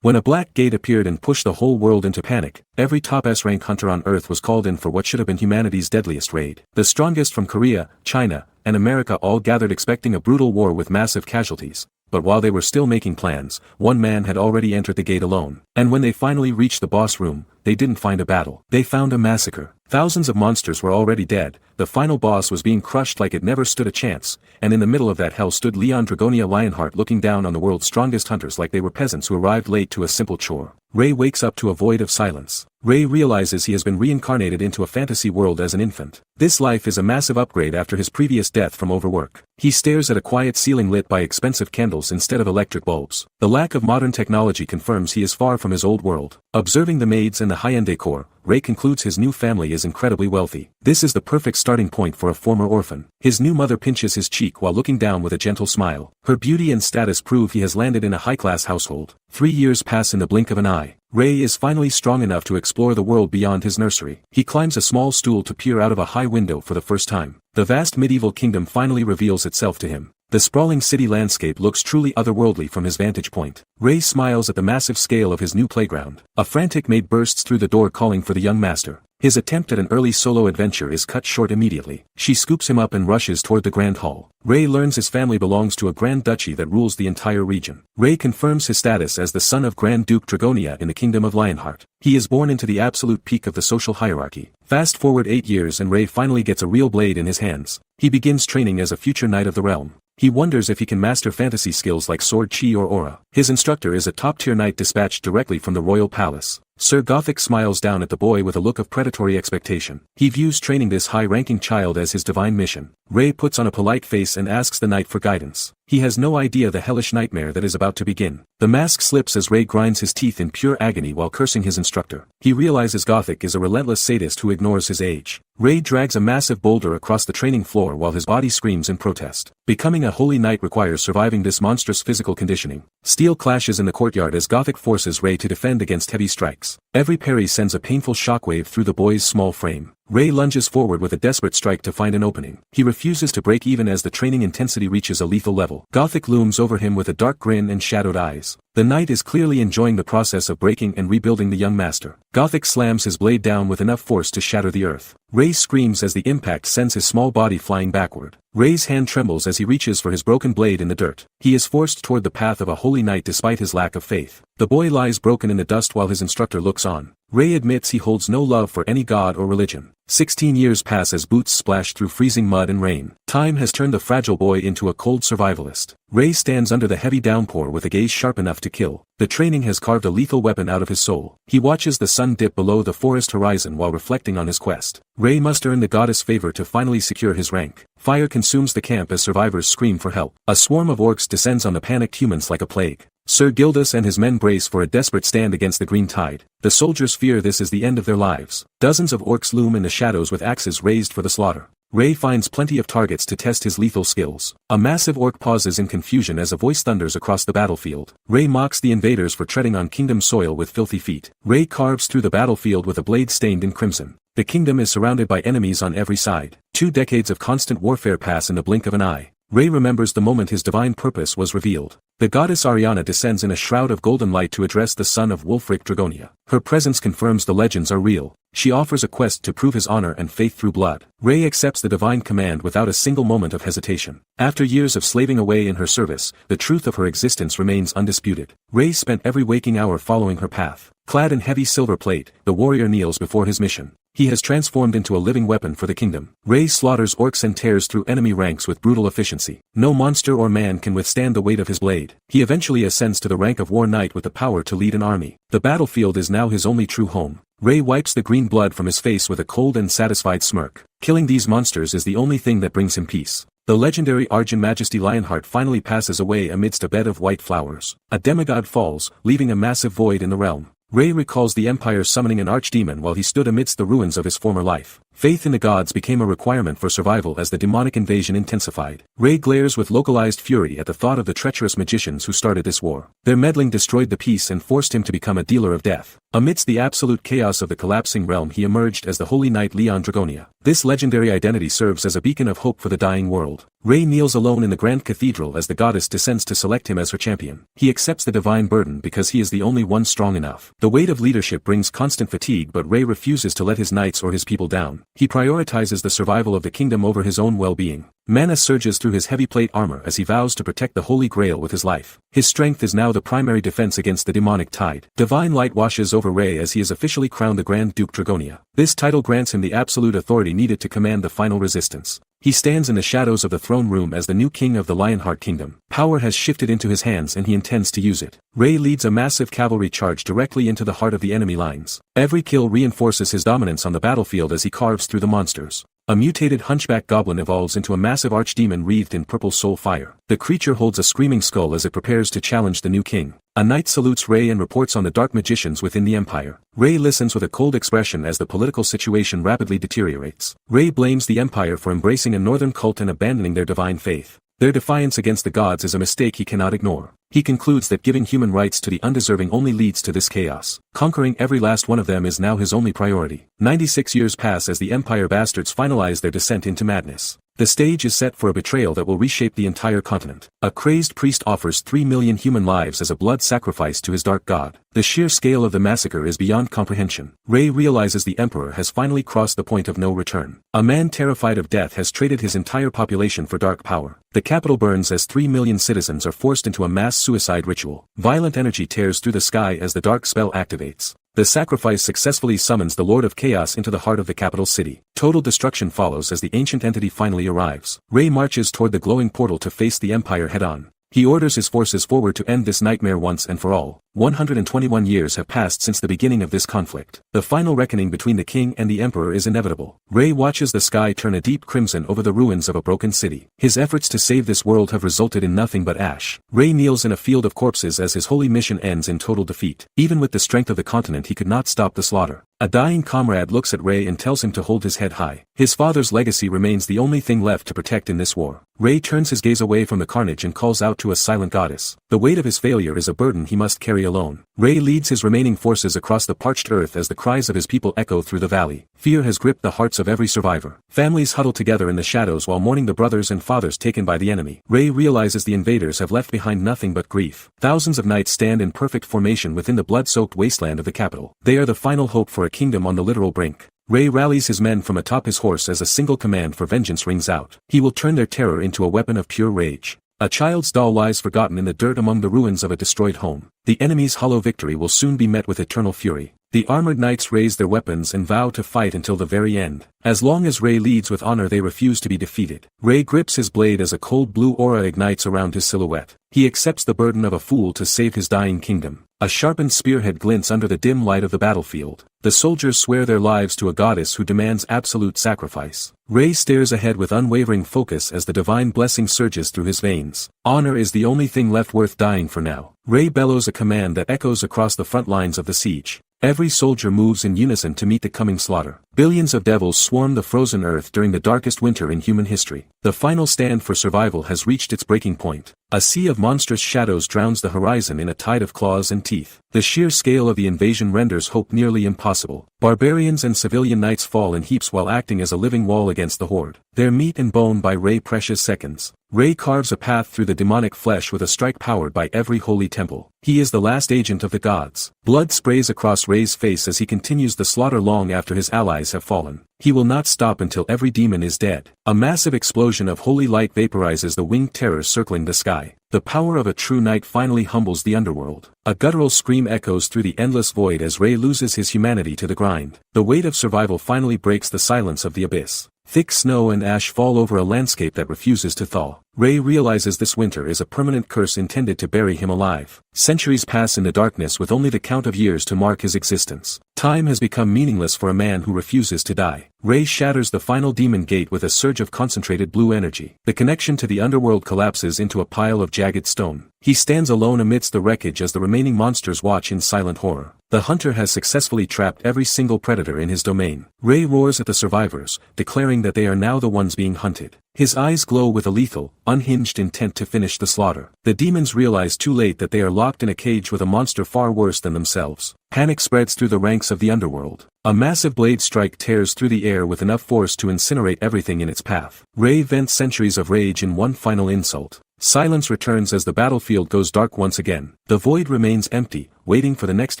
When a black gate appeared and pushed the whole world into panic, every top S-rank hunter on Earth was called in for what should have been humanity's deadliest raid. The strongest from Korea, China, and America all gathered expecting a brutal war with massive casualties. But while they were still making plans, one man had already entered the gate alone. And when they finally reached the boss room, they didn't find a battle. They found a massacre. Thousands of monsters were already dead, the final boss was being crushed like it never stood a chance, and in the middle of that hell stood Leon Dragonia Lionheart looking down on the world's strongest hunters like they were peasants who arrived late to a simple chore. Ray wakes up to a void of silence. Ray realizes he has been reincarnated into a fantasy world as an infant. This life is a massive upgrade after his previous death from overwork. He stares at a quiet ceiling lit by expensive candles instead of electric bulbs. The lack of modern technology confirms he is far from his old world. Observing the maids and the high-end decor, Ray concludes his new family is incredibly wealthy. This is the perfect starting point for a former orphan. His new mother pinches his cheek while looking down with a gentle smile. Her beauty and status prove he has landed in a high-class household. 3 years pass in the blink of an eye. Ray is finally strong enough to explore the world beyond his nursery. He climbs a small stool to peer out of a high window for the first time. The vast medieval kingdom finally reveals itself to him. The sprawling city landscape looks truly otherworldly from his vantage point. Ray smiles at the massive scale of his new playground. A frantic maid bursts through the door calling for the young master. His attempt at an early solo adventure is cut short immediately. She scoops him up and rushes toward the grand hall. Ray learns his family belongs to a grand duchy that rules the entire region. Ray confirms his status as the son of Grand Duke Dragonia in the Kingdom of Lionheart. He is born into the absolute peak of the social hierarchy. Fast forward 8 years and Ray finally gets a real blade in his hands. He begins training as a future knight of the realm. He wonders if he can master fantasy skills like sword chi or aura. His instructor is a top-tier knight dispatched directly from the royal palace. Sir Gothic smiles down at the boy with a look of predatory expectation. He views training this high-ranking child as his divine mission. Ray puts on a polite face and asks the knight for guidance. He has no idea the hellish nightmare that is about to begin. The mask slips as Ray grinds his teeth in pure agony while cursing his instructor. He realizes Gothic is a relentless sadist who ignores his age. Ray drags a massive boulder across the training floor while his body screams in protest. Becoming a holy knight requires surviving this monstrous physical conditioning. Steel clashes in the courtyard as Gothic forces Ray to defend against heavy strikes. Every parry sends a painful shockwave through the boy's small frame. Ray lunges forward with a desperate strike to find an opening. He refuses to break even as the training intensity reaches a lethal level. Gothic looms over him with a dark grin and shadowed eyes. The knight is clearly enjoying the process of breaking and rebuilding the young master. Gothic slams his blade down with enough force to shatter the earth. Ray screams as the impact sends his small body flying backward. Ray's hand trembles as he reaches for his broken blade in the dirt. He is forced toward the path of a holy knight despite his lack of faith. The boy lies broken in the dust while his instructor looks on. Ray admits he holds no love for any god or religion. 16 years pass as boots splash through freezing mud and rain. Time has turned the fragile boy into a cold survivalist. Ray stands under the heavy downpour with a gaze sharp enough to kill. The training has carved a lethal weapon out of his soul. He watches the sun dip below the forest horizon while reflecting on his quest. Ray must earn the goddess' favor to finally secure his rank. Fire consumes the camp as survivors scream for help. A swarm of orcs descends on the panicked humans like a plague. Sir Gildas and his men brace for a desperate stand against the green tide. The soldiers fear this is the end of their lives. Dozens of orcs loom in the shadows with axes raised for the slaughter. Ray finds plenty of targets to test his lethal skills. A massive orc pauses in confusion as a voice thunders across the battlefield. Ray mocks the invaders for treading on kingdom soil with filthy feet. Ray carves through the battlefield with a blade stained in crimson. The kingdom is surrounded by enemies on every side. 2 decades of constant warfare pass in the blink of an eye. Ray remembers the moment his divine purpose was revealed. The goddess Ariana descends in a shroud of golden light to address the son of Wulfric Dragonia. Her presence confirms the legends are real. She offers a quest to prove his honor and faith through blood. Ray accepts the divine command without a single moment of hesitation. After years of slaving away in her service, the truth of her existence remains undisputed. Ray spent every waking hour following her path. Clad in heavy silver plate, the warrior kneels before his mission. He has transformed into a living weapon for the kingdom. Ray slaughters orcs and tears through enemy ranks with brutal efficiency. No monster or man can withstand the weight of his blade. He eventually ascends to the rank of war knight with the power to lead an army. The battlefield is now his only true home. Ray wipes the green blood from his face with a cold and satisfied smirk. Killing these monsters is the only thing that brings him peace. The legendary Argent Majesty Lionheart finally passes away amidst a bed of white flowers. A demigod falls, leaving a massive void in the realm. Ray recalls the Empire summoning an archdemon while he stood amidst the ruins of his former life. Faith in the gods became a requirement for survival as the demonic invasion intensified. Ray glares with localized fury at the thought of the treacherous magicians who started this war. Their meddling destroyed the peace and forced him to become a dealer of death. Amidst the absolute chaos of the collapsing realm, he emerged as the Holy Knight Leon Dragonia. This legendary identity serves as a beacon of hope for the dying world. Ray kneels alone in the grand cathedral as the goddess descends to select him as her champion. He accepts the divine burden because he is the only one strong enough. The weight of leadership brings constant fatigue, but Ray refuses to let his knights or his people down. He prioritizes the survival of the kingdom over his own well-being. Mana surges through his heavy plate armor as he vows to protect the Holy Grail with his life. His strength is now the primary defense against the demonic tide. Divine light washes over Ray as he is officially crowned the Grand Duke Dragonia. This title grants him the absolute authority needed to command the final resistance. He stands in the shadows of the throne room as the new king of the Lionheart Kingdom. Power has shifted into his hands and he intends to use it. Ray leads a massive cavalry charge directly into the heart of the enemy lines. Every kill reinforces his dominance on the battlefield as he carves through the monsters. A mutated hunchback goblin evolves into a massive archdemon wreathed in purple soul fire. The creature holds a screaming skull as it prepares to challenge the new king. A knight salutes Ray and reports on the dark magicians within the empire. Ray listens with a cold expression as the political situation rapidly deteriorates. Ray blames the empire for embracing a northern cult and abandoning their divine faith. Their defiance against the gods is a mistake he cannot ignore. He concludes that giving human rights to the undeserving only leads to this chaos. Conquering every last one of them is now his only priority. 96 years pass as the Empire bastards finalize their descent into madness. The stage is set for a betrayal that will reshape the entire continent. A crazed priest offers 3 million human lives as a blood sacrifice to his dark god. The sheer scale of the massacre is beyond comprehension. Ray realizes the Emperor has finally crossed the point of no return. A man terrified of death has traded his entire population for dark power. The capital burns as 3 million citizens are forced into a mass suicide ritual. Violent energy tears through the sky as the dark spell activates. The sacrifice successfully summons the Lord of Chaos into the heart of the capital city. Total destruction follows as the ancient entity finally arrives. Ray marches toward the glowing portal to face the Empire head-on. He orders his forces forward to end this nightmare once and for all. 121 years have passed since the beginning of this conflict. The final reckoning between the king and the emperor is inevitable. Ray watches the sky turn a deep crimson over the ruins of a broken city. His efforts to save this world have resulted in nothing but ash. Ray kneels in a field of corpses as his holy mission ends in total defeat. Even with the strength of the continent, he could not stop the slaughter. A dying comrade looks at Ray and tells him to hold his head high. His father's legacy remains the only thing left to protect in this war. Ray turns his gaze away from the carnage and calls out to a silent goddess. The weight of his failure is a burden he must carry alone. Ray leads his remaining forces across the parched earth as the cries of his people echo through the valley. Fear has gripped the hearts of every survivor. Families huddle together in the shadows while mourning the brothers and fathers taken by the enemy. Ray realizes the invaders have left behind nothing but grief. Thousands of knights stand in perfect formation within the blood-soaked wasteland of the capital. They are the final hope for a kingdom on the literal brink. Ray rallies his men from atop his horse as a single command for vengeance rings out. He will turn their terror into a weapon of pure rage. A child's doll lies forgotten in the dirt among the ruins of a destroyed home. The enemy's hollow victory will soon be met with eternal fury. The armored knights raise their weapons and vow to fight until the very end. As long as Ray leads with honor, they refuse to be defeated. Ray grips his blade as a cold blue aura ignites around his silhouette. He accepts the burden of a fool to save his dying kingdom. A sharpened spearhead glints under the dim light of the battlefield. The soldiers swear their lives to a goddess who demands absolute sacrifice. Ray stares ahead with unwavering focus as the divine blessing surges through his veins. Honor is the only thing left worth dying for now. Ray bellows a command that echoes across the front lines of the siege. Every soldier moves in unison to meet the coming slaughter. Billions of devils swarm the frozen earth during the darkest winter in human history. The final stand for survival has reached its breaking point. A sea of monstrous shadows drowns the horizon in a tide of claws and teeth. The sheer scale of the invasion renders hope nearly impossible. Barbarians and civilian knights fall in heaps while acting as a living wall against the horde. Their meat and bone by Ray precious seconds. Ray carves a path through the demonic flesh with a strike powered by every holy temple. He is the last agent of the gods. Blood sprays across Ray's face as he continues the slaughter long after his allies have fallen. He will not stop until every demon is dead. A massive explosion of holy light vaporizes the winged terrors circling the sky. The power of a true knight finally humbles the underworld. A guttural scream echoes through the endless void as Ray loses his humanity to the grind. The weight of survival finally breaks the silence of the abyss. Thick snow and ash fall over a landscape that refuses to thaw. Ray realizes this winter is a permanent curse intended to bury him alive. Centuries pass in the darkness with only the count of years to mark his existence. Time has become meaningless for a man who refuses to die. Ray shatters the final demon gate with a surge of concentrated blue energy. The connection to the underworld collapses into a pile of jagged stone. He stands alone amidst the wreckage as the remaining monsters watch in silent horror. The hunter has successfully trapped every single predator in his domain. Ray roars at the survivors, declaring that they are now the ones being hunted. His eyes glow with a lethal, unhinged intent to finish the slaughter. The demons realize too late that they are locked in a cage with a monster far worse than themselves. Panic spreads through the ranks of the underworld. A massive blade strike tears through the air with enough force to incinerate everything in its path. Ray vents centuries of rage in one final insult. Silence returns as the battlefield goes dark once again. The void remains empty, waiting for the next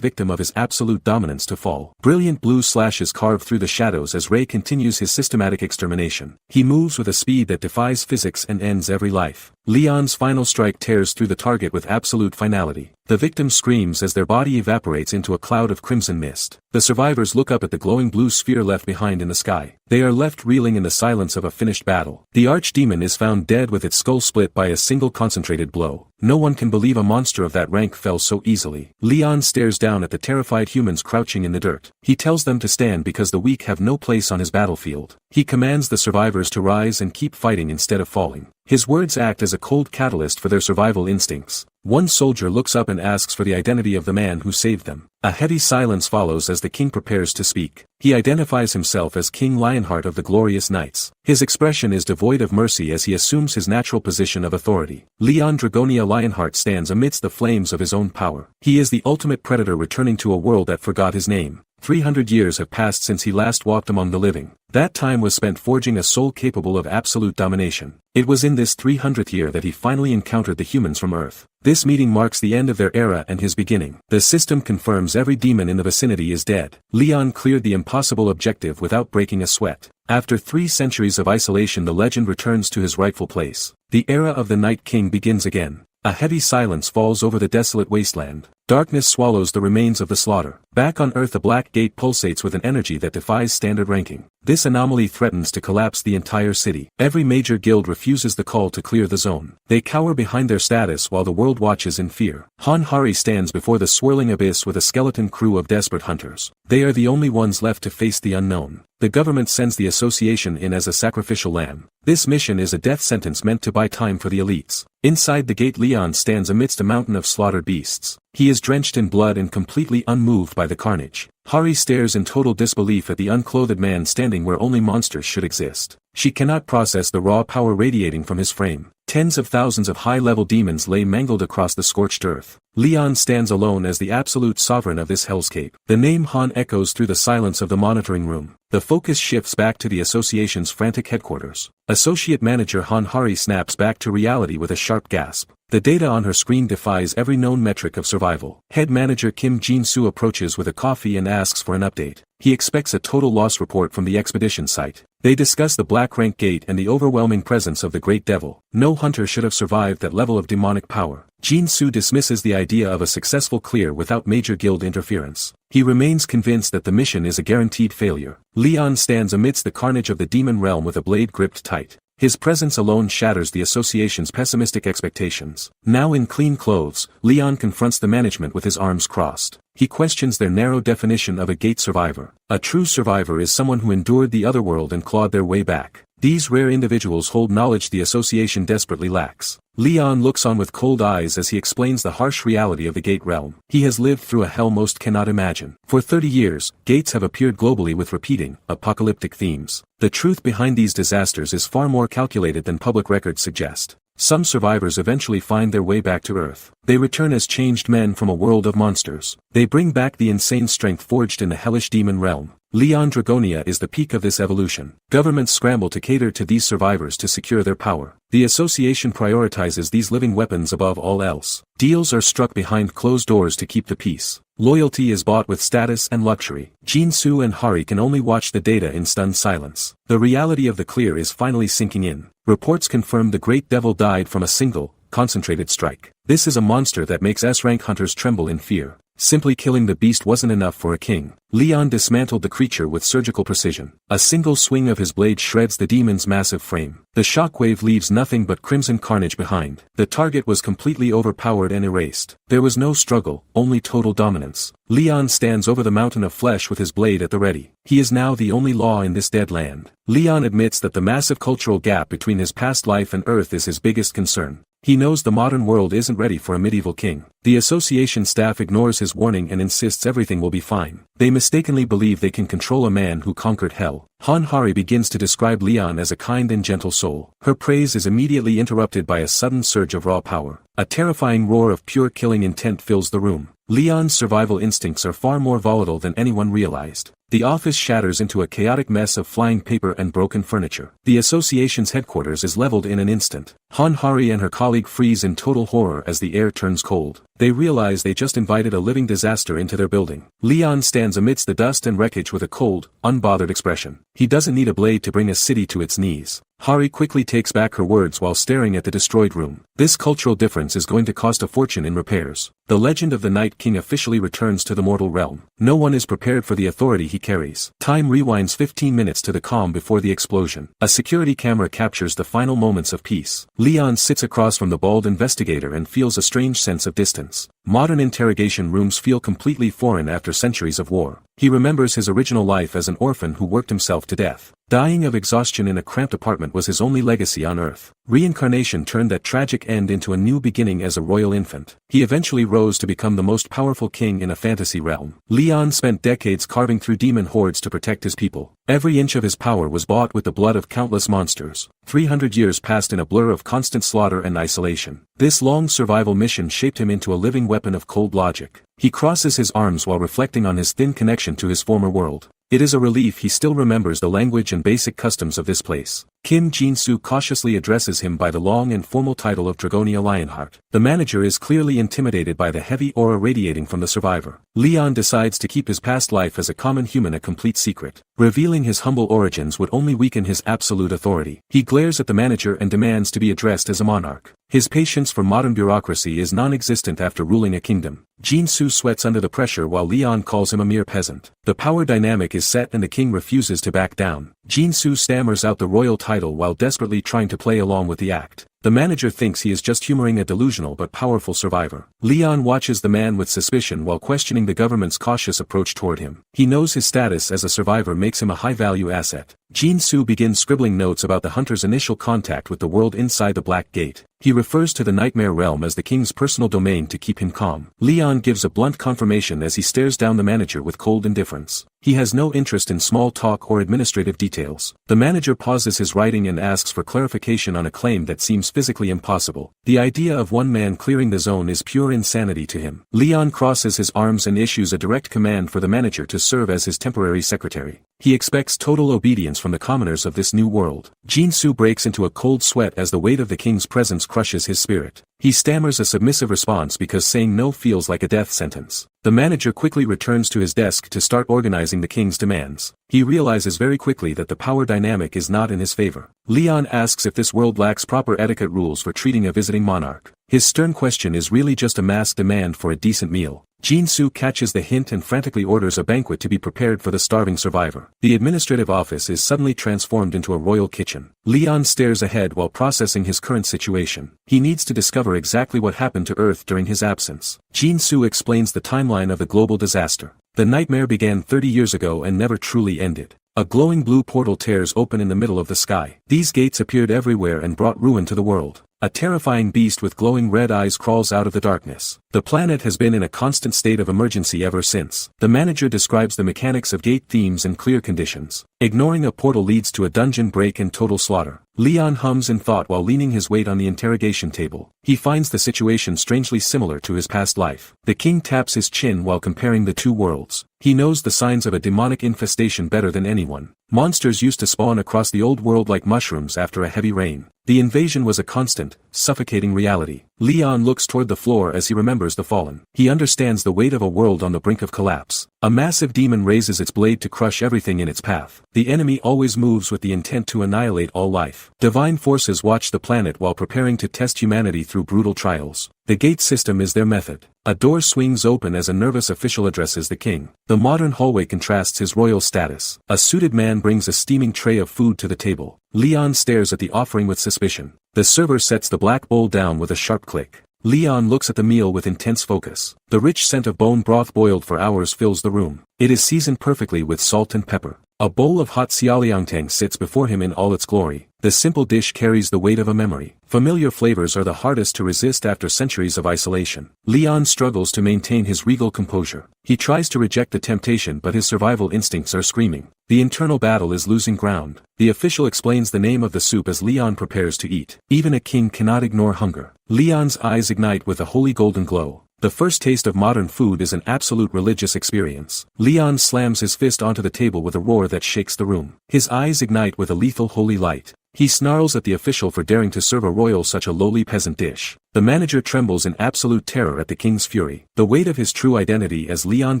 victim of his absolute dominance to fall. Brilliant blue slashes carve through the shadows as Ray continues his systematic extermination. He moves with a speed that defies physics and ends every life. Leon's final strike tears through the target with absolute finality. The victim screams as their body evaporates into a cloud of crimson mist. The survivors look up at the glowing blue sphere left behind in the sky. They are left reeling in the silence of a finished battle. The archdemon is found dead with its skull split by a single concentrated blow. No one can believe a monster of that rank fell so easily. Leon stares down at the terrified humans crouching in the dirt. He tells them to stand because the weak have no place on his battlefield. He commands the survivors to rise and keep fighting instead of falling. His words act as a cold catalyst for their survival instincts. One soldier looks up and asks for the identity of the man who saved them. A heavy silence follows as the king prepares to speak. He identifies himself as King Lionheart of the Glorious Knights. His expression is devoid of mercy as he assumes his natural position of authority. Leon Dragonia Lionheart stands amidst the flames of his own power. He is the ultimate predator returning to a world that forgot his name. 300 years have passed since he last walked among the living. That time was spent forging a soul capable of absolute domination. It was in this 300th year that he finally encountered the humans from Earth. This meeting marks the end of their era and his beginning. The system confirms every demon in the vicinity is dead. Leon cleared the impossible objective without breaking a sweat. After 3 centuries of isolation, the legend returns to his rightful place. The era of the Night King begins again. A heavy silence falls over the desolate wasteland. Darkness swallows the remains of the slaughter. Back on Earth, the Black Gate pulsates with an energy that defies standard ranking. This anomaly threatens to collapse the entire city. Every major guild refuses the call to clear the zone. They cower behind their status while the world watches in fear. Han Hari stands before the swirling abyss with a skeleton crew of desperate hunters. They are the only ones left to face the unknown. The government sends the association in as a sacrificial lamb. This mission is a death sentence meant to buy time for the elites. Inside the gate, Leon stands amidst a mountain of slaughtered beasts. He is drenched in blood and completely unmoved by the carnage. Hari stares in total disbelief at the unclothed man standing where only monsters should exist. She cannot process the raw power radiating from his frame. Tens of thousands of high-level demons lay mangled across the scorched earth. Leon stands alone as the absolute sovereign of this hellscape. The name Han echoes through the silence of the monitoring room. The focus shifts back to the association's frantic headquarters. Associate Manager Han Hari snaps back to reality with a sharp gasp. The data on her screen defies every known metric of survival. Head Manager Kim Jin-soo approaches with a coffee and asks for an update. He expects a total loss report from the expedition site. They discuss the Black Rank Gate and the overwhelming presence of the Great Devil. No hunter should have survived that level of demonic power. Jin-soo dismisses the idea of a successful clear without major guild interference. He remains convinced that the mission is a guaranteed failure. Leon stands amidst the carnage of the demon realm with a blade gripped tight. His presence alone shatters the association's pessimistic expectations. Now in clean clothes, Leon confronts the management with his arms crossed. He questions their narrow definition of a gate survivor. A true survivor is someone who endured the otherworld and clawed their way back. These rare individuals hold knowledge the association desperately lacks. Leon looks on with cold eyes as he explains the harsh reality of the Gate realm. He has lived through a hell most cannot imagine. For 30 years, gates have appeared globally with repeating, apocalyptic themes. The truth behind these disasters is far more calculated than public records suggest. Some survivors eventually find their way back to Earth. They return as changed men from a world of monsters. They bring back the insane strength forged in the hellish demon realm. Leon Dragonia is the peak of this evolution. Governments scramble to cater to these survivors to secure their power. The association prioritizes these living weapons above all else. Deals are struck behind closed doors to keep the peace. Loyalty is bought with status and luxury. Jin-soo and Hari can only watch the data in stunned silence. The reality of the clear is finally sinking in. Reports confirm the Great Devil died from a single, concentrated strike. This is a monster that makes S-rank hunters tremble in fear. Simply killing the beast wasn't enough for a king. Leon dismantled the creature with surgical precision. A single swing of his blade shreds the demon's massive frame. The shockwave leaves nothing but crimson carnage behind. The target was completely overpowered and erased. There was no struggle, only total dominance. Leon stands over the mountain of flesh with his blade at the ready. He is now the only law in this dead land. Leon admits that the massive cultural gap between his past life and Earth is his biggest concern. He knows the modern world isn't ready for a medieval king. The association staff ignores his warning and insists everything will be fine. They mistakenly believe they can control a man who conquered hell. Han Hari begins to describe Leon as a kind and gentle soul. Her praise is immediately interrupted by a sudden surge of raw power. A terrifying roar of pure killing intent fills the room. Leon's survival instincts are far more volatile than anyone realized. The office shatters into a chaotic mess of flying paper and broken furniture. The association's headquarters is leveled in an instant. Han Hari and her colleague freeze in total horror as the air turns cold. They realize they just invited a living disaster into their building. Leon stands amidst the dust and wreckage with a cold, unbothered expression. He doesn't need a blade to bring a city to its knees. Hari quickly takes back her words while staring at the destroyed room. This cultural difference is going to cost a fortune in repairs. The legend of the Night King officially returns to the mortal realm. No one is prepared for the authority he carries. Time rewinds 15 minutes to the calm before the explosion. A security camera captures the final moments of peace. Leon sits across from the bald investigator and feels a strange sense of distance. Modern interrogation rooms feel completely foreign after centuries of war. He remembers his original life as an orphan who worked himself to death. Dying of exhaustion in a cramped apartment was his only legacy on Earth. Reincarnation turned that tragic end into a new beginning as a royal infant. He eventually rose to become the most powerful king in a fantasy realm. Leon spent decades carving through demon hordes to protect his people. Every inch of his power was bought with the blood of countless monsters. 300 years passed in a blur of constant slaughter and isolation. This long survival mission shaped him into a living weapon of cold logic. He crosses his arms while reflecting on his thin connection to his former world. It is a relief he still remembers the language and basic customs of this place. Kim Jin-soo cautiously addresses him by the long and formal title of Dragonia Lionheart. The manager is clearly intimidated by the heavy aura radiating from the survivor. Leon decides to keep his past life as a common human a complete secret. Revealing his humble origins would only weaken his absolute authority. He glares at the manager and demands to be addressed as a monarch. His patience for modern bureaucracy is non-existent after ruling a kingdom. Jin-soo sweats under the pressure while Leon calls him a mere peasant. The power dynamic is set and the king refuses to back down. Jin-soo stammers out the royal title while desperately trying to play along with the act. The manager thinks he is just humoring a delusional but powerful survivor. Leon watches the man with suspicion while questioning the government's cautious approach toward him. He knows his status as a survivor makes him a high-value asset. Jin-soo begins scribbling notes about the hunter's initial contact with the world inside the Black Gate. He refers to the Nightmare Realm as the king's personal domain to keep him calm. Leon gives a blunt confirmation as he stares down the manager with cold indifference. He has no interest in small talk or administrative details. The manager pauses his writing and asks for clarification on a claim that seems physically impossible. The idea of one man clearing the zone is pure insanity to him. Leon crosses his arms and issues a direct command for the manager to serve as his temporary secretary. He expects total obedience from the commoners of this new world. Jin-soo breaks into a cold sweat as the weight of the king's presence crushes his spirit. He stammers a submissive response because saying no feels like a death sentence. The manager quickly returns to his desk to start organizing the king's demands. He realizes very quickly that the power dynamic is not in his favor. Leon asks if this world lacks proper etiquette rules for treating a visiting monarch. His stern question is really just a masked demand for a decent meal. Jin-soo catches the hint and frantically orders a banquet to be prepared for the starving survivor. The administrative office is suddenly transformed into a royal kitchen. Leon stares ahead while processing his current situation. He needs to discover exactly what happened to Earth during his absence. Jin-soo explains the timeline of the global disaster. The nightmare began 30 years ago and never truly ended. A glowing blue portal tears open in the middle of the sky. These gates appeared everywhere and brought ruin to the world. A terrifying beast with glowing red eyes crawls out of the darkness. The planet has been in a constant state of emergency ever since. The manager describes the mechanics of gate themes and clear conditions. Ignoring a portal leads to a dungeon break and total slaughter. Leon hums in thought while leaning his weight on the interrogation table. He finds the situation strangely similar to his past life. The king taps his chin while comparing the two worlds. He knows the signs of a demonic infestation better than anyone. Monsters used to spawn across the old world like mushrooms after a heavy rain. The invasion was a constant, suffocating reality. Leon looks toward the floor as he remembers the fallen. He understands the weight of a world on the brink of collapse. A massive demon raises its blade to crush everything in its path. The enemy always moves with the intent to annihilate all life. Divine forces watch the planet while preparing to test humanity through brutal trials. The gate system is their method. A door swings open as a nervous official addresses the king. The modern hallway contrasts his royal status. A suited man brings a steaming tray of food to the table. Leon stares at the offering with suspicion. The server sets the black bowl down with a sharp click. Leon looks at the meal with intense focus. The rich scent of bone broth boiled for hours fills the room. It is seasoned perfectly with salt and pepper. A bowl of hot xiaoliangtang sits before him in all its glory. The simple dish carries the weight of a memory. Familiar flavors are the hardest to resist after centuries of isolation. Leon struggles to maintain his regal composure. He tries to reject the temptation, but his survival instincts are screaming. The internal battle is losing ground. The official explains the name of the soup as Leon prepares to eat. Even a king cannot ignore hunger. Leon's eyes ignite with a holy golden glow. The first taste of modern food is an absolute religious experience. Leon slams his fist onto the table with a roar that shakes the room. His eyes ignite with a lethal holy light. He snarls at the official for daring to serve a royal such a lowly peasant dish. The manager trembles in absolute terror at the king's fury. The weight of his true identity as Leon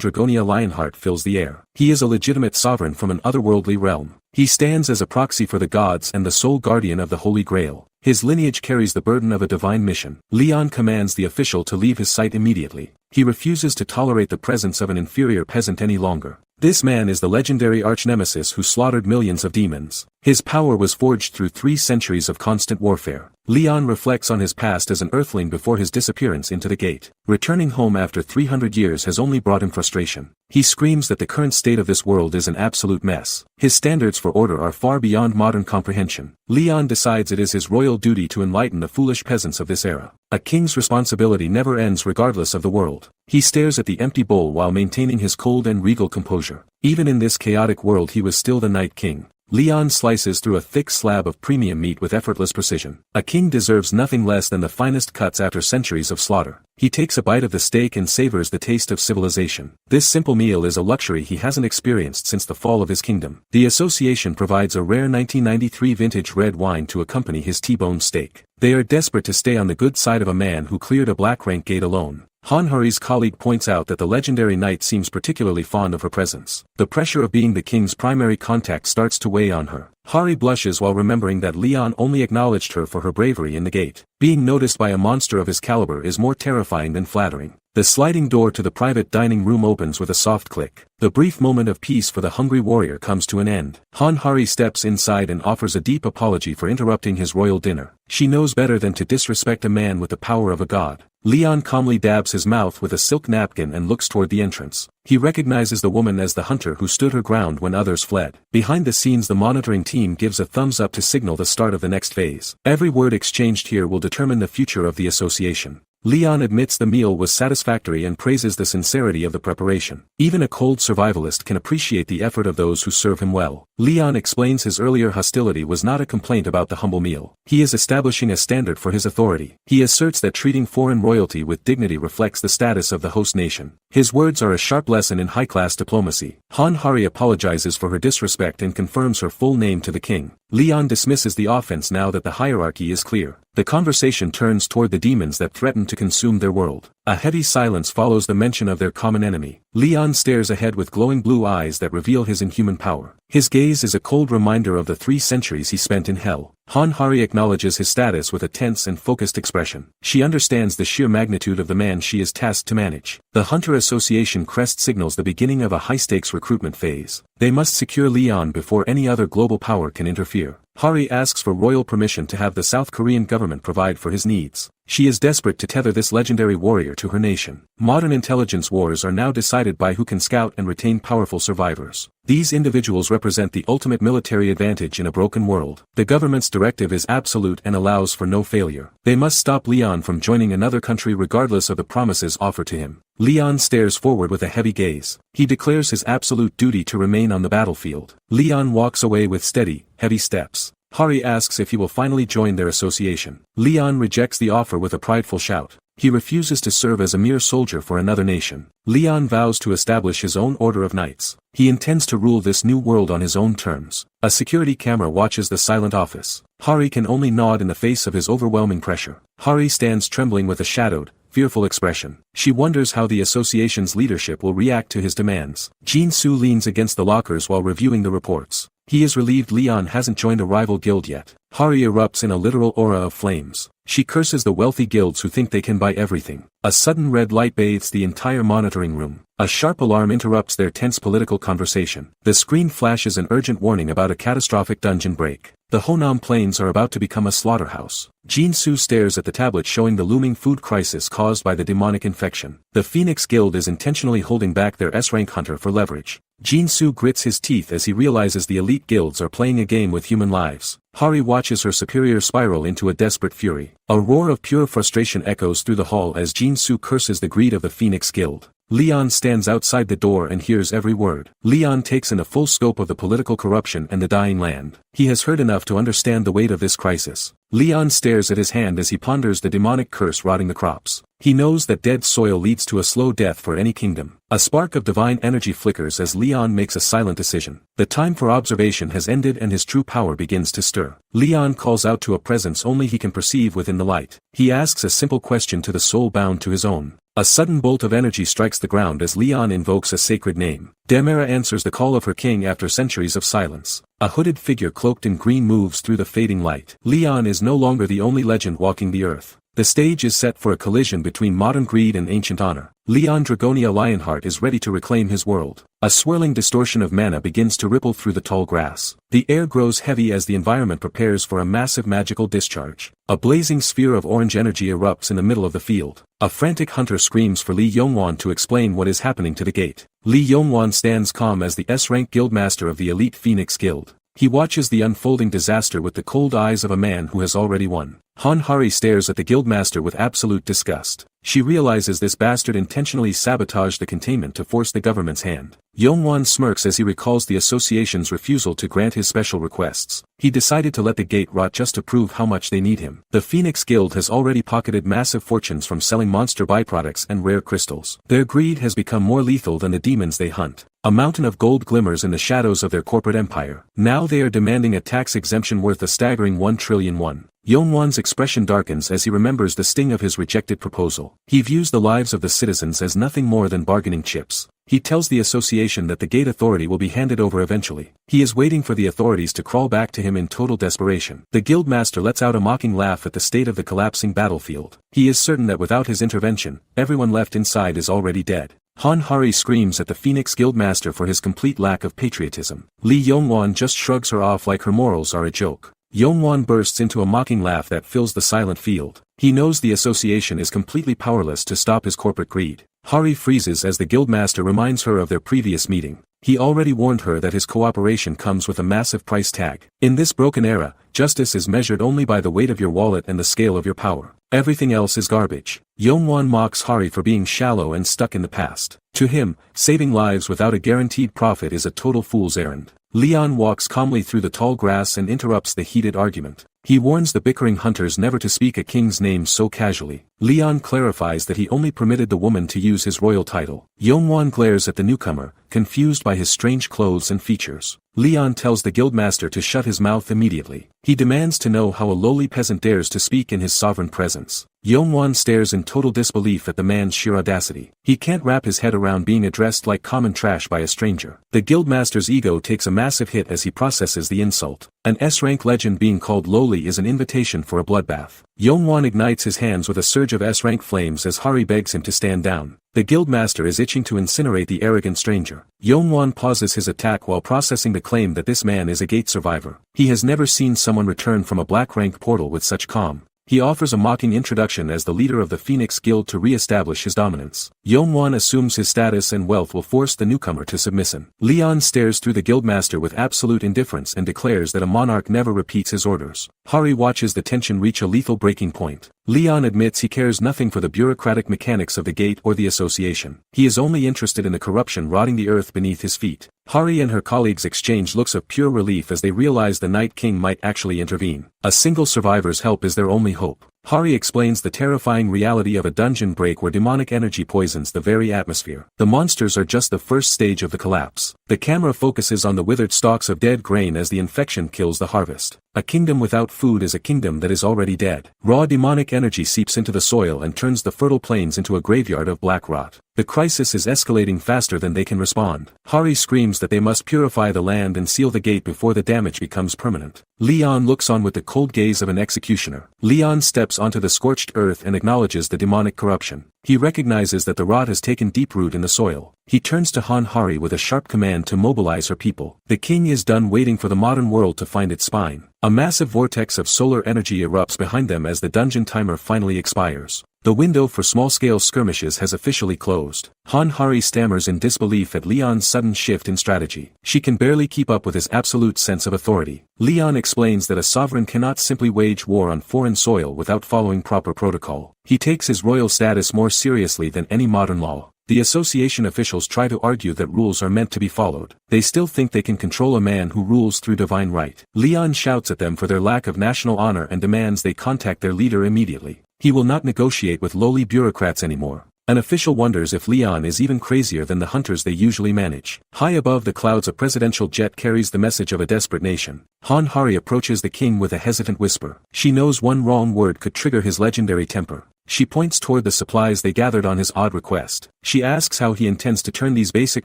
Dragonia Lionheart fills the air. He is a legitimate sovereign from an otherworldly realm. He stands as a proxy for the gods and the sole guardian of the Holy Grail. His lineage carries the burden of a divine mission. Leon commands the official to leave his sight immediately. He refuses to tolerate the presence of an inferior peasant any longer. This man is the legendary arch-nemesis who slaughtered millions of demons. His power was forged through 3 centuries of constant warfare. Leon reflects on his past as an earthling before his disappearance into the gate. Returning home after 300 years has only brought him frustration. He screams that the current state of this world is an absolute mess. His standards for order are far beyond modern comprehension. Leon decides it is his royal duty to enlighten the foolish peasants of this era. A king's responsibility never ends regardless of the world. He stares at the empty bowl while maintaining his cold and regal composure. Even in this chaotic world he was still the Night King. Leon slices through a thick slab of premium meat with effortless precision. A king deserves nothing less than the finest cuts after centuries of slaughter. He takes a bite of the steak and savors the taste of civilization. This simple meal is a luxury he hasn't experienced since the fall of his kingdom. The association provides a rare 1993 vintage red wine to accompany his T-bone steak. They are desperate to stay on the good side of a man who cleared a black rank gate alone. Hanhari's colleague points out that the legendary knight seems particularly fond of her presence. The pressure of being the king's primary contact starts to weigh on her. Hari blushes while remembering that Leon only acknowledged her for her bravery in the gate. Being noticed by a monster of his caliber is more terrifying than flattering. The sliding door to the private dining room opens with a soft click. The brief moment of peace for the hungry warrior comes to an end. Hanhari steps inside and offers a deep apology for interrupting his royal dinner. She knows better than to disrespect a man with the power of a god. Leon calmly dabs his mouth with a silk napkin and looks toward the entrance. He recognizes the woman as the hunter who stood her ground when others fled. Behind the scenes, the monitoring team gives a thumbs up to signal the start of the next phase. Every word exchanged here will determine the future of the association. Leon admits the meal was satisfactory and praises the sincerity of the preparation. Even a cold survivalist can appreciate the effort of those who serve him well. Leon explains his earlier hostility was not a complaint about the humble meal. He is establishing a standard for his authority. He asserts that treating foreign royalty with dignity reflects the status of the host nation. His words are a sharp lesson in high-class diplomacy. Hanhari apologizes for her disrespect and confirms her full name to the king. Leon dismisses the offense now that the hierarchy is clear. The conversation turns toward the demons that threaten to consume their world. A heavy silence follows the mention of their common enemy. Leon stares ahead with glowing blue eyes that reveal his inhuman power. His gaze is a cold reminder of the 3 centuries he spent in hell. Hanhari acknowledges his status with a tense and focused expression. She understands the sheer magnitude of the man she is tasked to manage. The Hunter Association crest signals the beginning of a high-stakes recruitment phase. They must secure Leon before any other global power can interfere. Hari asks for royal permission to have the South Korean government provide for his needs. She is desperate to tether this legendary warrior to her nation. Modern intelligence wars are now decided by who can scout and retain powerful survivors. These individuals represent the ultimate military advantage in a broken world. The government's directive is absolute and allows for no failure. They must stop Leon from joining another country regardless of the promises offered to him. Leon stares forward with a heavy gaze. He declares his absolute duty to remain on the battlefield. Leon walks away with steady, heavy steps. Hari asks if he will finally join their association. Leon rejects the offer with a prideful shout. He refuses to serve as a mere soldier for another nation. Leon vows to establish his own order of knights. He intends to rule this new world on his own terms. A security camera watches the silent office. Hari can only nod in the face of his overwhelming pressure. Hari stands trembling with a shadowed, fearful expression. She wonders how the association's leadership will react to his demands. Jin-Soo leans against the lockers while reviewing the reports. He is relieved Leon hasn't joined a rival guild yet. Hari erupts in a literal aura of flames. She curses the wealthy guilds who think they can buy everything. A sudden red light bathes the entire monitoring room. A sharp alarm interrupts their tense political conversation. The screen flashes an urgent warning about a catastrophic dungeon break. The Honam Plains are about to become a slaughterhouse. Jin-Soo stares at the tablet showing the looming food crisis caused by the demonic infection. The Phoenix Guild is intentionally holding back their S-rank hunter for leverage. Jin-Soo grits his teeth as he realizes the elite guilds are playing a game with human lives. Hari watches her superior spiral into a desperate fury. A roar of pure frustration echoes through the hall as Jin-Soo curses the greed of the Phoenix Guild. Leon stands outside the door and hears every word. Leon takes in a full scope of the political corruption and the dying land. He has heard enough to understand the weight of this crisis. Leon stares at his hand as he ponders the demonic curse rotting the crops. He knows that dead soil leads to a slow death for any kingdom. A spark of divine energy flickers as Leon makes a silent decision. The time for observation has ended and his true power begins to stir. Leon calls out to a presence only he can perceive within the light. He asks a simple question to the soul bound to his own. A sudden bolt of energy strikes the ground as Leon invokes a sacred name. Demera answers the call of her king after centuries of silence. A hooded figure cloaked in green moves through the fading light. Leon is no longer the only legend walking the earth. The stage is set for a collision between modern greed and ancient honor. Leon Dragonia Lionheart is ready to reclaim his world. A swirling distortion of mana begins to ripple through the tall grass. The air grows heavy as the environment prepares for a massive magical discharge. A blazing sphere of orange energy erupts in the middle of the field. A frantic hunter screams for Li Yongwan to explain what is happening to the gate. Li Yongwan stands calm as the S-rank guildmaster of the elite Phoenix Guild. He watches the unfolding disaster with the cold eyes of a man who has already won. Han Hari stares at the guildmaster with absolute disgust. She realizes this bastard intentionally sabotaged the containment to force the government's hand. Yongwan smirks as he recalls the association's refusal to grant his special requests. He decided to let the gate rot just to prove how much they need him. The Phoenix Guild has already pocketed massive fortunes from selling monster byproducts and rare crystals. Their greed has become more lethal than the demons they hunt. A mountain of gold glimmers in the shadows of their corporate empire. Now they are demanding a tax exemption worth a staggering 1 trillion won. Yongwan's expression darkens as he remembers the sting of his rejected proposal. He views the lives of the citizens as nothing more than bargaining chips. He tells the association that the gate authority will be handed over eventually. He is waiting for the authorities to crawl back to him in total desperation. The guildmaster lets out a mocking laugh at the state of the collapsing battlefield. He is certain that without his intervention, everyone left inside is already dead. Han Hari screams at the Phoenix Guildmaster for his complete lack of patriotism. Li Yongwan just shrugs her off like her morals are a joke. Yongwan bursts into a mocking laugh that fills the silent field. He knows the association is completely powerless to stop his corporate greed. Hari freezes as the guildmaster reminds her of their previous meeting. He already warned her that his cooperation comes with a massive price tag. In this broken era, justice is measured only by the weight of your wallet and the scale of your power. Everything else is garbage. Yongwan mocks Hari for being shallow and stuck in the past. To him, saving lives without a guaranteed profit is a total fool's errand. Leon walks calmly through the tall grass and interrupts the heated argument. He warns the bickering hunters never to speak a king's name so casually. Leon clarifies that he only permitted the woman to use his royal title. Yongwan glares at the newcomer, confused by his strange clothes and features. Leon tells the guildmaster to shut his mouth immediately. He demands to know how a lowly peasant dares to speak in his sovereign presence. Yongwan stares in total disbelief at the man's sheer audacity. He can't wrap his head around being addressed like common trash by a stranger. The guildmaster's ego takes a massive hit as he processes the insult. An S-rank legend being called lowly is an invitation for a bloodbath. Yongwan ignites his hands with a surge of S-rank flames as Hari begs him to stand down. The guildmaster is itching to incinerate the arrogant stranger. Yongwan pauses his attack while processing the claim that this man is a gate survivor. He has never seen someone return from a black rank portal with such calm. He offers a mocking introduction as the leader of the Phoenix Guild to re-establish his dominance. Yongwan assumes his status and wealth will force the newcomer to submission. Leon stares through the guildmaster with absolute indifference and declares that a monarch never repeats his orders. Hari watches the tension reach a lethal breaking point. Leon admits he cares nothing for the bureaucratic mechanics of the gate or the association. He is only interested in the corruption rotting the earth beneath his feet. Hari and her colleagues exchange looks of pure relief as they realize the Night King might actually intervene. A single survivor's help is their only hope. Hari explains the terrifying reality of a dungeon break where demonic energy poisons the very atmosphere. The monsters are just the first stage of the collapse. The camera focuses on the withered stalks of dead grain as the infection kills the harvest. A kingdom without food is a kingdom that is already dead. Raw demonic energy seeps into the soil and turns the fertile plains into a graveyard of black rot. The crisis is escalating faster than they can respond. Hari screams that they must purify the land and seal the gate before the damage becomes permanent. Leon looks on with the cold gaze of an executioner. Leon steps onto the scorched earth and acknowledges the demonic corruption. He recognizes that the rot has taken deep root in the soil. he turns to Han Hari with a sharp command to mobilize her people. The king is done waiting for the modern world to find its spine. A massive vortex of solar energy erupts behind them as the dungeon timer finally expires. The window for small-scale skirmishes has officially closed. Han Hari stammers in disbelief at Leon's sudden shift in strategy. She can barely keep up with his absolute sense of authority. Leon explains that a sovereign cannot simply wage war on foreign soil without following proper protocol. He takes his royal status more seriously than any modern law. The association officials try to argue that rules are meant to be followed. They still think they can control a man who rules through divine right. Leon shouts at them for their lack of national honor and demands they contact their leader immediately. He will not negotiate with lowly bureaucrats anymore. An official wonders if Leon is even crazier than the hunters they usually manage. High above the clouds a presidential jet carries the message of a desperate nation. Han Hari approaches the king with a hesitant whisper. She knows one wrong word could trigger his legendary temper. She points toward the supplies they gathered on his odd request. She asks how he intends to turn these basic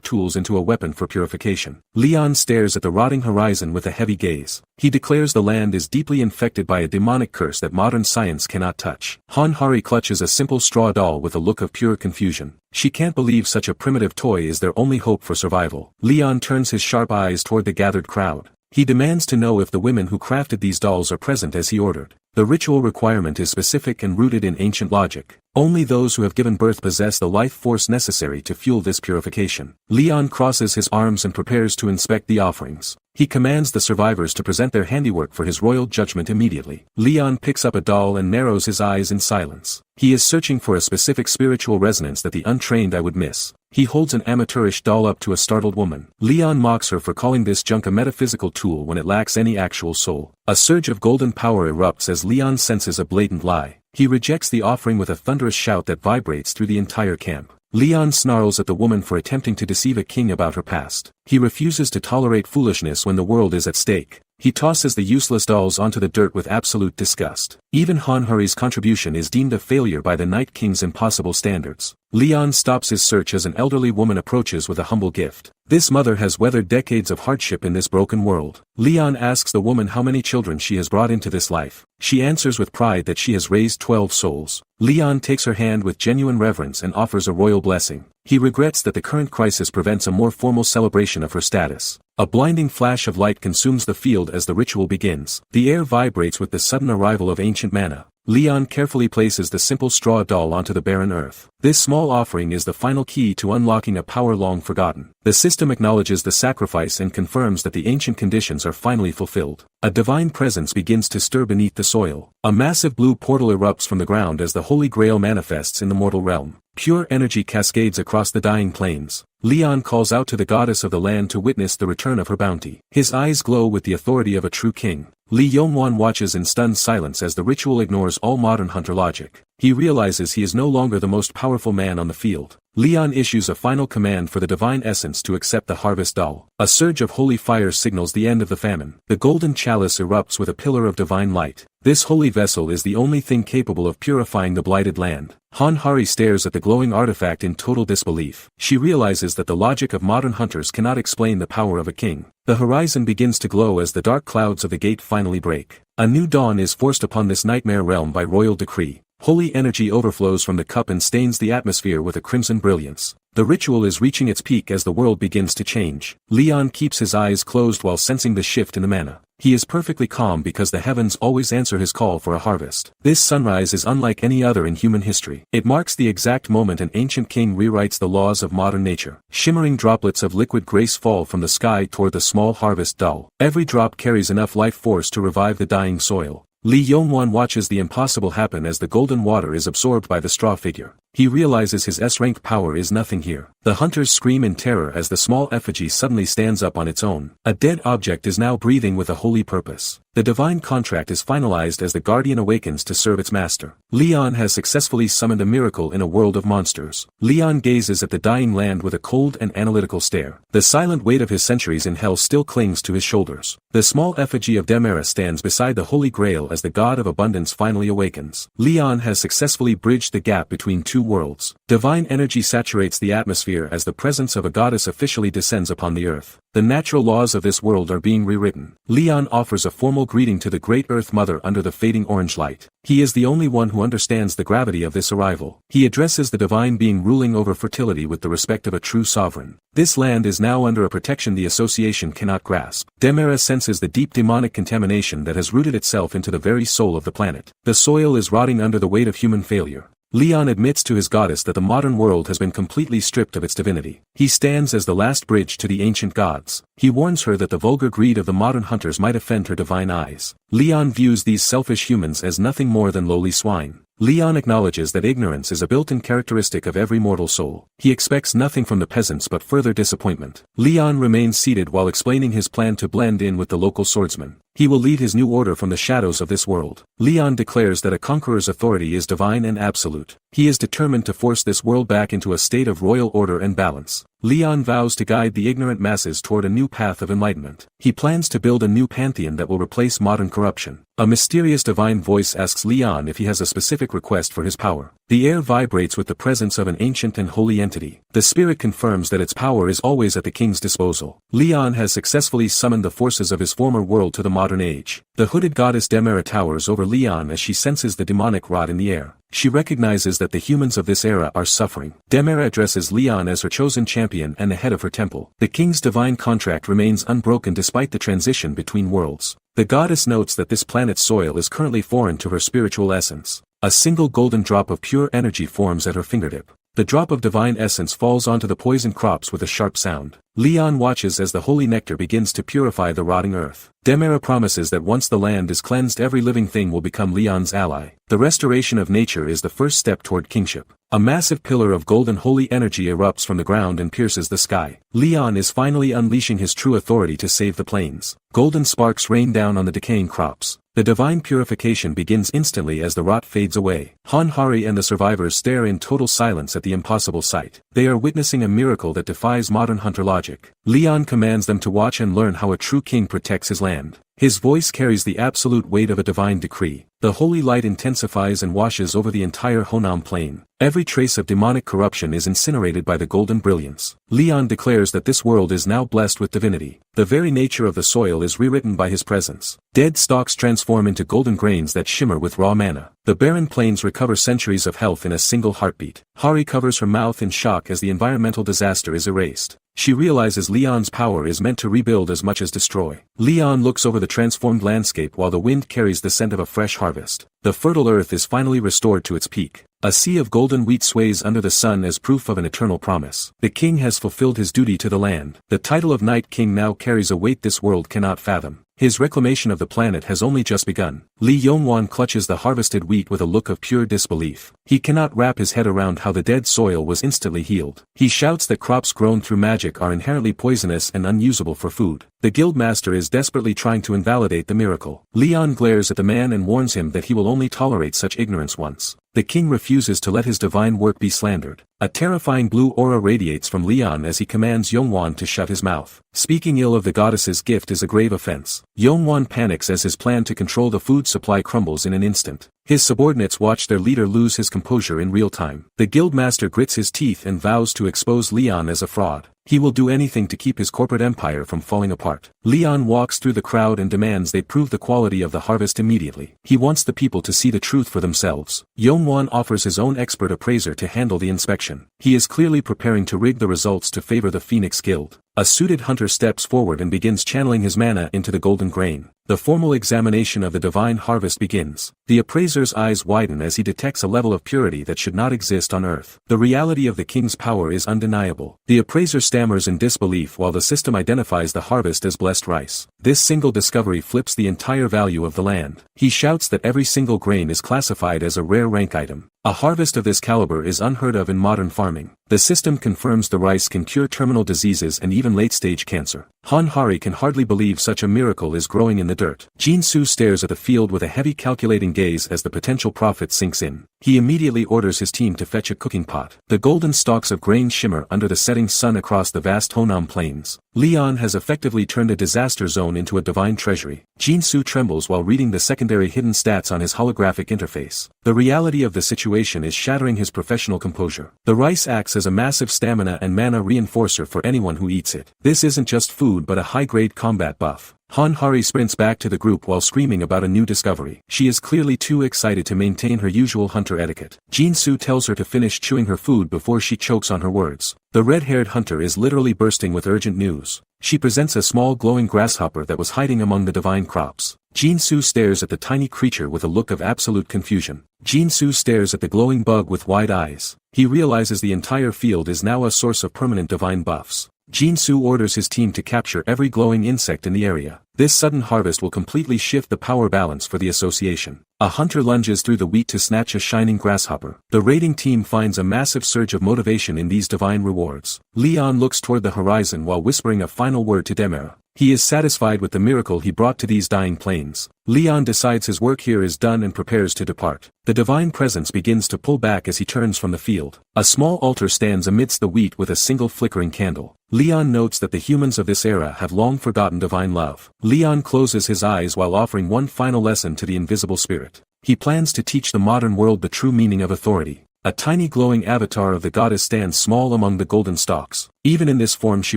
tools into a weapon for purification. Leon stares at the rotting horizon with a heavy gaze. He declares the land is deeply infected by a demonic curse that modern science cannot touch. Han Hari clutches a simple straw doll with a look of pure confusion. She can't believe such a primitive toy is their only hope for survival. Leon turns his sharp eyes toward the gathered crowd. He demands to know if the women who crafted these dolls are present as he ordered. The ritual requirement is specific and rooted in ancient logic. Only those who have given birth possess the life force necessary to fuel this purification. Leon crosses his arms and prepares to inspect the offerings. He commands the survivors to present their handiwork for his royal judgment immediately. Leon picks up a doll and narrows his eyes in silence. He is searching for a specific spiritual resonance that the untrained eye would miss. He holds an amateurish doll up to a startled woman. Leon mocks her for calling this junk a metaphysical tool when it lacks any actual soul. A surge of golden power erupts as Leon senses a blatant lie. He rejects the offering with a thunderous shout that vibrates through the entire camp. Leon snarls at the woman for attempting to deceive a king about her past. He refuses to tolerate foolishness when the world is at stake. He tosses the useless dolls onto the dirt with absolute disgust. Even Han Hari's contribution is deemed a failure by the Night King's impossible standards. Leon stops his search as an elderly woman approaches with a humble gift. This mother has weathered decades of hardship in this broken world. Leon asks the woman how many children she has brought into this life. She answers with pride that she has raised 12 souls. Leon takes her hand with genuine reverence and offers a royal blessing. He regrets that the current crisis prevents a more formal celebration of her status. A blinding flash of light consumes the field as the ritual begins. The air vibrates with the sudden arrival of ancient mana. Leon carefully places the simple straw doll onto the barren earth. This small offering is the final key to unlocking a power long forgotten. The system acknowledges the sacrifice and confirms that the ancient conditions are finally fulfilled. A divine presence begins to stir beneath the soil. A massive blue portal erupts from the ground as the Holy Grail manifests in the mortal realm. Pure energy cascades across the dying plains. Leon calls out to the goddess of the land to witness the return of her bounty. His eyes glow with the authority of a true king. Li Yongwan watches in stunned silence as the ritual ignores all modern hunter logic. He realizes he is no longer the most powerful man on the field. Leon issues a final command for the divine essence to accept the harvest doll. A surge of holy fire signals the end of the famine. The golden chalice erupts with a pillar of divine light. This holy vessel is the only thing capable of purifying the blighted land. Han Hari stares at the glowing artifact in total disbelief. She realizes that the logic of modern hunters cannot explain the power of a king. The horizon begins to glow as the dark clouds of the gate finally break. A new dawn is forced upon this nightmare realm by royal decree. Holy energy overflows from the cup and stains the atmosphere with a crimson brilliance. The ritual is reaching its peak as the world begins to change. Leon keeps his eyes closed while sensing the shift in the mana. He is perfectly calm because the heavens always answer his call for a harvest. This sunrise is unlike any other in human history. It marks the exact moment an ancient king rewrites the laws of modern nature. Shimmering droplets of liquid grace fall from the sky toward the small harvest doll. Every drop carries enough life force to revive the dying soil. Li Yongwan watches the impossible happen as the golden water is absorbed by the straw figure. He realizes his S-rank power is nothing here. The hunters scream in terror as the small effigy suddenly stands up on its own. A dead object is now breathing with a holy purpose. The divine contract is finalized as the guardian awakens to serve its master. Leon has successfully summoned a miracle in a world of monsters. Leon gazes at the dying land with a cold and analytical stare. The silent weight of his centuries in hell still clings to his shoulders. The small effigy of Demera stands beside the Holy Grail as the god of abundance finally awakens. Leon has successfully bridged the gap between two worlds. Divine energy saturates the atmosphere as the presence of a goddess officially descends upon the earth. The natural laws of this world are being rewritten. Leon offers a formal greeting to the great Earth Mother under the fading orange light. He is the only one who understands the gravity of this arrival. He addresses the divine being ruling over fertility with the respect of a true sovereign. This land is now under a protection the association cannot grasp. Demera senses the deep demonic contamination that has rooted itself into the very soul of the planet. The soil is rotting under the weight of human failure. Leon admits to his goddess that the modern world has been completely stripped of its divinity. He stands as the last bridge to the ancient gods. He warns her that the vulgar greed of the modern hunters might offend her divine eyes. Leon views these selfish humans as nothing more than lowly swine. Leon acknowledges that ignorance is a built-in characteristic of every mortal soul. He expects nothing from the peasants but further disappointment. Leon remains seated while explaining his plan to blend in with the local swordsmen. He will lead his new order from the shadows of this world. Leon declares that a conqueror's authority is divine and absolute. He is determined to force this world back into a state of royal order and balance. Leon vows to guide the ignorant masses toward a new path of enlightenment. He plans to build a new pantheon that will replace modern corruption. A mysterious divine voice asks Leon if he has a specific request for his power. The air vibrates with the presence of an ancient and holy entity. The spirit confirms that its power is always at the king's disposal. Leon has successfully summoned the forces of his former world to the modern age. The hooded goddess Demera towers over Leon as she senses the demonic rot in the air. She recognizes that the humans of this era are suffering. Demera addresses Leon as her chosen champion and the head of her temple. The king's divine contract remains unbroken despite the transition between worlds. The goddess notes that this planet's soil is currently foreign to her spiritual essence. A single golden drop of pure energy forms at her fingertip. The drop of divine essence falls onto the poisoned crops with a sharp sound. Leon watches as the holy nectar begins to purify the rotting earth. Demera promises that once the land is cleansed, every living thing will become Leon's ally. The restoration of nature is the first step toward kingship. A massive pillar of golden holy energy erupts from the ground and pierces the sky. Leon is finally unleashing his true authority to save the plains. Golden sparks rain down on the decaying crops. The divine purification begins instantly as the rot fades away. Hanhari and the survivors stare in total silence at the impossible sight. They are witnessing a miracle that defies modern hunter logic. Leon commands them to watch and learn how a true king protects his land. His voice carries the absolute weight of a divine decree. The holy light intensifies and washes over the entire Honam plain. Every trace of demonic corruption is incinerated by the golden brilliance. Leon declares that this world is now blessed with divinity. The very nature of the soil is rewritten by his presence. Dead stalks transform into golden grains that shimmer with raw manna. The barren plains recover centuries of health in a single heartbeat. Hari covers her mouth in shock as the environmental disaster is erased. She realizes Leon's power is meant to rebuild as much as destroy. Leon looks over the transformed landscape while the wind carries the scent of a fresh harvest. The fertile earth is finally restored to its peak. A sea of golden wheat sways under the sun as proof of an eternal promise. The king has fulfilled his duty to the land. The title of Night King now carries a weight this world cannot fathom. His reclamation of the planet has only just begun. Li Yongwan clutches the harvested wheat with a look of pure disbelief. He cannot wrap his head around how the dead soil was instantly healed. He shouts that crops grown through magic are inherently poisonous and unusable for food. The guildmaster is desperately trying to invalidate the miracle. Leon glares at the man and warns him that he will only tolerate such ignorance once. The king refuses to let his divine work be slandered. A terrifying blue aura radiates from Leon as he commands Yongwan to shut his mouth. Speaking ill of the goddess's gift is a grave offense. Yongwan panics as his plan to control the food supply crumbles in an instant. His subordinates watch their leader lose his composure in real time. The guildmaster grits his teeth and vows to expose Leon as a fraud. He will do anything to keep his corporate empire from falling apart. Leon walks through the crowd and demands they prove the quality of the harvest immediately. He wants the people to see the truth for themselves. Yongwan offers his own expert appraiser to handle the inspection. He is clearly preparing to rig the results to favor the Phoenix Guild. A suited hunter steps forward and begins channeling his mana into the golden grain. The formal examination of the divine harvest begins. The appraiser's eyes widen as he detects a level of purity that should not exist on Earth. The reality of the king's power is undeniable. The appraiser stammers in disbelief while the system identifies the harvest as blessed rice. This single discovery flips the entire value of the land. He shouts that every single grain is classified as a rare rank item. A harvest of this caliber is unheard of in modern farming. The system confirms the rice can cure terminal diseases and even late-stage cancer. Hanhari can hardly believe such a miracle is growing in the dirt. Jinsu stares at the field with a heavy calculating gaze as the potential profit sinks in. He immediately orders his team to fetch a cooking pot. The golden stalks of grain shimmer under the setting sun across the vast Honam plains. Leon has effectively turned a disaster zone into a divine treasury. Jin-Soo trembles while reading the secondary hidden stats on his holographic interface. The reality of the situation is shattering his professional composure. The rice acts as a massive stamina and mana reinforcer for anyone who eats it. This isn't just food but a high-grade combat buff. Han-Hari sprints back to the group while screaming about a new discovery. She is clearly too excited to maintain her usual hunter etiquette. Jin-Soo tells her to finish chewing her food before she chokes on her words. The red-haired hunter is literally bursting with urgent news. She presents a small glowing grasshopper that was hiding among the divine crops. Jin-Soo stares at the tiny creature with a look of absolute confusion. Jin-Soo stares at the glowing bug with wide eyes. He realizes the entire field is now a source of permanent divine buffs. Jin-Soo orders his team to capture every glowing insect in the area. This sudden harvest will completely shift the power balance for the association. A hunter lunges through the wheat to snatch a shining grasshopper. The raiding team finds a massive surge of motivation in these divine rewards. Leon looks toward the horizon while whispering a final word to Demera. He is satisfied with the miracle he brought to these dying plains. Leon decides his work here is done and prepares to depart. The divine presence begins to pull back as he turns from the field. A small altar stands amidst the wheat with a single flickering candle. Leon notes that the humans of this era have long forgotten divine love. Leon closes his eyes while offering one final lesson to the invisible spirit. He plans to teach the modern world the true meaning of authority. A tiny glowing avatar of the goddess stands small among the golden stalks. Even in this form she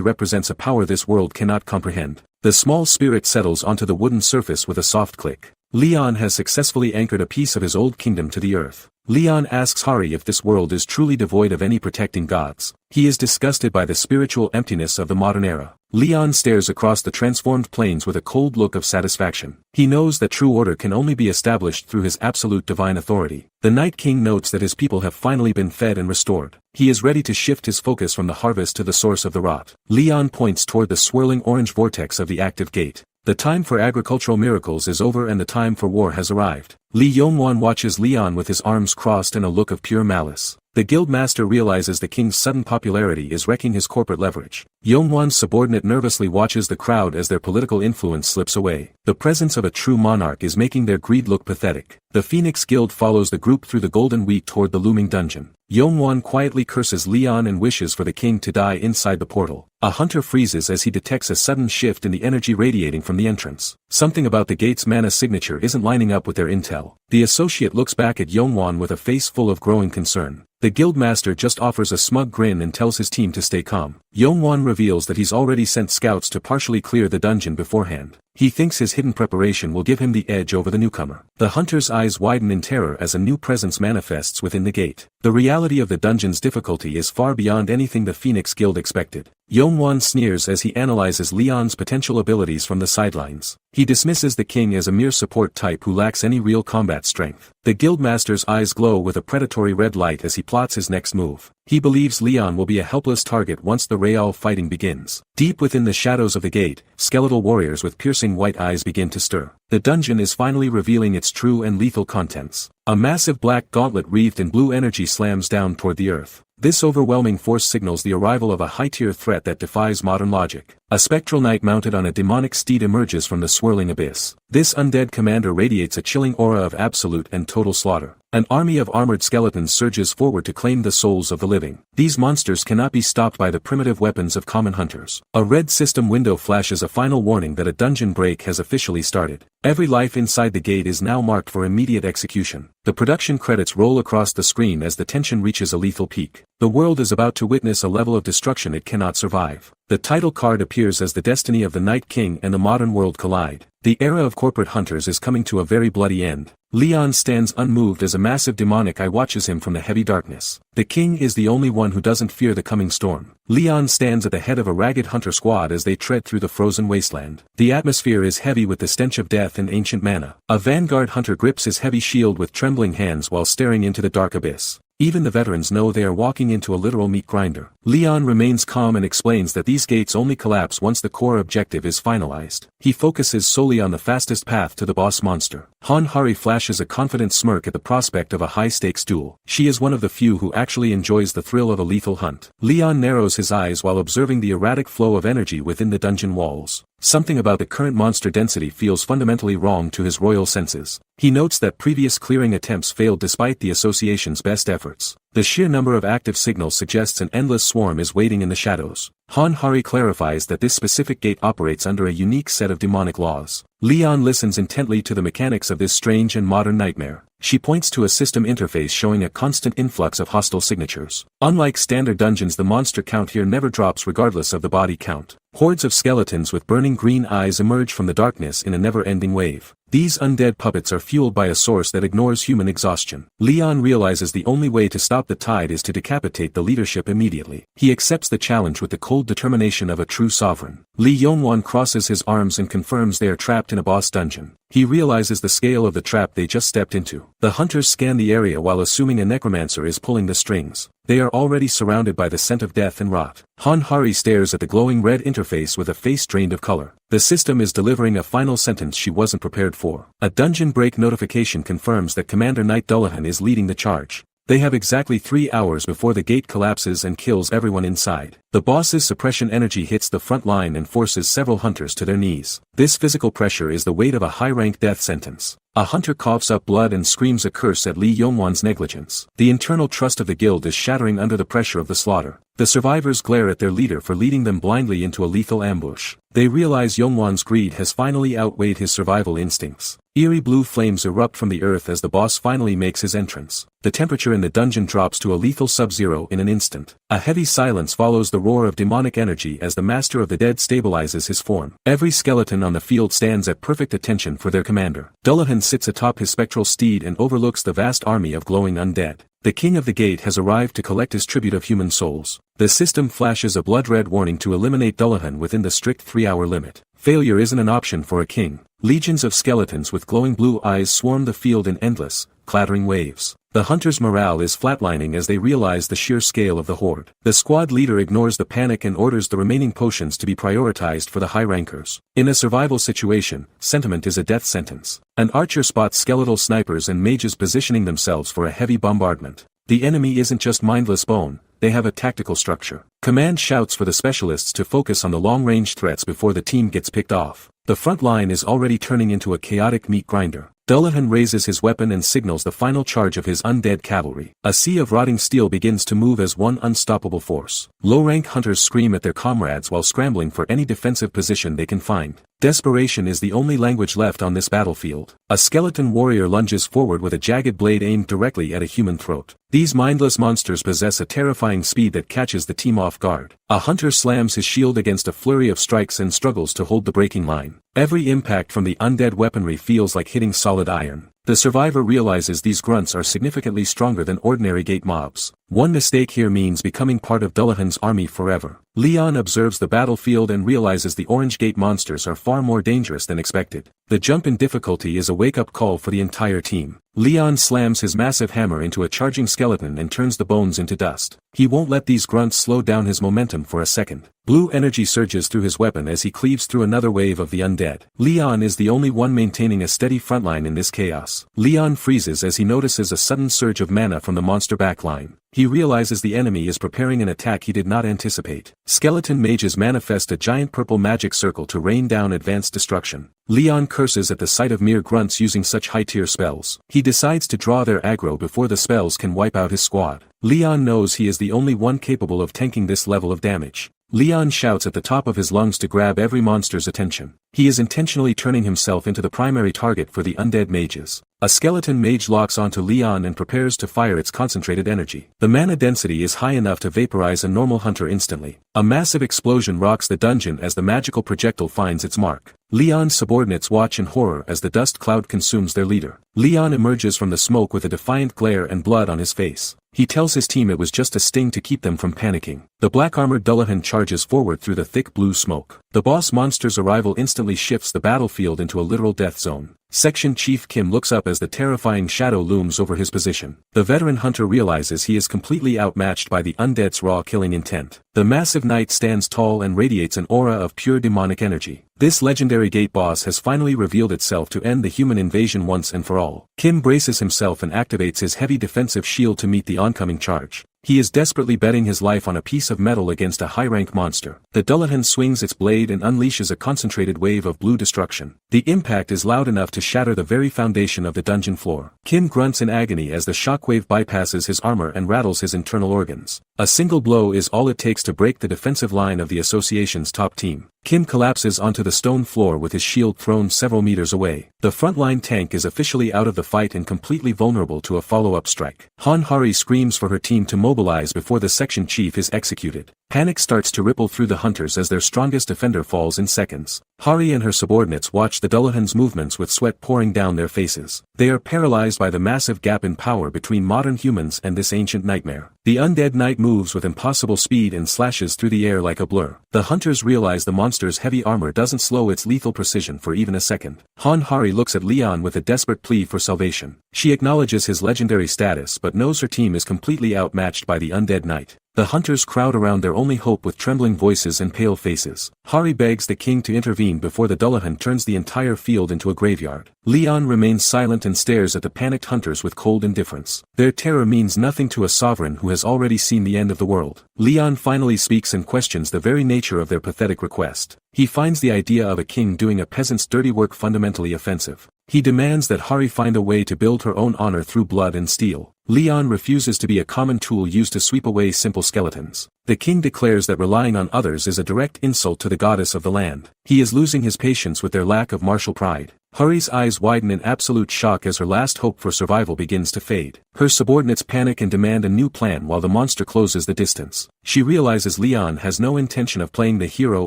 represents a power this world cannot comprehend. The small spirit settles onto the wooden surface with a soft click. Leon has successfully anchored a piece of his old kingdom to the earth. Leon asks Hari if this world is truly devoid of any protecting gods. He is disgusted by the spiritual emptiness of the modern era. Leon stares across the transformed plains with a cold look of satisfaction. He knows that true order can only be established through his absolute divine authority. The Night King notes that his people have finally been fed and restored. He is ready to shift his focus from the harvest to the source of the rot. Leon points toward the swirling orange vortex of the active gate. The time for agricultural miracles is over and the time for war has arrived. Li Yongwan watches Leon with his arms crossed and a look of pure malice. The guildmaster realizes the king's sudden popularity is wrecking his corporate leverage. Yongwan's subordinate nervously watches the crowd as their political influence slips away. The presence of a true monarch is making their greed look pathetic. The Phoenix Guild follows the group through the golden wheat toward the looming dungeon. Yongwan quietly curses Leon and wishes for the king to die inside the portal. A hunter freezes as he detects a sudden shift in the energy radiating from the entrance. Something about the gate's mana signature isn't lining up with their intel. The associate looks back at Yongwan with a face full of growing concern. The guildmaster just offers a smug grin and tells his team to stay calm. Yongwan reveals that he's already sent scouts to partially clear the dungeon beforehand. He thinks his hidden preparation will give him the edge over the newcomer. The hunter's eyes widen in terror as a new presence manifests within the gate. The reality of the dungeon's difficulty is far beyond anything the Phoenix Guild expected. Yongwan sneers as he analyzes Leon's potential abilities from the sidelines. He dismisses the king as a mere support type who lacks any real combat strength. The guildmaster's eyes glow with a predatory red light as he plots his next move. He believes Leon will be a helpless target once the Real fighting begins. Deep within the shadows of the gate, skeletal warriors with piercing white eyes begin to stir. The dungeon is finally revealing its true and lethal contents. A massive black gauntlet wreathed in blue energy slams down toward the earth. This overwhelming force signals the arrival of a high-tier threat that defies modern logic. A spectral knight mounted on a demonic steed emerges from the swirling abyss. This undead commander radiates a chilling aura of absolute and total slaughter. An army of armored skeletons surges forward to claim the souls of the living. These monsters cannot be stopped by the primitive weapons of common hunters. A red system window flashes a final warning that a dungeon break has officially started. Every life inside the gate is now marked for immediate execution. The production credits roll across the screen as the tension reaches a lethal peak. The world is about to witness a level of destruction it cannot survive. The title card appears as the destiny of the Night King and the modern world collide. The era of corporate hunters is coming to a very bloody end. Leon stands unmoved as a massive demonic eye watches him from the heavy darkness. The king is the only one who doesn't fear the coming storm. Leon stands at the head of a ragged hunter squad as they tread through the frozen wasteland. The atmosphere is heavy with the stench of death and ancient mana. A vanguard hunter grips his heavy shield with trembling hands while staring into the dark abyss. Even the veterans know they are walking into a literal meat grinder. Leon remains calm and explains that these gates only collapse once the core objective is finalized. He focuses solely on the fastest path to the boss monster. Han-Hari flashes a confident smirk at the prospect of a high-stakes duel. She is one of the few who actually enjoys the thrill of a lethal hunt. Leon narrows his eyes while observing the erratic flow of energy within the dungeon walls. Something about the current monster density feels fundamentally wrong to his royal senses. He notes that previous clearing attempts failed despite the association's best efforts. The sheer number of active signals suggests an endless swarm is waiting in the shadows. Han Hari clarifies that this specific gate operates under a unique set of demonic laws. Leon listens intently to the mechanics of this strange and modern nightmare. She points to a system interface showing a constant influx of hostile signatures. Unlike standard dungeons, the monster count here never drops regardless of the body count. Hordes of skeletons with burning green eyes emerge from the darkness in a never-ending wave. These undead puppets are fueled by a source that ignores human exhaustion. Leon realizes the only way to stop the tide is to decapitate the leadership immediately. He accepts the challenge with the cold determination of a true sovereign. Li Yongwan crosses his arms and confirms they are trapped in a boss dungeon. He realizes the scale of the trap they just stepped into. The hunters scan the area while assuming a necromancer is pulling the strings. They are already surrounded by the scent of death and rot. Han Hari stares at the glowing red interface with a face drained of color. The system is delivering a final sentence she wasn't prepared for. A dungeon break notification confirms that Commander Knight Dullahan is leading the charge. They have exactly 3 hours before the gate collapses and kills everyone inside. The boss's suppression energy hits the front line and forces several hunters to their knees. This physical pressure is the weight of a high-rank death sentence. A hunter coughs up blood and screams a curse at Li Yongwan's negligence. The internal trust of the guild is shattering under the pressure of the slaughter. The survivors glare at their leader for leading them blindly into a lethal ambush. They realize Yongwan's greed has finally outweighed his survival instincts. Eerie blue flames erupt from the earth as the boss finally makes his entrance. The temperature in the dungeon drops to a lethal sub-zero in an instant. A heavy silence follows the roar of demonic energy as the Master of the Dead stabilizes his form. Every skeleton on the field stands at perfect attention for their commander. Dullahan sits atop his spectral steed and overlooks the vast army of glowing undead. The King of the Gate has arrived to collect his tribute of human souls. The system flashes a blood-red warning to eliminate Dullahan within the strict 3-hour limit. Failure isn't an option for a king. Legions of skeletons with glowing blue eyes swarm the field in endless, clattering waves. The hunters' morale is flatlining as they realize the sheer scale of the horde. The squad leader ignores the panic and orders the remaining potions to be prioritized for the high rankers. In a survival situation, sentiment is a death sentence. An archer spots skeletal snipers and mages positioning themselves for a heavy bombardment. The enemy isn't just mindless bone, they have a tactical structure. Command shouts for the specialists to focus on the long-range threats before the team gets picked off. The front line is already turning into a chaotic meat grinder. Dullahan raises his weapon and signals the final charge of his undead cavalry. A sea of rotting steel begins to move as one unstoppable force. Low-rank hunters scream at their comrades while scrambling for any defensive position they can find. Desperation is the only language left on this battlefield. A skeleton warrior lunges forward with a jagged blade aimed directly at a human throat. These mindless monsters possess a terrifying speed that catches the team off guard. A hunter slams his shield against a flurry of strikes and struggles to hold the breaking line. Every impact from the undead weaponry feels like hitting solid iron. The survivor realizes these grunts are significantly stronger than ordinary gate mobs. One mistake here means becoming part of Dullahan's army forever. Leon observes the battlefield and realizes the Orange Gate monsters are far more dangerous than expected. The jump in difficulty is a wake-up call for the entire team. Leon slams his massive hammer into a charging skeleton and turns the bones into dust. He won't let these grunts slow down his momentum for a second. Blue energy surges through his weapon as he cleaves through another wave of the undead. Leon is the only one maintaining a steady frontline in this chaos. Leon freezes as he notices a sudden surge of mana from the monster backline. He realizes the enemy is preparing an attack he did not anticipate. Skeleton mages manifest a giant purple magic circle to rain down advanced destruction. Leon curses at the sight of mere grunts using such high-tier spells. He decides to draw their aggro before the spells can wipe out his squad. Leon knows he is the only one capable of tanking this level of damage. Leon shouts at the top of his lungs to grab every monster's attention. He is intentionally turning himself into the primary target for the undead mages. A skeleton mage locks onto Leon and prepares to fire its concentrated energy. The mana density is high enough to vaporize a normal hunter instantly. A massive explosion rocks the dungeon as the magical projectile finds its mark. Leon's subordinates watch in horror as the dust cloud consumes their leader. Leon emerges from the smoke with a defiant glare and blood on his face. He tells his team it was just a sting to keep them from panicking. The black-armored Dullahan charges forward through the thick blue smoke. The boss monster's arrival instantly shifts the battlefield into a literal death zone. Section Chief Kim looks up as the terrifying shadow looms over his position. The veteran hunter realizes he is completely outmatched by the undead's raw killing intent. The massive knight stands tall and radiates an aura of pure demonic energy. This legendary gate boss has finally revealed itself to end the human invasion once and for all. Kim braces himself and activates his heavy defensive shield to meet the oncoming charge. He is desperately betting his life on a piece of metal against a high-rank monster. The Dullahan swings its blade and unleashes a concentrated wave of blue destruction. The impact is loud enough to shatter the very foundation of the dungeon floor. Kim grunts in agony as the shockwave bypasses his armor and rattles his internal organs. A single blow is all it takes to break the defensive line of the association's top team. Kim collapses onto the stone floor with his shield thrown several meters away. The frontline tank is officially out of the fight and completely vulnerable to a follow-up strike. Han Hari screams for her team to mobilize before the section chief is executed. Panic starts to ripple through the hunters as their strongest defender falls in seconds. Hari and her subordinates watch the Dullahan's movements with sweat pouring down their faces. They are paralyzed by the massive gap in power between modern humans and this ancient nightmare. The undead knight moves with impossible speed and slashes through the air like a blur. The hunters realize the monster's heavy armor doesn't slow its lethal precision for even a second. Han Hari looks at Leon with a desperate plea for salvation. She acknowledges his legendary status but knows her team is completely outmatched by the undead knight. The hunters crowd around their only hope with trembling voices and pale faces. Hari begs the king to intervene before the Dullahan turns the entire field into a graveyard. Leon remains silent and stares at the panicked hunters with cold indifference. Their terror means nothing to a sovereign who has already seen the end of the world. Leon finally speaks and questions the very nature of their pathetic request. He finds the idea of a king doing a peasant's dirty work fundamentally offensive. He demands that Hari find a way to build her own honor through blood and steel. Leon refuses to be a common tool used to sweep away simple skeletons. The king declares that relying on others is a direct insult to the goddess of the land. He is losing his patience with their lack of martial pride. Hari's eyes widen in absolute shock as her last hope for survival begins to fade. Her subordinates panic and demand a new plan while the monster closes the distance. She realizes Leon has no intention of playing the hero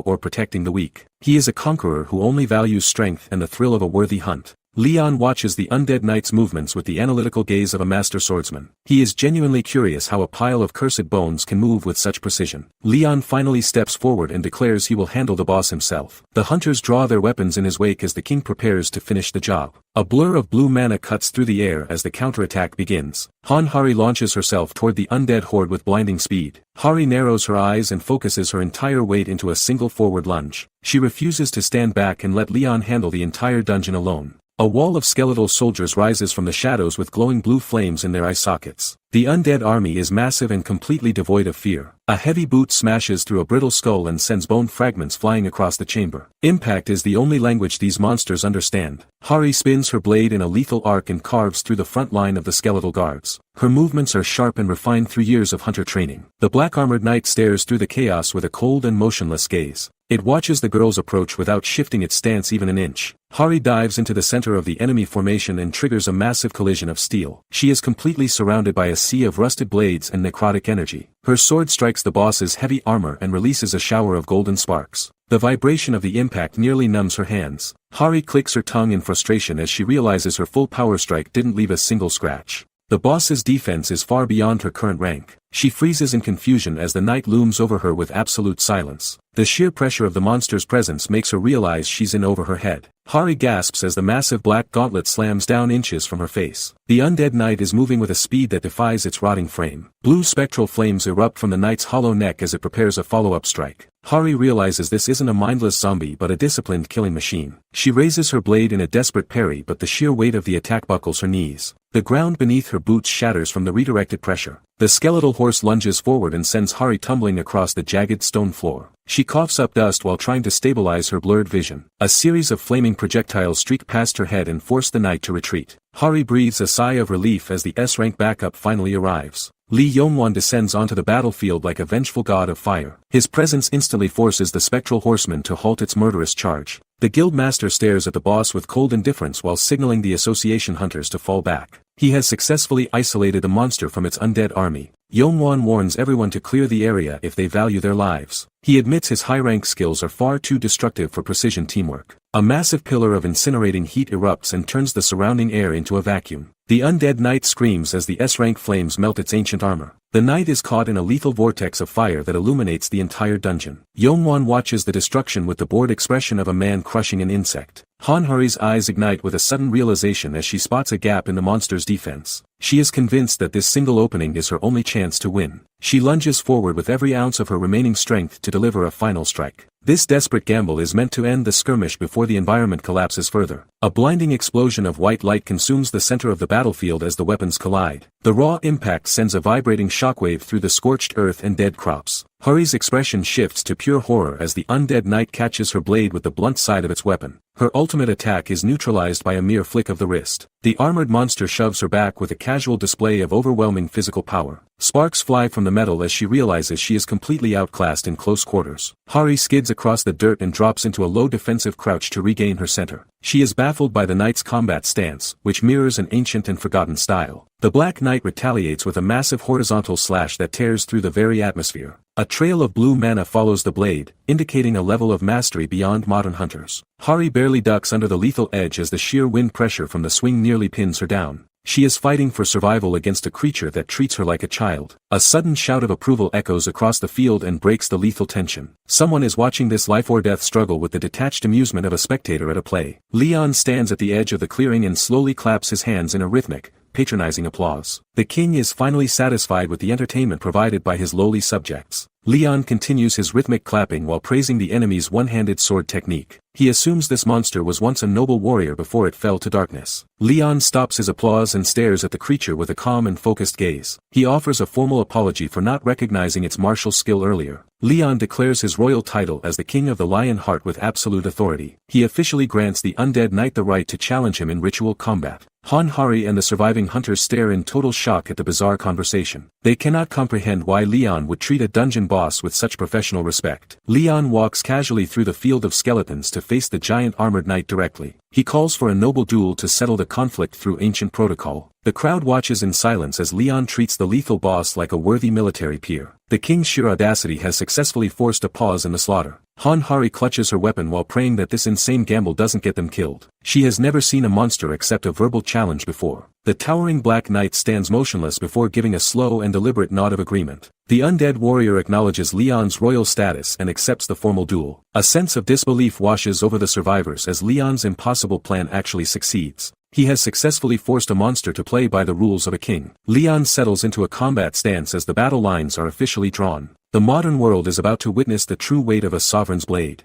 or protecting the weak. He is a conqueror who only values strength and the thrill of a worthy hunt. Leon watches the undead knight's movements with the analytical gaze of a master swordsman. He is genuinely curious how a pile of cursed bones can move with such precision. Leon finally steps forward and declares he will handle the boss himself. The hunters draw their weapons in his wake as the king prepares to finish the job. A blur of blue mana cuts through the air as the counterattack begins. Han Hari launches herself toward the undead horde with blinding speed. Hari narrows her eyes and focuses her entire weight into a single forward lunge. She refuses to stand back and let Leon handle the entire dungeon alone. A wall of skeletal soldiers rises from the shadows with glowing blue flames in their eye sockets. The undead army is massive and completely devoid of fear. A heavy boot smashes through a brittle skull and sends bone fragments flying across the chamber. Impact is the only language these monsters understand. Hari spins her blade in a lethal arc and carves through the front line of the skeletal guards. Her movements are sharp and refined through years of hunter training. The black-armored knight stares through the chaos with a cold and motionless gaze. It watches the girls approach without shifting its stance even an inch. Hari dives into the center of the enemy formation and triggers a massive collision of steel. She is completely surrounded by a sea of rusted blades and necrotic energy. Her sword strikes the boss's heavy armor and releases a shower of golden sparks. The vibration of the impact nearly numbs her hands. Hari clicks her tongue in frustration as she realizes her full power strike didn't leave a single scratch. The boss's defense is far beyond her current rank. She freezes in confusion as the knight looms over her with absolute silence. The sheer pressure of the monster's presence makes her realize she's in over her head. Hari gasps as the massive black gauntlet slams down inches from her face. The undead knight is moving with a speed that defies its rotting frame. Blue spectral flames erupt from the knight's hollow neck as it prepares a follow-up strike. Hari realizes this isn't a mindless zombie but a disciplined killing machine. She raises her blade in a desperate parry but the sheer weight of the attack buckles her knees. The ground beneath her boots shatters from the redirected pressure. The skeletal horse lunges forward and sends Hari tumbling across the jagged stone floor. She coughs up dust while trying to stabilize her blurred vision. A series of flaming projectiles streak past her head and force the knight to retreat. Hari breathes a sigh of relief as the S-rank backup finally arrives. Li Yongwan descends onto the battlefield like a vengeful god of fire. His presence instantly forces the spectral horseman to halt its murderous charge. The guildmaster stares at the boss with cold indifference while signaling the association hunters to fall back. He has successfully isolated the monster from its undead army. Yongwan warns everyone to clear the area if they value their lives. He admits his high-rank skills are far too destructive for precision teamwork. A massive pillar of incinerating heat erupts and turns the surrounding air into a vacuum. The undead knight screams as the S-rank flames melt its ancient armor. The knight is caught in a lethal vortex of fire that illuminates the entire dungeon. Yongwan watches the destruction with the bored expression of a man crushing an insect. Han Hari's eyes ignite with a sudden realization as she spots a gap in the monster's defense. She is convinced that this single opening is her only chance to win. She lunges forward with every ounce of her remaining strength to deliver a final strike. This desperate gamble is meant to end the skirmish before the environment collapses further. A blinding explosion of white light consumes the center of the battlefield as the weapons collide. The raw impact sends a vibrating shockwave through the scorched earth and dead crops. Hari's expression shifts to pure horror as the undead knight catches her blade with the blunt side of its weapon. Her ultimate attack is neutralized by a mere flick of the wrist. The armored monster shoves her back with a casual display of overwhelming physical power. Sparks fly from the metal as she realizes she is completely outclassed in close quarters. Hari skids across the dirt and drops into a low defensive crouch to regain her center. She is baffled by the knight's combat stance, which mirrors an ancient and forgotten style. The Black Knight retaliates with a massive horizontal slash that tears through the very atmosphere. A trail of blue mana follows the blade, indicating a level of mastery beyond modern hunters. Hari barely ducks under the lethal edge as the sheer wind pressure from the swing nearly pins her down. She is fighting for survival against a creature that treats her like a child. A sudden shout of approval echoes across the field and breaks the lethal tension. Someone is watching this life-or-death struggle with the detached amusement of a spectator at a play. Leon stands at the edge of the clearing and slowly claps his hands in a rhythmic, patronizing applause. The king is finally satisfied with the entertainment provided by his lowly subjects. Leon continues his rhythmic clapping while praising the enemy's one-handed sword technique. He assumes this monster was once a noble warrior before it fell to darkness. Leon stops his applause and stares at the creature with a calm and focused gaze. He offers a formal apology for not recognizing its martial skill earlier. Leon declares his royal title as the King of the Lion Heart with absolute authority. He officially grants the undead knight the right to challenge him in ritual combat. Hari and the surviving hunters stare in total shock at the bizarre conversation. They cannot comprehend why Leon would treat a dungeon boss with such professional respect. Leon walks casually through the field of skeletons to face the giant armored knight directly. He calls for a noble duel to settle the conflict through ancient protocol. The crowd watches in silence as Leon treats the lethal boss like a worthy military peer. The king's sheer audacity has successfully forced a pause in the slaughter. Hari clutches her weapon while praying that this insane gamble doesn't get them killed. She has never seen a monster accept a verbal challenge before. The towering Black Knight stands motionless before giving a slow and deliberate nod of agreement. The undead warrior acknowledges Leon's royal status and accepts the formal duel. A sense of disbelief washes over the survivors as Leon's impossible plan actually succeeds. He has successfully forced a monster to play by the rules of a king. Leon settles into a combat stance as the battle lines are officially drawn. The modern world is about to witness the true weight of a sovereign's blade.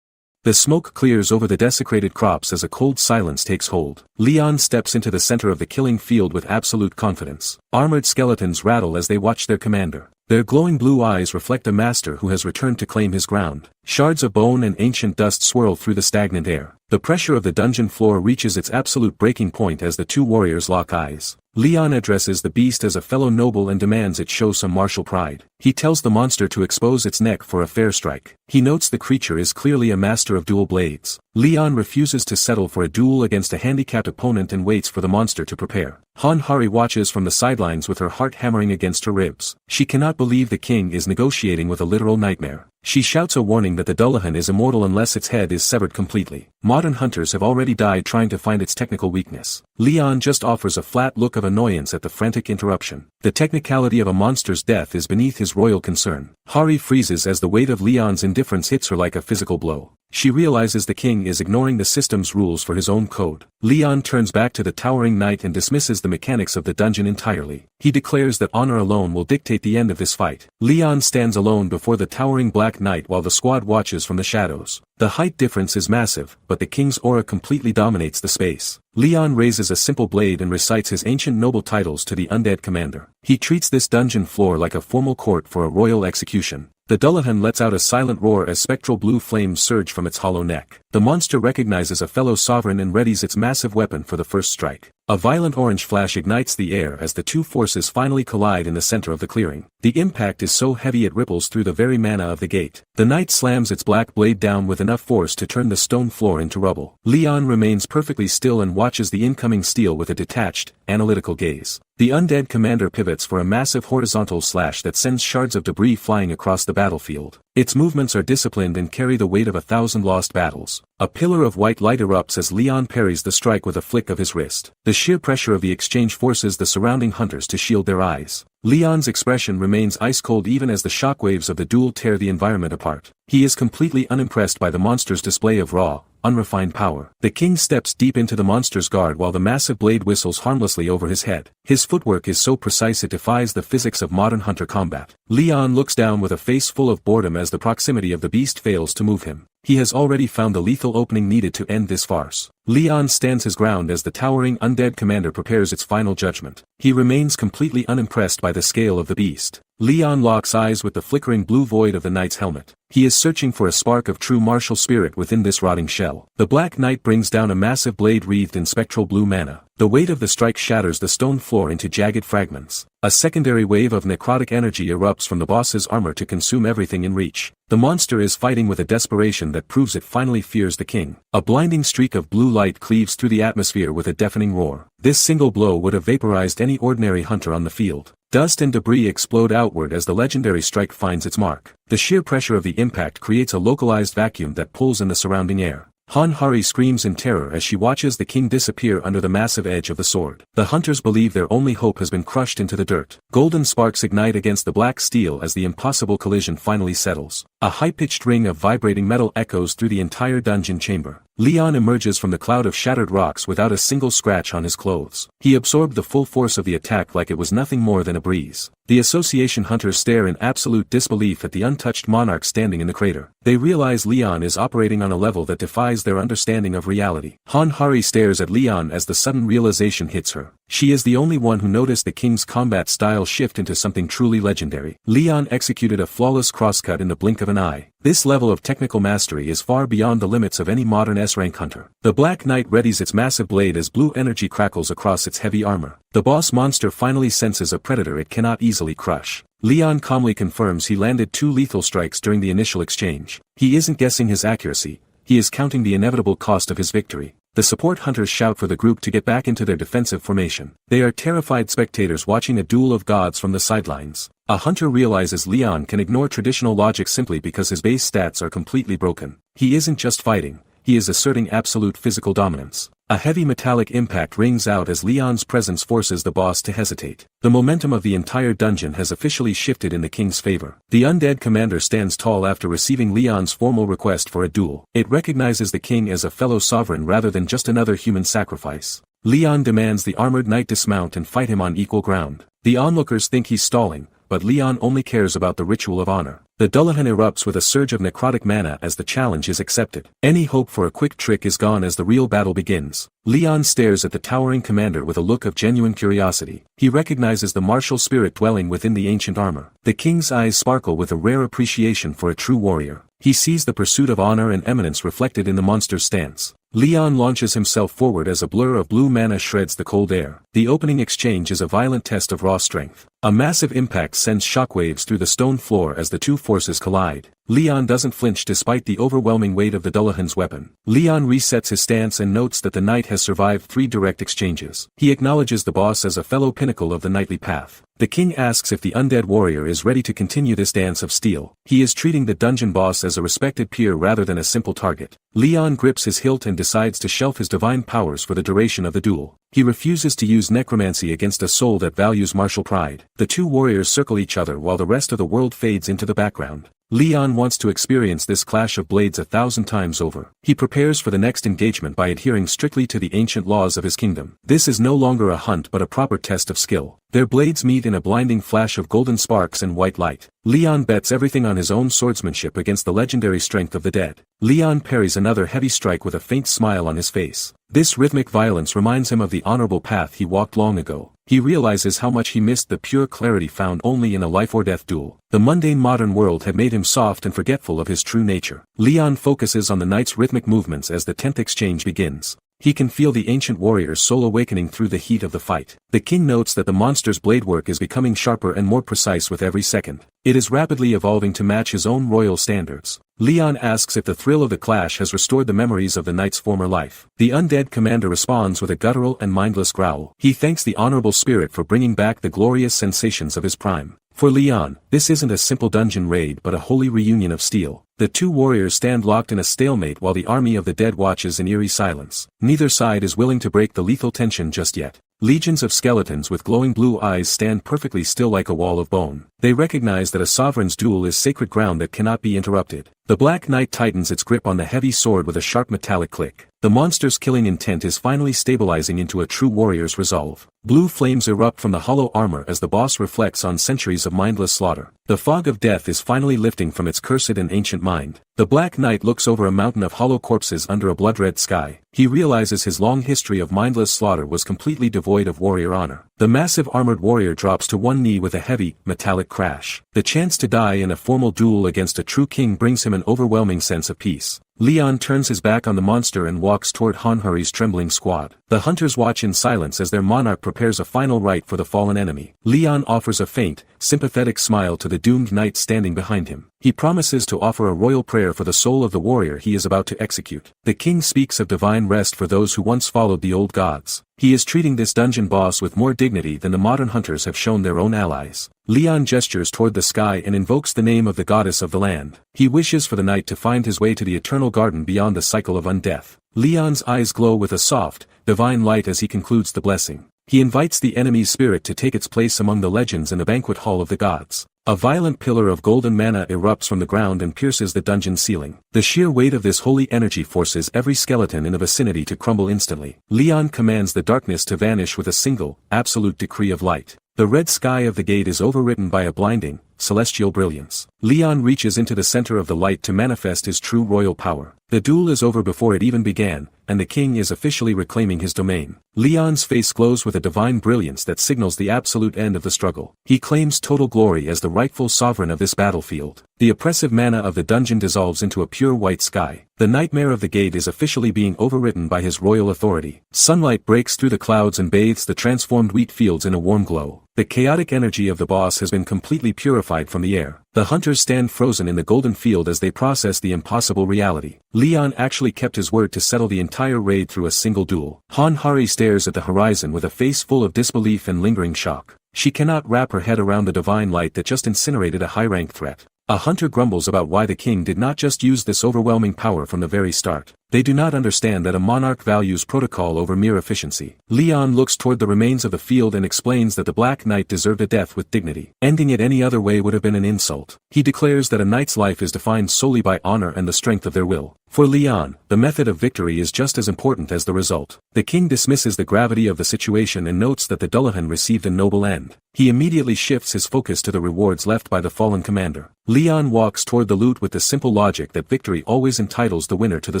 The smoke clears over the desecrated crops as a cold silence takes hold. Leon steps into the center of the killing field with absolute confidence. Armored skeletons rattle as they watch their commander. Their glowing blue eyes reflect a master who has returned to claim his ground. Shards of bone and ancient dust swirl through the stagnant air. The pressure of the dungeon floor reaches its absolute breaking point as the two warriors lock eyes. Leon addresses the beast as a fellow noble and demands it show some martial pride. He tells the monster to expose its neck for a fair strike. He notes the creature is clearly a master of dual blades. Leon refuses to settle for a duel against a handicapped opponent and waits for the monster to prepare. Hari watches from the sidelines with her heart hammering against her ribs. She cannot believe the king is negotiating with a literal nightmare. She shouts a warning that the Dullahan is immortal unless its head is severed completely. Modern hunters have already died trying to find its technical weakness. Leon just offers a flat look of annoyance at the frantic interruption. The technicality of a monster's death is beneath his royal concern. Hari freezes as the weight of Leon's indifference hits her like a physical blow. She realizes the king is ignoring the system's rules for his own code. Leon turns back to the towering knight and dismisses the mechanics of the dungeon entirely. He declares that honor alone will dictate the end of this fight. Leon stands alone before the towering Black Knight while the squad watches from the shadows. The height difference is massive, but the king's aura completely dominates the space. Leon raises a simple blade and recites his ancient noble titles to the undead commander. He treats this dungeon floor like a formal court for a royal execution. The Dullahan lets out a silent roar as spectral blue flames surge from its hollow neck. The monster recognizes a fellow sovereign and readies its massive weapon for the first strike. A violent orange flash ignites the air as the two forces finally collide in the center of the clearing. The impact is so heavy it ripples through the very mana of the gate. The knight slams its black blade down with enough force to turn the stone floor into rubble. Leon remains perfectly still and watches the incoming steel with a detached, analytical gaze. The undead commander pivots for a massive horizontal slash that sends shards of debris flying across the battlefield. Its movements are disciplined and carry the weight of 1,000 lost battles. A pillar of white light erupts as Leon parries the strike with a flick of his wrist. The sheer pressure of the exchange forces the surrounding hunters to shield their eyes. Leon's expression remains ice-cold even as the shockwaves of the duel tear the environment apart. He is completely unimpressed by the monster's display of raw, unrefined power. The king steps deep into the monster's guard while the massive blade whistles harmlessly over his head. His footwork is so precise it defies the physics of modern hunter combat. Leon looks down with a face full of boredom as the proximity of the beast fails to move him. He has already found the lethal opening needed to end this farce. Leon stands his ground as the towering undead commander prepares its final judgment. He remains completely unimpressed by the scale of the beast. Leon locks eyes with the flickering blue void of the knight's helmet. He is searching for a spark of true martial spirit within this rotting shell. The Black Knight brings down a massive blade wreathed in spectral blue mana. The weight of the strike shatters the stone floor into jagged fragments. A secondary wave of necrotic energy erupts from the boss's armor to consume everything in reach. The monster is fighting with a desperation that proves it finally fears the king. A blinding streak of blue light cleaves through the atmosphere with a deafening roar. This single blow would have vaporized any ordinary hunter on the field. Dust and debris explode outward as the legendary strike finds its mark. The sheer pressure of the impact creates a localized vacuum that pulls in the surrounding air. Han Hari screams in terror as she watches the king disappear under the massive edge of the sword. The hunters believe their only hope has been crushed into the dirt. Golden sparks ignite against the black steel as the impossible collision finally settles. A high-pitched ring of vibrating metal echoes through the entire dungeon chamber. Leon emerges from the cloud of shattered rocks without a single scratch on his clothes. He absorbed the full force of the attack like it was nothing more than a breeze. The association hunters stare in absolute disbelief at the untouched monarch standing in the crater. They realize Leon is operating on a level that defies their understanding of reality. Han Hari stares at Leon as the sudden realization hits her. She is the only one who noticed the king's combat style shift into something truly legendary. Leon executed a flawless crosscut in the blink of an eye. This level of technical mastery is far beyond the limits of any modern S-rank hunter. The Black Knight readies its massive blade as blue energy crackles across its heavy armor. The boss monster finally senses a predator it cannot easily crush. Leon calmly confirms he landed 2 lethal strikes during the initial exchange. He isn't guessing his accuracy, he is counting the inevitable cost of his victory. The support hunters shout for the group to get back into their defensive formation. They are terrified spectators watching a duel of gods from the sidelines. A hunter realizes Leon can ignore traditional logic simply because his base stats are completely broken. He isn't just fighting, he is asserting absolute physical dominance. A heavy metallic impact rings out as Leon's presence forces the boss to hesitate. The momentum of the entire dungeon has officially shifted in the king's favor. The undead commander stands tall after receiving Leon's formal request for a duel. It recognizes the king as a fellow sovereign rather than just another human sacrifice. Leon demands the armored knight dismount and fight him on equal ground. The onlookers think he's stalling, but Leon only cares about the ritual of honor. The Dullahan erupts with a surge of necrotic mana as the challenge is accepted. Any hope for a quick trick is gone as the real battle begins. Leon stares at the towering commander with a look of genuine curiosity. He recognizes the martial spirit dwelling within the ancient armor. The king's eyes sparkle with a rare appreciation for a true warrior. He sees the pursuit of honor and eminence reflected in the monster's stance. Leon launches himself forward as a blur of blue mana shreds the cold air. The opening exchange is a violent test of raw strength. A massive impact sends shockwaves through the stone floor as the two forces collide. Leon doesn't flinch despite the overwhelming weight of the Dullahan's weapon. Leon resets his stance and notes that the knight has survived 3 direct exchanges. He acknowledges the boss as a fellow pinnacle of the knightly path. The king asks if the undead warrior is ready to continue this dance of steel. He is treating the dungeon boss as a respected peer rather than a simple target. Leon grips his hilt and decides to shelf his divine powers for the duration of the duel. He refuses to use necromancy against a soul that values martial pride. The two warriors circle each other while the rest of the world fades into the background. Leon wants to experience this clash of blades 1,000 times over. He prepares for the next engagement by adhering strictly to the ancient laws of his kingdom. This is no longer a hunt but a proper test of skill. Their blades meet in a blinding flash of golden sparks and white light. Leon bets everything on his own swordsmanship against the legendary strength of the dead. Leon parries another heavy strike with a faint smile on his face. This rhythmic violence reminds him of the honorable path he walked long ago. He realizes how much he missed the pure clarity found only in a life-or-death duel. The mundane modern world had made him soft and forgetful of his true nature. Leon focuses on the knight's rhythmic movements as the 10th exchange begins. He can feel the ancient warrior's soul awakening through the heat of the fight. The king notes that the monster's blade work is becoming sharper and more precise with every second. It is rapidly evolving to match his own royal standards. Leon asks if the thrill of the clash has restored the memories of the knight's former life. The undead commander responds with a guttural and mindless growl. He thanks the honorable spirit for bringing back the glorious sensations of his prime. For Leon, this isn't a simple dungeon raid but a holy reunion of steel. The two warriors stand locked in a stalemate while the army of the dead watches in eerie silence. Neither side is willing to break the lethal tension just yet. Legions of skeletons with glowing blue eyes stand perfectly still like a wall of bone. They recognize that a sovereign's duel is sacred ground that cannot be interrupted. The Black Knight tightens its grip on the heavy sword with a sharp metallic click. The monster's killing intent is finally stabilizing into a true warrior's resolve. Blue flames erupt from the hollow armor as the boss reflects on centuries of mindless slaughter. The fog of death is finally lifting from its cursed and ancient mind. The Black Knight looks over a mountain of hollow corpses under a blood-red sky. He realizes his long history of mindless slaughter was completely devoid of warrior honor. The massive armored warrior drops to one knee with a heavy, metallic crash. The chance to die in a formal duel against a true king brings him an overwhelming sense of peace. Leon turns his back on the monster and walks toward Hanhari's trembling squad. The hunters watch in silence as their monarch prepares a final rite for the fallen enemy. Leon offers a faint, sympathetic smile to the doomed knight standing behind him. He promises to offer a royal prayer for the soul of the warrior he is about to execute. The king speaks of divine rest for those who once followed the old gods. He is treating this dungeon boss with more dignity than the modern hunters have shown their own allies. Leon gestures toward the sky and invokes the name of the goddess of the land. He wishes for the knight to find his way to the eternal garden beyond the cycle of undeath. Leon's eyes glow with a soft, divine light as he concludes the blessing. He invites the enemy's spirit to take its place among the legends in the banquet hall of the gods. A violent pillar of golden mana erupts from the ground and pierces the dungeon ceiling. The sheer weight of this holy energy forces every skeleton in the vicinity to crumble instantly. Leon commands the darkness to vanish with a single, absolute decree of light. The red sky of the gate is overwritten by a blinding, celestial brilliance. Leon reaches into the center of the light to manifest his true royal power. The duel is over before it even began, and the king is officially reclaiming his domain. Leon's face glows with a divine brilliance that signals the absolute end of the struggle. He claims total glory as the rightful sovereign of this battlefield. The oppressive mana of the dungeon dissolves into a pure white sky. The nightmare of the gate is officially being overwritten by his royal authority. Sunlight breaks through the clouds and bathes the transformed wheat fields in a warm glow. The chaotic energy of the boss has been completely purified from the air. The hunters stand frozen in the golden field as they process the impossible reality. Leon actually kept his word to settle the entire raid through a single duel. Hanhari stares at the horizon with a face full of disbelief and lingering shock. She cannot wrap her head around the divine light that just incinerated a high-rank threat. A hunter grumbles about why the king did not just use this overwhelming power from the very start. They do not understand that a monarch values protocol over mere efficiency. Leon looks toward the remains of the field and explains that the Black Knight deserved a death with dignity. Ending it any other way would have been an insult. He declares that a knight's life is defined solely by honor and the strength of their will. For Leon, the method of victory is just as important as the result. The king dismisses the gravity of the situation and notes that the Dullahan received a noble end. He immediately shifts his focus to the rewards left by the fallen commander. Leon walks toward the loot with the simple logic that victory always entitles the winner to the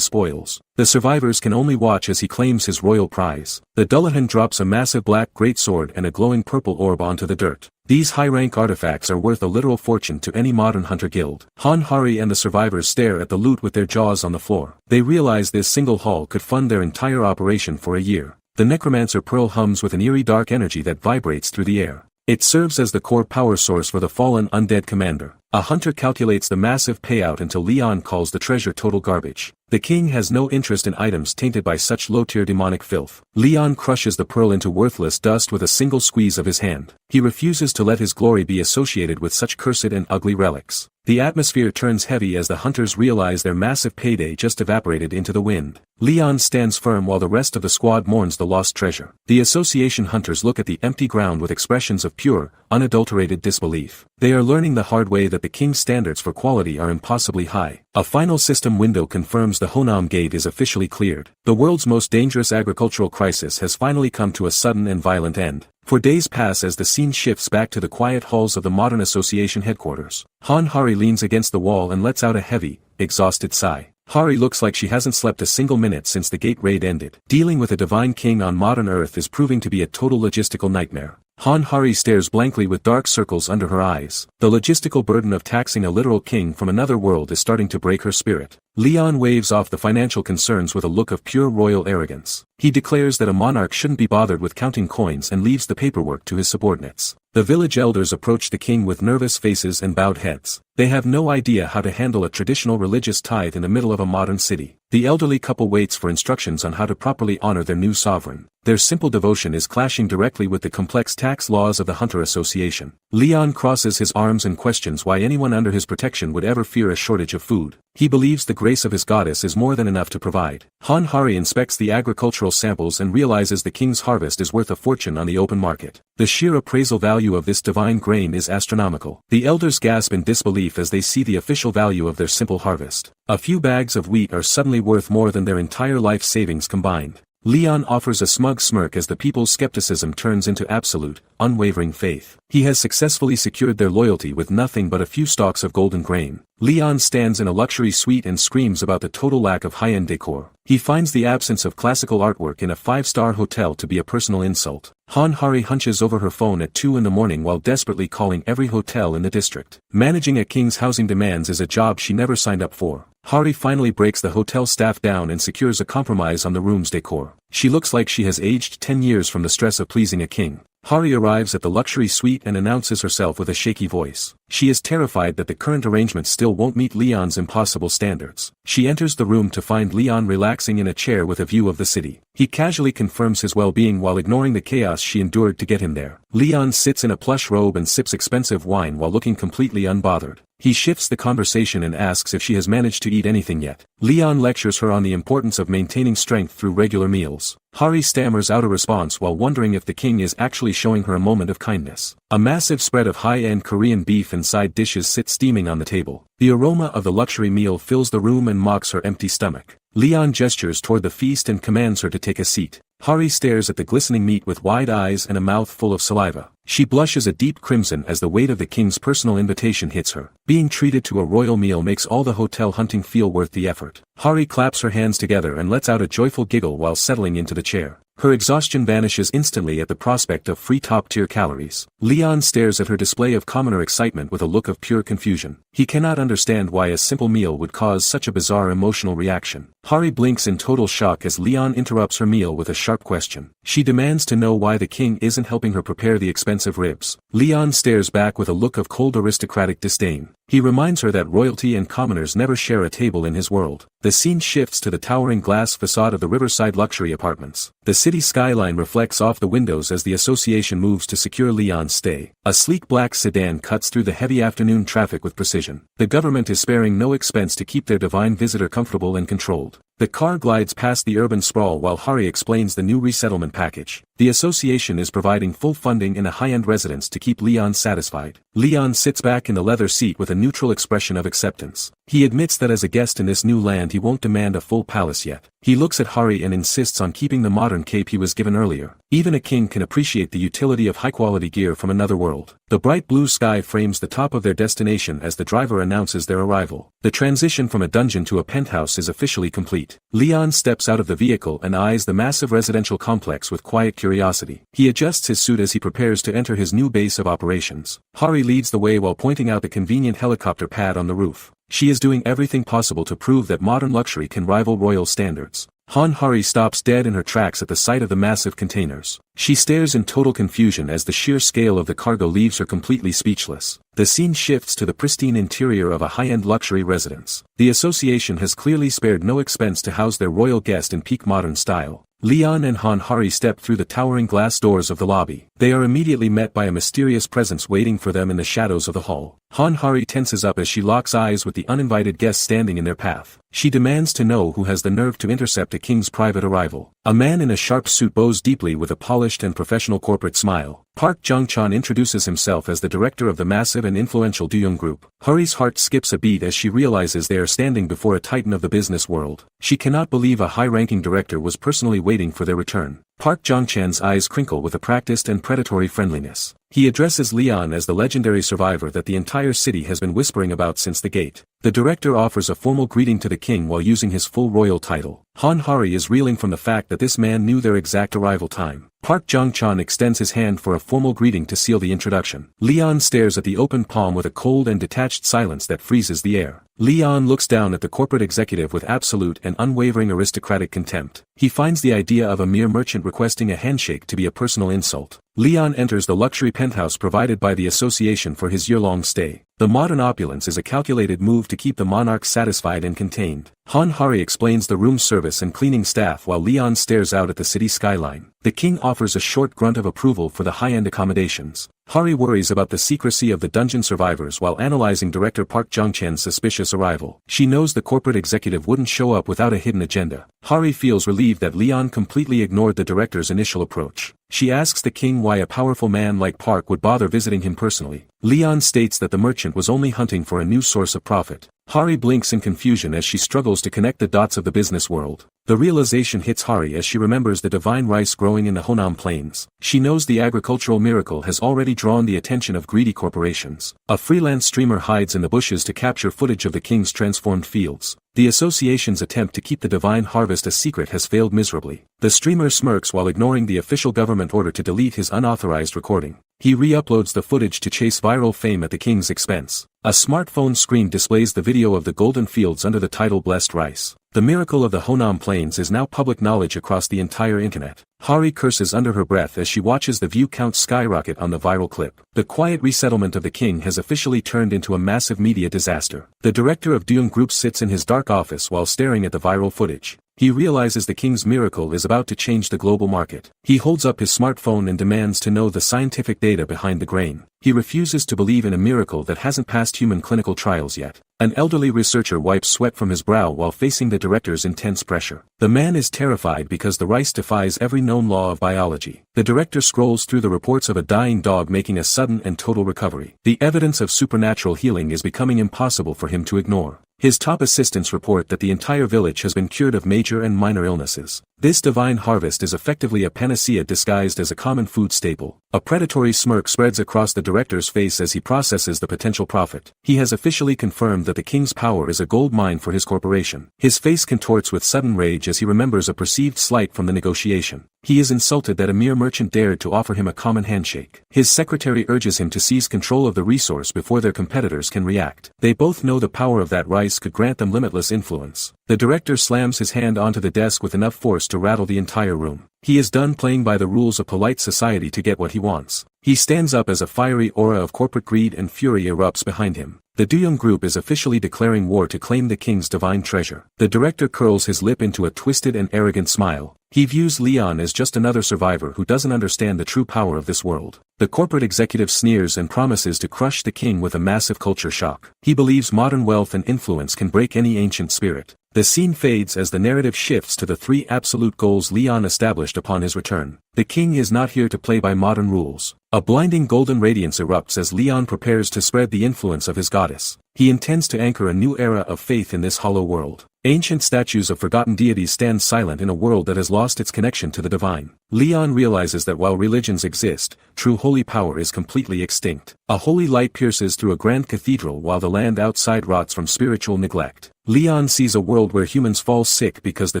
spoils. The survivors can only watch as he claims his royal prize. The Dullahan drops a massive black greatsword and a glowing purple orb onto the dirt. These high-rank artifacts are worth a literal fortune to any modern hunter guild. Hanhari and the survivors stare at the loot with their jaws on the floor. They realize this single haul could fund their entire operation for a year. The necromancer pearl hums with an eerie dark energy that vibrates through the air. It serves as the core power source for the fallen undead commander. A hunter calculates the massive payout until Leon calls the treasure total garbage. The king has no interest in items tainted by such low-tier demonic filth. Leon crushes the pearl into worthless dust with a single squeeze of his hand. He refuses to let his glory be associated with such cursed and ugly relics. The atmosphere turns heavy as the hunters realize their massive payday just evaporated into the wind. Leon stands firm while the rest of the squad mourns the lost treasure. The association hunters look at the empty ground with expressions of pure, unadulterated disbelief. They are learning the hard way that the king's standards for quality are impossibly high. A final system window confirms the Honam Gate is officially cleared. The world's most dangerous agricultural crisis has finally come to a sudden and violent end. For days pass as the scene shifts back to the quiet halls of the modern association headquarters. Hanhari leans against the wall and lets out a heavy, exhausted sigh. Hari looks like she hasn't slept a single minute since the gate raid ended. Dealing with a divine king on modern Earth is proving to be a total logistical nightmare. Hanhari stares blankly with dark circles under her eyes. The logistical burden of taxing a literal king from another world is starting to break her spirit. Leon waves off the financial concerns with a look of pure royal arrogance. He declares that a monarch shouldn't be bothered with counting coins and leaves the paperwork to his subordinates. The village elders approach the king with nervous faces and bowed heads. They have no idea how to handle a traditional religious tithe in the middle of a modern city. The elderly couple waits for instructions on how to properly honor their new sovereign. Their simple devotion is clashing directly with the complex tax laws of the Hunter Association. Leon crosses his arms and questions why anyone under his protection would ever fear a shortage of food. He believes the grace of his goddess is more than enough to provide. Han Hari inspects the agricultural samples and realizes the king's harvest is worth a fortune on the open market. The sheer appraisal value of this divine grain is astronomical. The elders gasp in disbelief as they see the official value of their simple harvest. A few bags of wheat are suddenly worth more than their entire life savings combined. Leon offers a smug smirk as the people's skepticism turns into absolute, unwavering faith. He has successfully secured their loyalty with nothing but a few stalks of golden grain. Leon stands in a luxury suite and screams about the total lack of high-end decor. He finds the absence of classical artwork in a five-star hotel to be a personal insult. Han Hari hunches over her phone at 2 in the morning while desperately calling every hotel in the district. Managing a king's housing demands is a job she never signed up for. Hari finally breaks the hotel staff down and secures a compromise on the room's decor. She looks like she has aged 10 years from the stress of pleasing a king. Hari arrives at the luxury suite and announces herself with a shaky voice. She is terrified that the current arrangement still won't meet Leon's impossible standards. She enters the room to find Leon relaxing in a chair with a view of the city. He casually confirms his well-being while ignoring the chaos she endured to get him there. Leon sits in a plush robe and sips expensive wine while looking completely unbothered. He shifts the conversation and asks if she has managed to eat anything yet. Leon lectures her on the importance of maintaining strength through regular meals. Hari stammers out a response while wondering if the king is actually showing her a moment of kindness. A massive spread of high-end Korean beef and side dishes sits steaming on the table. The aroma of the luxury meal fills the room and mocks her empty stomach. Leon gestures toward the feast and commands her to take a seat. Hari stares at the glistening meat with wide eyes and a mouth full of saliva. She blushes a deep crimson as the weight of the king's personal invitation hits her. Being treated to a royal meal makes all the hotel hunting feel worth the effort. Hari claps her hands together and lets out a joyful giggle while settling into the chair. Her exhaustion vanishes instantly at the prospect of free top-tier calories. Leon stares at her display of commoner excitement with a look of pure confusion. He cannot understand why a simple meal would cause such a bizarre emotional reaction. Hari blinks in total shock as Leon interrupts her meal with a sharp question. She demands to know why the king isn't helping her prepare the expensive ribs. Leon stares back with a look of cold aristocratic disdain. He reminds her that royalty and commoners never share a table in his world. The scene shifts to the towering glass facade of the riverside luxury apartments. The city skyline reflects off the windows as the association moves to secure Leon's stay. A sleek black sedan cuts through the heavy afternoon traffic with precision. The government is sparing no expense to keep their divine visitor comfortable and controlled. The car glides past the urban sprawl while Hari explains the new resettlement package. The association is providing full funding in a high-end residence to keep Leon satisfied. Leon sits back in the leather seat with a neutral expression of acceptance. He admits that as a guest in this new land he won't demand a full palace yet. He looks at Hari and insists on keeping the modern cape he was given earlier. Even a king can appreciate the utility of high-quality gear from another world. The bright blue sky frames the top of their destination as the driver announces their arrival. The transition from a dungeon to a penthouse is officially complete. Leon steps out of the vehicle and eyes the massive residential complex with quiet curiosity. He adjusts his suit as he prepares to enter his new base of operations. Hari leads the way while pointing out the convenient helicopter pad on the roof. She is doing everything possible to prove that modern luxury can rival royal standards. Han Hari stops dead in her tracks at the sight of the massive containers. She stares in total confusion as the sheer scale of the cargo leaves her completely speechless. The scene shifts to the pristine interior of a high-end luxury residence. The association has clearly spared no expense to house their royal guest in peak modern style. Leon and Han Hari step through the towering glass doors of the lobby. They are immediately met by a mysterious presence waiting for them in the shadows of the hall. Han Hari tenses up as she locks eyes with the uninvited guest standing in their path. She demands to know who has the nerve to intercept a king's private arrival. A man in a sharp suit bows deeply with a polished and professional corporate smile. Park Jung-chan introduces himself as the director of the massive and influential Doyoung Group. Hari's heart skips a beat as she realizes they are standing before a titan of the business world. She cannot believe a high-ranking director was personally waiting for their return. Park Jung-chan's eyes crinkle with a practiced and predatory friendliness. He addresses Leon as the legendary survivor that the entire city has been whispering about since the gate. The director offers a formal greeting to the king while using his full royal title. Han Hari is reeling from the fact that this man knew their exact arrival time. Park Jung-chan extends his hand for a formal greeting to seal the introduction. Leon stares at the open palm with a cold and detached silence that freezes the air. Leon looks down at the corporate executive with absolute and unwavering aristocratic contempt. He finds the idea of a mere merchant requesting a handshake to be a personal insult. Leon enters the luxury penthouse provided by the association for his year-long stay. The modern opulence is a calculated move to keep the monarch satisfied and contained. Han Hari explains the room service and cleaning staff while Leon stares out at the city skyline. The king offers a short grunt of approval for the high-end accommodations. Hari worries about the secrecy of the dungeon survivors while analyzing director Park Jung-chan's suspicious arrival. She knows the corporate executive wouldn't show up without a hidden agenda. Hari feels relieved that Leon completely ignored the director's initial approach. She asks the king why a powerful man like Park would bother visiting him personally. Leon states that the merchant was only hunting for a new source of profit. Hari blinks in confusion as she struggles to connect the dots of the business world. The realization hits Hari as she remembers the divine rice growing in the Honam plains. She knows the agricultural miracle has already drawn the attention of greedy corporations. A freelance streamer hides in the bushes to capture footage of the king's transformed fields. The association's attempt to keep the divine harvest a secret has failed miserably. The streamer smirks while ignoring the official government order to delete his unauthorized recording. He re-uploads the footage to chase viral fame at the king's expense. A smartphone screen displays the video of the golden fields under the title Blessed Rice. The miracle of the Honam Plains is now public knowledge across the entire internet. Hari curses under her breath as she watches the view count skyrocket on the viral clip. The quiet resettlement of the king has officially turned into a massive media disaster. The director of Doom Group sits in his dark office while staring at the viral footage. He realizes the king's miracle is about to change the global market. He holds up his smartphone and demands to know the scientific data behind the grain. He refuses to believe in a miracle that hasn't passed human clinical trials yet. An elderly researcher wipes sweat from his brow while facing the director's intense pressure. The man is terrified because the rice defies every known law of biology. The director scrolls through the reports of a dying dog making a sudden and total recovery. The evidence of supernatural healing is becoming impossible for him to ignore. His top assistants report that the entire village has been cured of major and minor illnesses. This divine harvest is effectively a panacea disguised as a common food staple. A predatory smirk spreads across the director's face as he processes the potential profit. He has officially confirmed that the king's power is a gold mine for his corporation. His face contorts with sudden rage as he remembers a perceived slight from the negotiation. He is insulted that a mere merchant dared to offer him a common handshake. His secretary urges him to seize control of the resource before their competitors can react. They both know the power of that rice could grant them limitless influence. The director slams his hand onto the desk with enough force to rattle the entire room. He is done playing by the rules of polite society to get what he wants. He stands up as a fiery aura of corporate greed and fury erupts behind him. The Doyoung Group is officially declaring war to claim the king's divine treasure. The director curls his lip into a twisted and arrogant smile. He views Leon as just another survivor who doesn't understand the true power of this world. The corporate executive sneers and promises to crush the king with a massive culture shock. He believes modern wealth and influence can break any ancient spirit. The scene fades as the narrative shifts to the 3 absolute goals Leon established upon his return. The king is not here to play by modern rules. A blinding golden radiance erupts as Leon prepares to spread the influence of his goddess. He intends to anchor a new era of faith in this hollow world. Ancient statues of forgotten deities stand silent in a world that has lost its connection to the divine. Leon realizes that while religions exist, true holy power is completely extinct. A holy light pierces through a grand cathedral while the land outside rots from spiritual neglect. Leon sees a world where humans fall sick because the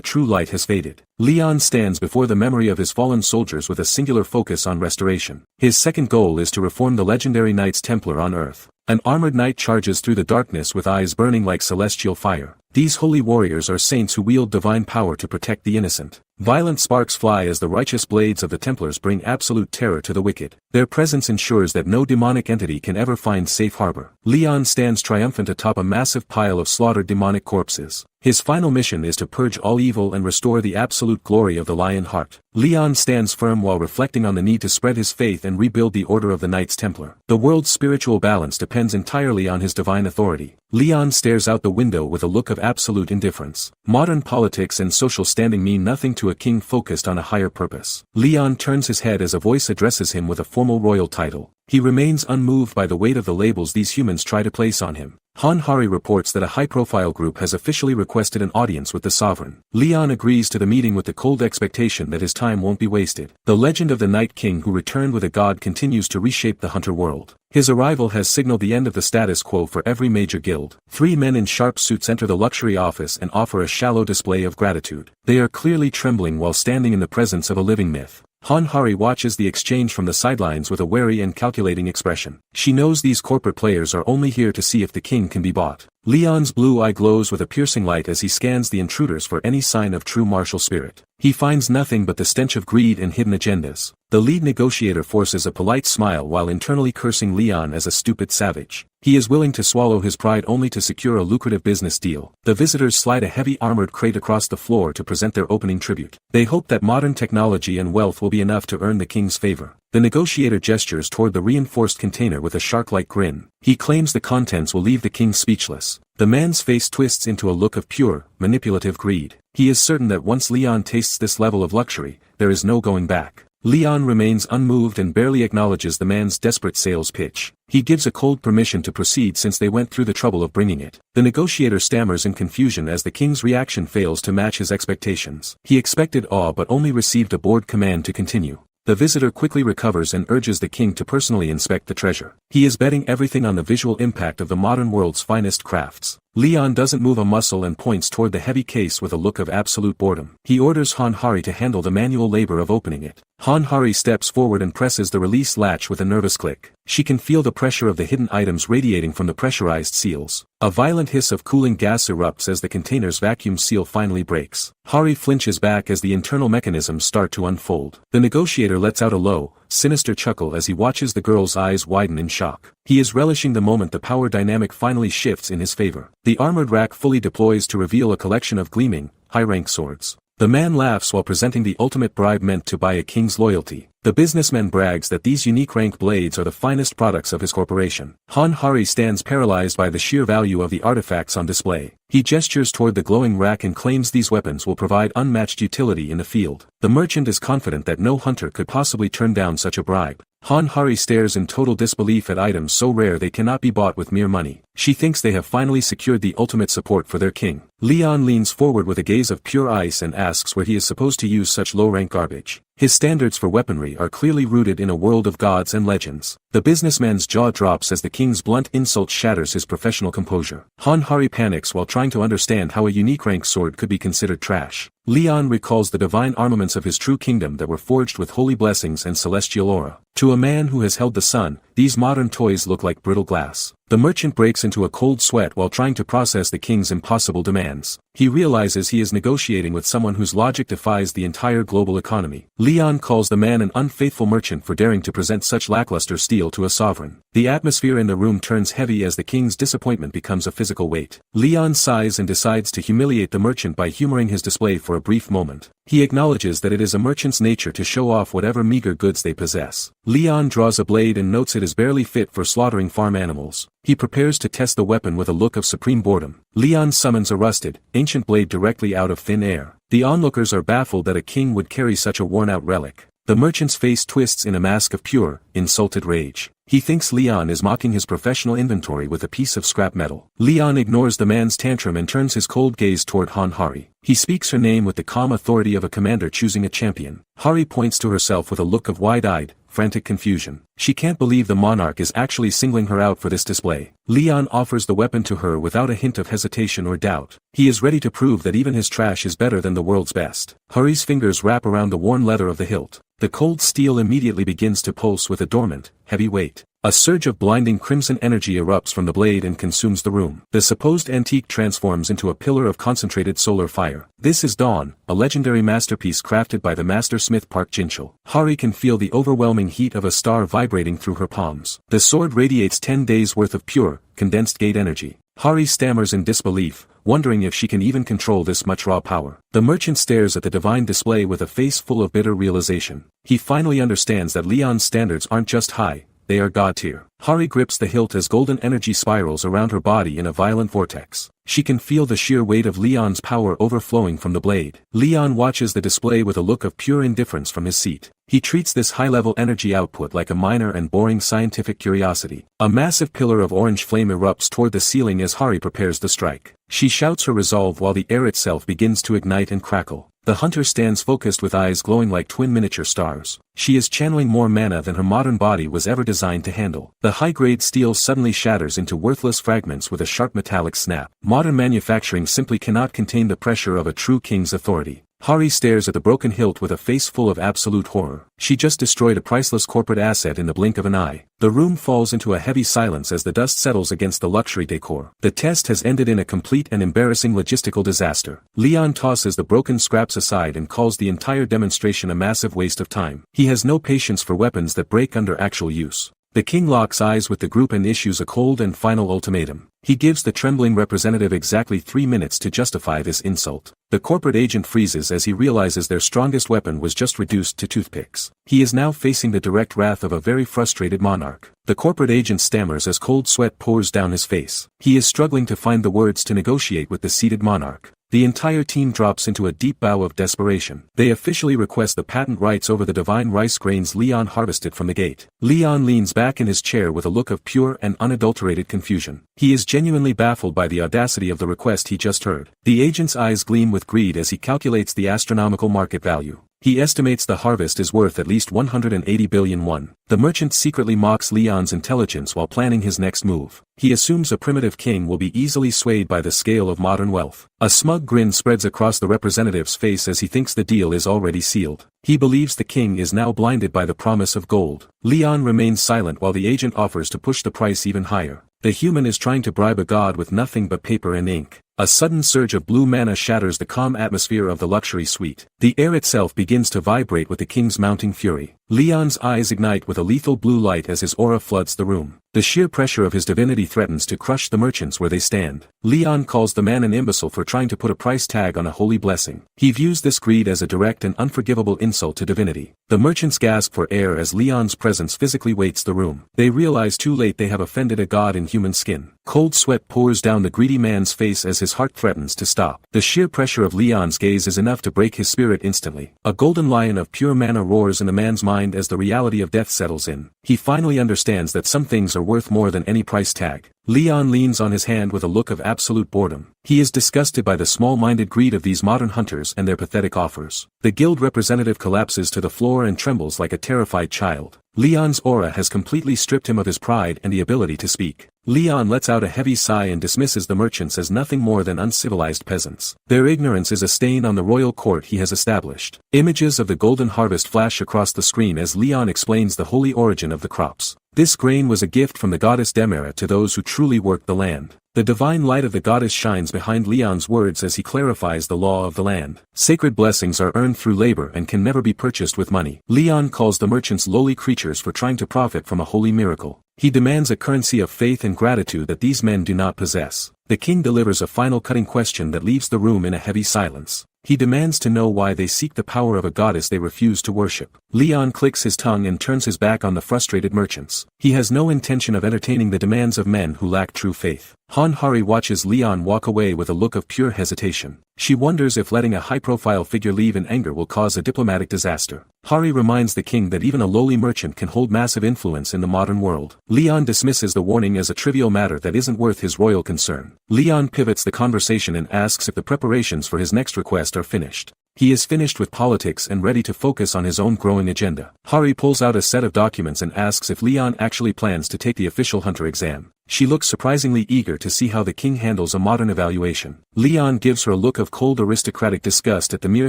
true light has faded. Leon stands before the memory of his fallen soldiers with a singular focus on restoration. His second goal is to reform the legendary Knights Templar on Earth. An armored knight charges through the darkness with eyes burning like celestial fire. These holy warriors are saints who wield divine power to protect the innocent. Violent sparks fly as the righteous blades of the Templars bring absolute terror to the wicked. Their presence ensures that no demonic entity can ever find safe harbor. Leon stands triumphant atop a massive pile of slaughtered demonic corpses. His final mission is to purge all evil and restore the absolute glory of the Lion Heart. Leon stands firm while reflecting on the need to spread his faith and rebuild the Order of the Knights Templar. The world's spiritual balance depends entirely on his divine authority. Leon stares out the window with a look of absolute indifference. Modern politics and social standing mean nothing to a king focused on a higher purpose. Leon turns his head as a voice addresses him with a formal royal title. He remains unmoved by the weight of the labels these humans try to place on him. Hari reports that a high-profile group has officially requested an audience with the sovereign. Leon agrees to the meeting with the cold expectation that his time won't be wasted. The legend of the Night King who returned with a god continues to reshape the hunter world. His arrival has signaled the end of the status quo for every major guild. 3 men in sharp suits enter the luxury office and offer a shallow display of gratitude. They are clearly trembling while standing in the presence of a living myth. Hari watches the exchange from the sidelines with a wary and calculating expression. She knows these corporate players are only here to see if the king can be bought. Leon's blue eye glows with a piercing light as he scans the intruders for any sign of true martial spirit. He finds nothing but the stench of greed and hidden agendas. The lead negotiator forces a polite smile while internally cursing Leon as a stupid savage. He is willing to swallow his pride only to secure a lucrative business deal. The visitors slide a heavy armored crate across the floor to present their opening tribute. They hope that modern technology and wealth will be enough to earn the king's favor. The negotiator gestures toward the reinforced container with a shark-like grin. He claims the contents will leave the king speechless. The man's face twists into a look of pure, manipulative greed. He is certain that once Leon tastes this level of luxury, there is no going back. Leon remains unmoved and barely acknowledges the man's desperate sales pitch. He gives a cold permission to proceed since they went through the trouble of bringing it. The negotiator stammers in confusion as the king's reaction fails to match his expectations. He expected awe but only received a bored command to continue. The visitor quickly recovers and urges the king to personally inspect the treasure. He is betting everything on the visual impact of the modern world's finest crafts. Leon doesn't move a muscle and points toward the heavy case with a look of absolute boredom. He orders Hanhari to handle the manual labor of opening it. Hanhari steps forward and presses the release latch with a nervous click. She can feel the pressure of the hidden items radiating from the pressurized seals. A violent hiss of cooling gas erupts as the container's vacuum seal finally breaks. Hari flinches back as the internal mechanisms start to unfold. The negotiator lets out a low, sinister chuckle as he watches the girl's eyes widen in shock. He is relishing the moment the power dynamic finally shifts in his favor. The armored rack fully deploys to reveal a collection of gleaming, high-rank swords. The man laughs while presenting the ultimate bribe meant to buy a king's loyalty. The businessman brags that these unique rank blades are the finest products of his corporation. Hanhari stands paralyzed by the sheer value of the artifacts on display. He gestures toward the glowing rack and claims these weapons will provide unmatched utility in the field. The merchant is confident that no hunter could possibly turn down such a bribe. Hanhari stares in total disbelief at items so rare they cannot be bought with mere money. She thinks they have finally secured the ultimate support for their king. Leon leans forward with a gaze of pure ice and asks where he is supposed to use such low-rank garbage. His standards for weaponry are clearly rooted in a world of gods and legends. The businessman's jaw drops as the king's blunt insult shatters his professional composure. Hanhari panics while trying to understand how a unique rank sword could be considered trash. Leon recalls the divine armaments of his true kingdom that were forged with holy blessings and celestial aura. To a man who has held the sun, these modern toys look like brittle glass. The merchant breaks into a cold sweat while trying to process the king's impossible demands. He realizes he is negotiating with someone whose logic defies the entire global economy. Leon calls the man an unfaithful merchant for daring to present such lackluster steel to a sovereign. The atmosphere in the room turns heavy as the king's disappointment becomes a physical weight. Leon sighs and decides to humiliate the merchant by humoring his display for a brief moment. He acknowledges that it is a merchant's nature to show off whatever meager goods they possess. Leon draws a blade and notes it is barely fit for slaughtering farm animals. He prepares to test the weapon with a look of supreme boredom. Leon summons a rusted, ancient blade directly out of thin air. The onlookers are baffled that a king would carry such a worn-out relic. The merchant's face twists in a mask of pure, insulted rage. He thinks Leon is mocking his professional inventory with a piece of scrap metal. Leon ignores the man's tantrum and turns his cold gaze toward Hanhari. He speaks her name with the calm authority of a commander choosing a champion. Hari points to herself with a look of wide-eyed, frantic confusion. She can't believe the monarch is actually singling her out for this display. Leon offers the weapon to her without a hint of hesitation or doubt. He is ready to prove that even his trash is better than the world's best. Hari's fingers wrap around the worn leather of the hilt. The cold steel immediately begins to pulse with a dormant, heavy weight. A surge of blinding crimson energy erupts from the blade and consumes the room. The supposed antique transforms into a pillar of concentrated solar fire. This is Dawn, a legendary masterpiece crafted by the master smith Park Jinchul. Hari can feel the overwhelming heat of a star vibrating through her palms. The sword radiates 10 days' worth of pure, condensed gate energy. Hari stammers in disbelief, wondering if she can even control this much raw power. The merchant stares at the divine display with a face full of bitter realization. He finally understands that Leon's standards aren't just high, they are god tier. Hari grips the hilt as golden energy spirals around her body in a violent vortex. She can feel the sheer weight of Leon's power overflowing from the blade. Leon watches the display with a look of pure indifference from his seat. He treats this high-level energy output like a minor and boring scientific curiosity. A massive pillar of orange flame erupts toward the ceiling as Hari prepares to strike. She shouts her resolve while the air itself begins to ignite and crackle. The hunter stands focused with eyes glowing like twin miniature stars. She is channeling more mana than her modern body was ever designed to handle. The high-grade steel suddenly shatters into worthless fragments with a sharp metallic snap. Modern manufacturing simply cannot contain the pressure of a true king's authority. Hari stares at the broken hilt with a face full of absolute horror. She just destroyed a priceless corporate asset in the blink of an eye. The room falls into a heavy silence as the dust settles against the luxury decor. The test has ended in a complete and embarrassing logistical disaster. Leon tosses the broken scraps aside and calls the entire demonstration a massive waste of time. He has no patience for weapons that break under actual use. The king locks eyes with the group and issues a cold and final ultimatum. He gives the trembling representative exactly 3 minutes to justify this insult. The corporate agent freezes as he realizes their strongest weapon was just reduced to toothpicks. He is now facing the direct wrath of a very frustrated monarch. The corporate agent stammers as cold sweat pours down his face. He is struggling to find the words to negotiate with the seated monarch. The entire team drops into a deep bow of desperation. They officially request the patent rights over the divine rice grains Leon harvested from the gate. Leon leans back in his chair with a look of pure and unadulterated confusion. He is genuinely baffled by the audacity of the request he just heard. The agent's eyes gleam with greed as he calculates the astronomical market value. He estimates the harvest is worth at least 180 billion won. The merchant secretly mocks Leon's intelligence while planning his next move. He assumes a primitive king will be easily swayed by the scale of modern wealth. A smug grin spreads across the representative's face as he thinks the deal is already sealed. He believes the king is now blinded by the promise of gold. Leon remains silent while the agent offers to push the price even higher. The human is trying to bribe a god with nothing but paper and ink. A sudden surge of blue mana shatters the calm atmosphere of the luxury suite. The air itself begins to vibrate with the king's mounting fury. Leon's eyes ignite with a lethal blue light as his aura floods the room. The sheer pressure of his divinity threatens to crush the merchants where they stand. Leon calls the man an imbecile for trying to put a price tag on a holy blessing. He views this greed as a direct and unforgivable insult to divinity. The merchants gasp for air as Leon's presence physically weights the room. They realize too late they have offended a god in human skin. Cold sweat pours down the greedy man's face as his heart threatens to stop. The sheer pressure of Leon's gaze is enough to break his spirit instantly. A golden lion of pure mana roars in the man's mind as the reality of death settles in. He finally understands that some things are worth more than any price tag. Leon leans on his hand with a look of absolute boredom. He is disgusted by the small-minded greed of these modern hunters and their pathetic offers. The guild representative collapses to the floor and trembles like a terrified child. Leon's aura has completely stripped him of his pride and the ability to speak. Leon lets out a heavy sigh and dismisses the merchants as nothing more than uncivilized peasants. Their ignorance is a stain on the royal court he has established. Images of the golden harvest flash across the screen as Leon explains the holy origin of the crops. This grain was a gift from the goddess Demera to those who truly worked the land. The divine light of the goddess shines behind Leon's words as he clarifies the law of the land. Sacred blessings are earned through labor and can never be purchased with money. Leon calls the merchants lowly creatures for trying to profit from a holy miracle. He demands a currency of faith and gratitude that these men do not possess. The king delivers a final cutting question that leaves the room in a heavy silence. He demands to know why they seek the power of a goddess they refuse to worship. Leon clicks his tongue and turns his back on the frustrated merchants. He has no intention of entertaining the demands of men who lack true faith. Han Hari watches Leon walk away with a look of pure hesitation. She wonders if letting a high-profile figure leave in anger will cause a diplomatic disaster. Hari reminds the king that even a lowly merchant can hold massive influence in the modern world. Leon dismisses the warning as a trivial matter that isn't worth his royal concern. Leon pivots the conversation and asks if the preparations for his next request are finished. He is finished with politics and ready to focus on his own growing agenda. Hari pulls out a set of documents and asks if Leon actually plans to take the official hunter exam. She looks surprisingly eager to see how the king handles a modern evaluation. Leon gives her a look of cold aristocratic disgust at the mere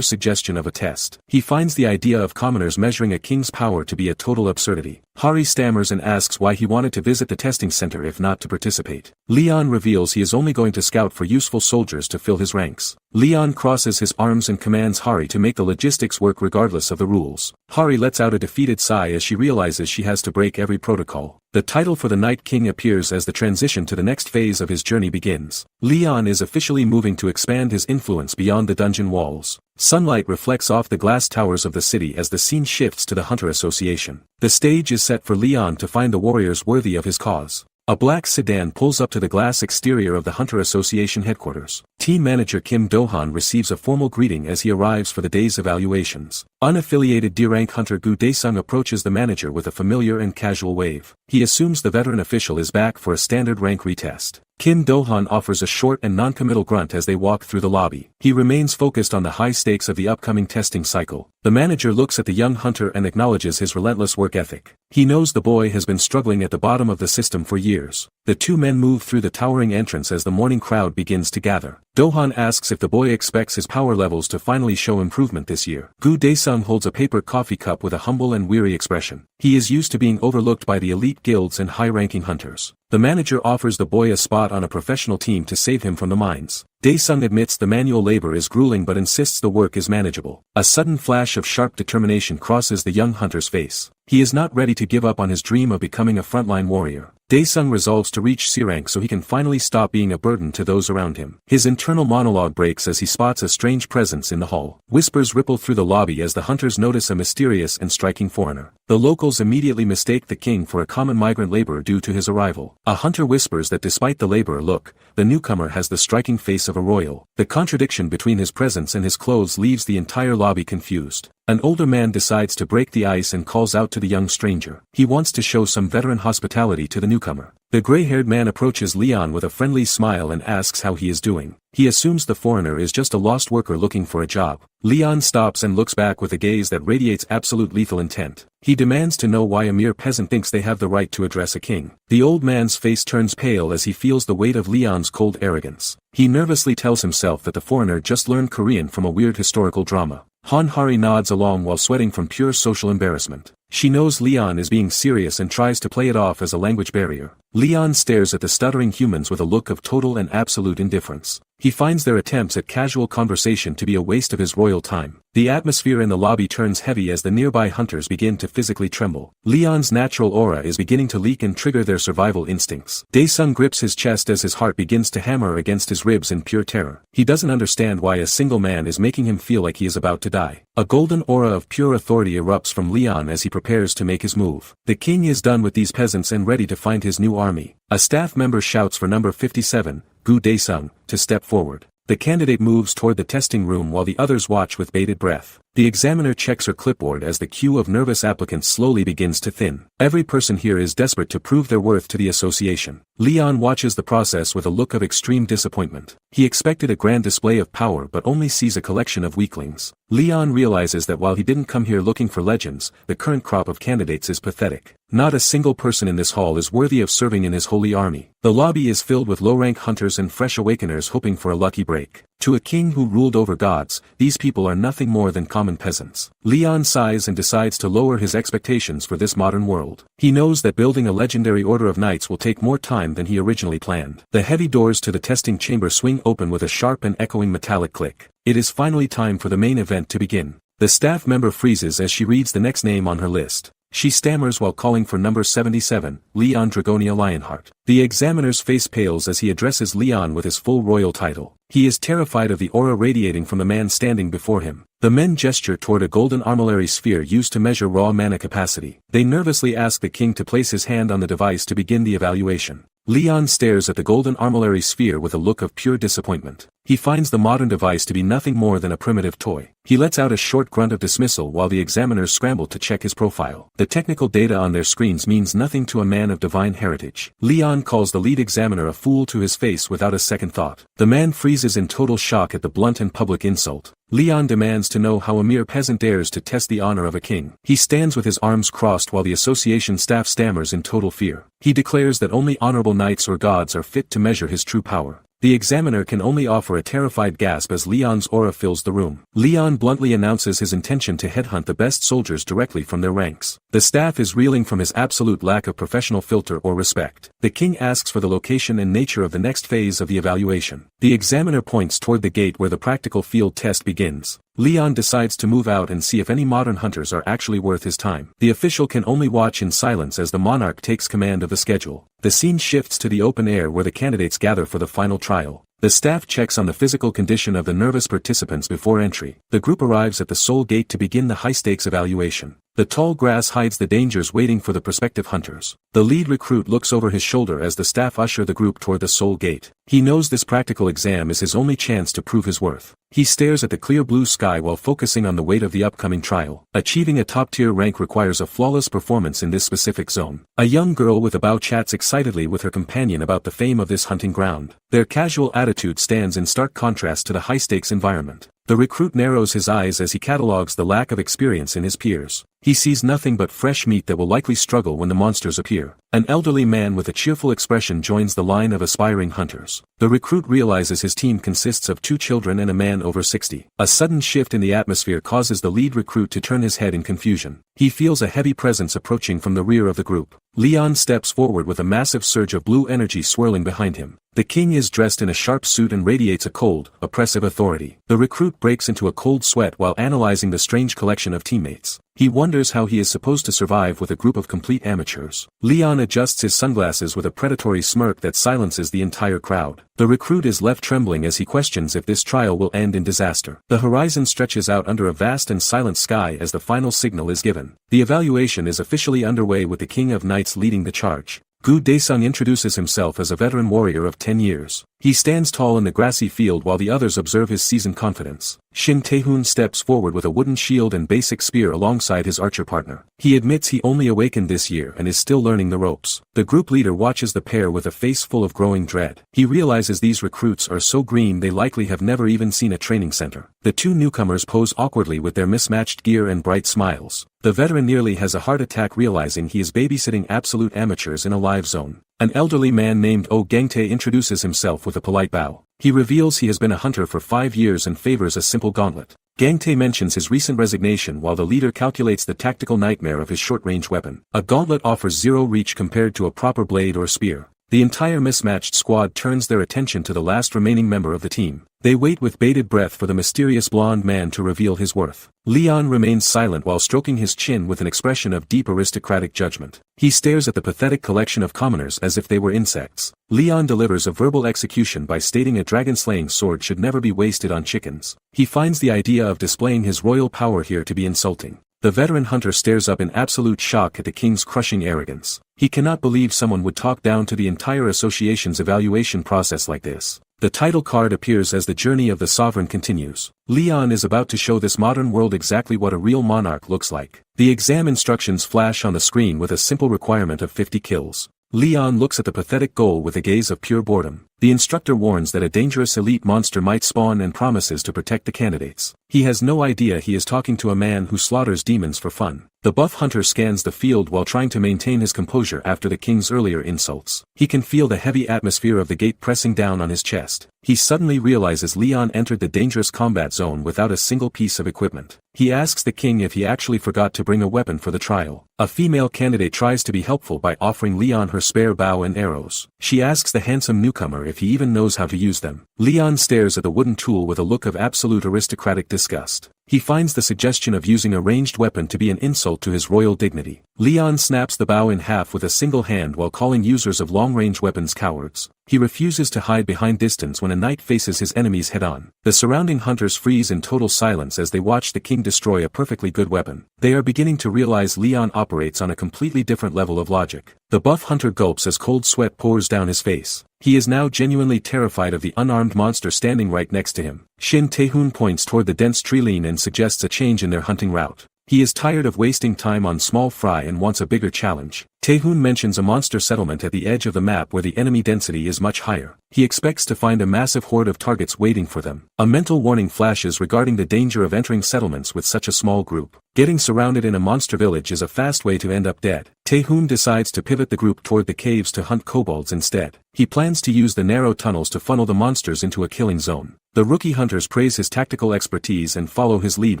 suggestion of a test. He finds the idea of commoners measuring a king's power to be a total absurdity. Hari stammers and asks why he wanted to visit the testing center if not to participate. Leon reveals he is only going to scout for useful soldiers to fill his ranks. Leon crosses his arms and commands Hari to make the logistics work regardless of the rules. Hari lets out a defeated sigh as she realizes she has to break every protocol. The title for the Night King appears as the transition to the next phase of his journey begins. Leon is officially moving to expand his influence beyond the dungeon walls. Sunlight reflects off the glass towers of the city as the scene shifts to the Hunter Association. The stage is set for Leon to find the warriors worthy of his cause. A black sedan pulls up to the glass exterior of the Hunter Association headquarters. Team manager Kim Do-han receives a formal greeting as he arrives for the day's evaluations. Unaffiliated D-rank hunter Gu Daesung approaches the manager with a familiar and casual wave. He assumes the veteran official is back for a standard rank retest. Kim Do-han offers a short and non-committal grunt as they walk through the lobby. He remains focused on the high stakes of the upcoming testing cycle. The manager looks at the young hunter and acknowledges his relentless work ethic. He knows the boy has been struggling at the bottom of the system for years. The two men move through the towering entrance as the morning crowd begins to gather. Dohan asks if the boy expects his power levels to finally show improvement this year. Gu Daesung holds a paper coffee cup with a humble and weary expression. He is used to being overlooked by the elite guilds and high-ranking hunters. The manager offers the boy a spot on a professional team to save him from the mines. Daesung admits the manual labor is grueling but insists the work is manageable. A sudden flash of sharp determination crosses the young hunter's face. He is not ready to give up on his dream of becoming a frontline warrior. Daesung resolves to reach C rank so he can finally stop being a burden to those around him. His internal monologue breaks as he spots a strange presence in the hall. Whispers ripple through the lobby as the hunters notice a mysterious and striking foreigner. The locals immediately mistake the king for a common migrant laborer due to his arrival. A hunter whispers that despite the laborer look, the newcomer has the striking face of a royal. The contradiction between his presence and his clothes leaves the entire lobby confused. An older man decides to break the ice and calls out to the young stranger. He wants to show some veteran hospitality to the newcomer. The gray-haired man approaches Leon with a friendly smile and asks how he is doing. He assumes the foreigner is just a lost worker looking for a job. Leon stops and looks back with a gaze that radiates absolute lethal intent. He demands to know why a mere peasant thinks they have the right to address a king. The old man's face turns pale as he feels the weight of Leon's cold arrogance. He nervously tells himself that the foreigner just learned Korean from a weird historical drama. Han-Hari nods along while sweating from pure social embarrassment. She knows Leon is being serious and tries to play it off as a language barrier. Leon stares at the stuttering humans with a look of total and absolute indifference. He finds their attempts at casual conversation to be a waste of his royal time. The atmosphere in the lobby turns heavy as the nearby hunters begin to physically tremble. Leon's natural aura is beginning to leak and trigger their survival instincts. Daesung grips his chest as his heart begins to hammer against his ribs in pure terror. He doesn't understand why a single man is making him feel like he is about to die. A golden aura of pure authority erupts from Leon as he prepares to make his move. The king is done with these peasants and ready to find his new army. A staff member shouts for number 57, Gu Daesung, to step forward. The candidate moves toward the testing room while the others watch with bated breath. The examiner checks her clipboard as the queue of nervous applicants slowly begins to thin. Every person here is desperate to prove their worth to the association. Leon watches the process with a look of extreme disappointment. He expected a grand display of power but only sees a collection of weaklings. Leon realizes that while he didn't come here looking for legends, the current crop of candidates is pathetic. Not a single person in this hall is worthy of serving in his holy army. The lobby is filled with low-rank hunters and fresh awakeners hoping for a lucky break. To a king who ruled over gods, these people are nothing more than common peasants. Leon sighs and decides to lower his expectations for this modern world. He knows that building a legendary order of knights will take more time than he originally planned. The heavy doors to the testing chamber swing open with a sharp and echoing metallic click. It is finally time for the main event to begin. The staff member freezes as she reads the next name on her list. She stammers while calling for number 77, Leon Dragonia Lionheart. The examiner's face pales as he addresses Leon with his full royal title. He is terrified of the aura radiating from the man standing before him. The men gesture toward a golden armillary sphere used to measure raw mana capacity. They nervously ask the king to place his hand on the device to begin the evaluation. Leon stares at the golden armillary sphere with a look of pure disappointment. He finds the modern device to be nothing more than a primitive toy. He lets out a short grunt of dismissal while the examiners scramble to check his profile. The technical data on their screens means nothing to a man of divine heritage. Leon calls the lead examiner a fool to his face without a second thought. The man freezes in total shock at the blunt and public insult. Leon demands to know how a mere peasant dares to test the honor of a king. He stands with his arms crossed while the association staff stammers in total fear. He declares that only honorable knights or gods are fit to measure his true power. The examiner can only offer a terrified gasp as Leon's aura fills the room. Leon bluntly announces his intention to headhunt the best soldiers directly from their ranks. The staff is reeling from his absolute lack of professional filter or respect. The king asks for the location and nature of the next phase of the evaluation. The examiner points toward the gate where the practical field test begins. Leon decides to move out and see if any modern hunters are actually worth his time. The official can only watch in silence as the monarch takes command of the schedule. The scene shifts to the open air where the candidates gather for the final trial. The staff checks on the physical condition of the nervous participants before entry. The group arrives at the sole gate to begin the high-stakes evaluation. The tall grass hides the dangers waiting for the prospective hunters. The lead recruit looks over his shoulder as the staff usher the group toward the sole gate. He knows this practical exam is his only chance to prove his worth. He stares at the clear blue sky while focusing on the weight of the upcoming trial. Achieving a top-tier rank requires a flawless performance in this specific zone. A young girl with a bow chats excitedly with her companion about the fame of this hunting ground. Their casual attitude stands in stark contrast to the high-stakes environment. The recruit narrows his eyes as he catalogues the lack of experience in his peers. He sees nothing but fresh meat that will likely struggle when the monsters appear. An elderly man with a cheerful expression joins the line of aspiring hunters. The recruit realizes his team consists of 2 children and a man over 60. A sudden shift in the atmosphere causes the lead recruit to turn his head in confusion. He feels a heavy presence approaching from the rear of the group. Leon steps forward with a massive surge of blue energy swirling behind him. The king is dressed in a sharp suit and radiates a cold, oppressive authority. The recruit breaks into a cold sweat while analyzing the strange collection of teammates. He wonders how he is supposed to survive with a group of complete amateurs. Leon adjusts his sunglasses with a predatory smirk that silences the entire crowd. The recruit is left trembling as he questions if this trial will end in disaster. The horizon stretches out under a vast and silent sky as the final signal is given. The evaluation is officially underway with the King of Knights leading the charge. Gu Daesung introduces himself as a veteran warrior of 10 years. He stands tall in the grassy field while the others observe his seasoned confidence. Shin Tae-hoon steps forward with a wooden shield and basic spear alongside his archer partner. He admits he only awakened this year and is still learning the ropes. The group leader watches the pair with a face full of growing dread. He realizes these recruits are so green they likely have never even seen a training center. The 2 newcomers pose awkwardly with their mismatched gear and bright smiles. The veteran nearly has a heart attack realizing he is babysitting absolute amateurs in a live zone. An elderly man named Oh Gangtae introduces himself with a polite bow. He reveals he has been a hunter for 5 years and favors a simple gauntlet. Gangtae mentions his recent resignation while the leader calculates the tactical nightmare of his short-range weapon. A gauntlet offers 0 reach compared to a proper blade or spear. The entire mismatched squad turns their attention to the last remaining member of the team. They wait with bated breath for the mysterious blonde man to reveal his worth. Leon remains silent while stroking his chin with an expression of deep aristocratic judgment. He stares at the pathetic collection of commoners as if they were insects. Leon delivers a verbal execution by stating a dragon-slaying sword should never be wasted on chickens. He finds the idea of displaying his royal power here to be insulting. The veteran hunter stares up in absolute shock at the king's crushing arrogance. He cannot believe someone would talk down to the entire association's evaluation process like this. The title card appears as the journey of the sovereign continues. Leon is about to show this modern world exactly what a real monarch looks like. The exam instructions flash on the screen with a simple requirement of 50 kills. Leon looks at the pathetic goal with a gaze of pure boredom. The instructor warns that a dangerous elite monster might spawn and promises to protect the candidates. He has no idea he is talking to a man who slaughters demons for fun. The buff hunter scans the field while trying to maintain his composure after the king's earlier insults. He can feel the heavy atmosphere of the gate pressing down on his chest. He suddenly realizes Leon entered the dangerous combat zone without a single piece of equipment. He asks the king if he actually forgot to bring a weapon for the trial. A female candidate tries to be helpful by offering Leon her spare bow and arrows. She asks the handsome newcomer if he even knows how to use them. Leon stares at the wooden tool with a look of absolute aristocratic disgust. He finds the suggestion of using a ranged weapon to be an insult to his royal dignity. Leon snaps the bow in half with a single hand while calling users of long-range weapons cowards. He refuses to hide behind distance when a knight faces his enemies head-on. The surrounding hunters freeze in total silence as they watch the king destroy a perfectly good weapon. They are beginning to realize Leon operates on a completely different level of logic. The buff hunter gulps as cold sweat pours down his face. He is now genuinely terrified of the unarmed monster standing right next to him. Shin Tae-hoon points toward the dense tree line and suggests a change in their hunting route. He is tired of wasting time on small fry and wants a bigger challenge. Tae-hoon mentions a monster settlement at the edge of the map where the enemy density is much higher. He expects to find a massive horde of targets waiting for them. A mental warning flashes regarding the danger of entering settlements with such a small group. Getting surrounded in a monster village is a fast way to end up dead. Tae-hoon decides to pivot the group toward the caves to hunt kobolds instead. He plans to use the narrow tunnels to funnel the monsters into a killing zone. The rookie hunters praise his tactical expertise and follow his lead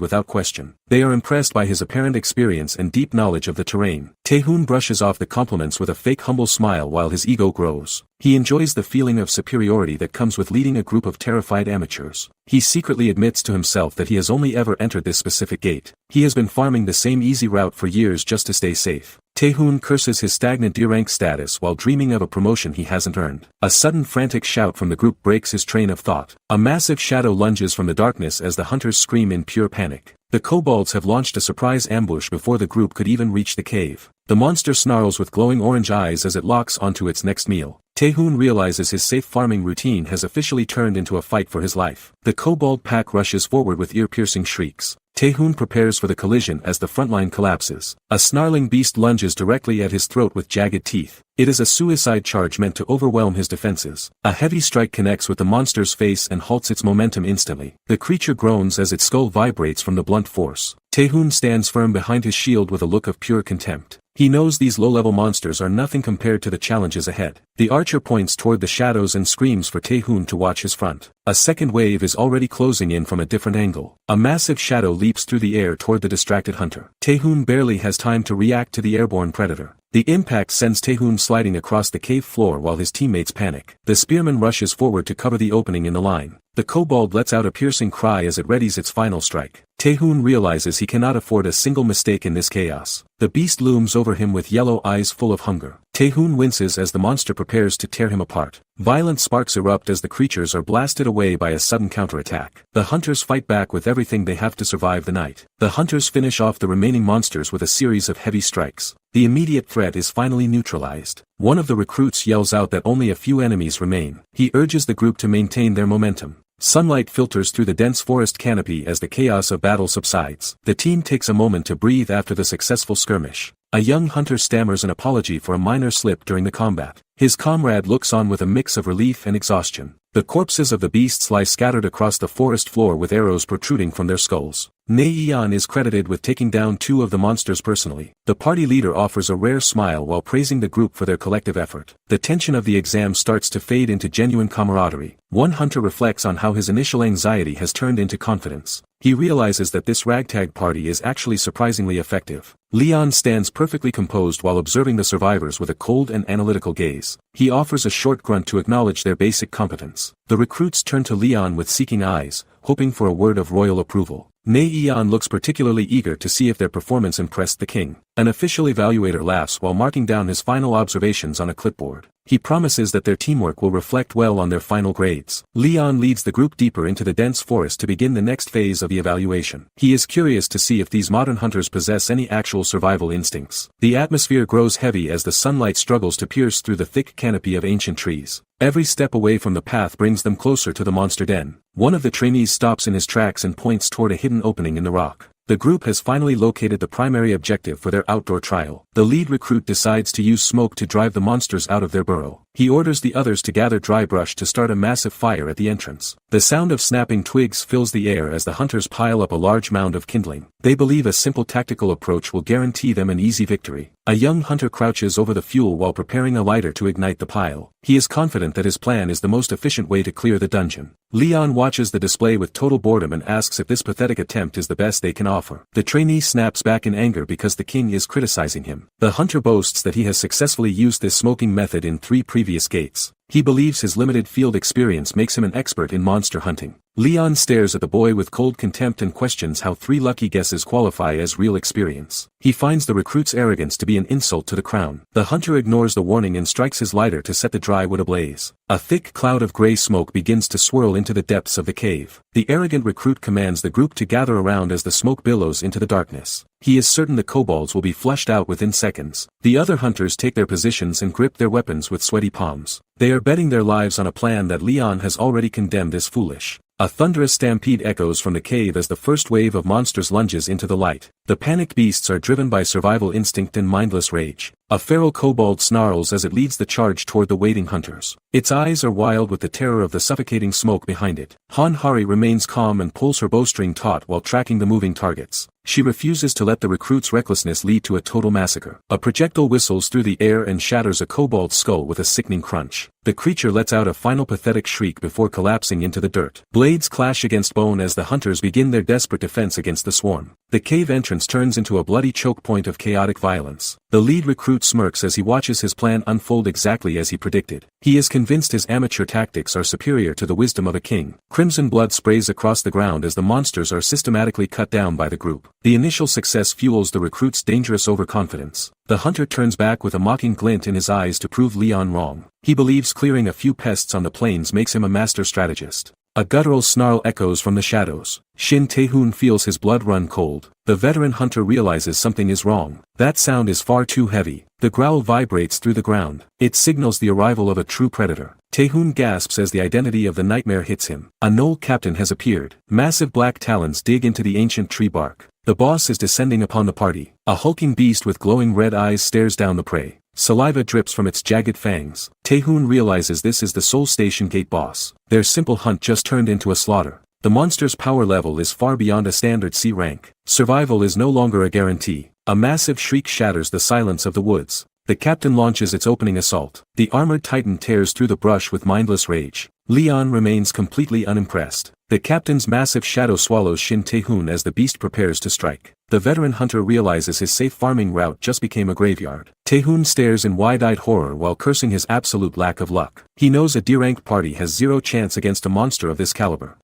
without question. They are impressed by his apparent experience and deep knowledge of the terrain. Tae-hoon brushes off the compliments with a fake humble smile while his ego grows. He enjoys the feeling of superiority that comes with leading a group of terrified amateurs. He secretly admits to himself that he has only ever entered this specific gate. He has been farming the same easy route for years just to stay safe. Tae-hoon curses his stagnant D-rank status while dreaming of a promotion he hasn't earned. A sudden frantic shout from the group breaks his train of thought. A massive shadow lunges from the darkness as the hunters scream in pure panic. The kobolds have launched a surprise ambush before the group could even reach the cave. The monster snarls with glowing orange eyes as it locks onto its next meal. Tae-hoon realizes his safe farming routine has officially turned into a fight for his life. The kobold pack rushes forward with ear-piercing shrieks. Tae-hoon prepares for the collision as the front line collapses. A snarling beast lunges directly at his throat with jagged teeth. It is a suicide charge meant to overwhelm his defenses. A heavy strike connects with the monster's face and halts its momentum instantly. The creature groans as its skull vibrates from the blunt force. Taehoon stands firm behind his shield with a look of pure contempt. He knows these low-level monsters are nothing compared to the challenges ahead. The archer points toward the shadows and screams for Taehoon to watch his front. A second wave is already closing in from a different angle. A massive shadow leaps through the air toward the distracted hunter. Taehoon barely has time to react to the airborne predator. The impact sends Taehoon sliding across the cave floor while his teammates panic. The spearman rushes forward to cover the opening in the line. The kobold lets out a piercing cry as it readies its final strike. Taehoon realizes he cannot afford a single mistake in this chaos. The beast looms over him with yellow eyes full of hunger. Taehoon winces as the monster prepares to tear him apart. Violent sparks erupt as the creatures are blasted away by a sudden counterattack. The hunters fight back with everything they have to survive the night. The hunters finish off the remaining monsters with a series of heavy strikes. The immediate threat is finally neutralized. One of the recruits yells out that only a few enemies remain. He urges the group to maintain their momentum. Sunlight filters through the dense forest canopy as the chaos of battle subsides. The team takes a moment to breathe after the successful skirmish. A young hunter stammers an apology for a minor slip during the combat. His comrade looks on with a mix of relief and exhaustion. The corpses of the beasts lie scattered across the forest floor with arrows protruding from their skulls. Naeon is credited with taking down 2 of the monsters personally. The party leader offers a rare smile while praising the group for their collective effort. The tension of the exam starts to fade into genuine camaraderie. One hunter reflects on how his initial anxiety has turned into confidence. He realizes that this ragtag party is actually surprisingly effective. Leon stands perfectly composed while observing the survivors with a cold and analytical gaze. He offers a short grunt to acknowledge their basic competence. The recruits turn to Leon with seeking eyes, hoping for a word of royal approval. Naeon looks particularly eager to see if their performance impressed the king. An official evaluator laughs while marking down his final observations on a clipboard. He promises that their teamwork will reflect well on their final grades. Leon leads the group deeper into the dense forest to begin the next phase of the evaluation. He is curious to see if these modern hunters possess any actual survival instincts. The atmosphere grows heavy as the sunlight struggles to pierce through the thick canopy of ancient trees. Every step away from the path brings them closer to the monster den. One of the trainees stops in his tracks and points toward a hidden opening in the rock. The group has finally located the primary objective for their outdoor trial. The lead recruit decides to use smoke to drive the monsters out of their burrow. He orders the others to gather dry brush to start a massive fire at the entrance. The sound of snapping twigs fills the air as the hunters pile up a large mound of kindling. They believe a simple tactical approach will guarantee them an easy victory. A young hunter crouches over the fuel while preparing a lighter to ignite the pile. He is confident that his plan is the most efficient way to clear the dungeon. Leon watches the display with total boredom and asks if this pathetic attempt is the best they can offer. The trainee snaps back in anger because the king is criticizing him. The hunter boasts that he has successfully used this smoking method in 3 previous gates. He believes his limited field experience makes him an expert in monster hunting. Leon stares at the boy with cold contempt and questions how 3 lucky guesses qualify as real experience. He finds the recruit's arrogance to be an insult to the crown. The hunter ignores the warning and strikes his lighter to set the dry wood ablaze. A thick cloud of gray smoke begins to swirl into the depths of the cave. The arrogant recruit commands the group to gather around as the smoke billows into the darkness. He is certain the kobolds will be flushed out within seconds. The other hunters take their positions and grip their weapons with sweaty palms. They are betting their lives on a plan that Leon has already condemned as foolish. A thunderous stampede echoes from the cave as the first wave of monsters lunges into the light. The panicked beasts are driven by survival instinct and mindless rage. A feral kobold snarls as it leads the charge toward the waiting hunters. Its eyes are wild with the terror of the suffocating smoke behind it. Han-Hari remains calm and pulls her bowstring taut while tracking the moving targets. She refuses to let the recruit's recklessness lead to a total massacre. A projectile whistles through the air and shatters a kobold's skull with a sickening crunch. The creature lets out a final pathetic shriek before collapsing into the dirt. Blades clash against bone as the hunters begin their desperate defense against the swarm. The cave entrance turns into a bloody choke point of chaotic violence. The lead recruit smirks as he watches his plan unfold exactly as he predicted. He is convinced his amateur tactics are superior to the wisdom of a king. Crimson blood sprays across the ground as the monsters are systematically cut down by the group. The initial success fuels the recruit's dangerous overconfidence. The hunter turns back with a mocking glint in his eyes to prove Leon wrong. He believes clearing a few pests on the plains makes him a master strategist. A guttural snarl echoes from the shadows. Shin Taehoon feels his blood run cold. The veteran hunter realizes something is wrong. That sound is far too heavy. The growl vibrates through the ground. It signals the arrival of a true predator. Taehoon gasps as the identity of the nightmare hits him. A Knoll captain has appeared. Massive black talons dig into the ancient tree bark. The boss is descending upon the party. A hulking beast with glowing red eyes stares down the prey. Saliva drips from its jagged fangs. Taehoon realizes this is the Seoul Station Gate boss. Their simple hunt just turned into a slaughter. The monster's power level is far beyond a standard C rank. Survival is no longer a guarantee. A massive shriek shatters the silence of the woods. The captain launches its opening assault. The armored titan tears through the brush with mindless rage. Leon remains completely unimpressed. The captain's massive shadow swallows Shin Tae-hoon as the beast prepares to strike. The veteran hunter realizes his safe farming route just became a graveyard. Tae-hoon stares in wide-eyed horror while cursing his absolute lack of luck. He knows a D-ranked party has zero chance against a monster of this caliber.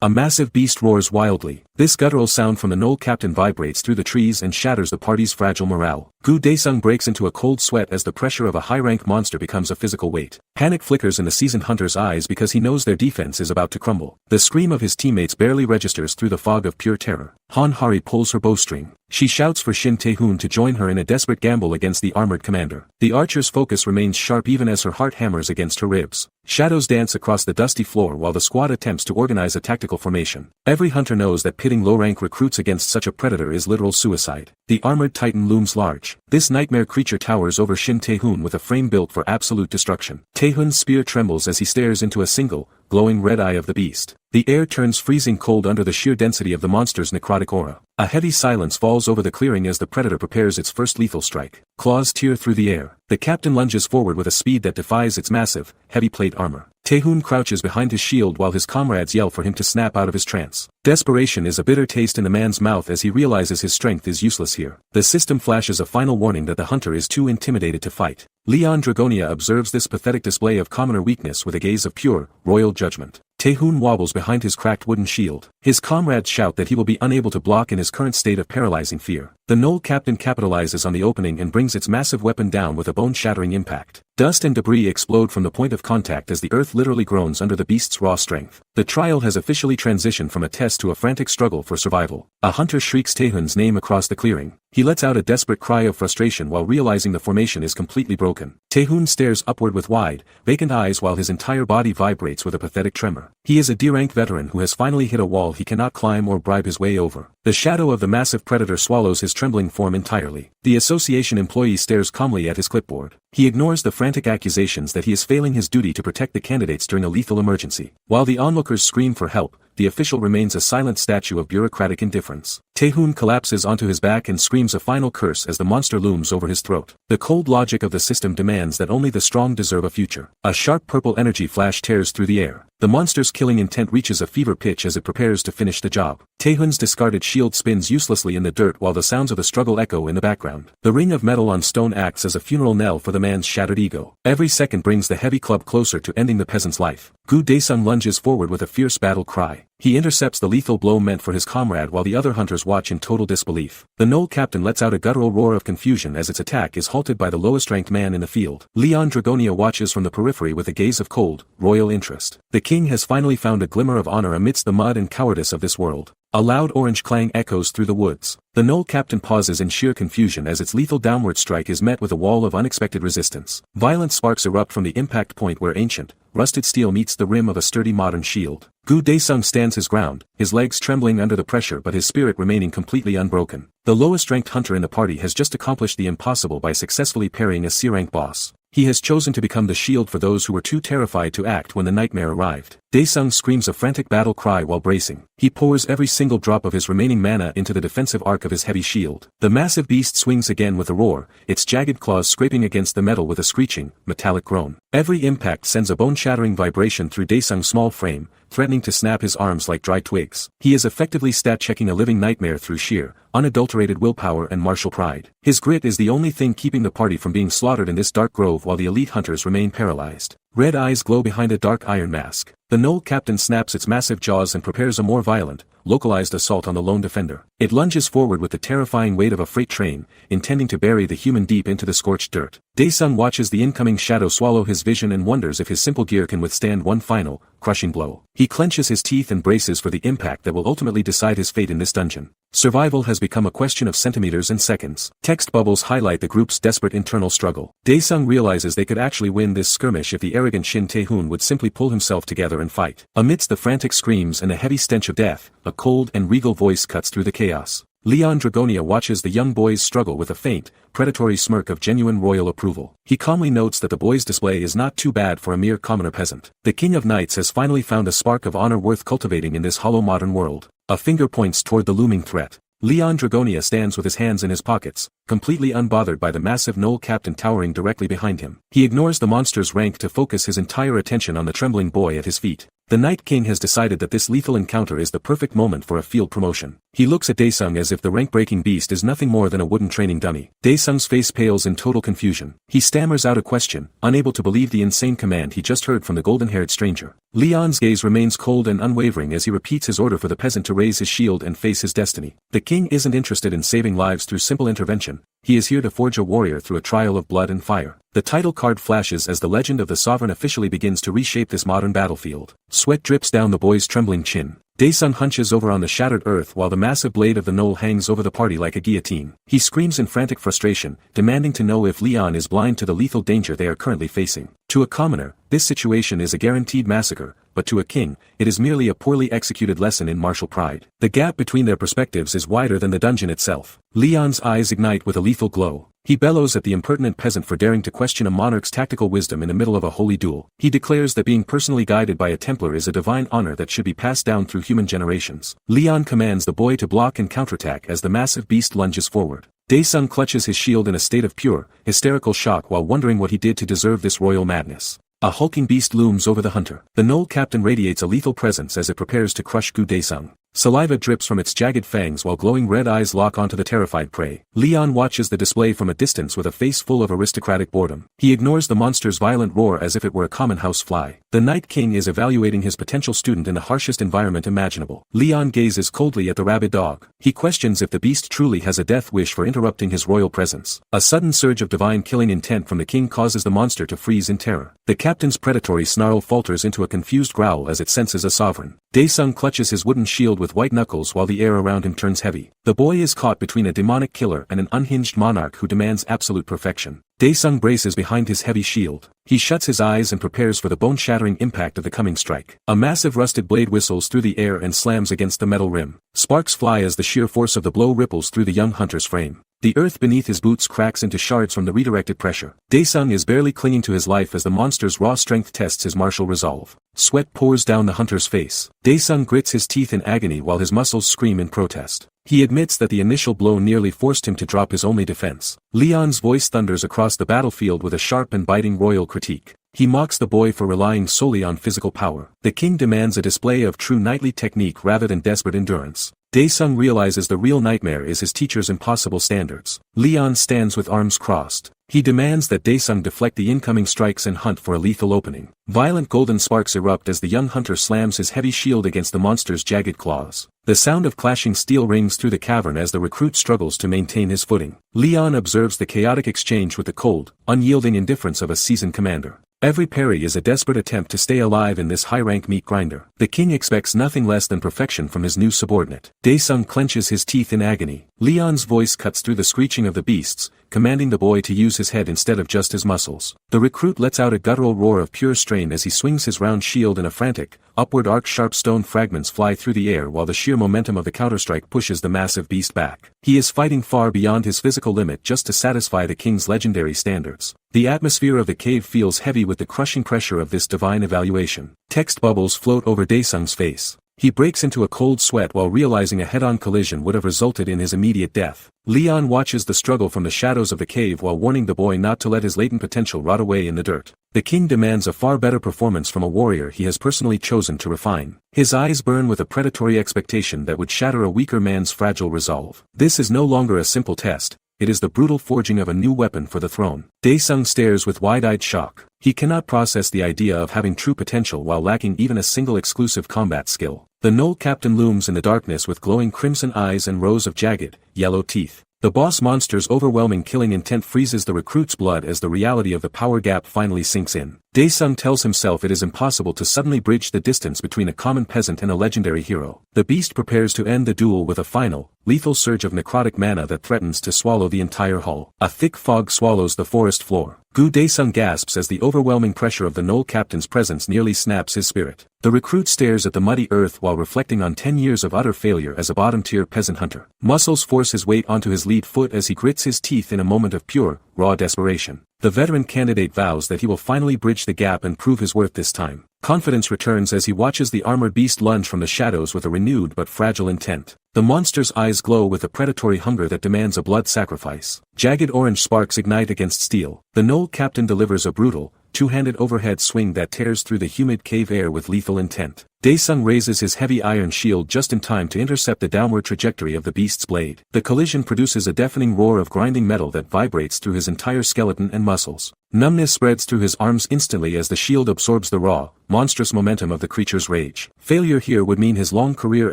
A massive beast roars wildly. This guttural sound from the Knoll captain vibrates through the trees and shatters the party's fragile morale. Gu Daesung breaks into a cold sweat as the pressure of a high-rank monster becomes a physical weight. Panic flickers in the seasoned hunter's eyes because he knows their defense is about to crumble. The scream of his teammates barely registers through the fog of pure terror. Han Hari pulls her bowstring. She shouts for Shin Tae-hoon to join her in a desperate gamble against the armored commander. The archer's focus remains sharp even as her heart hammers against her ribs. Shadows dance across the dusty floor while the squad attempts to organize a tactical formation. Every hunter knows that pitting low-rank recruits against such a predator is literal suicide. The armored titan looms large. This nightmare creature towers over Shin Tae-hoon with a frame built for absolute destruction. Tae-hoon's spear trembles as he stares into a single, glowing red eye of the beast. The air turns freezing cold under the sheer density of the monster's necrotic aura. A heavy silence falls over the clearing as the predator prepares its first lethal strike. Claws tear through the air. The captain lunges forward with a speed that defies its massive, heavy plate armor. Tae-hoon crouches behind his shield while his comrades yell for him to snap out of his trance. Desperation is a bitter taste in the man's mouth as he realizes his strength is useless here. The system flashes a final warning that the hunter is too intimidated to fight. Leon Dragonia observes this pathetic display of commoner weakness with a gaze of pure, royal judgment. Tae-hoon wobbles behind his cracked wooden shield. His comrades shout that he will be unable to block in his current state of paralyzing fear. The Knoll captain capitalizes on the opening and brings its massive weapon down with a bone-shattering impact. Dust and debris explode from the point of contact as the earth literally groans under the beast's raw strength. The trial has officially transitioned from a test to a frantic struggle for survival. A hunter shrieks Tae-hoon's name across the clearing. He lets out a desperate cry of frustration while realizing the formation is completely broken. Tae-hoon stares upward with wide, vacant eyes while his entire body vibrates with a pathetic tremor. He is a D-rank veteran who has finally hit a wall he cannot climb or bribe his way over. The shadow of the massive predator swallows his trembling form entirely. The association employee stares calmly at his clipboard. He ignores the frantic accusations that he is failing his duty to protect the candidates during a lethal emergency. While the onlookers scream for help, the official remains a silent statue of bureaucratic indifference. Tae-hoon collapses onto his back and screams a final curse as the monster looms over his throat. The cold logic of the system demands that only the strong deserve a future. A sharp purple energy flash tears through the air. The monster's killing intent reaches a fever pitch as it prepares to finish the job. Tae-hoon's discarded shield spins uselessly in the dirt while the sounds of the struggle echo in the background. The ring of metal on stone acts as a funeral knell for the man's shattered ego. Every second brings the heavy club closer to ending the peasant's life. Gu Daesung lunges forward with a fierce battle cry. He intercepts the lethal blow meant for his comrade while the other hunters watch in total disbelief. The Knoll captain lets out a guttural roar of confusion as its attack is halted by the lowest-ranked man in the field. Leon Dragonia watches from the periphery with a gaze of cold, royal interest. The king has finally found a glimmer of honor amidst the mud and cowardice of this world. A loud orange clang echoes through the woods. The Knoll captain pauses in sheer confusion as its lethal downward strike is met with a wall of unexpected resistance. Violent sparks erupt from the impact point where ancient, rusted steel meets the rim of a sturdy modern shield. Gu Daesung stands his ground, his legs trembling under the pressure but his spirit remaining completely unbroken. The lowest-ranked hunter in the party has just accomplished the impossible by successfully parrying a C-rank boss. He has chosen to become the shield for those who were too terrified to act when the nightmare arrived. Daesung screams a frantic battle cry while bracing. He pours every single drop of his remaining mana into the defensive arc of his heavy shield. The massive beast swings again with a roar, its jagged claws scraping against the metal with a screeching, metallic groan. Every impact sends a bone-shattering vibration through Daesung's small frame, threatening to snap his arms like dry twigs. He is effectively stat-checking a living nightmare through sheer, unadulterated willpower and martial pride. His grit is the only thing keeping the party from being slaughtered in this dark grove while the elite hunters remain paralyzed. Red eyes glow behind a dark iron mask. The Knoll captain snaps its massive jaws and prepares a more violent, localized assault on the lone defender. It lunges forward with the terrifying weight of a freight train, intending to bury the human deep into the scorched dirt. Daesung watches the incoming shadow swallow his vision and wonders if his simple gear can withstand one final, crushing blow. He clenches his teeth and braces for the impact that will ultimately decide his fate in this dungeon. Survival has become a question of centimeters and seconds. Text bubbles highlight the group's desperate internal struggle. Daesung realizes they could actually win this skirmish if the arrogant Shin Tae-hoon would simply pull himself together and fight. Amidst the frantic screams and a heavy stench of death, a cold and regal voice cuts through the chaos. Leon Dragonia watches the young boy's struggle with a faint, predatory smirk of genuine royal approval. He calmly notes that the boy's display is not too bad for a mere commoner peasant. The King of Knights has finally found a spark of honor worth cultivating in this hollow modern world. A finger points toward the looming threat. Leon Dragonia stands with his hands in his pockets, completely unbothered by the massive gnoll captain towering directly behind him. He ignores the monster's rank to focus his entire attention on the trembling boy at his feet. The Night King has decided that this lethal encounter is the perfect moment for a field promotion. He looks at Daesung as if the rank-breaking beast is nothing more than a wooden training dummy. Daesung's face pales in total confusion. He stammers out a question, unable to believe the insane command he just heard from the golden-haired stranger. Leon's gaze remains cold and unwavering as he repeats his order for the peasant to raise his shield and face his destiny. The king isn't interested in saving lives through simple intervention. He is here to forge a warrior through a trial of blood and fire. The title card flashes as the legend of the sovereign officially begins to reshape this modern battlefield. Sweat drips down the boy's trembling chin. Daesung hunches over on the shattered earth while the massive blade of the gnoll hangs over the party like a guillotine. He screams in frantic frustration, demanding to know if Leon is blind to the lethal danger they are currently facing. To a commoner, this situation is a guaranteed massacre, but to a king, it is merely a poorly executed lesson in martial pride. The gap between their perspectives is wider than the dungeon itself. Leon's eyes ignite with a lethal glow. He bellows at the impertinent peasant for daring to question a monarch's tactical wisdom in the middle of a holy duel. He declares that being personally guided by a Templar is a divine honor that should be passed down through human generations. Leon commands the boy to block and counterattack as the massive beast lunges forward. Daesung clutches his shield in a state of pure, hysterical shock while wondering what he did to deserve this royal madness. A hulking beast looms over the hunter. The gnoll captain radiates a lethal presence as it prepares to crush Daesung. Saliva drips from its jagged fangs while glowing red eyes lock onto the terrified prey. Leon watches the display from a distance with a face full of aristocratic boredom. He ignores the monster's violent roar as if it were a common house fly. The Night King is evaluating his potential student in the harshest environment imaginable. Leon gazes coldly at the rabid dog. He questions if the beast truly has a death wish for interrupting his royal presence. A sudden surge of divine killing intent from the king causes the monster to freeze in terror. The captain's predatory snarl falters into a confused growl as it senses a sovereign. Daesung clutches his wooden shield with white knuckles while the air around him turns heavy. The boy is caught between a demonic killer and an unhinged monarch who demands absolute perfection. Daesung braces behind his heavy shield. He shuts his eyes and prepares for the bone-shattering impact of the coming strike. A massive rusted blade whistles through the air and slams against the metal rim. Sparks fly as the sheer force of the blow ripples through the young hunter's frame. The earth beneath his boots cracks into shards from the redirected pressure. Daesung is barely clinging to his life as the monster's raw strength tests his martial resolve. Sweat pours down the hunter's face. Daesung grits his teeth in agony while his muscles scream in protest. He admits that the initial blow nearly forced him to drop his only defense. Leon's voice thunders across the battlefield with a sharp and biting royal critique. He mocks the boy for relying solely on physical power. The king demands a display of true knightly technique rather than desperate endurance. Daesung realizes the real nightmare is his teacher's impossible standards. Leon stands with arms crossed. He demands that Daesung deflect the incoming strikes and hunt for a lethal opening. Violent golden sparks erupt as the young hunter slams his heavy shield against the monster's jagged claws. The sound of clashing steel rings through the cavern as the recruit struggles to maintain his footing. Leon observes the chaotic exchange with the cold, unyielding indifference of a seasoned commander. Every parry is a desperate attempt to stay alive in this high-rank meat grinder. The king expects nothing less than perfection from his new subordinate. Daesung clenches his teeth in agony. Leon's voice cuts through the screeching of the beasts, commanding the boy to use his head instead of just his muscles. The recruit lets out a guttural roar of pure strain as he swings his round shield in a frantic, upward arc. Sharp stone fragments fly through the air while the sheer momentum of the counterstrike pushes the massive beast back. He is fighting far beyond his physical limit just to satisfy the king's legendary standards. The atmosphere of the cave feels heavy with the crushing pressure of this divine evaluation. Text bubbles float over Daesung's face. He breaks into a cold sweat while realizing a head-on collision would have resulted in his immediate death. Leon watches the struggle from the shadows of the cave while warning the boy not to let his latent potential rot away in the dirt. The king demands a far better performance from a warrior he has personally chosen to refine. His eyes burn with a predatory expectation that would shatter a weaker man's fragile resolve. This is no longer a simple test. It is the brutal forging of a new weapon for the throne. Daesung stares with wide-eyed shock. He cannot process the idea of having true potential while lacking even a single exclusive combat skill. The gnoll captain looms in the darkness with glowing crimson eyes and rows of jagged, yellow teeth. The boss monster's overwhelming killing intent freezes the recruit's blood as the reality of the power gap finally sinks in. Daesung tells himself it is impossible to suddenly bridge the distance between a common peasant and a legendary hero. The beast prepares to end the duel with a final, lethal surge of necrotic mana that threatens to swallow the entire hull. A thick fog swallows the forest floor. Gu Daesung gasps as the overwhelming pressure of the Knoll captain's presence nearly snaps his spirit. The recruit stares at the muddy earth while reflecting on 10 years of utter failure as a bottom-tier peasant hunter. Muscles force his weight onto his lead foot as he grits his teeth in a moment of pure, raw desperation. The veteran candidate vows that he will finally bridge the gap and prove his worth this time. Confidence returns as he watches the armored beast lunge from the shadows with a renewed but fragile intent. The monster's eyes glow with a predatory hunger that demands a blood sacrifice. Jagged orange sparks ignite against steel. The Knoll captain delivers a brutal, two-handed overhead swing that tears through the humid cave air with lethal intent. Daesung raises his heavy iron shield just in time to intercept the downward trajectory of the beast's blade. The collision produces a deafening roar of grinding metal that vibrates through his entire skeleton and muscles. Numbness spreads through his arms instantly as the shield absorbs the raw, monstrous momentum of the creature's rage. Failure here would mean his long career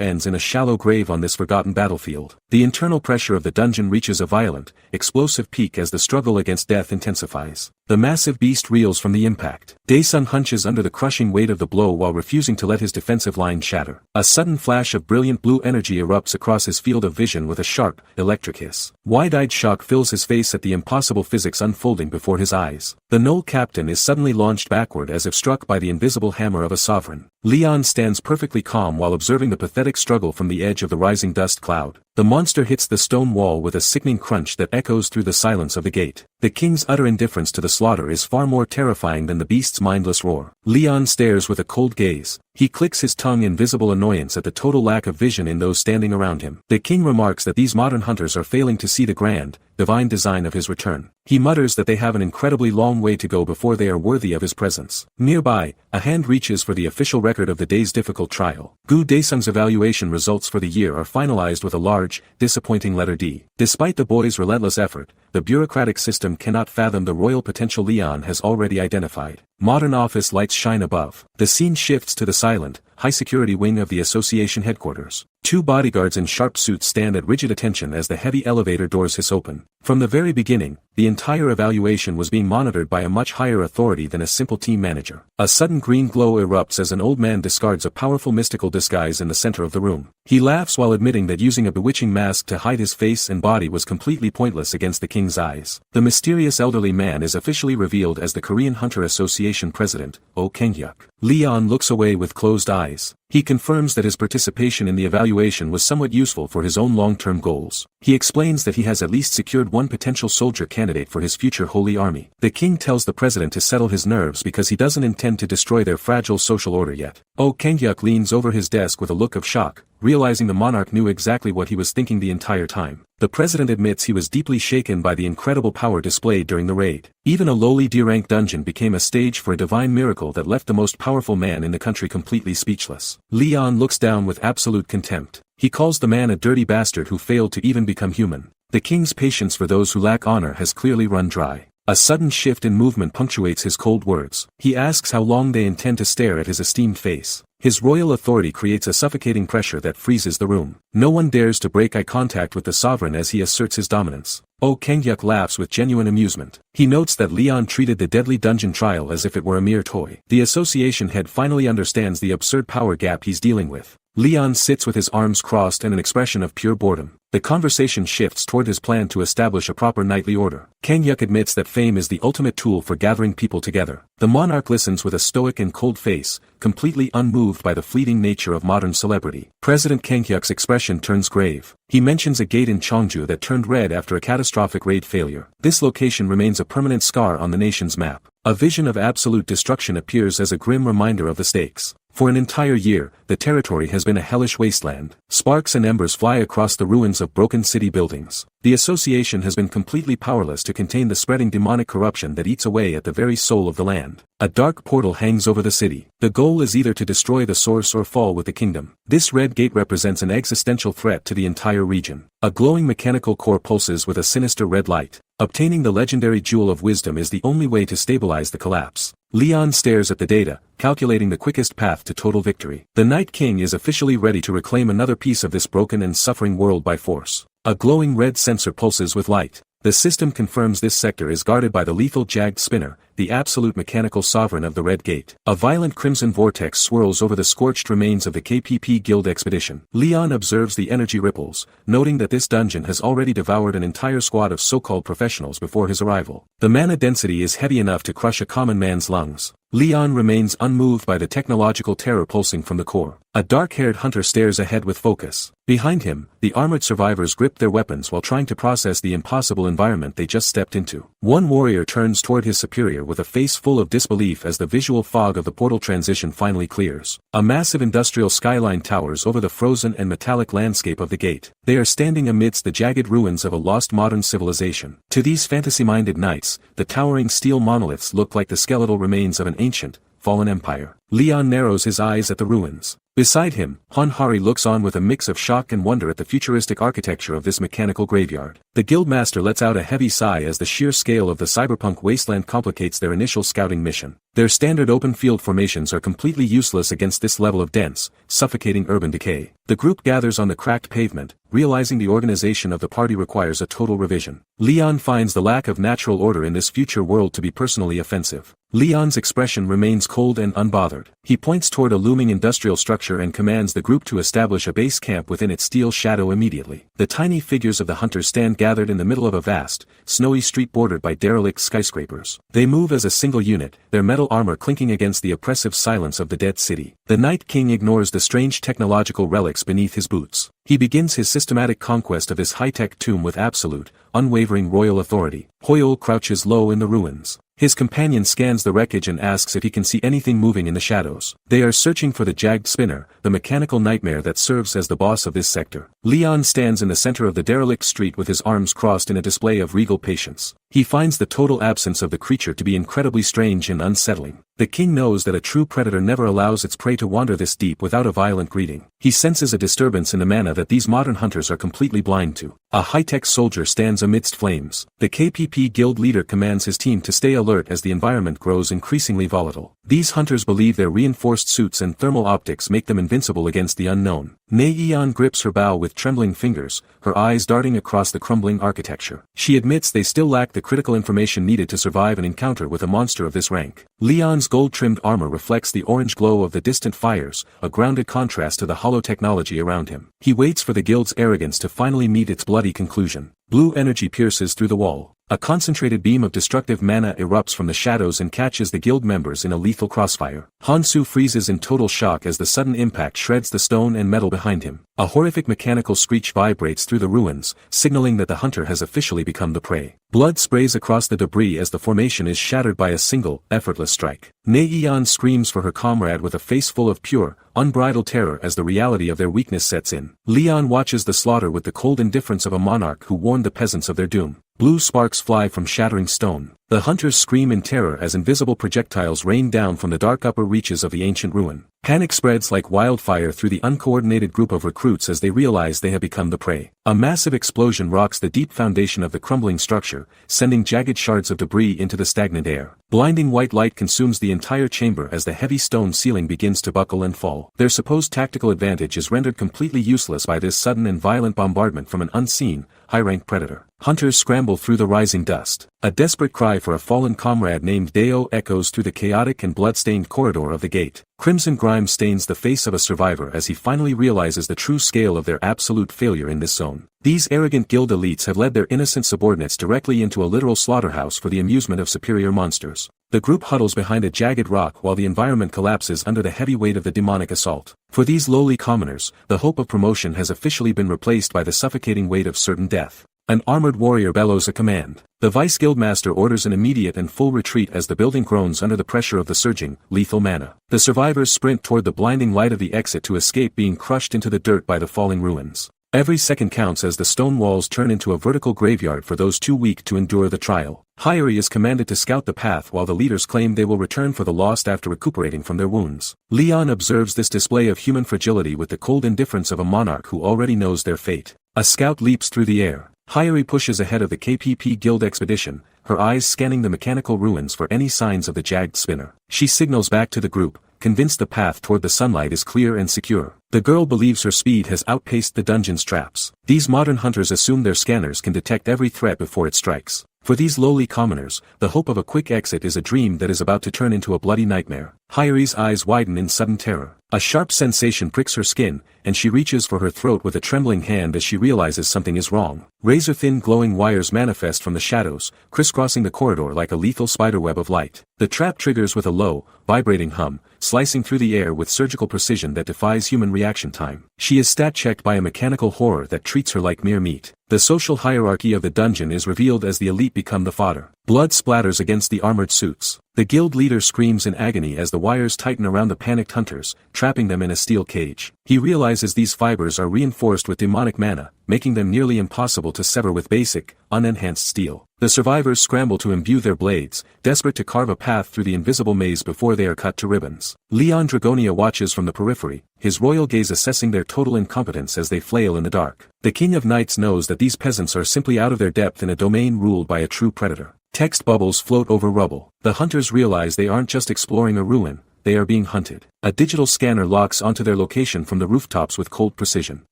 ends in a shallow grave on this forgotten battlefield. The internal pressure of the dungeon reaches a violent, explosive peak as the struggle against death intensifies. The massive beast reels from the impact. Daesung hunches under the crushing weight of the blow while refusing to let his defensive line shatter. A sudden flash of brilliant blue energy erupts across his field of vision with a sharp, electric hiss. Wide-eyed shock fills his face at the impossible physics unfolding before his eyes. The Knoll captain is suddenly launched backward as if struck by the invisible hammer of a sovereign. Leon stands perfectly calm while observing the pathetic struggle from the edge of the rising dust cloud. The monster hits the stone wall with a sickening crunch that echoes through the silence of the gate. The king's utter indifference to the slaughter is far more terrifying than the beast's mindless roar. Leon stares with a cold gaze. He clicks his tongue in visible annoyance at the total lack of vision in those standing around him. The king remarks that these modern hunters are failing to see the grand, divine design of his return. He mutters that they have an incredibly long way to go before they are worthy of his presence. Nearby, a hand reaches for the official record of the day's difficult trial. Gu Daesung's evaluation results for the year are finalized with a large, disappointing letter D. Despite the boy's relentless effort, the bureaucratic system cannot fathom the royal potential Leon has already identified. Modern office lights shine above. The scene shifts to the silent, high-security wing of the association headquarters. Two bodyguards in sharp suits stand at rigid attention as the heavy elevator doors hiss open. From the very beginning, the entire evaluation was being monitored by a much higher authority than a simple team manager. A sudden green glow erupts as an old man discards a powerful mystical disguise in the center of the room. He laughs while admitting that using a bewitching mask to hide his face and body was completely pointless against the king's eyes. The mysterious elderly man is officially revealed as the Korean Hunter Association president, Oh Kang-hyuk. Leon looks away with closed eyes. He confirms that his participation in the evaluation was somewhat useful for his own long-term goals. He explains that he has at least secured one potential soldier candidate for his future holy army. The king tells the president to settle his nerves because he doesn't intend to destroy their fragile social order yet. Oh Kang-hyuk leans over his desk with a look of shock, realizing the monarch knew exactly what he was thinking the entire time. The president admits he was deeply shaken by the incredible power displayed during the raid. Even a lowly D-rank dungeon became a stage for a divine miracle that left the most powerful man in the country completely speechless. Leon looks down with absolute contempt. He calls the man a dirty bastard who failed to even become human. The king's patience for those who lack honor has clearly run dry. A sudden shift in movement punctuates his cold words. He asks how long they intend to stare at his esteemed face. His royal authority creates a suffocating pressure that freezes the room. No one dares to break eye contact with the sovereign as he asserts his dominance. Oh Kang-hyuk laughs with genuine amusement. He notes that Leon treated the deadly dungeon trial as if it were a mere toy. The association head finally understands the absurd power gap he's dealing with. Leon sits with his arms crossed and an expression of pure boredom. The conversation shifts toward his plan to establish a proper knightly order. Kang-hyuk admits that fame is the ultimate tool for gathering people together. The monarch listens with a stoic and cold face, completely unmoved by the fleeting nature of modern celebrity. President Kang-hyuk's expression turns grave. He mentions a gate in Cheongju that turned red after a catastrophic raid failure. This location remains a permanent scar on the nation's map. A vision of absolute destruction appears as a grim reminder of the stakes. For an entire year, the territory has been a hellish wasteland. Sparks and embers fly across the ruins of broken city buildings. The association has been completely powerless to contain the spreading demonic corruption that eats away at the very soul of the land. A dark portal hangs over the city. The goal is either to destroy the source or fall with the kingdom. This red gate represents an existential threat to the entire region. A glowing mechanical core pulses with a sinister red light. Obtaining the legendary Jewel of Wisdom is the only way to stabilize the collapse. Leon stares at the data, calculating the quickest path to total victory. The Night King is officially ready to reclaim another piece of this broken and suffering world by force. A glowing red sensor pulses with light. The system confirms this sector is guarded by the lethal Jagged Spinner, the absolute mechanical sovereign of the Red Gate. A violent crimson vortex swirls over the scorched remains of the KPP Guild expedition. Leon observes the energy ripples, noting that this dungeon has already devoured an entire squad of so-called professionals before his arrival. The mana density is heavy enough to crush a common man's lungs. Leon remains unmoved by the technological terror pulsing from the core. A dark-haired hunter stares ahead with focus. Behind him, the armored survivors grip their weapons while trying to process the impossible environment they just stepped into. One warrior turns toward his superior with a face full of disbelief as the visual fog of the portal transition finally clears. A massive industrial skyline towers over the frozen and metallic landscape of the gate. They are standing amidst the jagged ruins of a lost modern civilization. To these fantasy-minded knights, the towering steel monoliths look like the skeletal remains of an ancient, fallen empire. Leon narrows his eyes at the ruins. Beside him, Hanhari looks on with a mix of shock and wonder at the futuristic architecture of this mechanical graveyard. The guildmaster lets out a heavy sigh as the sheer scale of the cyberpunk wasteland complicates their initial scouting mission. Their standard open field formations are completely useless against this level of dense, suffocating urban decay. The group gathers on the cracked pavement, realizing the organization of the party requires a total revision. Leon finds the lack of natural order in this future world to be personally offensive. Leon's expression remains cold and unbothered. He points toward a looming industrial structure and commands the group to establish a base camp within its steel shadow immediately. The tiny figures of the hunters stand gathered in the middle of a vast, snowy street bordered by derelict skyscrapers. They move as a single unit, their metal armor clinking against the oppressive silence of the dead city. The Night King ignores the strange technological relics beneath his boots. He begins his systematic conquest of this high-tech tomb with absolute, unwavering royal authority. Hoyle crouches low in the ruins. His companion scans the wreckage and asks if he can see anything moving in the shadows. They are searching for the Jagged Spinner, the mechanical nightmare that serves as the boss of this sector. Leon stands in the center of the derelict street with his arms crossed in a display of regal patience. He finds the total absence of the creature to be incredibly strange and unsettling. The king knows that a true predator never allows its prey to wander this deep without a violent greeting. He senses a disturbance in the mana that these modern hunters are completely blind to. A high-tech soldier stands amidst flames. The KPP guild leader commands his team to stay alert as the environment grows increasingly volatile. These hunters believe their reinforced suits and thermal optics make them invincible against the unknown. Neion grips her bow with trembling fingers, her eyes darting across the crumbling architecture. She admits they still lack the critical information needed to survive an encounter with a monster of this rank. Leon's gold-trimmed armor reflects the orange glow of the distant fires, a grounded contrast to the hollow technology around him. He waits for the guild's arrogance to finally meet its bloody conclusion. Blue energy pierces through the wall. A concentrated beam of destructive mana erupts from the shadows and catches the guild members in a lethal crossfire. Hansu freezes in total shock as the sudden impact shreds the stone and metal behind him. A horrific mechanical screech vibrates through the ruins, signaling that the hunter has officially become the prey. Blood sprays across the debris as the formation is shattered by a single, effortless strike. Neion screams for her comrade with a face full of pure, unbridled terror as the reality of their weakness sets in. Leon watches the slaughter with the cold indifference of a monarch who warned the peasants of their doom. Blue sparks fly from shattering stone. The hunters scream in terror as invisible projectiles rain down from the dark upper reaches of the ancient ruin. Panic spreads like wildfire through the uncoordinated group of recruits as they realize they have become the prey. A massive explosion rocks the deep foundation of the crumbling structure, sending jagged shards of debris into the stagnant air. Blinding white light consumes the entire chamber as the heavy stone ceiling begins to buckle and fall. Their supposed tactical advantage is rendered completely useless by this sudden and violent bombardment from an unseen, high-ranked predator. Hunters scramble through the rising dust. A desperate cry for a fallen comrade named Deo echoes through the chaotic and blood-stained corridor of the gate. Crimson grime stains the face of a survivor as he finally realizes the true scale of their absolute failure in this zone. These arrogant guild elites have led their innocent subordinates directly into a literal slaughterhouse for the amusement of superior monsters. The group huddles behind a jagged rock while the environment collapses under the heavy weight of the demonic assault. For these lowly commoners, the hope of promotion has officially been replaced by the suffocating weight of certain death. An armored warrior bellows a command. The vice guildmaster orders an immediate and full retreat as the building groans under the pressure of the surging, lethal mana. The survivors sprint toward the blinding light of the exit to escape being crushed into the dirt by the falling ruins. Every second counts as the stone walls turn into a vertical graveyard for those too weak to endure the trial. Hyeri is commanded to scout the path while the leaders claim they will return for the lost after recuperating from their wounds. Leon observes this display of human fragility with the cold indifference of a monarch who already knows their fate. A scout leaps through the air. Hyeri pushes ahead of the KPP guild expedition, her eyes scanning the mechanical ruins for any signs of the Jagged Spinner. She signals back to the group, convinced the path toward the sunlight is clear and secure. The girl believes her speed has outpaced the dungeon's traps. These modern hunters assume their scanners can detect every threat before it strikes. For these lowly commoners, the hope of a quick exit is a dream that is about to turn into a bloody nightmare. Hayuri's eyes widen in sudden terror. A sharp sensation pricks her skin, and she reaches for her throat with a trembling hand as she realizes something is wrong. Razor-thin glowing wires manifest from the shadows, crisscrossing the corridor like a lethal spiderweb of light. The trap triggers with a low, vibrating hum, slicing through the air with surgical precision that defies human reaction time. She is stat-checked by a mechanical horror that treats her like mere meat. The social hierarchy of the dungeon is revealed as the elite become the fodder. Blood splatters against the armored suits. The guild leader screams in agony as the wires tighten around the panicked hunters, trapping them in a steel cage. He realizes these fibers are reinforced with demonic mana, making them nearly impossible to sever with basic, unenhanced steel. The survivors scramble to imbue their blades, desperate to carve a path through the invisible maze before they are cut to ribbons. Leon Dragonia watches from the periphery, his royal gaze assessing their total incompetence as they flail in the dark. The King of Knights knows that these peasants are simply out of their depth in a domain ruled by a true predator. Text bubbles float over rubble. The hunters realize they aren't just exploring a ruin, they are being hunted. A digital scanner locks onto their location from the rooftops with cold precision.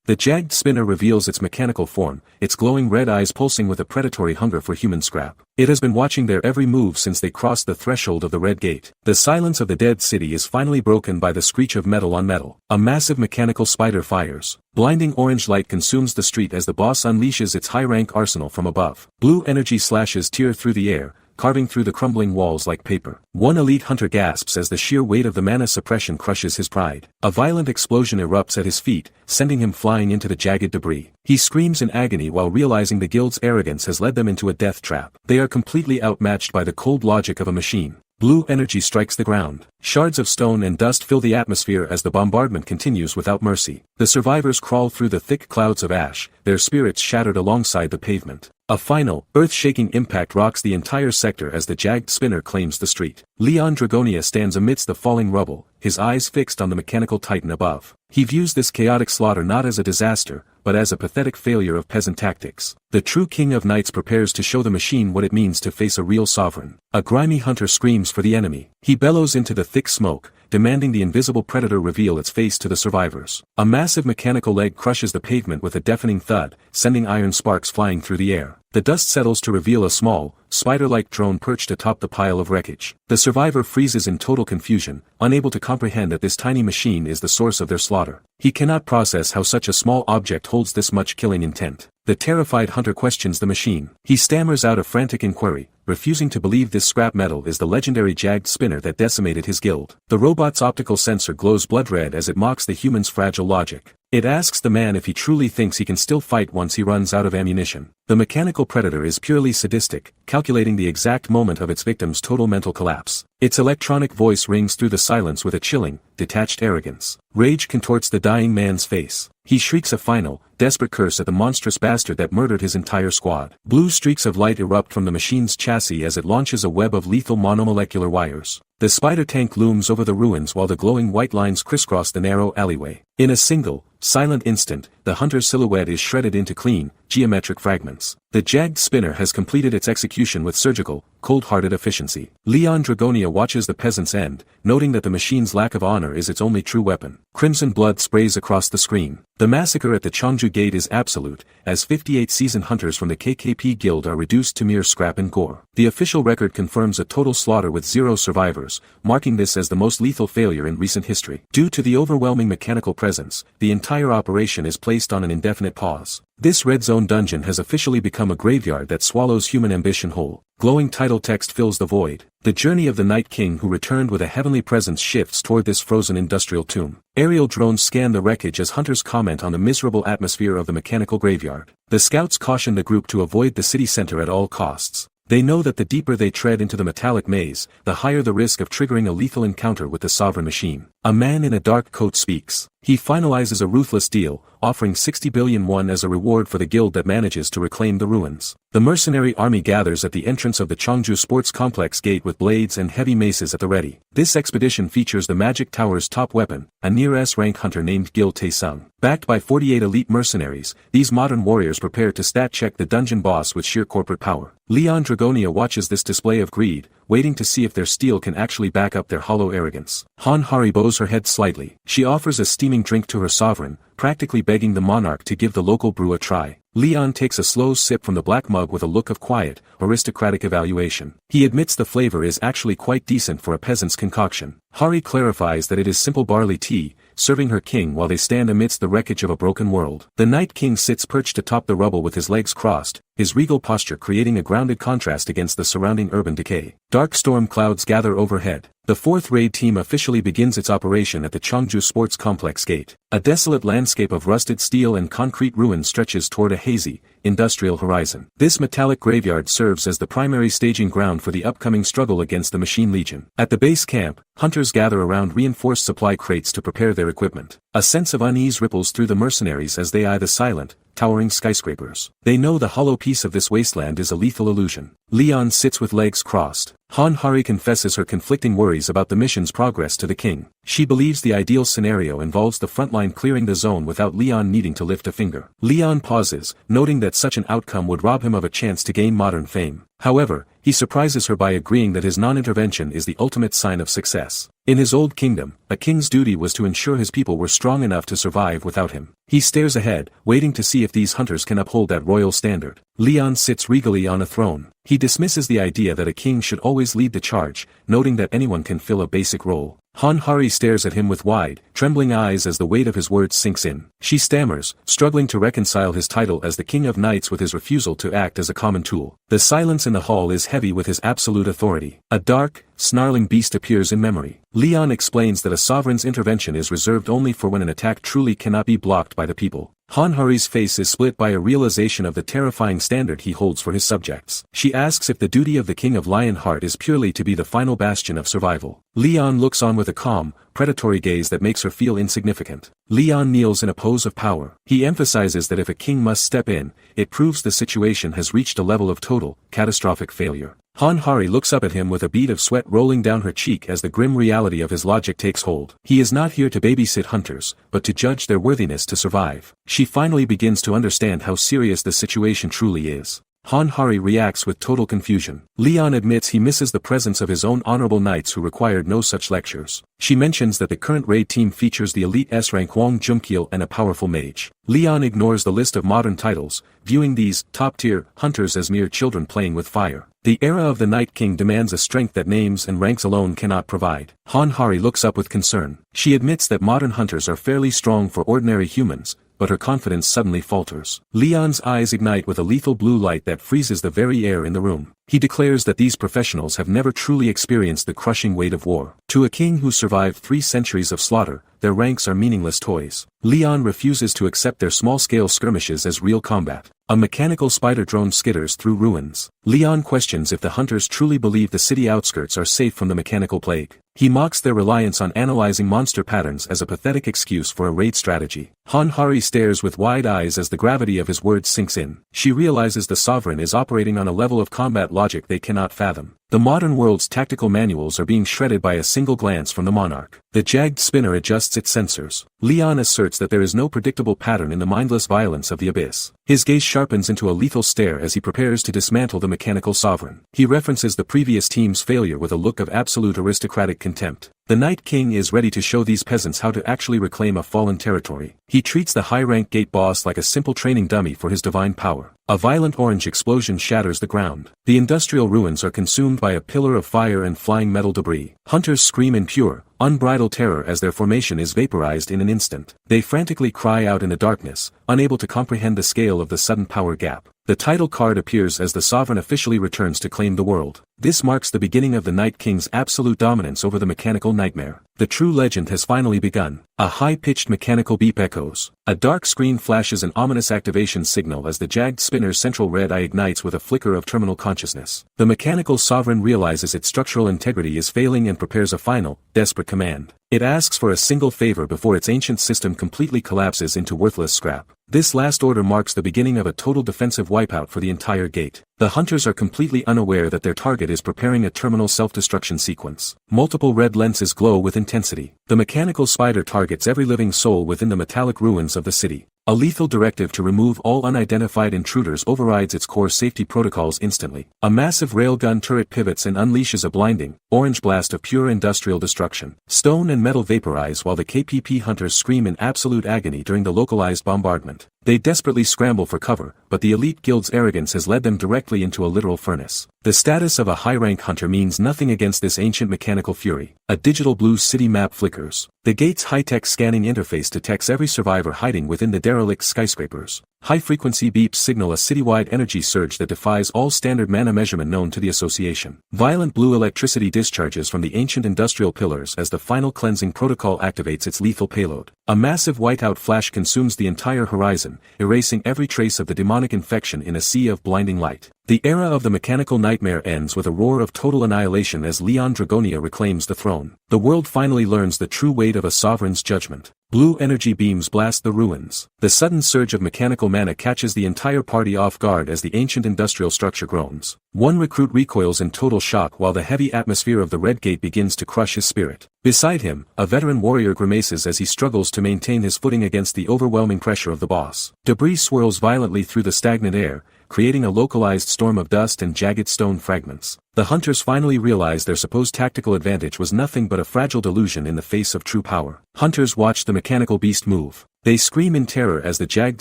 The jagged spinner reveals its mechanical form, its glowing red eyes pulsing with a predatory hunger for human scrap. It has been watching their every move since they crossed the threshold of the Red Gate. The silence of the dead city is finally broken by the screech of metal on metal. A massive mechanical spider fires. Blinding orange light consumes the street as the boss unleashes its high-rank arsenal from above. Blue energy slashes tear through the air, carving through the crumbling walls like paper. One elite hunter gasps as the sheer weight of the mana suppression crushes his pride. A violent explosion erupts at his feet, sending him flying into the jagged debris. He screams in agony while realizing the guild's arrogance has led them into a death trap. They are completely outmatched by the cold logic of a machine. Blue energy strikes the ground. Shards of stone and dust fill the atmosphere as the bombardment continues without mercy. The survivors crawl through the thick clouds of ash, their spirits shattered alongside the pavement. A final, earth-shaking impact rocks the entire sector as the jagged spinner claims the street. Leon Dragonia stands amidst the falling rubble, his eyes fixed on the mechanical titan above. He views this chaotic slaughter not as a disaster, but as a pathetic failure of peasant tactics. The true King of Knights prepares to show the machine what it means to face a real sovereign. A grimy hunter screams for the enemy. He bellows into the thick smoke, demanding the invisible predator reveal its face to the survivors. A massive mechanical leg crushes the pavement with a deafening thud, sending iron sparks flying through the air. The dust settles to reveal a small, spider-like drone perched atop the pile of wreckage. The survivor freezes in total confusion, unable to comprehend that this tiny machine is the source of their slaughter. He cannot process how such a small object holds this much killing intent. The terrified hunter questions the machine. He stammers out a frantic inquiry, refusing to believe this scrap metal is the legendary jagged spinner that decimated his guild. The robot's optical sensor glows blood red as it mocks the human's fragile logic. It asks the man if he truly thinks he can still fight once he runs out of ammunition. The mechanical predator is purely sadistic, calculating the exact moment of its victim's total mental collapse. Its electronic voice rings through the silence with a chilling, detached arrogance. Rage contorts the dying man's face. He shrieks a final, desperate curse at the monstrous bastard that murdered his entire squad. Blue streaks of light erupt from the machine's chassis as it launches a web of lethal monomolecular wires. The spider tank looms over the ruins while the glowing white lines crisscross the narrow alleyway. In a single, silent instant, the hunter's silhouette is shredded into clean, geometric fragments. The jagged spinner has completed its execution with surgical, cold-hearted efficiency. Leon Dragonia watches the peasant's end, noting that the machine's lack of honor is its only true weapon. Crimson blood sprays across the screen. The massacre at the Cheongju Gate is absolute, as 58 seasoned hunters from the KKP Guild are reduced to mere scrap and gore. The official record confirms a total slaughter with 0 survivors, marking this as the most lethal failure in recent history. Due to the overwhelming mechanical presence, the entire operation is placed on an indefinite pause. This red zone dungeon has officially become a graveyard that swallows human ambition whole. Glowing title text fills the void. The journey of the Night King who returned with a heavenly presence shifts toward this frozen industrial tomb. Aerial drones scan the wreckage as hunters comment on the miserable atmosphere of the mechanical graveyard. The scouts caution the group to avoid the city center at all costs. They know that the deeper they tread into the metallic maze, the higher the risk of triggering a lethal encounter with the sovereign machine. A man in a dark coat speaks. He finalizes a ruthless deal, offering 60 billion won as a reward for the guild that manages to reclaim the ruins. The mercenary army gathers at the entrance of the Cheongju Sports Complex gate with blades and heavy maces at the ready. This expedition features the Magic Tower's top weapon, a near S-rank hunter named Gil Taesung. Backed by 48 elite mercenaries, these modern warriors prepare to stat-check the dungeon boss with sheer corporate power. Leon Dragonia watches this display of greed, waiting to see if their steel can actually back up their hollow arrogance. Han Hari bows her head slightly. She offers a steaming drink to her sovereign, practically begging the monarch to give the local brew a try. Leon takes a slow sip from the black mug with a look of quiet, aristocratic evaluation. He admits the flavor is actually quite decent for a peasant's concoction. Hari clarifies that it is simple barley tea, serving her king while they stand amidst the wreckage of a broken world. The Night King sits perched atop the rubble with his legs crossed, his regal posture creating a grounded contrast against the surrounding urban decay. Dark storm clouds gather overhead. The 4th raid team officially begins its operation at the Cheongju Sports Complex gate. A desolate landscape of rusted steel and concrete ruins stretches toward a hazy, industrial horizon. This metallic graveyard serves as the primary staging ground for the upcoming struggle against the Machine Legion. At the base camp, hunters gather around reinforced supply crates to prepare their equipment. A sense of unease ripples through the mercenaries as they eye the silent, towering skyscrapers. They know the hollow peace of this wasteland is a lethal illusion. Leon sits with legs crossed. Han Hari confesses her conflicting worries about the mission's progress to the king. She believes the ideal scenario involves the frontline clearing the zone without Leon needing to lift a finger. Leon pauses, noting that such an outcome would rob him of a chance to gain modern fame. However, he surprises her by agreeing that his non-intervention is the ultimate sign of success. In his old kingdom, a king's duty was to ensure his people were strong enough to survive without him. He stares ahead, waiting to see if these hunters can uphold that royal standard. Leon sits regally on a throne. He dismisses the idea that a king should always lead the charge, noting that anyone can fill a basic role. Han Hari stares at him with wide, trembling eyes as the weight of his words sinks in. She stammers, struggling to reconcile his title as the King of Knights with his refusal to act as a common tool. The silence in the hall is heavy with his absolute authority. A dark, snarling beast appears in memory. Leon explains that a sovereign's intervention is reserved only for when an attack truly cannot be blocked by the people. Han Hari's face is split by a realization of the terrifying standard he holds for his subjects. She asks if the duty of the King of Lionheart is purely to be the final bastion of survival. Leon looks on with a calm, predatory gaze that makes her feel insignificant. Leon kneels in a pose of power. He emphasizes that if a king must step in, it proves the situation has reached a level of total, catastrophic failure. Han Hari looks up at him with a bead of sweat rolling down her cheek as the grim reality of his logic takes hold. He is not here to babysit hunters, but to judge their worthiness to survive. She finally begins to understand how serious the situation truly is. Han Hari reacts with total confusion. Leon admits he misses the presence of his own honorable knights who required no such lectures. She mentions that the current raid team features the elite S-rank Hwang Jungkil and a powerful mage. Leon ignores the list of modern titles, viewing these top-tier hunters as mere children playing with fire. The era of the Night King demands a strength that names and ranks alone cannot provide. Han Hari looks up with concern. She admits that modern hunters are fairly strong for ordinary humans, but her confidence suddenly falters. Leon's eyes ignite with a lethal blue light that freezes the very air in the room. He declares that these professionals have never truly experienced the crushing weight of war. To a king who survived 3 centuries of slaughter, their ranks are meaningless toys. Leon refuses to accept their small-scale skirmishes as real combat. A mechanical spider drone skitters through ruins. Leon questions if the hunters truly believe the city outskirts are safe from the mechanical plague. He mocks their reliance on analyzing monster patterns as a pathetic excuse for a raid strategy. Han Hari stares with wide eyes as the gravity of his words sinks in. She realizes the sovereign is operating on a level of combat logic they cannot fathom. The modern world's tactical manuals are being shredded by a single glance from the monarch. The jagged spinner adjusts its sensors. Leon asserts that there is no predictable pattern in the mindless violence of the abyss. His gaze sharpens into a lethal stare as he prepares to dismantle the mechanical sovereign. He references the previous team's failure with a look of absolute aristocratic contempt. The Night King is ready to show these peasants how to actually reclaim a fallen territory. He treats the high-rank gate boss like a simple training dummy for his divine power. A violent orange explosion shatters the ground. The industrial ruins are consumed by a pillar of fire and flying metal debris. Hunters scream in pure, unbridled terror as their formation is vaporized in an instant. They frantically cry out in the darkness, unable to comprehend the scale of the sudden power gap. The title card appears as the sovereign officially returns to claim the world. This marks the beginning of the Night King's absolute dominance over the mechanical nightmare. The true legend has finally begun. A high-pitched mechanical beep echoes. A dark screen flashes an ominous activation signal as the jagged spinner's central red eye ignites with a flicker of terminal consciousness. The mechanical sovereign realizes its structural integrity is failing and prepares a final, desperate command. It asks for a single favor before its ancient system completely collapses into worthless scrap. This last order marks the beginning of a total defensive wipeout for the entire gate. The hunters are completely unaware that their target is preparing a terminal self-destruction sequence. Multiple red lenses glow with intensity. The mechanical spider targets every living soul within the metallic ruins of the city. A lethal directive to remove all unidentified intruders overrides its core safety protocols instantly. A massive railgun turret pivots and unleashes a blinding, orange blast of pure industrial destruction. Stone and metal vaporize while the KPP hunters scream in absolute agony during the localized bombardment. They desperately scramble for cover, but the elite guild's arrogance has led them directly into a literal furnace. The status of a high-rank hunter means nothing against this ancient mechanical fury. A digital blue city map flickers. The gate's high-tech scanning interface detects every survivor hiding within the derelict skyscrapers. High-frequency beeps signal a citywide energy surge that defies all standard mana measurement known to the association. Violent blue electricity discharges from the ancient industrial pillars as the final cleansing protocol activates its lethal payload. A massive whiteout flash consumes the entire horizon, erasing every trace of the demonic infection in a sea of blinding light. The era of the mechanical nightmare ends with a roar of total annihilation as Leon Dragonia reclaims the throne. The world finally learns the true weight of a sovereign's judgment. Blue energy beams blast the ruins. The sudden surge of mechanical mana catches the entire party off guard as the ancient industrial structure groans. One recruit recoils in total shock while the heavy atmosphere of the Red Gate begins to crush his spirit. Beside him, a veteran warrior grimaces as he struggles to maintain his footing against the overwhelming pressure of the boss. Debris swirls violently through the stagnant air, creating a localized storm of dust and jagged stone fragments. The hunters finally realize their supposed tactical advantage was nothing but a fragile delusion in the face of true power. Hunters watch the mechanical beast move. They scream in terror as the jagged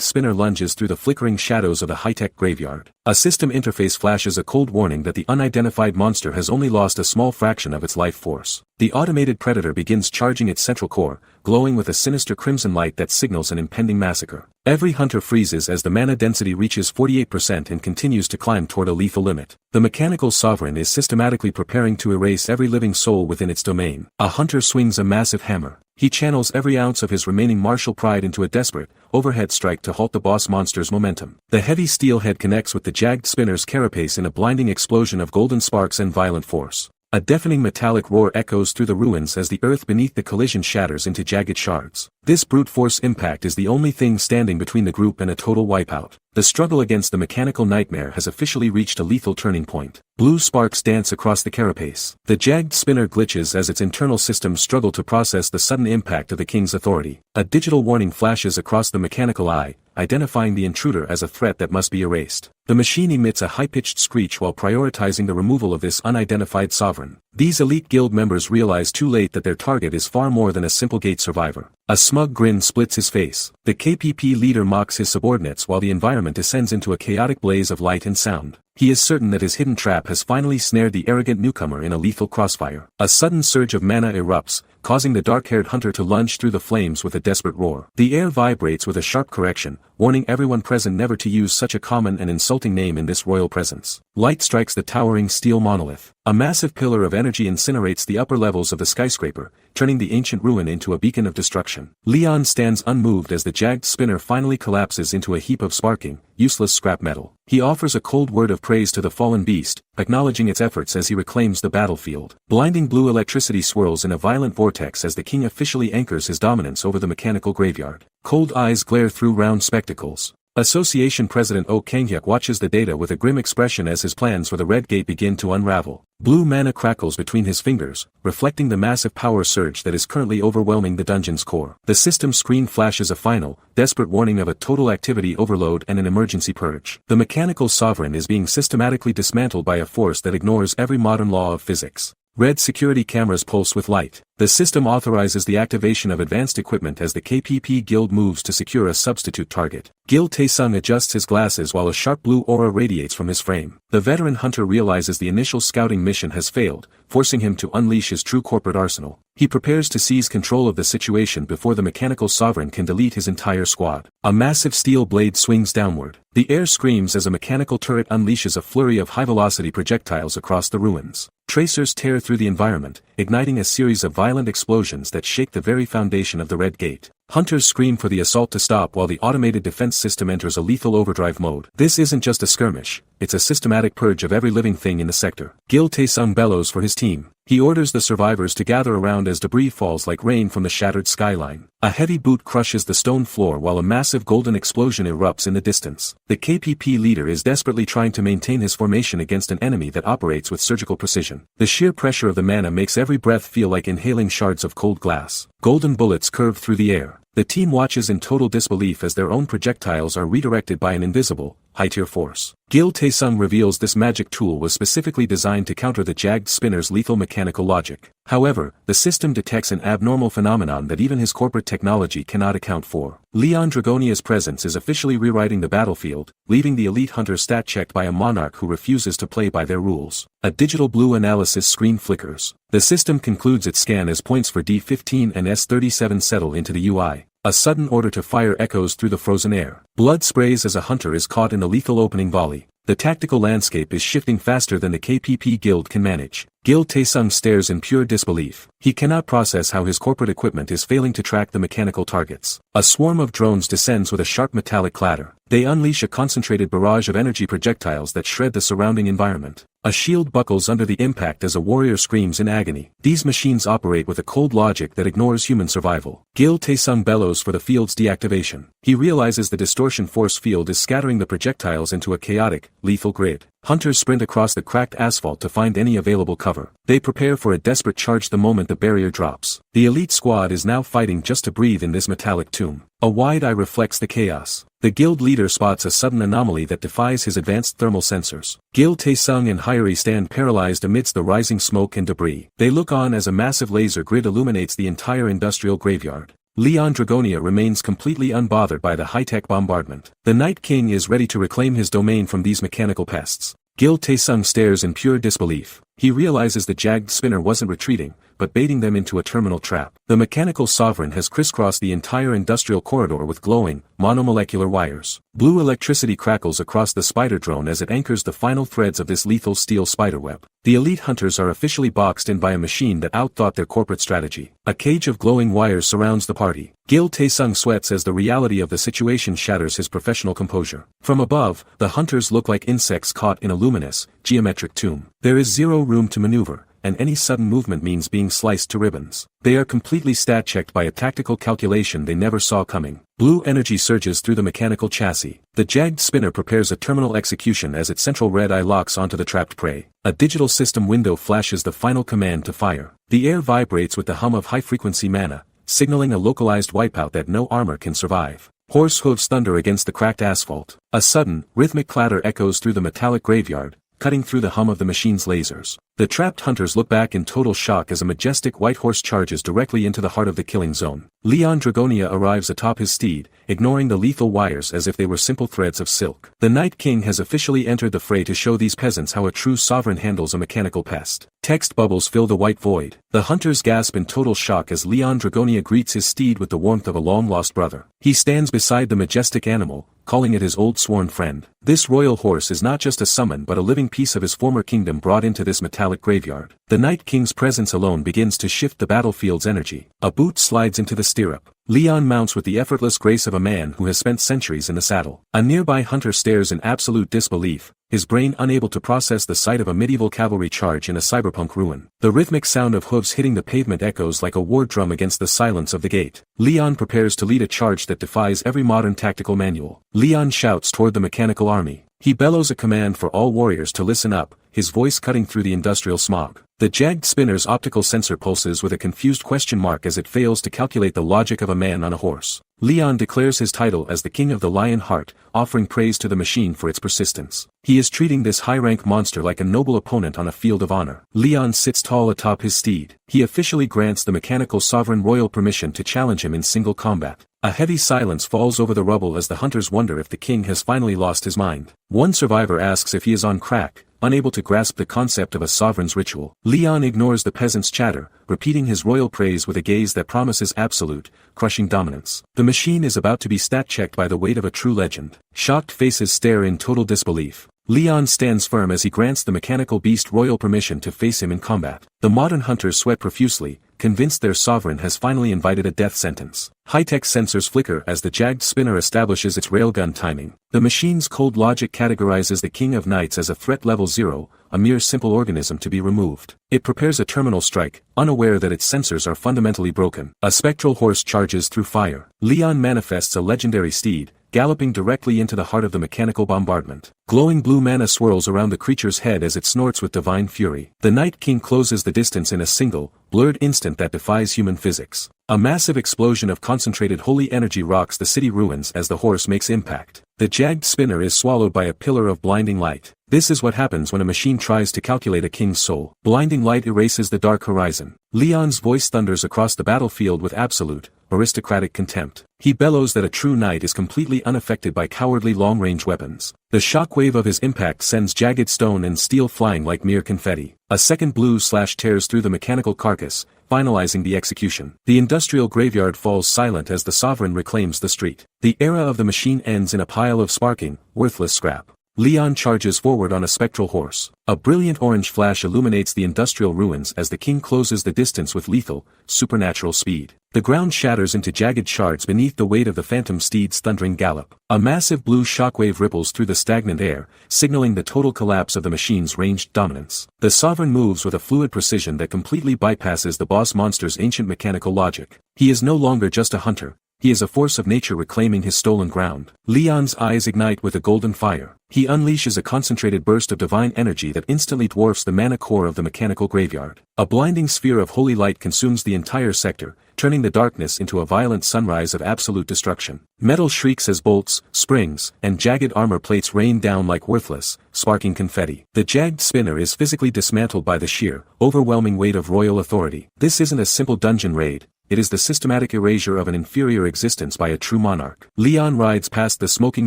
spinner lunges through the flickering shadows of a high-tech graveyard. A system interface flashes a cold warning that the unidentified monster has only lost a small fraction of its life force. The automated predator begins charging its central core, glowing with a sinister crimson light that signals an impending massacre. Every hunter freezes as the mana density reaches 48% and continues to climb toward a lethal limit. The mechanical sovereign is systematically preparing to erase every living soul within its domain. A hunter swings a massive hammer. He channels every ounce of his remaining martial pride into a desperate, overhead strike to halt the boss monster's momentum. The heavy steel head connects with the jagged spinner's carapace in a blinding explosion of golden sparks and violent force. A deafening metallic roar echoes through the ruins as the earth beneath the collision shatters into jagged shards. This brute force impact is the only thing standing between the group and a total wipeout. The struggle against the mechanical nightmare has officially reached a lethal turning point. Blue sparks dance across the carapace. The jagged spinner glitches as its internal systems struggle to process the sudden impact of the king's authority. A digital warning flashes across the mechanical eye, identifying the intruder as a threat that must be erased. The machine emits a high-pitched screech while prioritizing the removal of this unidentified sovereign. These elite guild members realize too late that their target is far more than a simple gate survivor. A smug grin splits his face. The KPP leader mocks his subordinates while the environment descends into a chaotic blaze of light and sound. He is certain that his hidden trap has finally snared the arrogant newcomer in a lethal crossfire. A sudden surge of mana erupts, causing the dark-haired hunter to lunge through the flames with a desperate roar. The air vibrates with a sharp correction, warning everyone present never to use such a common and insulting name in this royal presence. Light strikes the towering steel monolith. A massive pillar of energy incinerates the upper levels of the skyscraper, turning the ancient ruin into a beacon of destruction. Leon stands unmoved as the jagged spinner finally collapses into a heap of sparking, useless scrap metal. He offers a cold word of praise to the fallen beast, acknowledging its efforts as he reclaims the battlefield. Blinding blue electricity swirls in a violent vortex as the king officially anchors his dominance over the mechanical graveyard. Cold eyes glare through round spectacles. Association President Oh Kanghyuk watches the data with a grim expression as his plans for the Red Gate begin to unravel. Blue mana crackles between his fingers, reflecting the massive power surge that is currently overwhelming the dungeon's core. The system screen flashes a final, desperate warning of a total activity overload and an emergency purge. The mechanical sovereign is being systematically dismantled by a force that ignores every modern law of physics. Red security cameras pulse with light. The system authorizes the activation of advanced equipment as the KPP guild moves to secure a substitute target. Gil Taesung adjusts his glasses while a sharp blue aura radiates from his frame. The veteran hunter realizes the initial scouting mission has failed, forcing him to unleash his true corporate arsenal. He prepares to seize control of the situation before the mechanical sovereign can delete his entire squad. A massive steel blade swings downward. The air screams as a mechanical turret unleashes a flurry of high-velocity projectiles across the ruins. Tracers tear through the environment, igniting a series of violent explosions that shake the very foundation of the Red Gate. Hunters scream for the assault to stop while the automated defense system enters a lethal overdrive mode. This isn't just a skirmish, it's a systematic purge of every living thing in the sector. Gil Taesung bellows for his team. He orders the survivors to gather around as debris falls like rain from the shattered skyline. A heavy boot crushes the stone floor while a massive golden explosion erupts in the distance. The KPP leader is desperately trying to maintain his formation against an enemy that operates with surgical precision. The sheer pressure of the mana makes every breath feel like inhaling shards of cold glass. Golden bullets curve through the air. The team watches in total disbelief as their own projectiles are redirected by an invisible, high-tier force. Gil Taesung reveals this magic tool was specifically designed to counter the jagged spinner's lethal mechanical logic. However, the system detects an abnormal phenomenon that even his corporate technology cannot account for. Leon Dragonia's presence is officially rewriting the battlefield, leaving the elite hunters stat-checked by a monarch who refuses to play by their rules. A digital blue analysis screen flickers. The system concludes its scan as points for D15 and S37 settle into the UI. A sudden order to fire echoes through the frozen air. Blood sprays as a hunter is caught in a lethal opening volley. The tactical landscape is shifting faster than the KPP guild can manage. Gil Taesung stares in pure disbelief. He cannot process how his corporate equipment is failing to track the mechanical targets. A swarm of drones descends with a sharp metallic clatter. They unleash a concentrated barrage of energy projectiles that shred the surrounding environment. A shield buckles under the impact as a warrior screams in agony. These machines operate with a cold logic that ignores human survival. Gil Taesung bellows for the field's deactivation. He realizes the distortion force field is scattering the projectiles into a chaotic, lethal grid. Hunters sprint across the cracked asphalt to find any available cover. They prepare for a desperate charge the moment the barrier drops. The elite squad is now fighting just to breathe in this metallic tomb. A wide eye reflects the chaos. The guild leader spots a sudden anomaly that defies his advanced thermal sensors. Gil Taesung and Hyori stand paralyzed amidst the rising smoke and debris. They look on as a massive laser grid illuminates the entire industrial graveyard. Leon Dragonia remains completely unbothered by the high-tech bombardment. The Night King is ready to reclaim his domain from these mechanical pests. Gil Taesung stares in pure disbelief. He realizes the jagged spinner wasn't retreating, but baiting them into a terminal trap. The mechanical sovereign has crisscrossed the entire industrial corridor with glowing, monomolecular wires. Blue electricity crackles across the spider drone as it anchors the final threads of this lethal steel spiderweb. The elite hunters are officially boxed in by a machine that outthought their corporate strategy. A cage of glowing wires surrounds the party. Gil Taesung sweats as the reality of the situation shatters his professional composure. From above, the hunters look like insects caught in a luminous, geometric tomb. There is zero room to maneuver, and any sudden movement means being sliced to ribbons. They are completely stat-checked by a tactical calculation they never saw coming. Blue energy surges through the mechanical chassis. The jagged spinner prepares a terminal execution as its central red eye locks onto the trapped prey. A digital system window flashes the final command to fire. The air vibrates with the hum of high-frequency mana, signaling a localized wipeout that no armor can survive. Horse hooves thunder against the cracked asphalt. A sudden, rhythmic clatter echoes through the metallic graveyard, cutting through the hum of the machine's lasers. The trapped hunters look back in total shock as a majestic white horse charges directly into the heart of the killing zone. Leon Dragonia arrives atop his steed, ignoring the lethal wires as if they were simple threads of silk. The Night King has officially entered the fray to show these peasants how a true sovereign handles a mechanical pest. Text bubbles fill the white void. The hunters gasp in total shock as Leon Dragonia greets his steed with the warmth of a long-lost brother. He stands beside the majestic animal, calling it his old sworn friend. This royal horse is not just a summon but a living piece of his former kingdom brought into this metallic graveyard. The Night King's presence alone begins to shift the battlefield's energy. A boot slides into the stirrup. Leon mounts with the effortless grace of a man who has spent centuries in the saddle. A nearby hunter stares in absolute disbelief, his brain unable to process the sight of a medieval cavalry charge in a cyberpunk ruin. The rhythmic sound of hooves hitting the pavement echoes like a war drum against the silence of the gate. Leon prepares to lead a charge that defies every modern tactical manual. Leon shouts toward the mechanical army. He bellows a command for all warriors to listen up, his voice cutting through the industrial smog. The jagged spinner's optical sensor pulses with a confused question mark as it fails to calculate the logic of a man on a horse. Leon declares his title as the King of the Lion Heart, offering praise to the machine for its persistence. He is treating this high-rank monster like a noble opponent on a field of honor. Leon sits tall atop his steed. He officially grants the mechanical sovereign royal permission to challenge him in single combat. A heavy silence falls over the rubble as the hunters wonder if the king has finally lost his mind. One survivor asks if he is on crack, unable to grasp the concept of a sovereign's ritual. Leon ignores the peasants' chatter, repeating his royal praise with a gaze that promises absolute, crushing dominance. The machine is about to be stat-checked by the weight of a true legend. Shocked faces stare in total disbelief. Leon stands firm as he grants the mechanical beast royal permission to face him in combat. The modern hunters sweat profusely, convinced their sovereign has finally invited a death sentence. High-tech sensors flicker as the jagged spinner establishes its railgun timing. The machine's cold logic categorizes the King of Knights as a threat level 0, a mere simple organism to be removed. It prepares a terminal strike, unaware that its sensors are fundamentally broken. A spectral horse charges through fire. Leon manifests a legendary steed, galloping directly into the heart of the mechanical bombardment. Glowing blue mana swirls around the creature's head as it snorts with divine fury. The Night King closes the distance in a single, blurred instant that defies human physics. A massive explosion of concentrated holy energy rocks the city ruins as the horse makes impact. The jagged spinner is swallowed by a pillar of blinding light. This is what happens when a machine tries to calculate a king's soul. Blinding light erases the dark horizon. Leon's voice thunders across the battlefield with absolute, aristocratic contempt. He bellows that a true knight is completely unaffected by cowardly long-range weapons. The shockwave of his impact sends jagged stone and steel flying like mere confetti. A second blue slash tears through the mechanical carcass, finalizing the execution. The industrial graveyard falls silent as the sovereign reclaims the street. The era of the machine ends in a pile of sparking, worthless scrap. Leon charges forward on a spectral horse. A brilliant orange flash illuminates the industrial ruins as the king closes the distance with lethal, supernatural speed. The ground shatters into jagged shards beneath the weight of the phantom steed's thundering gallop. A massive blue shockwave ripples through the stagnant air, signaling the total collapse of the machine's ranged dominance. The sovereign moves with a fluid precision that completely bypasses the boss monster's ancient mechanical logic. He is no longer just a hunter. He is a force of nature reclaiming his stolen ground. Leon's eyes ignite with a golden fire. He unleashes a concentrated burst of divine energy that instantly dwarfs the mana core of the mechanical graveyard. A blinding sphere of holy light consumes the entire sector, turning the darkness into a violent sunrise of absolute destruction. Metal shrieks as bolts, springs, and jagged armor plates rain down like worthless, sparking confetti. The jagged spinner is physically dismantled by the sheer, overwhelming weight of royal authority. This isn't a simple dungeon raid. It is the systematic erasure of an inferior existence by a true monarch. Leon rides past the smoking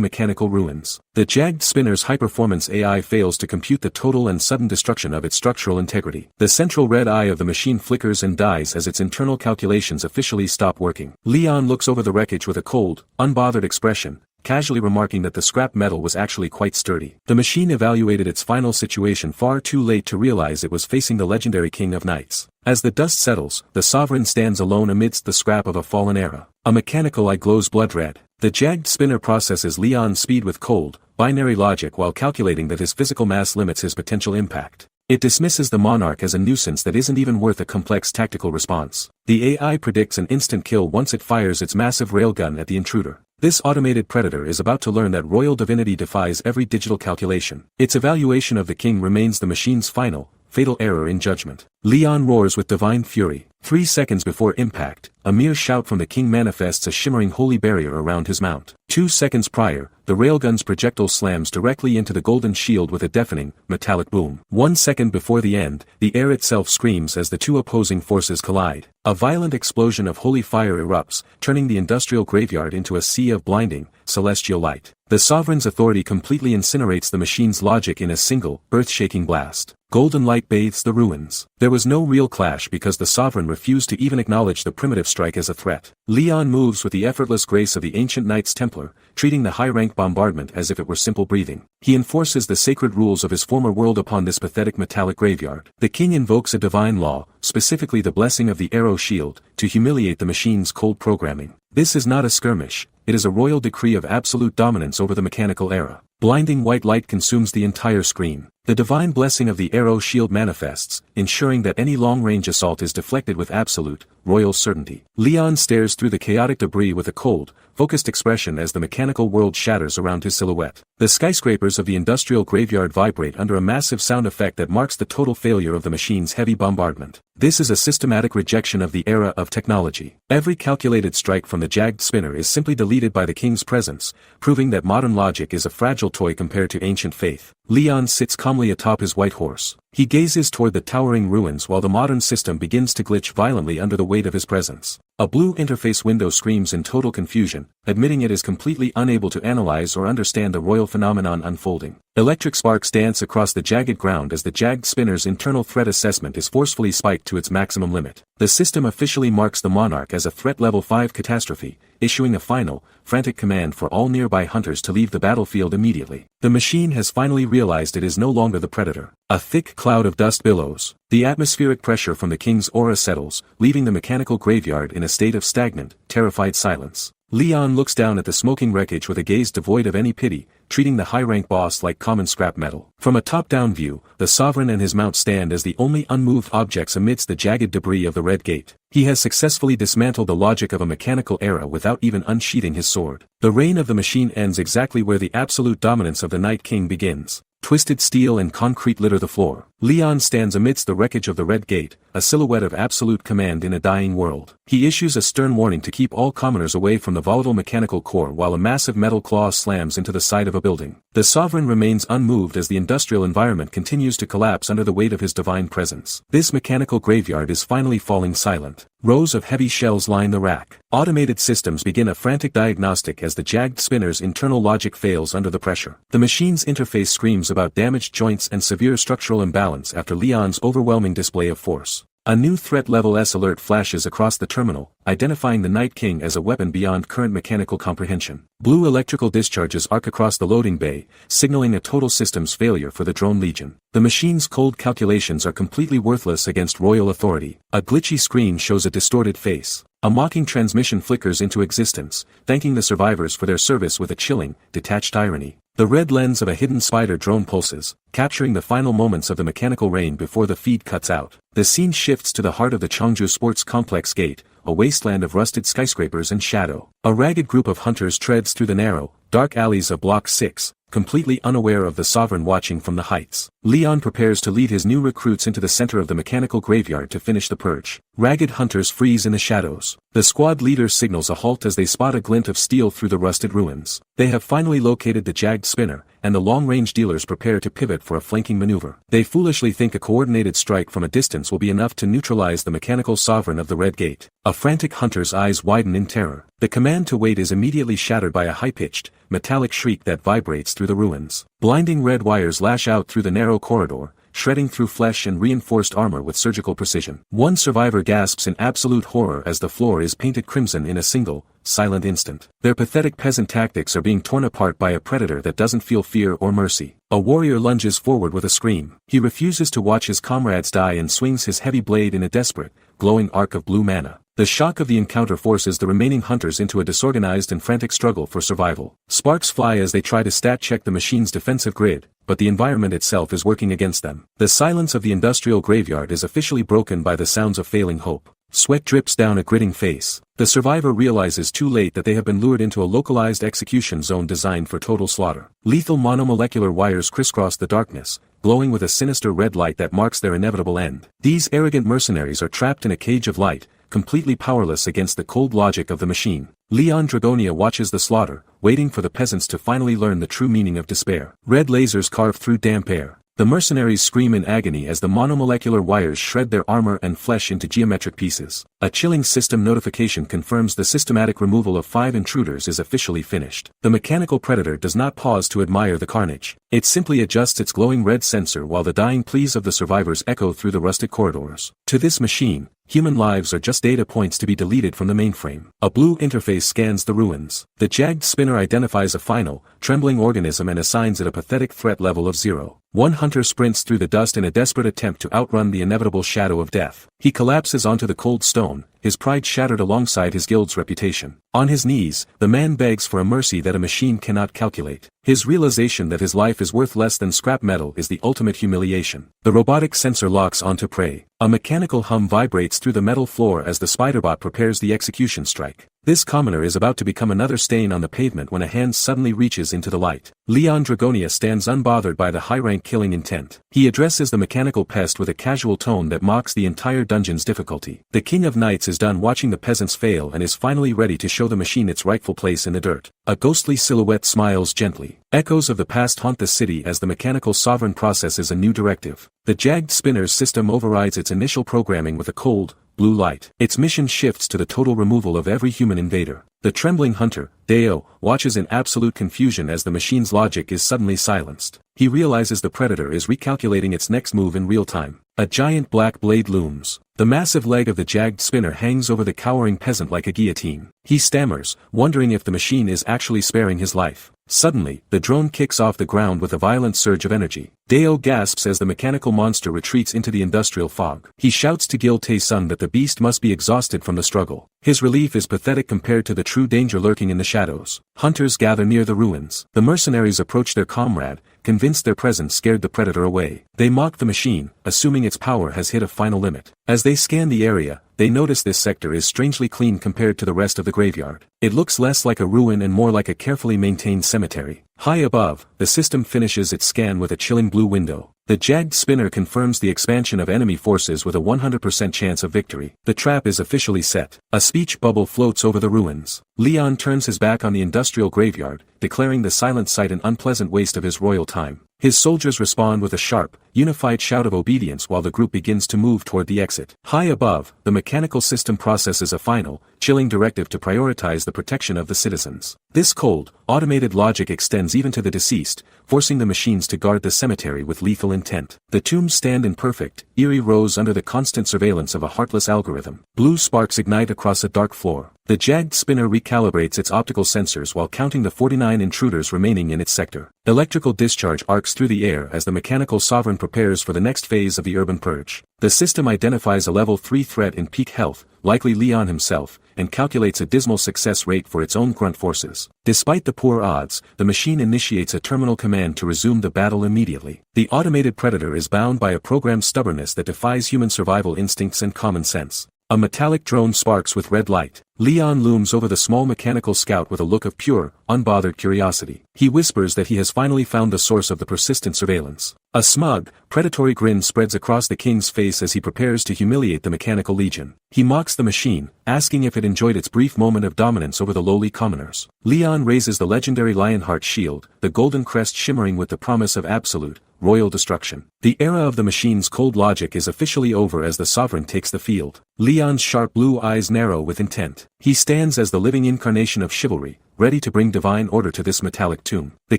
mechanical ruins. The jagged spinner's high-performance AI fails to compute the total and sudden destruction of its structural integrity. The central red eye of the machine flickers and dies as its internal calculations officially stop working. Leon looks over the wreckage with a cold, unbothered expression, casually remarking that the scrap metal was actually quite sturdy. The machine evaluated its final situation far too late to realize it was facing the legendary King of Knights. As the dust settles, the sovereign stands alone amidst the scrap of a fallen era. A mechanical eye glows blood red. The jagged spinner processes Leon's speed with cold, binary logic while calculating that his physical mass limits his potential impact. It dismisses the monarch as a nuisance that isn't even worth a complex tactical response. The AI predicts an instant kill once it fires its massive railgun at the intruder. This automated predator is about to learn that royal divinity defies every digital calculation. Its evaluation of the king remains the machine's final, fatal error in judgment. Leon roars with divine fury. 3 seconds before impact, a mere shout from the king manifests a shimmering holy barrier around his mount. 2 seconds prior, the railgun's projectile slams directly into the golden shield with a deafening, metallic boom. 1 second before the end, the air itself screams as the two opposing forces collide. A violent explosion of holy fire erupts, turning the industrial graveyard into a sea of blinding, celestial light. The sovereign's authority completely incinerates the machine's logic in a single, earth-shaking blast. Golden light bathes the ruins. There was no real clash because the sovereign refused to even acknowledge the primitive strike as a threat. Leon moves with the effortless grace of the ancient Knights Templar, treating the high-rank bombardment as if it were simple breathing. He enforces the sacred rules of his former world upon this pathetic metallic graveyard. The king invokes a divine law, specifically the blessing of the arrow shield, to humiliate the machine's cold programming. This is not a skirmish, it is a royal decree of absolute dominance over the mechanical era. Blinding white light consumes the entire screen. The divine blessing of the arrow shield manifests, ensuring that any long-range assault is deflected with absolute, royal certainty. Leon stares through the chaotic debris with a cold, focused expression as the mechanical world shatters around his silhouette. The skyscrapers of the industrial graveyard vibrate under a massive sound effect that marks the total failure of the machine's heavy bombardment. This is a systematic rejection of the era of technology. Every calculated strike from the jagged spinner is simply deleted by the king's presence, proving that modern logic is a fragile toy compared to ancient faith. Leon sits calmly atop his white horse. He gazes toward the towering ruins while the modern system begins to glitch violently under the weight of his presence. A blue interface window screams in total confusion, admitting it is completely unable to analyze or understand the royal phenomenon unfolding. Electric sparks dance across the jagged ground as the jagged spinner's internal threat assessment is forcefully spiked to its maximum limit. The system officially marks the monarch as a threat level 5 catastrophe, issuing a final, frantic command for all nearby hunters to leave the battlefield immediately. The machine has finally realized it is no longer the predator. A thick cloud of dust billows. The atmospheric pressure from the king's aura settles, leaving the mechanical graveyard in a state of stagnant, terrified silence. Leon looks down at the smoking wreckage with a gaze devoid of any pity, treating the high-rank boss like common scrap metal. From a top-down view, the sovereign and his mount stand as the only unmoved objects amidst the jagged debris of the Red Gate. He has successfully dismantled the logic of a mechanical era without even unsheathing his sword. The reign of the machine ends exactly where the absolute dominance of the Night King begins. Twisted steel and concrete litter the floor. Leon stands amidst the wreckage of the Red Gate, a silhouette of absolute command in a dying world. He issues a stern warning to keep all commoners away from the volatile mechanical core while a massive metal claw slams into the side of a building. The sovereign remains unmoved as the industrial environment continues to collapse under the weight of his divine presence. This mechanical graveyard is finally falling silent. Rows of heavy shells line the rack. Automated systems begin a frantic diagnostic as the jagged spinner's internal logic fails under the pressure. The machine's interface screams about damaged joints and severe structural imbalance after Leon's overwhelming display of force. A new threat level S alert flashes across the terminal, identifying the Night King as a weapon beyond current mechanical comprehension. Blue electrical discharges arc across the loading bay, signaling a total systems failure for the drone legion. The machine's cold calculations are completely worthless against royal authority. A glitchy screen shows a distorted face. A mocking transmission flickers into existence, thanking the survivors for their service with a chilling, detached irony. The red lens of a hidden spider drone pulses, capturing the final moments of the mechanical reign before the feed cuts out. The scene shifts to the heart of the Cheongju Sports Complex gate, a wasteland of rusted skyscrapers and shadow. A ragged group of hunters treads through the narrow, dark alleys of Block 6, completely unaware of the sovereign watching from the heights. Leon prepares to lead his new recruits into the center of the mechanical graveyard to finish the purge. Ragged hunters freeze in the shadows. The squad leader signals a halt as they spot a glint of steel through the rusted ruins. They have finally located the jagged spinner, and the long-range dealers prepare to pivot for a flanking maneuver. They foolishly think a coordinated strike from a distance will be enough to neutralize the mechanical sovereign of the Red Gate. A frantic hunter's eyes widen in terror. The command to wait is immediately shattered by a high-pitched, metallic shriek that vibrates through the ruins. Blinding red wires lash out through the narrow corridor, shredding through flesh and reinforced armor with surgical precision. One survivor gasps in absolute horror as the floor is painted crimson in a single, silent instant. Their pathetic peasant tactics are being torn apart by a predator that doesn't feel fear or mercy. A warrior lunges forward with a scream. He refuses to watch his comrades die and swings his heavy blade in a desperate, glowing arc of blue mana. The shock of the encounter forces the remaining hunters into a disorganized and frantic struggle for survival. Sparks fly as they try to stat-check the machine's defensive grid, but the environment itself is working against them. The silence of the industrial graveyard is officially broken by the sounds of failing hope. Sweat drips down a gritting face. The survivor realizes too late that they have been lured into a localized execution zone designed for total slaughter. Lethal monomolecular wires crisscross the darkness, glowing with a sinister red light that marks their inevitable end. These arrogant mercenaries are trapped in a cage of light, completely powerless against the cold logic of the machine. Leon Dragonia watches the slaughter, waiting for the peasants to finally learn the true meaning of despair. Red lasers carve through damp air. The mercenaries scream in agony as the monomolecular wires shred their armor and flesh into geometric pieces. A chilling system notification confirms the systematic removal of 5 intruders is officially finished. The mechanical predator does not pause to admire the carnage. It simply adjusts its glowing red sensor while the dying pleas of the survivors echo through the rusted corridors. To this machine, human lives are just data points to be deleted from the mainframe. A blue interface scans the ruins. The jagged spinner identifies a final, trembling organism and assigns it a pathetic threat level of 0. One hunter sprints through the dust in a desperate attempt to outrun the inevitable shadow of death. He collapses onto the cold stone, his pride shattered alongside his guild's reputation. On his knees, the man begs for a mercy that a machine cannot calculate. His realization that his life is worth less than scrap metal is the ultimate humiliation. The robotic sensor locks onto prey. A mechanical hum vibrates through the metal floor as the spiderbot prepares the execution strike. This commoner is about to become another stain on the pavement when a hand suddenly reaches into the light. Leon Dragonia stands unbothered by the high-rank killing intent. He addresses the mechanical pest with a casual tone that mocks the entire dungeon's difficulty. The King of Knights is done watching the peasants fail and is finally ready to show the machine its rightful place in the dirt. A ghostly silhouette smiles gently. Echoes of the past haunt the city as the mechanical sovereign processes a new directive. The jagged spinner's system overrides its initial programming with a cold, blue light. Its mission shifts to the total removal of every human invader. The trembling hunter, Deo, watches in absolute confusion as the machine's logic is suddenly silenced. He realizes the predator is recalculating its next move in real time. A giant black blade looms. The massive leg of the jagged spinner hangs over the cowering peasant like a guillotine. He stammers, wondering if the machine is actually sparing his life. Suddenly, the drone kicks off the ground with a violent surge of energy. Deo gasps as the mechanical monster retreats into the industrial fog. He shouts to Gil Tae-sung that the beast must be exhausted from the struggle. His relief is pathetic compared to the true danger lurking in the shadows. Hunters gather near the ruins. The mercenaries approach their comrade, convinced their presence scared the predator away. They mock the machine, assuming its power has hit a final limit. As they scan the area, they notice this sector is strangely clean compared to the rest of the graveyard. It looks less like a ruin and more like a carefully maintained cemetery. High above, the system finishes its scan with a chilling blue window. The jagged spinner confirms the expansion of enemy forces with a 100% chance of victory. The trap is officially set. A speech bubble floats over the ruins. Leon turns his back on the industrial graveyard, declaring the silent sight an unpleasant waste of his royal time. His soldiers respond with a sharp, unified shout of obedience while the group begins to move toward the exit. High above, the mechanical system processes a final, chilling directive to prioritize the protection of the citizens. This cold, automated logic extends even to the deceased, forcing the machines to guard the cemetery with lethal intent. The tombs stand in perfect, eerie rows under the constant surveillance of a heartless algorithm. Blue sparks ignite across a dark floor. The jagged spinner recalibrates its optical sensors while counting the 49 intruders remaining in its sector. Electrical discharge arcs through the air as the mechanical sovereign prepares for the next phase of the urban purge. The system identifies a level 3 threat in peak health, likely Leon himself, and calculates a dismal success rate for its own grunt forces. Despite the poor odds, the machine initiates a terminal command to resume the battle immediately. The automated predator is bound by a programmed stubbornness that defies human survival instincts and common sense. A metallic drone sparks with red light. Leon looms over the small mechanical scout with a look of pure, unbothered curiosity. He whispers that he has finally found the source of the persistent surveillance. A smug, predatory grin spreads across the king's face as he prepares to humiliate the mechanical legion. He mocks the machine, asking if it enjoyed its brief moment of dominance over the lowly commoners. Leon raises the legendary Lionheart shield, the golden crest shimmering with the promise of absolute, royal destruction. The era of the machine's cold logic is officially over as the sovereign takes the field. Leon's sharp blue eyes narrow with intent. He stands as the living incarnation of chivalry, ready to bring divine order to this metallic tomb. The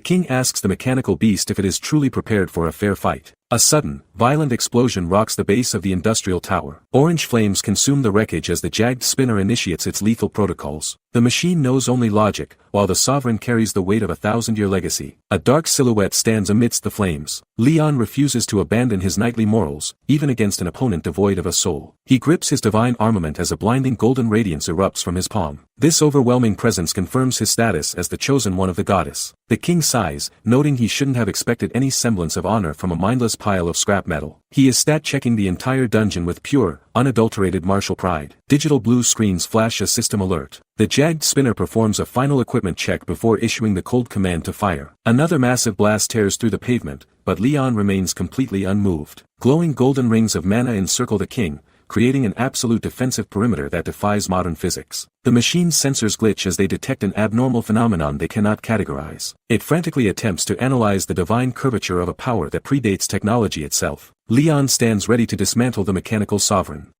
king asks the mechanical beast if it is truly prepared for a fair fight. A sudden, violent explosion rocks the base of the industrial tower. Orange flames consume the wreckage as the jagged spinner initiates its lethal protocols. The machine knows only logic, while the sovereign carries the weight of a 1,000-year legacy. A dark silhouette stands amidst the flames. Leon refuses to abandon his knightly morals, even against an opponent devoid of a soul. He grips his divine armament as a blinding golden radiance erupts from his palm. This overwhelming presence confirms his status as the chosen one of the goddess. The king sighs, noting he shouldn't have expected any semblance of honor from a mindless pile of scrap metal. He is stat-checking the entire dungeon with pure, unadulterated martial pride. Digital blue screens flash a system alert. The jagged spinner performs a final equipment check before issuing the cold command to fire. Another massive blast tears through the pavement, but Leon remains completely unmoved. Glowing golden rings of mana encircle the king, creating an absolute defensive perimeter that defies modern physics. The machine's sensors glitch as they detect an abnormal phenomenon they cannot categorize. It frantically attempts to analyze the divine curvature of a power that predates technology itself. Leon stands ready to dismantle the mechanical sovereign.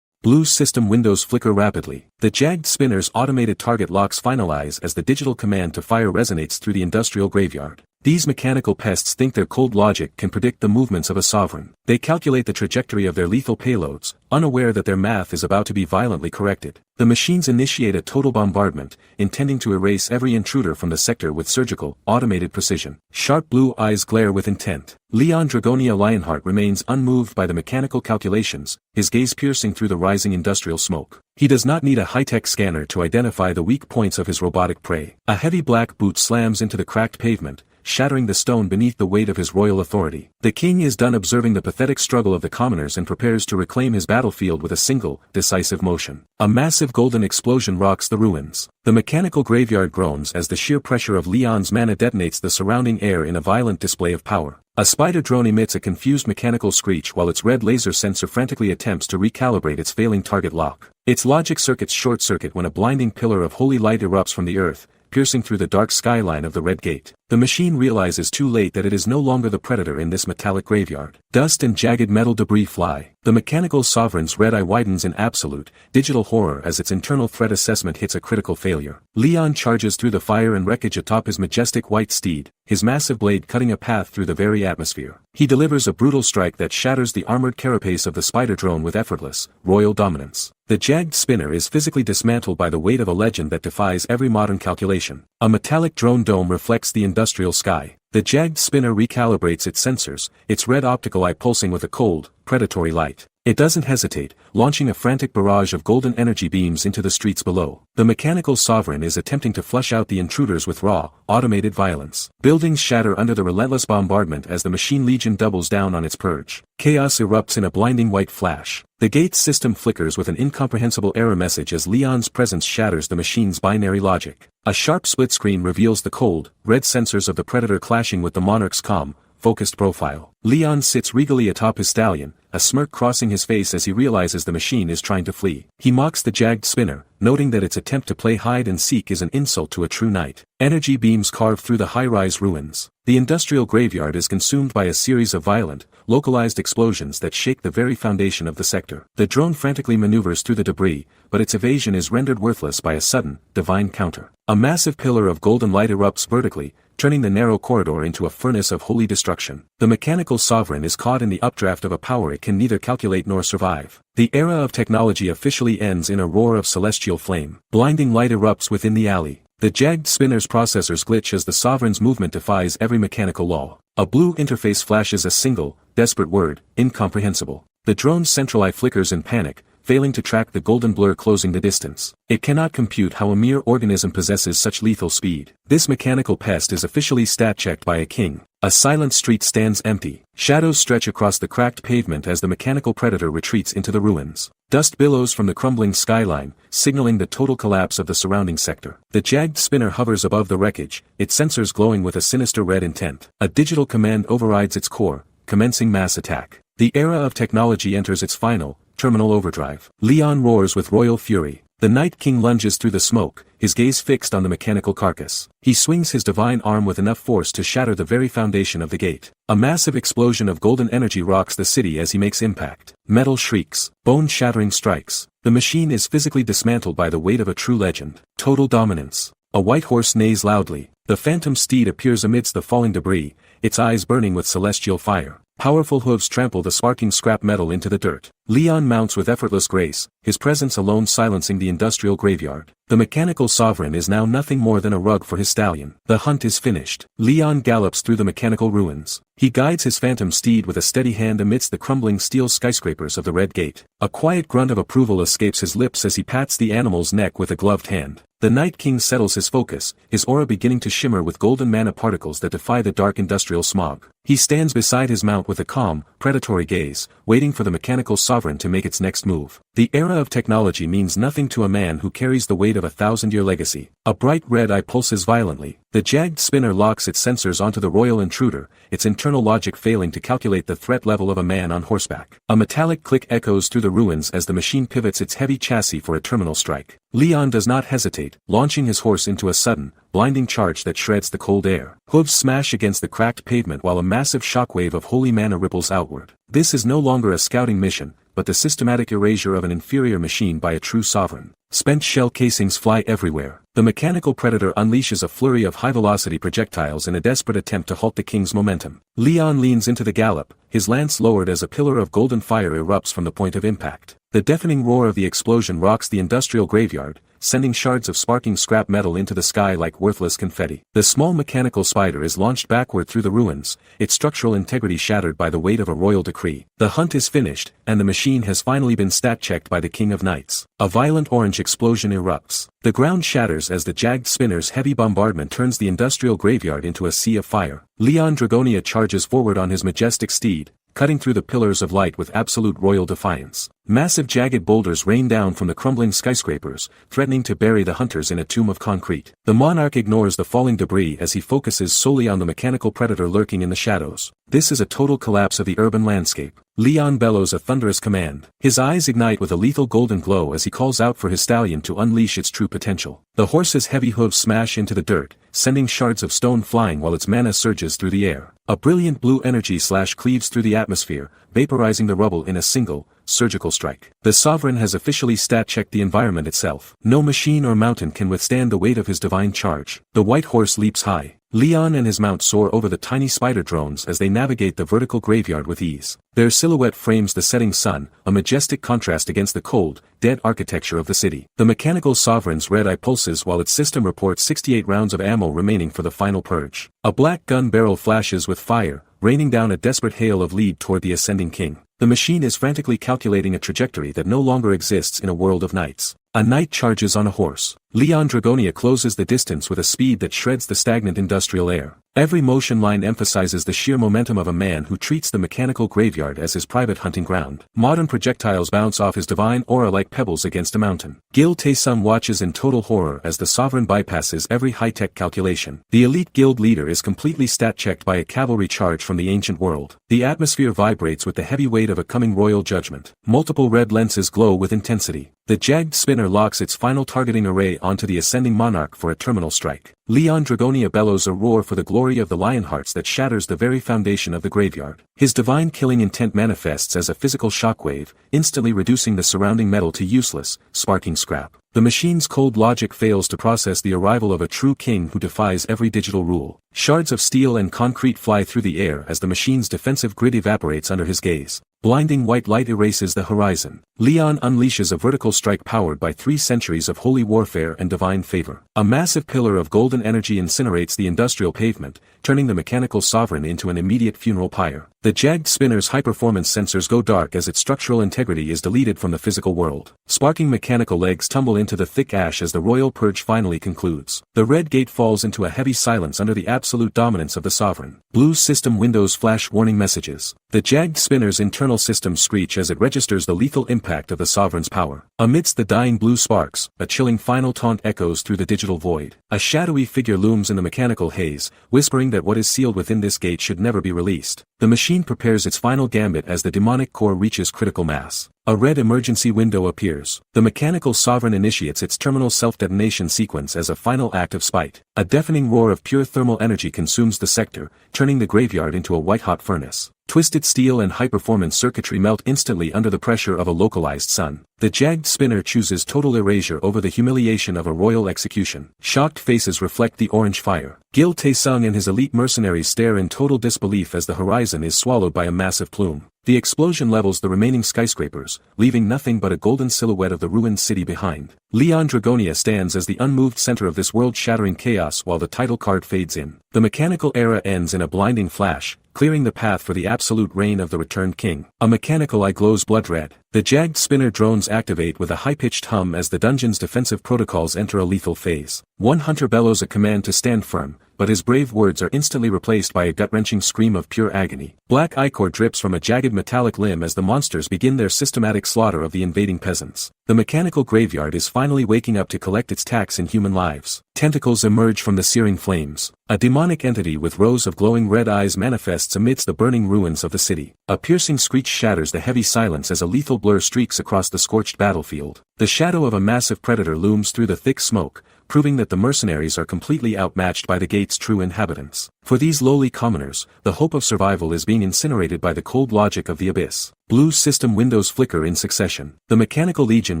Blue system windows flicker rapidly. The jagged spinner's automated target locks finalize as the digital command to fire resonates through the industrial graveyard. These mechanical pests think their cold logic can predict the movements of a sovereign. They calculate the trajectory of their lethal payloads, unaware that their math is about to be violently corrected. The machines initiate a total bombardment, intending to erase every intruder from the sector with surgical, automated precision. Sharp blue eyes glare with intent. Leon Dragonia Lionheart remains unmoved by the mechanical calculations, his gaze piercing through the rising industrial smoke. He does not need a high-tech scanner to identify the weak points of his robotic prey. A heavy black boot slams into the cracked pavement, shattering the stone beneath the weight of his royal authority. The king is done observing the pathetic struggle of the commoners and prepares to reclaim his battlefield with a single, decisive motion. A massive golden explosion rocks the ruins. The mechanical graveyard groans as the sheer pressure of Leon's mana detonates the surrounding air in a violent display of power. A spider drone emits a confused mechanical screech while its red laser sensor frantically attempts to recalibrate its failing target lock. Its logic circuits short-circuit when a blinding pillar of holy light erupts from the earth, piercing through the dark skyline of the red gate. The machine realizes too late that it is no longer the predator in this metallic graveyard. Dust and jagged metal debris fly. The mechanical sovereign's red eye widens in absolute, digital horror as its internal threat assessment hits a critical failure. Leon charges through the fire and wreckage atop his majestic white steed, his massive blade cutting a path through the very atmosphere. He delivers a brutal strike that shatters the armored carapace of the spider drone with effortless, royal dominance. The jagged spinner is physically dismantled by the weight of a legend that defies every modern calculation. A metallic drone dome reflects the industrial sky. The jagged spinner recalibrates its sensors, its red optical eye pulsing with a cold, predatory light. It doesn't hesitate, launching a frantic barrage of golden energy beams into the streets below. The mechanical sovereign is attempting to flush out the intruders with raw, automated violence. Buildings shatter under the relentless bombardment as the machine legion doubles down on its purge. Chaos erupts in a blinding white flash. The gate's system flickers with an incomprehensible error message as Leon's presence shatters the machine's binary logic. A sharp split screen reveals the cold, red sensors of the predator clashing with the monarch's calm, focused profile. Leon sits regally atop his stallion, a smirk crossing his face as he realizes the machine is trying to flee. He mocks the jagged spinner, noting that its attempt to play hide and seek is an insult to a true knight. Energy beams carve through the high-rise ruins. The industrial graveyard is consumed by a series of violent, localized explosions that shake the very foundation of the sector. The drone frantically maneuvers through the debris, but its evasion is rendered worthless by a sudden, divine counter. A massive pillar of golden light erupts vertically, turning the narrow corridor into a furnace of holy destruction. The mechanical sovereign is caught in the updraft of a power it can neither calculate nor survive. The era of technology officially ends in a roar of celestial flame. Blinding light erupts within the alley. The jagged spinner's processors glitch as the sovereign's movement defies every mechanical law. A blue interface flashes a single, desperate word, incomprehensible. The drone's central eye flickers in panic, failing to track the golden blur closing the distance. It cannot compute how a mere organism possesses such lethal speed. This mechanical pest is officially stat-checked by a king. A silent street stands empty. Shadows stretch across the cracked pavement as the mechanical predator retreats into the ruins. Dust billows from the crumbling skyline, signaling the total collapse of the surrounding sector. The jagged spinner hovers above the wreckage, its sensors glowing with a sinister red intent. A digital command overrides its core, commencing mass attack. The era of technology enters its final, terminal overdrive. Leon roars with royal fury. The Night King lunges through the smoke, his gaze fixed on the mechanical carcass. He swings his divine arm with enough force to shatter the very foundation of the gate. A massive explosion of golden energy rocks the city as he makes impact. Metal shrieks, bone-shattering strikes. The machine is physically dismantled by the weight of a true legend. Total dominance. A white horse neighs loudly. The phantom steed appears amidst the falling debris, its eyes burning with celestial fire. Powerful hooves trample the sparking scrap metal into the dirt. Leon mounts with effortless grace, his presence alone silencing the industrial graveyard. The mechanical sovereign is now nothing more than a rug for his stallion. The hunt is finished. Leon gallops through the mechanical ruins. He guides his phantom steed with a steady hand amidst the crumbling steel skyscrapers of the Red Gate. A quiet grunt of approval escapes his lips as he pats the animal's neck with a gloved hand. The Night King settles his focus, his aura beginning to shimmer with golden mana particles that defy the dark industrial smog. He stands beside his mount with a calm, predatory gaze, waiting for the mechanical sovereign to make its next move. The era of technology means nothing to a man who carries the weight of a 1,000-year legacy. A bright red eye pulses violently. The jagged spinner locks its sensors onto the royal intruder, its internal logic failing to calculate the threat level of a man on horseback. A metallic click echoes through the ruins as the machine pivots its heavy chassis for a terminal strike. Leon does not hesitate, launching his horse into a sudden, blinding charge that shreds the cold air. Hooves smash against the cracked pavement while a massive shockwave of holy mana ripples outward. This is no longer a scouting mission, but but the systematic erasure of an inferior machine by a true sovereign. Spent shell casings fly everywhere. The mechanical predator unleashes a flurry of high-velocity projectiles in a desperate attempt to halt the king's momentum. Leon leans into the gallop, his lance lowered as a pillar of golden fire erupts from the point of impact. The deafening roar of the explosion rocks the industrial graveyard, sending shards of sparking scrap metal into the sky like worthless confetti. The small mechanical spider is launched backward through the ruins, its structural integrity shattered by the weight of a royal decree. The hunt is finished, and the machine has finally been stat-checked by the King of Knights. A violent orange explosion erupts. The ground shatters as the jagged spinner's heavy bombardment turns the industrial graveyard into a sea of fire. Leon Dragonia charges forward on his majestic steed, cutting through the pillars of light with absolute royal defiance. Massive jagged boulders rain down from the crumbling skyscrapers, threatening to bury the hunters in a tomb of concrete. The monarch ignores the falling debris as he focuses solely on the mechanical predator lurking in the shadows. This is a total collapse of the urban landscape. Leon bellows a thunderous command. His eyes ignite with a lethal golden glow as he calls out for his stallion to unleash its true potential. The horse's heavy hooves smash into the dirt, sending shards of stone flying while its mana surges through the air. A brilliant blue energy slash cleaves through the atmosphere, vaporizing the rubble in a single, surgical strike. The sovereign has officially stat-checked the environment itself. No machine or mountain can withstand the weight of his divine charge. The white horse leaps high. Leon and his mount soar over the tiny spider drones as they navigate the vertical graveyard with ease. Their silhouette frames the setting sun, a majestic contrast against the cold, dead architecture of the city. The mechanical sovereign's red eye pulses while its system reports 68 rounds of ammo remaining for the final purge. A black gun barrel flashes with fire, raining down a desperate hail of lead toward the ascending king. The machine is frantically calculating a trajectory that no longer exists in a world of knights. A knight charges on a horse. Leon Dragonia closes the distance with a speed that shreds the stagnant industrial air. Every motion line emphasizes the sheer momentum of a man who treats the mechanical graveyard as his private hunting ground. Modern projectiles bounce off his divine aura like pebbles against a mountain. Gil Taesung watches in total horror as the sovereign bypasses every high-tech calculation. The elite guild leader is completely stat-checked by a cavalry charge from the ancient world. The atmosphere vibrates with the heavy weight of a coming royal judgment. Multiple red lenses glow with intensity. The jagged spinner locks its final targeting array onto the ascending monarch for a terminal strike. Leon Dragonia bellows a roar for the glory of the lionhearts that shatters the very foundation of the graveyard. His divine killing intent manifests as a physical shockwave, instantly reducing the surrounding metal to useless, sparking scrap. The machine's cold logic fails to process the arrival of a true king who defies every digital rule. Shards of steel and concrete fly through the air as the machine's defensive grid evaporates under his gaze. Blinding white light erases the horizon. Leon unleashes a vertical strike powered by 3 centuries of holy warfare and divine favor. A massive pillar of golden energy incinerates the industrial pavement, turning the mechanical sovereign into an immediate funeral pyre. The jagged spinner's high-performance sensors go dark as its structural integrity is deleted from the physical world. Sparking mechanical legs tumble into the thick ash as the royal purge finally concludes. The red gate falls into a heavy silence under the absolute dominance of the sovereign. Blue system windows flash warning messages. The jagged spinner's internal systems screech as it registers the lethal impact of the sovereign's power. Amidst the dying blue sparks, a chilling final taunt echoes through the digital void. A shadowy figure looms in the mechanical haze, whispering that what is sealed within this gate should never be released. The machine prepares its final gambit as the demonic core reaches critical mass. A red emergency window appears. The mechanical sovereign initiates its terminal self-detonation sequence as a final act of spite. A deafening roar of pure thermal energy consumes the sector, turning the graveyard into a white-hot furnace. Twisted steel and high-performance circuitry melt instantly under the pressure of a localized sun. The jagged spinner chooses total erasure over the humiliation of a royal execution. Shocked faces reflect the orange fire. Gil Taesung and his elite mercenaries stare in total disbelief as the horizon is swallowed by a massive plume. The explosion levels the remaining skyscrapers, leaving nothing but a golden silhouette of the ruined city behind. Leon Dragonia stands as the unmoved center of this world-shattering chaos while the title card fades in. The mechanical era ends in a blinding flash, clearing the path for the absolute reign of the returned king. A mechanical eye glows blood red. The jagged spinner drones activate with a high-pitched hum as the dungeon's defensive protocols enter a lethal phase. One hunter bellows a command to stand firm, but his brave words are instantly replaced by a gut-wrenching scream of pure agony. Black ichor drips from a jagged metallic limb as the monsters begin their systematic slaughter of the invading peasants. The mechanical graveyard is finally waking up to collect its tax in human lives. Tentacles emerge from the searing flames. A demonic entity with rows of glowing red eyes manifests amidst the burning ruins of the city. A piercing screech shatters the heavy silence as a lethal blur streaks across the scorched battlefield. The shadow of a massive predator looms through the thick smoke, proving that the mercenaries are completely outmatched by the gate's true inhabitants. For these lowly commoners, the hope of survival is being incinerated by the cold logic of the abyss. Blue system windows flicker in succession. The Mechanical Legion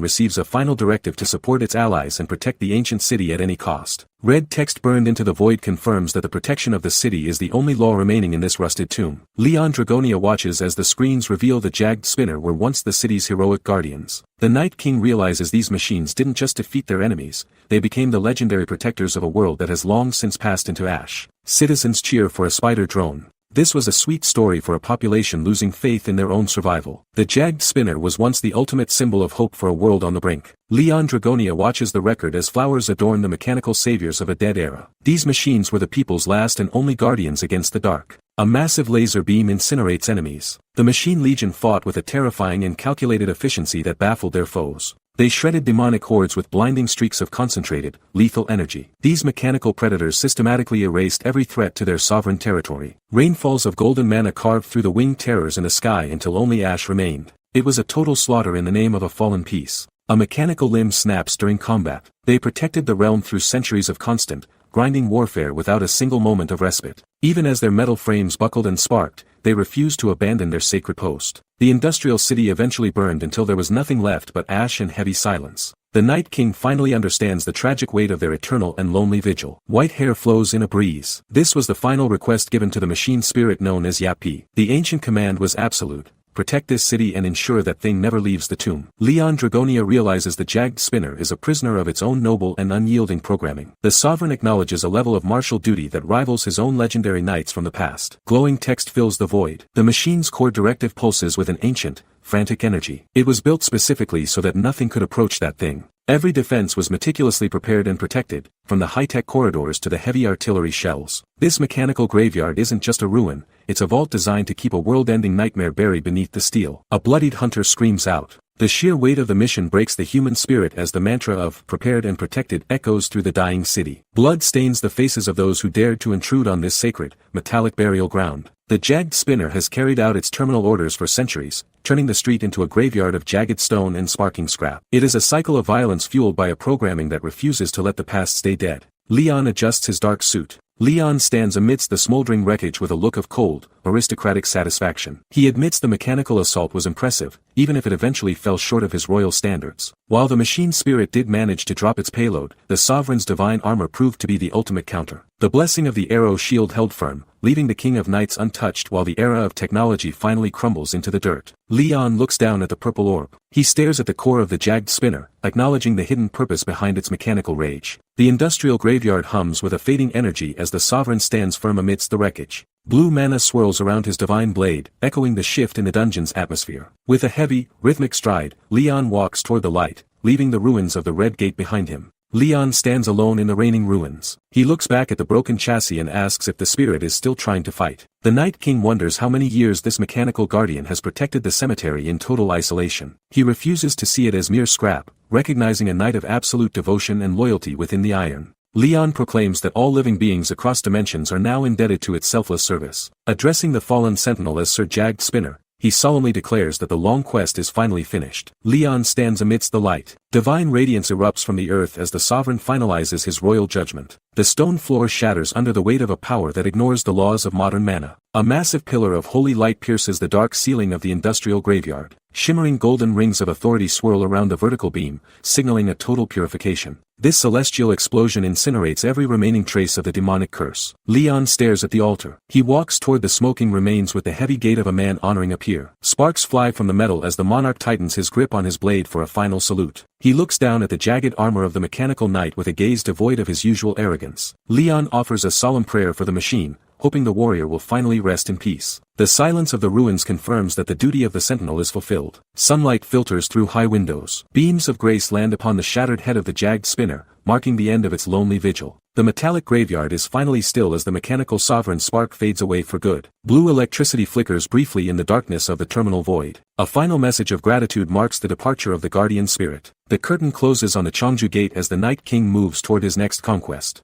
receives a final directive to support its allies and protect the ancient city at any cost. Red text burned into the void confirms that the protection of the city is the only law remaining in this rusted tomb. Leon Dragonia watches as the screens reveal the jagged spinner were once the city's heroic guardians. The Night King realizes these machines didn't just defeat their enemies, they became the legendary protectors of a world that has long since passed into ash. Citizens cheer for a spider drone. This was a sweet story for a population losing faith in their own survival. The jagged spinner was once the ultimate symbol of hope for a world on the brink. Leon Dragonia watches the record as flowers adorn the mechanical saviors of a dead era. These machines were the people's last and only guardians against the dark. A massive laser beam incinerates enemies. The Machine Legion fought with a terrifying and calculated efficiency that baffled their foes. They shredded demonic hordes with blinding streaks of concentrated, lethal energy. These mechanical predators systematically erased every threat to their sovereign territory. Rainfalls of golden mana carved through the winged terrors in the sky until only ash remained. It was a total slaughter in the name of a fallen peace. A mechanical limb snaps during combat. They protected the realm through centuries of constant, grinding warfare without a single moment of respite. Even as their metal frames buckled and sparked, they refused to abandon their sacred post. The industrial city eventually burned until there was nothing left but ash and heavy silence. The Night King finally understands the tragic weight of their eternal and lonely vigil. White hair flows in a breeze. This was the final request given to the machine spirit known as Yapi. The ancient command was absolute. Protect this city and ensure that thing never leaves the tomb. Leon Dragonia realizes the jagged spinner is a prisoner of its own noble and unyielding programming. The sovereign acknowledges a level of martial duty that rivals his own legendary knights from the past. Glowing text fills the void. The machine's core directive pulses with an ancient, frantic energy. It was built specifically so that nothing could approach that thing. Every defense was meticulously prepared and protected, from the high-tech corridors to the heavy artillery shells. This mechanical graveyard isn't just a ruin, it's a vault designed to keep a world-ending nightmare buried beneath the steel. A bloodied hunter screams out. The sheer weight of the mission breaks the human spirit as the mantra of prepared and protected echoes through the dying city. Blood stains the faces of those who dared to intrude on this sacred, metallic burial ground. The jagged spinner has carried out its terminal orders for centuries, turning the street into a graveyard of jagged stone and sparking scrap. It is a cycle of violence fueled by a programming that refuses to let the past stay dead. Leon adjusts his dark suit. Leon stands amidst the smoldering wreckage with a look of cold, aristocratic satisfaction. He admits the mechanical assault was impressive, even if it eventually fell short of his royal standards. While the machine spirit did manage to drop its payload, the sovereign's divine armor proved to be the ultimate counter. The blessing of the arrow shield held firm, leaving the King of Knights untouched while the era of technology finally crumbles into the dirt. Leon looks down at the purple orb. He stares at the core of the jagged spinner, acknowledging the hidden purpose behind its mechanical rage. The industrial graveyard hums with a fading energy as the sovereign stands firm amidst the wreckage. Blue mana swirls around his divine blade, echoing the shift in the dungeon's atmosphere. With a heavy, rhythmic stride, Leon walks toward the light, leaving the ruins of the Red Gate behind him. Leon stands alone in the raining ruins. He looks back at the broken chassis and asks if the spirit is still trying to fight. The Night King wonders how many years this mechanical guardian has protected the cemetery in total isolation. He refuses to see it as mere scrap, recognizing a knight of absolute devotion and loyalty within the iron. Leon proclaims that all living beings across dimensions are now indebted to its selfless service. Addressing the fallen sentinel as Sir Jagged Spinner, he solemnly declares that the long quest is finally finished. Leon stands amidst the light. Divine radiance erupts from the earth as the sovereign finalizes his royal judgment. The stone floor shatters under the weight of a power that ignores the laws of modern mana. A massive pillar of holy light pierces the dark ceiling of the industrial graveyard. Shimmering golden rings of authority swirl around the vertical beam, signaling a total purification. This celestial explosion incinerates every remaining trace of the demonic curse. Leon stares at the altar. He walks toward the smoking remains with the heavy gait of a man honoring a peer. Sparks fly from the metal as the monarch tightens his grip on his blade for a final salute. He looks down at the jagged armor of the mechanical knight with a gaze devoid of his usual arrogance. Leon offers a solemn prayer for the machine, hoping the warrior will finally rest in peace. The silence of the ruins confirms that the duty of the sentinel is fulfilled. Sunlight filters through high windows. Beams of grace land upon the shattered head of the jagged spinner, marking the end of its lonely vigil. The metallic graveyard is finally still as the mechanical sovereign spark fades away for good. Blue electricity flickers briefly in the darkness of the terminal void. A final message of gratitude marks the departure of the guardian spirit. The curtain closes on the Chongju Gate as the Night King moves toward his next conquest.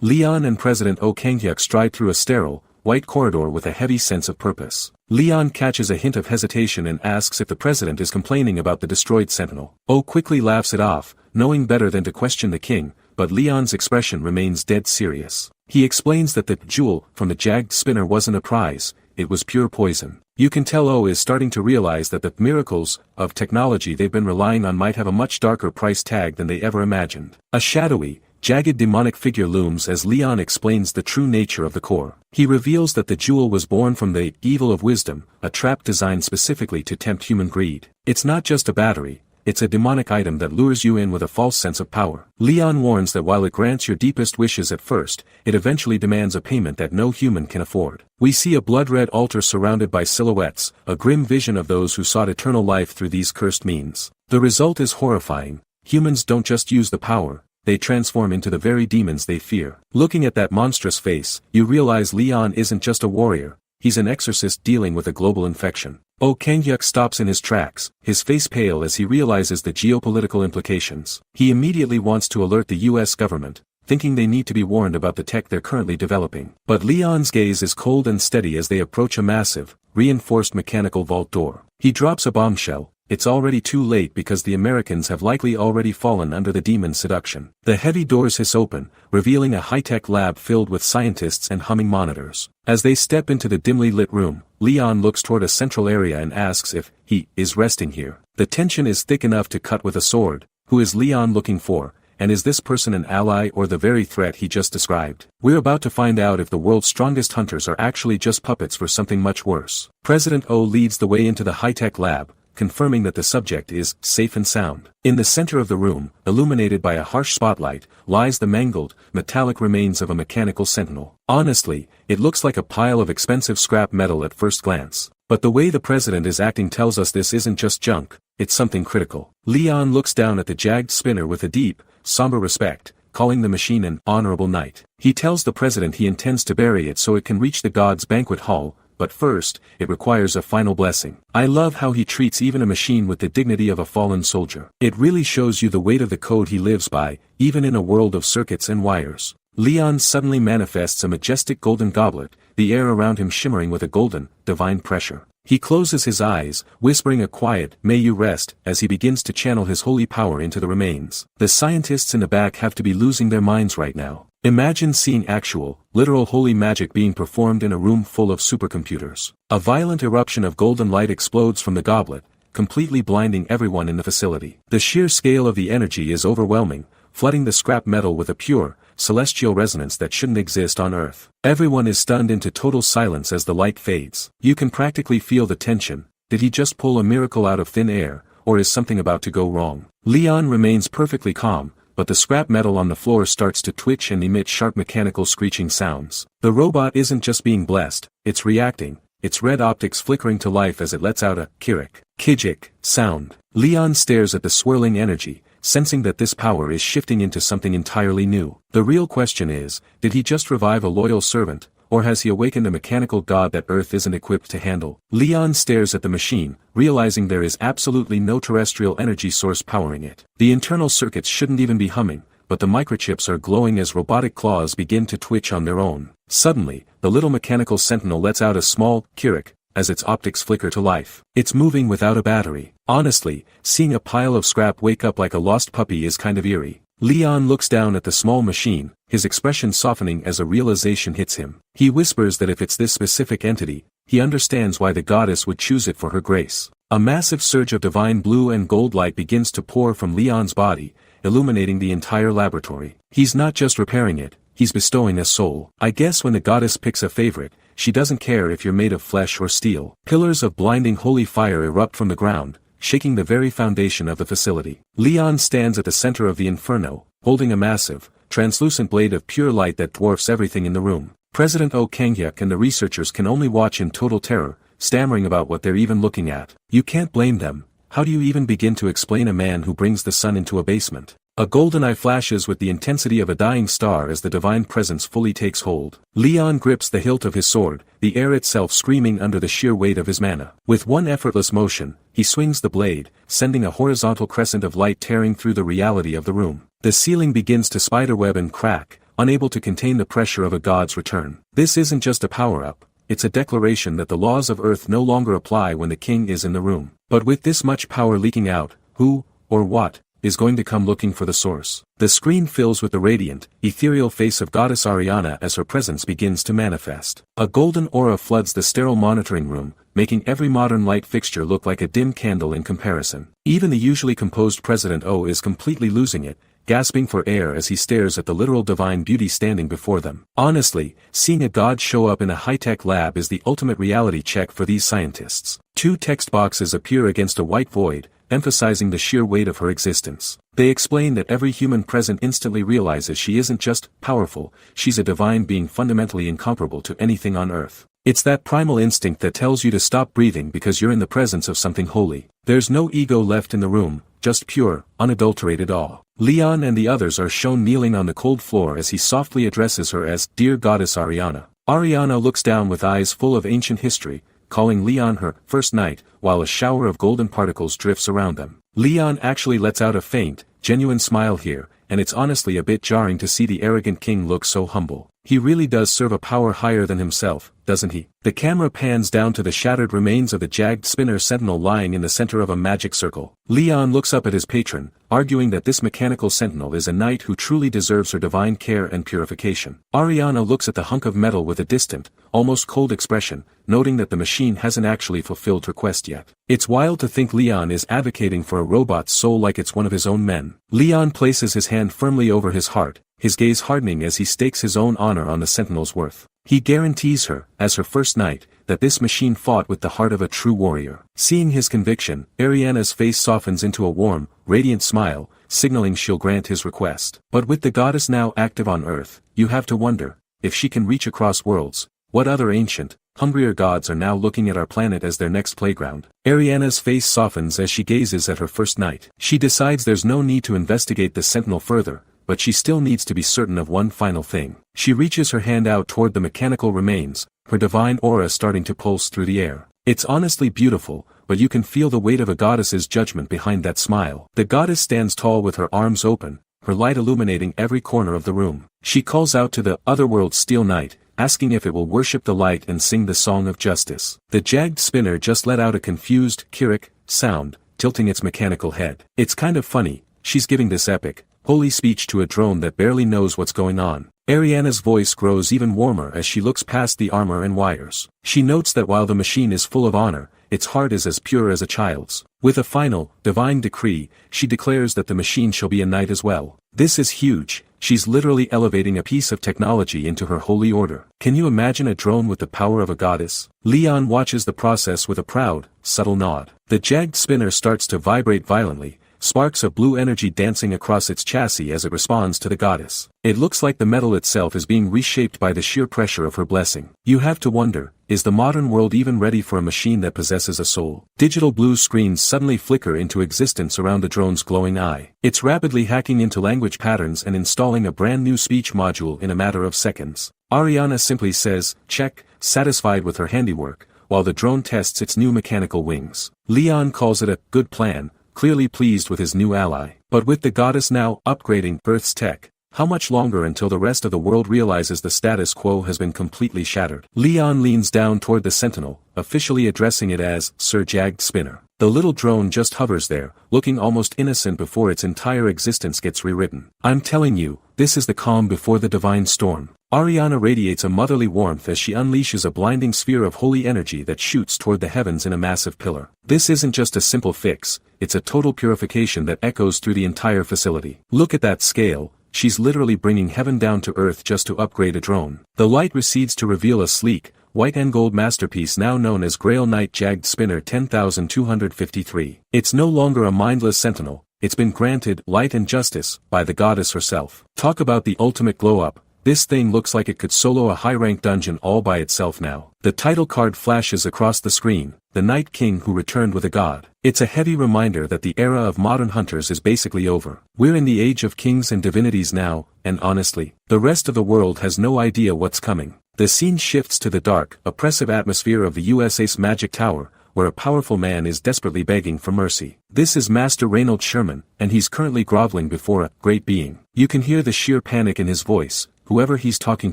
Leon and President Oh Kang-hyuk stride through a sterile, white corridor with a heavy sense of purpose. Leon catches a hint of hesitation and asks if the president is complaining about the destroyed sentinel. Oh quickly laughs it off, knowing better than to question the king, but Leon's expression remains dead serious. He explains that the jewel from the jagged spinner wasn't a prize, it was pure poison. You can tell Oh is starting to realize that the miracles of technology they've been relying on might have a much darker price tag than they ever imagined. A shadowy, jagged demonic figure looms as Leon explains the true nature of the core. He reveals that the jewel was born from the evil of wisdom, a trap designed specifically to tempt human greed. It's not just a battery, it's a demonic item that lures you in with a false sense of power. Leon warns that while it grants your deepest wishes at first, it eventually demands a payment that no human can afford. We see a blood-red altar surrounded by silhouettes, a grim vision of those who sought eternal life through these cursed means. The result is horrifying. Humans don't just use the power, they transform into the very demons they fear. Looking at that monstrous face, you realize Leon isn't just a warrior, he's an exorcist dealing with a global infection. Oh Kang-hyuk stops in his tracks, his face pale as he realizes the geopolitical implications. He immediately wants to alert the US government, thinking they need to be warned about the tech they're currently developing. But Leon's gaze is cold and steady as they approach a massive, reinforced mechanical vault door. He drops a bombshell. It's already too late because the Americans have likely already fallen under the demon's seduction. The heavy doors hiss open, revealing a high-tech lab filled with scientists and humming monitors. As they step into the dimly lit room, Leon looks toward a central area and asks if he is resting here. The tension is thick enough to cut with a sword. Who is Leon looking for, and is this person an ally or the very threat he just described? We're about to find out if the world's strongest hunters are actually just puppets for something much worse. President O leads the way into the high-tech lab, confirming that the subject is safe and sound. In the center of the room, illuminated by a harsh spotlight, lies the mangled, metallic remains of a mechanical sentinel. Honestly, it looks like a pile of expensive scrap metal at first glance. But the way the president is acting tells us this isn't just junk, it's something critical. Leon looks down at the jagged spinner with a deep, somber respect, calling the machine an honorable knight. He tells the president he intends to bury it so it can reach the gods' banquet hall, but first, it requires a final blessing. I love how he treats even a machine with the dignity of a fallen soldier. It really shows you the weight of the code he lives by, even in a world of circuits and wires. Leon suddenly manifests a majestic golden goblet, the air around him shimmering with a golden, divine pressure. He closes his eyes, whispering a quiet, "May you rest," as he begins to channel his holy power into the remains. The scientists in the back have to be losing their minds right now. Imagine seeing actual, literal holy magic being performed in a room full of supercomputers. A violent eruption of golden light explodes from the goblet, completely blinding everyone in the facility. The sheer scale of the energy is overwhelming, flooding the scrap metal with a pure, celestial resonance that shouldn't exist on Earth. Everyone is stunned into total silence as the light fades. You can practically feel the tension. Did he just pull a miracle out of thin air, or is something about to go wrong? Leon remains perfectly calm, but the scrap metal on the floor starts to twitch and emit sharp mechanical screeching sounds. The robot isn't just being blessed, it's reacting, its red optics flickering to life as it lets out a kijik sound. Leon stares at the swirling energy, sensing that this power is shifting into something entirely new. The real question is, did he just revive a loyal servant, or has he awakened a mechanical god that Earth isn't equipped to handle? Leon stares at the machine, realizing there is absolutely no terrestrial energy source powering it. The internal circuits shouldn't even be humming, but the microchips are glowing as robotic claws begin to twitch on their own. Suddenly, the little mechanical sentinel lets out a small kirik, as its optics flicker to life. It's moving without a battery. Honestly, seeing a pile of scrap wake up like a lost puppy is kind of eerie. Leon looks down at the small machine, his expression softening as a realization hits him. He whispers that if it's this specific entity, he understands why the goddess would choose it for her grace. A massive surge of divine blue and gold light begins to pour from Leon's body, illuminating the entire laboratory. He's not just repairing it, he's bestowing a soul. I guess when the goddess picks a favorite, she doesn't care if you're made of flesh or steel. Pillars of blinding holy fire erupt from the ground, shaking the very foundation of the facility. Leon stands at the center of the inferno, holding a massive, translucent blade of pure light that dwarfs everything in the room. President Oh Kang-hyuk and the researchers can only watch in total terror, stammering about what they're even looking at. You can't blame them. How do you even begin to explain a man who brings the sun into a basement? A golden eye flashes with the intensity of a dying star as the divine presence fully takes hold. Leon grips the hilt of his sword, the air itself screaming under the sheer weight of his mana. With one effortless motion, he swings the blade, sending a horizontal crescent of light tearing through the reality of the room. The ceiling begins to spiderweb and crack, unable to contain the pressure of a god's return. This isn't just a power-up, it's a declaration that the laws of Earth no longer apply when the king is in the room. But with this much power leaking out, who, or what, is going to come looking for the source? The screen fills with the radiant, ethereal face of goddess Ariana as her presence begins to manifest. A golden aura floods the sterile monitoring room, making every modern light fixture look like a dim candle in comparison. Even the usually composed President O is completely losing it, gasping for air as he stares at the literal divine beauty standing before them. Honestly, seeing a god show up in a high-tech lab is the ultimate reality check for these scientists. Two text boxes appear against a white void, emphasizing the sheer weight of her existence. They explain that every human present instantly realizes she isn't just powerful, she's a divine being fundamentally incomparable to anything on Earth. It's that primal instinct that tells you to stop breathing because you're in the presence of something holy. There's no ego left in the room, just pure, unadulterated awe. Leon and the others are shown kneeling on the cold floor as he softly addresses her as Dear Goddess Ariana. Ariana looks down with eyes full of ancient history, calling Leon her first knight, while a shower of golden particles drifts around them. Leon actually lets out a faint, genuine smile here, and it's honestly a bit jarring to see the arrogant king look so humble. He really does serve a power higher than himself, doesn't he? The camera pans down to the shattered remains of the jagged spinner sentinel lying in the center of a magic circle. Leon looks up at his patron, arguing that this mechanical sentinel is a knight who truly deserves her divine care and purification. Ariana looks at the hunk of metal with a distant, almost cold expression, noting that the machine hasn't actually fulfilled her quest yet. It's wild to think Leon is advocating for a robot's soul like it's one of his own men. Leon places his hand firmly over his heart, his gaze hardening as he stakes his own honor on the sentinel's worth. He guarantees her, as her first knight, that this machine fought with the heart of a true warrior. Seeing his conviction, Ariana's face softens into a warm, radiant smile, signaling she'll grant his request. But with the goddess now active on Earth, you have to wonder, if she can reach across worlds, what other ancient, hungrier gods are now looking at our planet as their next playground? Ariana's face softens as she gazes at her first knight. She decides there's no need to investigate the sentinel further, but she still needs to be certain of one final thing. She reaches her hand out toward the mechanical remains, her divine aura starting to pulse through the air. It's honestly beautiful, but you can feel the weight of a goddess's judgment behind that smile. The goddess stands tall with her arms open, her light illuminating every corner of the room. She calls out to the otherworld steel knight, asking if it will worship the light and sing the song of justice. The jagged spinner just let out a confused, Kirik sound, tilting its mechanical head. It's kind of funny, she's giving this epic, holy speech to a drone that barely knows what's going on. Ariana's voice grows even warmer as she looks past the armor and wires. She notes that while the machine is full of honor, its heart is as pure as a child's. With a final, divine decree, she declares that the machine shall be a knight as well. This is huge. She's literally elevating a piece of technology into her holy order. Can you imagine a drone with the power of a goddess? Leon watches the process with a proud, subtle nod. The jagged spinner starts to vibrate violently, sparks of blue energy dancing across its chassis as it responds to the goddess. It looks like the metal itself is being reshaped by the sheer pressure of her blessing. You have to wonder, is the modern world even ready for a machine that possesses a soul? Digital blue screens suddenly flicker into existence around the drone's glowing eye. It's rapidly hacking into language patterns and installing a brand new speech module in a matter of seconds. Ariana simply says, check, satisfied with her handiwork, while the drone tests its new mechanical wings. Leon calls it a good plan, clearly pleased with his new ally. But with the goddess now upgrading Earth's tech, how much longer until the rest of the world realizes the status quo has been completely shattered? Leon leans down toward the sentinel, officially addressing it as Sir Jagged Spinner. The little drone just hovers there, looking almost innocent before its entire existence gets rewritten. I'm telling you, this is the calm before the divine storm. Ariana radiates a motherly warmth as she unleashes a blinding sphere of holy energy that shoots toward the heavens in a massive pillar. This isn't just a simple fix, it's a total purification that echoes through the entire facility. Look at that scale, she's literally bringing heaven down to earth just to upgrade a drone. The light recedes to reveal a sleek, white and gold masterpiece now known as Grail Knight Jagged Spinner 10253. It's no longer a mindless sentinel, it's been granted light and justice by the goddess herself. Talk about the ultimate glow-up. This thing looks like it could solo a high-ranked dungeon all by itself now. The title card flashes across the screen, the Night King who returned with a god. It's a heavy reminder that the era of modern hunters is basically over. We're in the age of kings and divinities now, and honestly, the rest of the world has no idea what's coming. The scene shifts to the dark, oppressive atmosphere of the USA's Magic Tower, where a powerful man is desperately begging for mercy. This is Master Reynold Sherman, and he's currently groveling before a great being. You can hear the sheer panic in his voice, whoever he's talking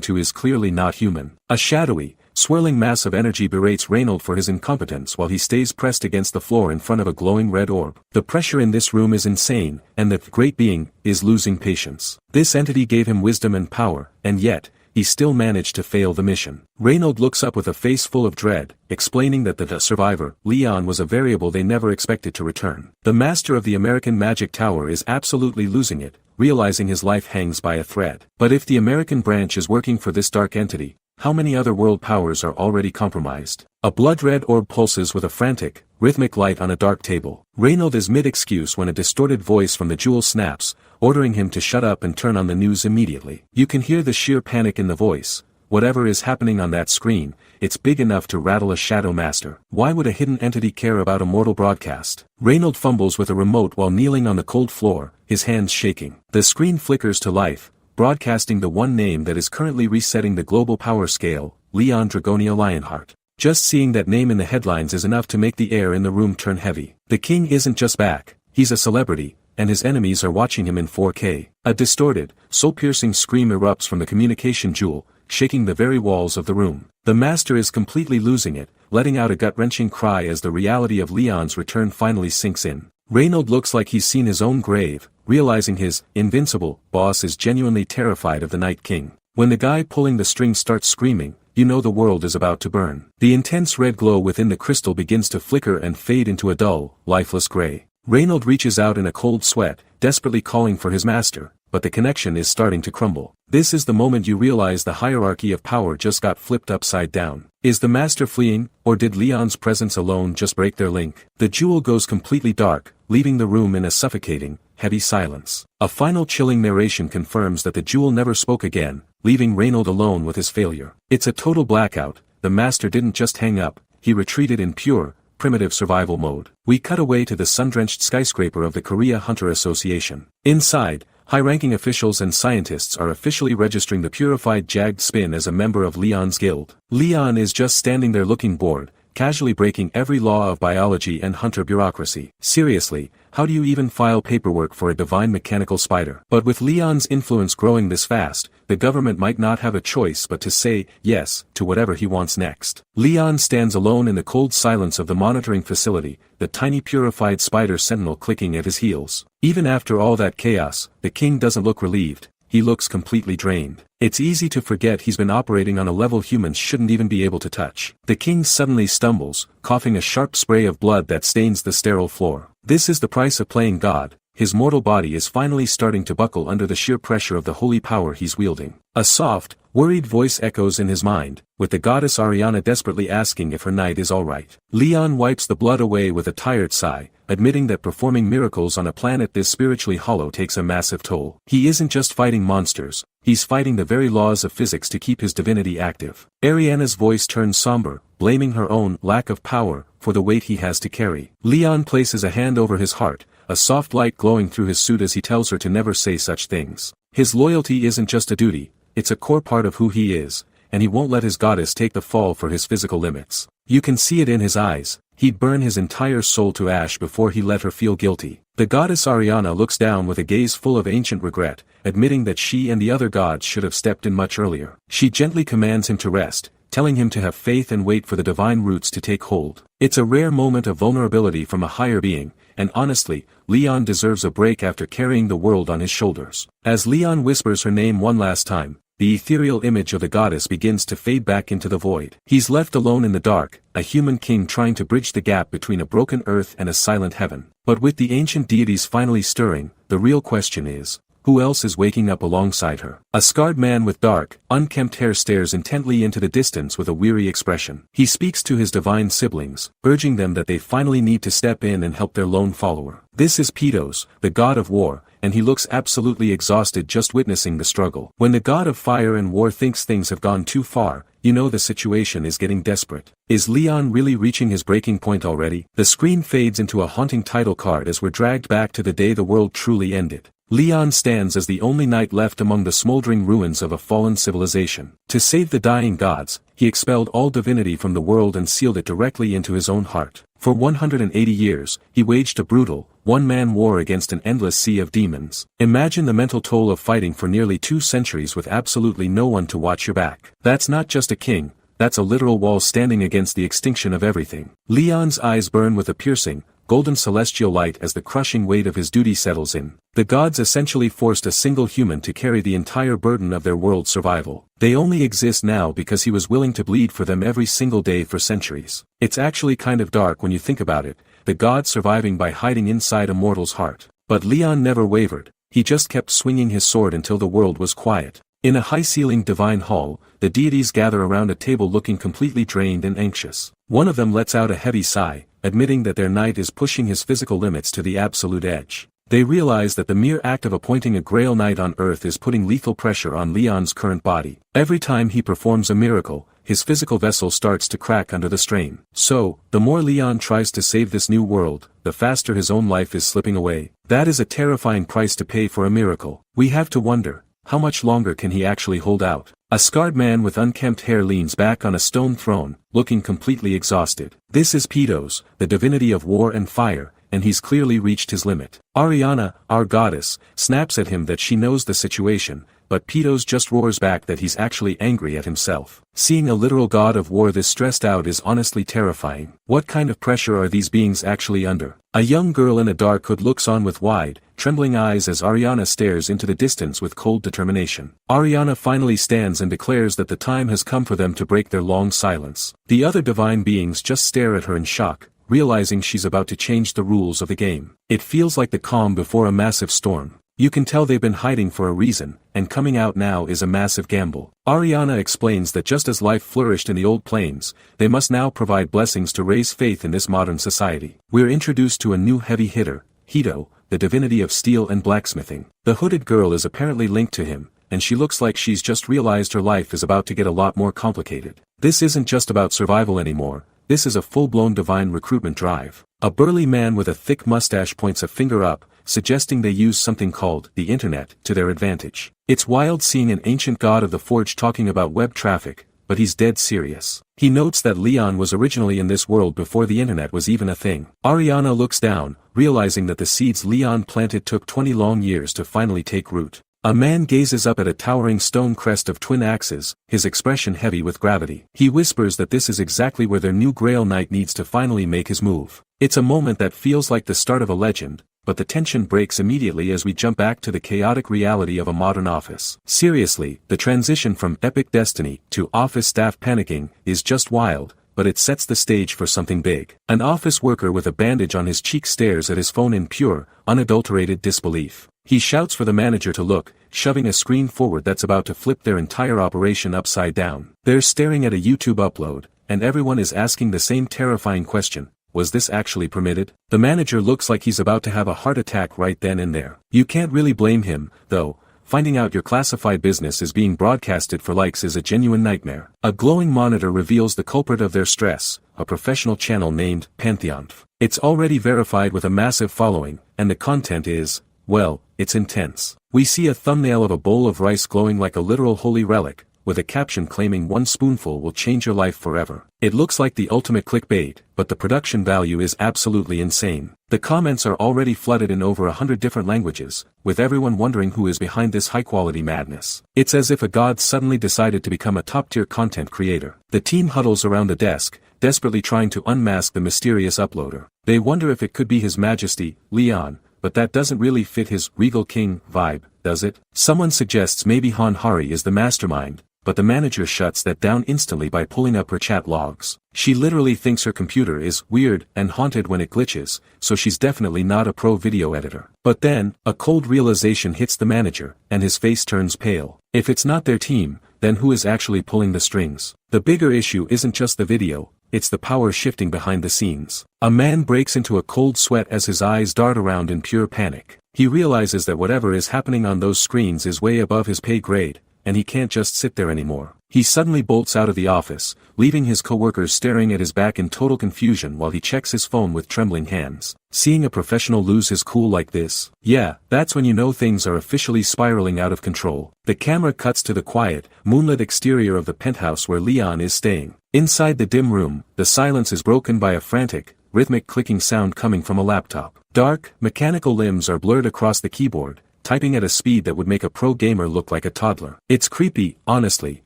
to is clearly not human. A shadowy, swirling mass of energy berates Reynold for his incompetence while he stays pressed against the floor in front of a glowing red orb. The pressure in this room is insane, and the great being is losing patience. This entity gave him wisdom and power, and yet, he still managed to fail the mission. Reynold looks up with a face full of dread, explaining that the survivor, Leon, was a variable they never expected to return. The master of the American Magic Tower is absolutely losing it, realizing his life hangs by a thread. But if the American branch is working for this dark entity, how many other world powers are already compromised? A blood-red orb pulses with a frantic, rhythmic light on a dark table. Reynold is mid-excuse when a distorted voice from the jewel snaps, ordering him to shut up and turn on the news immediately. You can hear the sheer panic in the voice. Whatever is happening on that screen, it's big enough to rattle a shadow master. Why would a hidden entity care about a mortal broadcast? Reynold fumbles with a remote while kneeling on the cold floor, his hands shaking. The screen flickers to life, broadcasting the one name that is currently resetting the global power scale, Leon Dragonia Lionheart. Just seeing that name in the headlines is enough to make the air in the room turn heavy. The king isn't just back, he's a celebrity, and his enemies are watching him in 4K. A distorted, soul-piercing scream erupts from the communication jewel, shaking the very walls of the room. The master is completely losing it, letting out a gut-wrenching cry as the reality of Leon's return finally sinks in. Reynold looks like he's seen his own grave, realizing his invincible boss is genuinely terrified of the Night King. When the guy pulling the strings starts screaming, you know the world is about to burn. The intense red glow within the crystal begins to flicker and fade into a dull, lifeless gray. Reynold reaches out in a cold sweat, desperately calling for his master, but the connection is starting to crumble. This is the moment you realize the hierarchy of power just got flipped upside down. Is the master fleeing, or did Leon's presence alone just break their link? The jewel goes completely dark, leaving the room in a suffocating, heavy silence. A final chilling narration confirms that the jewel never spoke again, leaving Reynold alone with his failure. It's a total blackout. The master didn't just hang up, he retreated in pure, primitive survival mode. We cut away to the sun-drenched skyscraper of the Korea Hunter Association. Inside, high-ranking officials and scientists are officially registering the purified jagged spin as a member of Leon's guild. Leon is just standing there looking bored, casually breaking every law of biology and hunter bureaucracy. Seriously, how do you even file paperwork for a divine mechanical spider? But with Leon's influence growing this fast, the government might not have a choice but to say yes to whatever he wants next. Leon stands alone in the cold silence of the monitoring facility, the tiny purified spider sentinel clicking at his heels. Even after all that chaos, the king doesn't look relieved. He looks completely drained. It's easy to forget he's been operating on a level humans shouldn't even be able to touch. The king suddenly stumbles, coughing a sharp spray of blood that stains the sterile floor. This is the price of playing God. His mortal body is finally starting to buckle under the sheer pressure of the holy power he's wielding. A soft, worried voice echoes in his mind, with the goddess Ariana desperately asking if her knight is alright. Leon wipes the blood away with a tired sigh, admitting that performing miracles on a planet this spiritually hollow takes a massive toll. He isn't just fighting monsters, he's fighting the very laws of physics to keep his divinity active. Ariana's voice turns somber, blaming her own lack of power for the weight he has to carry. Leon places a hand over his heart, a soft light glowing through his suit as he tells her to never say such things. His loyalty isn't just a duty, it's a core part of who he is, and he won't let his goddess take the fall for his physical limits. You can see it in his eyes. He'd burn his entire soul to ash before he let her feel guilty. The goddess Ariana looks down with a gaze full of ancient regret, admitting that she and the other gods should have stepped in much earlier. She gently commands him to rest, telling him to have faith and wait for the divine roots to take hold. It's a rare moment of vulnerability from a higher being, and honestly, Leon deserves a break after carrying the world on his shoulders. As Leon whispers her name one last time, the ethereal image of the goddess begins to fade back into the void. He's left alone in the dark, a human king trying to bridge the gap between a broken earth and a silent heaven. But with the ancient deities finally stirring, the real question is, who else is waking up alongside her? A scarred man with dark, unkempt hair stares intently into the distance with a weary expression. He speaks to his divine siblings, urging them that they finally need to step in and help their lone follower. This is Petos, the god of war, and he looks absolutely exhausted just witnessing the struggle. When the god of fire and war thinks things have gone too far, you know the situation is getting desperate. Is Leon really reaching his breaking point already? The screen fades into a haunting title card as we're dragged back to the day the world truly ended. Leon stands as the only knight left among the smoldering ruins of a fallen civilization. To save the dying gods, he expelled all divinity from the world and sealed it directly into his own heart. For 180 years, he waged a brutal, one-man war against an endless sea of demons. Imagine the mental toll of fighting for nearly 2 centuries with absolutely no one to watch your back. That's not just a king, that's a literal wall standing against the extinction of everything. Leon's eyes burn with a piercing, golden celestial light as the crushing weight of his duty settles in. The gods essentially forced a single human to carry the entire burden of their world's survival. They only exist now because he was willing to bleed for them every single day for centuries. It's actually kind of dark when you think about it, the gods surviving by hiding inside a mortal's heart. But Leon never wavered, he just kept swinging his sword until the world was quiet. In a high-ceilinged divine hall, the deities gather around a table looking completely drained and anxious. One of them lets out a heavy sigh, admitting that their knight is pushing his physical limits to the absolute edge. They realize that the mere act of appointing a Grail Knight on Earth is putting lethal pressure on Leon's current body. Every time he performs a miracle, his physical vessel starts to crack under the strain. So, the more Leon tries to save this new world, the faster his own life is slipping away. That is a terrifying price to pay for a miracle. We have to wonder, how much longer can he actually hold out? A scarred man with unkempt hair leans back on a stone throne, looking completely exhausted. This is Pedos, the divinity of war and fire, and he's clearly reached his limit. Ariana, our goddess, snaps at him that she knows the situation, but Pedos just roars back that he's actually angry at himself. Seeing a literal god of war this stressed out is honestly terrifying. What kind of pressure are these beings actually under? A young girl in a dark hood looks on with wide, trembling eyes as Ariana stares into the distance with cold determination. Ariana finally stands and declares that the time has come for them to break their long silence. The other divine beings just stare at her in shock, realizing she's about to change the rules of the game. It feels like the calm before a massive storm. You can tell they've been hiding for a reason, and coming out now is a massive gamble. Ariana explains that just as life flourished in the old plains, they must now provide blessings to raise faith in this modern society. We're introduced to a new heavy hitter, Hito, the divinity of steel and blacksmithing. The hooded girl is apparently linked to him, and she looks like she's just realized her life is about to get a lot more complicated. This isn't just about survival anymore, this is a full-blown divine recruitment drive. A burly man with a thick mustache points a finger up, suggesting they use something called the internet to their advantage. It's wild seeing an ancient god of the forge talking about web traffic, but he's dead serious. He notes that Leon was originally in this world before the internet was even a thing. Ariana looks down, realizing that the seeds Leon planted took 20 long years to finally take root. A man gazes up at a towering stone crest of twin axes, his expression heavy with gravity. He whispers that this is exactly where their new Grail Knight needs to finally make his move. It's a moment that feels like the start of a legend, but the tension breaks immediately as we jump back to the chaotic reality of a modern office. Seriously, the transition from epic destiny to office staff panicking is just wild, but it sets the stage for something big. An office worker with a bandage on his cheek stares at his phone in pure, unadulterated disbelief. He shouts for the manager to look, shoving a screen forward that's about to flip their entire operation upside down. They're staring at a YouTube upload, and everyone is asking the same terrifying question. Was this actually permitted? The manager looks like he's about to have a heart attack right then and there. You can't really blame him, though. Finding out your classified business is being broadcasted for likes is a genuine nightmare. A glowing monitor reveals the culprit of their stress, a professional channel named Pantheon. It's already verified with a massive following, and the content is, well, it's intense. We see a thumbnail of a bowl of rice glowing like a literal holy relic, with a caption claiming one spoonful will change your life forever. It looks like the ultimate clickbait, but the production value is absolutely insane. The comments are already flooded in over 100 different languages, with everyone wondering who is behind this high-quality madness. It's as if a god suddenly decided to become a top-tier content creator. The team huddles around the desk, desperately trying to unmask the mysterious uploader. They wonder if it could be His Majesty, Leon, but that doesn't really fit his regal king vibe, does it? Someone suggests maybe Han Hari is the mastermind, but the manager shuts that down instantly by pulling up her chat logs. She literally thinks her computer is weird and haunted when it glitches, so she's definitely not a pro video editor. But then, a cold realization hits the manager, and his face turns pale. If it's not their team, then who is actually pulling the strings? The bigger issue isn't just the video, it's the power shifting behind the scenes. A man breaks into a cold sweat as his eyes dart around in pure panic. He realizes that whatever is happening on those screens is way above his pay grade, and he can't just sit there anymore. He suddenly bolts out of the office, leaving his coworkers staring at his back in total confusion while he checks his phone with trembling hands. Seeing a professional lose his cool like this, yeah, that's when you know things are officially spiraling out of control. The camera cuts to the quiet, moonlit exterior of the penthouse where Leon is staying. Inside the dim room, the silence is broken by a frantic, rhythmic clicking sound coming from a laptop. Dark, mechanical limbs are blurred across the keyboard, typing at a speed that would make a pro gamer look like a toddler. It's creepy, honestly,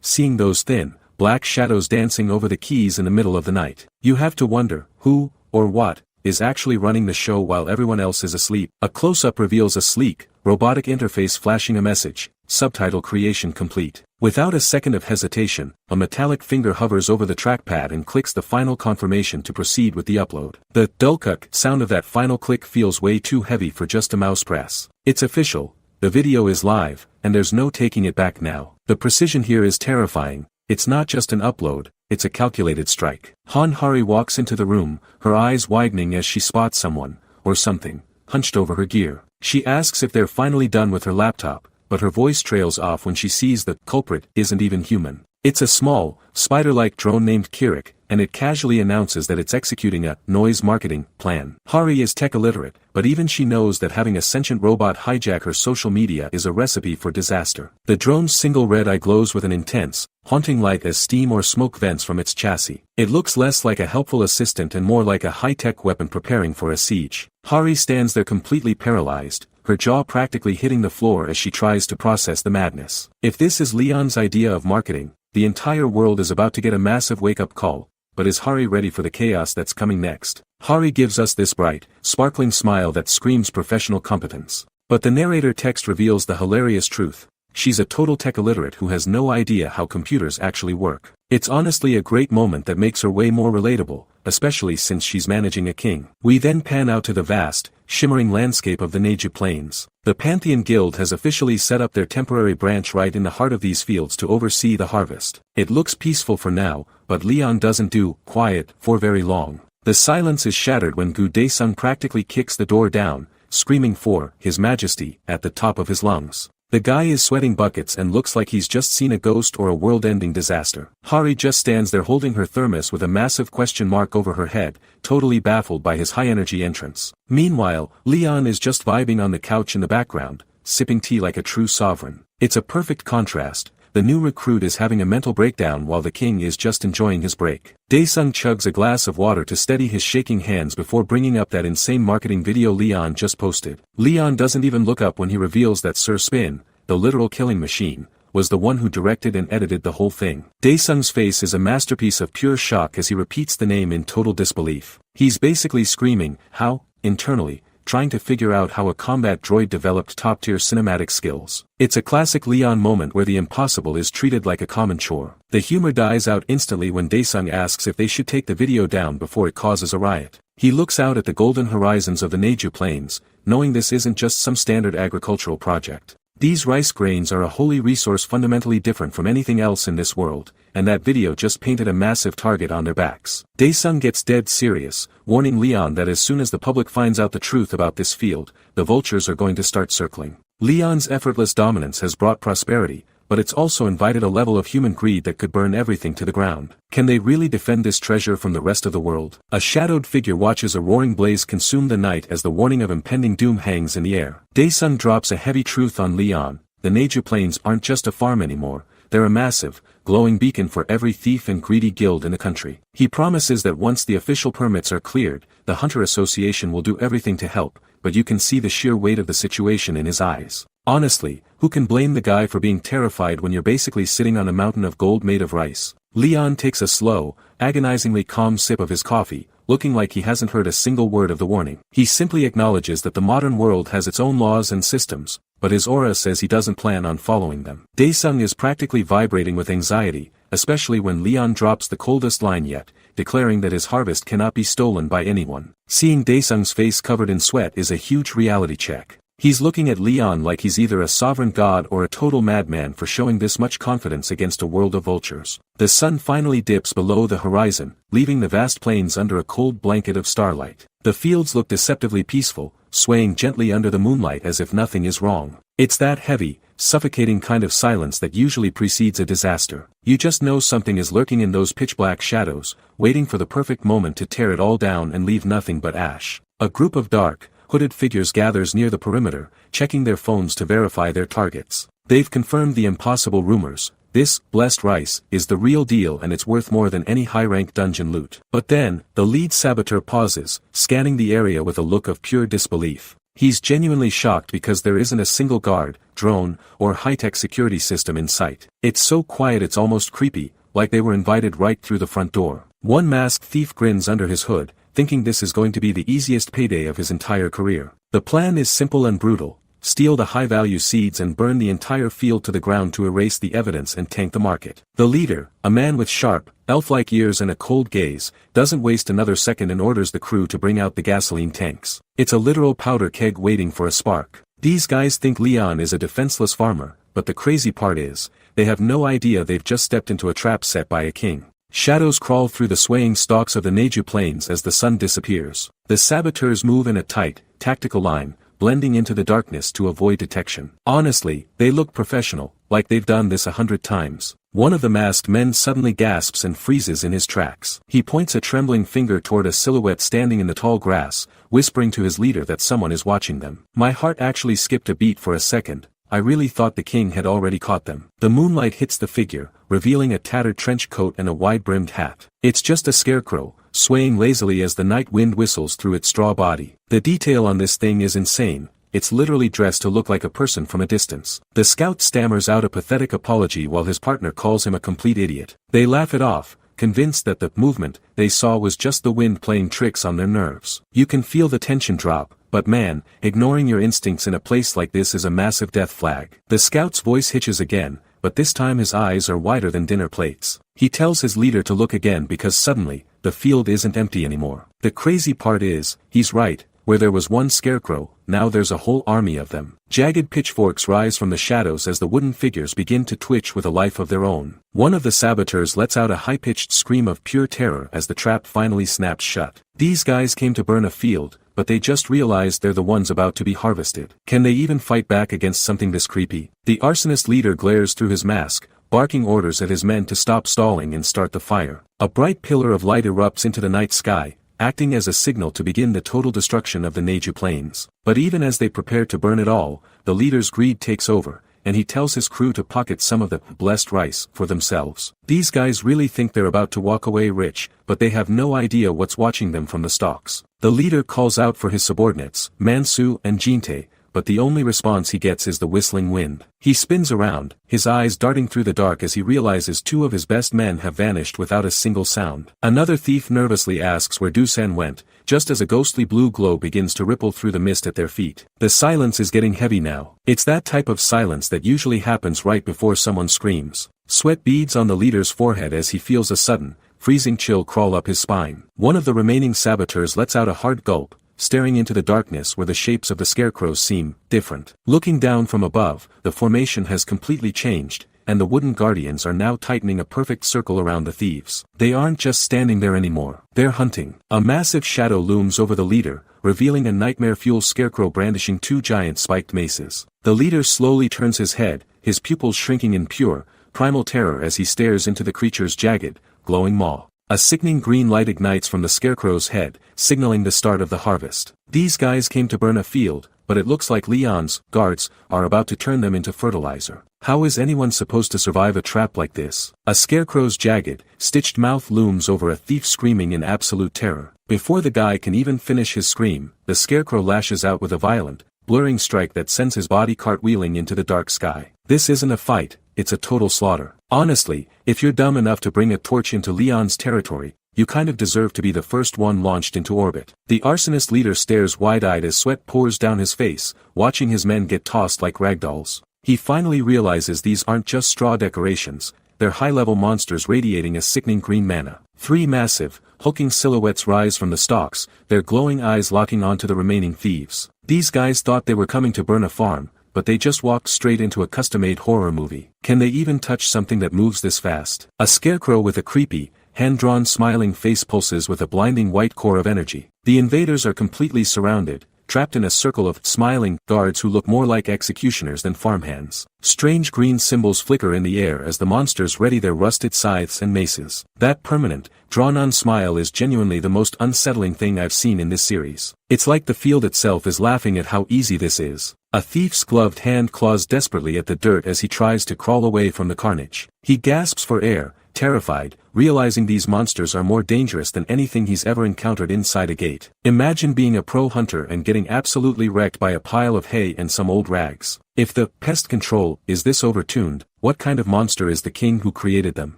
seeing those thin, black shadows dancing over the keys in the middle of the night. You have to wonder, who, or what, is actually running the show while everyone else is asleep. A close-up reveals a sleek, robotic interface flashing a message, subtitle creation complete. Without a second of hesitation, a metallic finger hovers over the trackpad and clicks the final confirmation to proceed with the upload. The dulcuk sound of that final click feels way too heavy for just a mouse press. It's official, the video is live, and there's no taking it back now. The precision here is terrifying. It's not just an upload, it's a calculated strike. Hari walks into the room, her eyes widening as she spots someone, or something, hunched over her gear. She asks if they're finally done with her laptop, but her voice trails off when she sees the culprit isn't even human. It's a small, spider-like drone named Kirik, and it casually announces that it's executing a noise marketing plan. Hari is tech illiterate, but even she knows that having a sentient robot hijack her social media is a recipe for disaster. The drone's single red eye glows with an intense, haunting light as steam or smoke vents from its chassis. It looks less like a helpful assistant and more like a high-tech weapon preparing for a siege. Hari stands there completely paralyzed, her jaw practically hitting the floor as she tries to process the madness. If this is Leon's idea of marketing, the entire world is about to get a massive wake-up call, but is Hari ready for the chaos that's coming next? Hari gives us this bright, sparkling smile that screams professional competence. But the narrator text reveals the hilarious truth. She's a total tech illiterate who has no idea how computers actually work. It's honestly a great moment that makes her way more relatable, especially since she's managing a king. We then pan out to the vast, shimmering landscape of the Neju Plains. The Pantheon Guild has officially set up their temporary branch right in the heart of these fields to oversee the harvest. It looks peaceful for now, but Leon doesn't do quiet for very long. The silence is shattered when Gu Daesung practically kicks the door down, screaming for His Majesty at the top of his lungs. The guy is sweating buckets and looks like he's just seen a ghost or a world-ending disaster. Hari just stands there holding her thermos with a massive question mark over her head, totally baffled by his high-energy entrance. Meanwhile, Leon is just vibing on the couch in the background, sipping tea like a true sovereign. It's a perfect contrast. The new recruit is having a mental breakdown while the king is just enjoying his break. Daesung chugs a glass of water to steady his shaking hands before bringing up that insane marketing video Leon just posted. Leon doesn't even look up when he reveals that Sir Spin, the literal killing machine, was the one who directed and edited the whole thing. Daesung's face is a masterpiece of pure shock as he repeats the name in total disbelief. He's basically screaming, how, internally, trying to figure out how a combat droid developed top-tier cinematic skills. It's a classic Leon moment where the impossible is treated like a common chore. The humor dies out instantly when Daesung asks if they should take the video down before it causes a riot. He looks out at the golden horizons of the Neju Plains, knowing this isn't just some standard agricultural project. These rice grains are a holy resource fundamentally different from anything else in this world, and that video just painted a massive target on their backs. Daesung gets dead serious, warning Leon that as soon as the public finds out the truth about this field, the vultures are going to start circling. Leon's effortless dominance has brought prosperity, but it's also invited a level of human greed that could burn everything to the ground. Can they really defend this treasure from the rest of the world? A shadowed figure watches a roaring blaze consume the night as the warning of impending doom hangs in the air. Daesung drops a heavy truth on Leon. The Neju Plains aren't just a farm anymore, they're a massive, glowing beacon for every thief and greedy guild in the country. He promises that once the official permits are cleared, the Hunter Association will do everything to help, but you can see the sheer weight of the situation in his eyes. Honestly, who can blame the guy for being terrified when you're basically sitting on a mountain of gold made of rice? Leon takes a slow, agonizingly calm sip of his coffee, looking like he hasn't heard a single word of the warning. He simply acknowledges that the modern world has its own laws and systems, but his aura says he doesn't plan on following them. Daesung is practically vibrating with anxiety, especially when Leon drops the coldest line yet, declaring that his harvest cannot be stolen by anyone. Seeing Daesung's face covered in sweat is a huge reality check. He's looking at Leon like he's either a sovereign god or a total madman for showing this much confidence against a world of vultures. The sun finally dips below the horizon, leaving the vast plains under a cold blanket of starlight. The fields look deceptively peaceful, swaying gently under the moonlight as if nothing is wrong. It's that heavy, suffocating kind of silence that usually precedes a disaster. You just know something is lurking in those pitch-black shadows, waiting for the perfect moment to tear it all down and leave nothing but ash. A group of dark, hooded figures gathers near the perimeter, checking their phones to verify their targets. They've confirmed the impossible rumors. this, blessed rice, is the real deal and it's worth more than any high-rank dungeon loot. But then, the lead saboteur pauses, scanning the area with a look of pure disbelief. He's genuinely shocked because there isn't a single guard, drone, or high-tech security system in sight. It's so quiet it's almost creepy, like they were invited right through the front door. One masked thief grins under his hood, thinking this is going to be the easiest payday of his entire career. The plan is simple and brutal. Steal the high-value seeds and burn the entire field to the ground to erase the evidence and tank the market. The leader, a man with sharp, elf-like ears and a cold gaze, doesn't waste another second and orders the crew to bring out the gasoline tanks. It's a literal powder keg waiting for a spark. These guys think Leon is a defenseless farmer, but the crazy part is, they have no idea they've just stepped into a trap set by a king. Shadows crawl through the swaying stalks of the Neju plains as the sun disappears. The saboteurs move in a tight, tactical line, blending into the darkness to avoid detection. Honestly, they look professional, like they've done this 100 times. One of the masked men suddenly gasps and freezes in his tracks. He points a trembling finger toward a silhouette standing in the tall grass, whispering to his leader that someone is watching them. My heart actually skipped a beat for a second. I really thought the king had already caught them. The moonlight hits the figure, revealing a tattered trench coat and a wide-brimmed hat. It's just a scarecrow, swaying lazily as the night wind whistles through its straw body. The detail on this thing is insane. It's literally dressed to look like a person from a distance. The scout stammers out a pathetic apology while his partner calls him a complete idiot. They laugh it off, convinced that the movement they saw was just the wind playing tricks on their nerves. You can feel the tension drop, but man, ignoring your instincts in a place like this is a massive death flag. The scout's voice hitches again, but this time his eyes are wider than dinner plates. He tells his leader to look again because suddenly, the field isn't empty anymore. The crazy part is, he's right. Where there was one scarecrow, now there's a whole army of them. Jagged pitchforks rise from the shadows as the wooden figures begin to twitch with a life of their own. One of the saboteurs lets out a high-pitched scream of pure terror as the trap finally snaps shut. These guys came to burn a field, but they just realized they're the ones about to be harvested. Can they even fight back against something this creepy? The arsonist leader glares through his mask, barking orders at his men to stop stalling and start the fire. A bright pillar of light erupts into the night sky, acting as a signal to begin the total destruction of the Neju plains. But even as they prepare to burn it all, the leader's greed takes over, and he tells his crew to pocket some of the blessed rice for themselves. These guys really think they're about to walk away rich, but they have no idea what's watching them from the stalks. The leader calls out for his subordinates, Mansu and Jinte, but the only response he gets is the whistling wind. He spins around, his eyes darting through the dark as he realizes two of his best men have vanished without a single sound. Another thief nervously asks where Dusan went, just as a ghostly blue glow begins to ripple through the mist at their feet. The silence is getting heavy now. It's that type of silence that usually happens right before someone screams. Sweat beads on the leader's forehead as he feels a sudden, freezing chill crawl up his spine. One of the remaining saboteurs lets out a hard gulp, staring into the darkness where the shapes of the scarecrows seem different. Looking down from above, the formation has completely changed, and the wooden guardians are now tightening a perfect circle around the thieves. They aren't just standing there anymore. They're hunting. A massive shadow looms over the leader, revealing a nightmare-fuel scarecrow brandishing two giant spiked maces. The leader slowly turns his head, his pupils shrinking in pure, primal terror as he stares into the creature's jagged, glowing maw. A sickening green light ignites from the scarecrow's head, signaling the start of the harvest. These guys came to burn a field, but it looks like Leon's guards are about to turn them into fertilizer. How is anyone supposed to survive a trap like this? A scarecrow's jagged, stitched mouth looms over a thief screaming in absolute terror. Before the guy can even finish his scream, the scarecrow lashes out with a violent, blurring strike that sends his body cartwheeling into the dark sky. This isn't a fight, it's a total slaughter. Honestly, if you're dumb enough to bring a torch into Leon's territory, you kind of deserve to be the first one launched into orbit. The arsonist leader stares wide-eyed as sweat pours down his face, watching his men get tossed like ragdolls. He finally realizes these aren't just straw decorations, they're high-level monsters radiating a sickening green mana. Three massive, hulking silhouettes rise from the stalks, their glowing eyes locking onto the remaining thieves. These guys thought they were coming to burn a farm, but they just walked straight into a custom-made horror movie. Can they even touch something that moves this fast? A scarecrow with a creepy, hand-drawn smiling face pulses with a blinding white core of energy. The invaders are completely surrounded, trapped in a circle of smiling guards who look more like executioners than farmhands. Strange green symbols flicker in the air as the monsters ready their rusted scythes and maces. That permanent, drawn-on smile is genuinely the most unsettling thing I've seen in this series. It's like the field itself is laughing at how easy this is. A thief's gloved hand claws desperately at the dirt as he tries to crawl away from the carnage. He gasps for air, terrified, realizing these monsters are more dangerous than anything he's ever encountered inside a gate. Imagine being a pro hunter and getting absolutely wrecked by a pile of hay and some old rags. If the pest control is this overtuned, what kind of monster is the king who created them?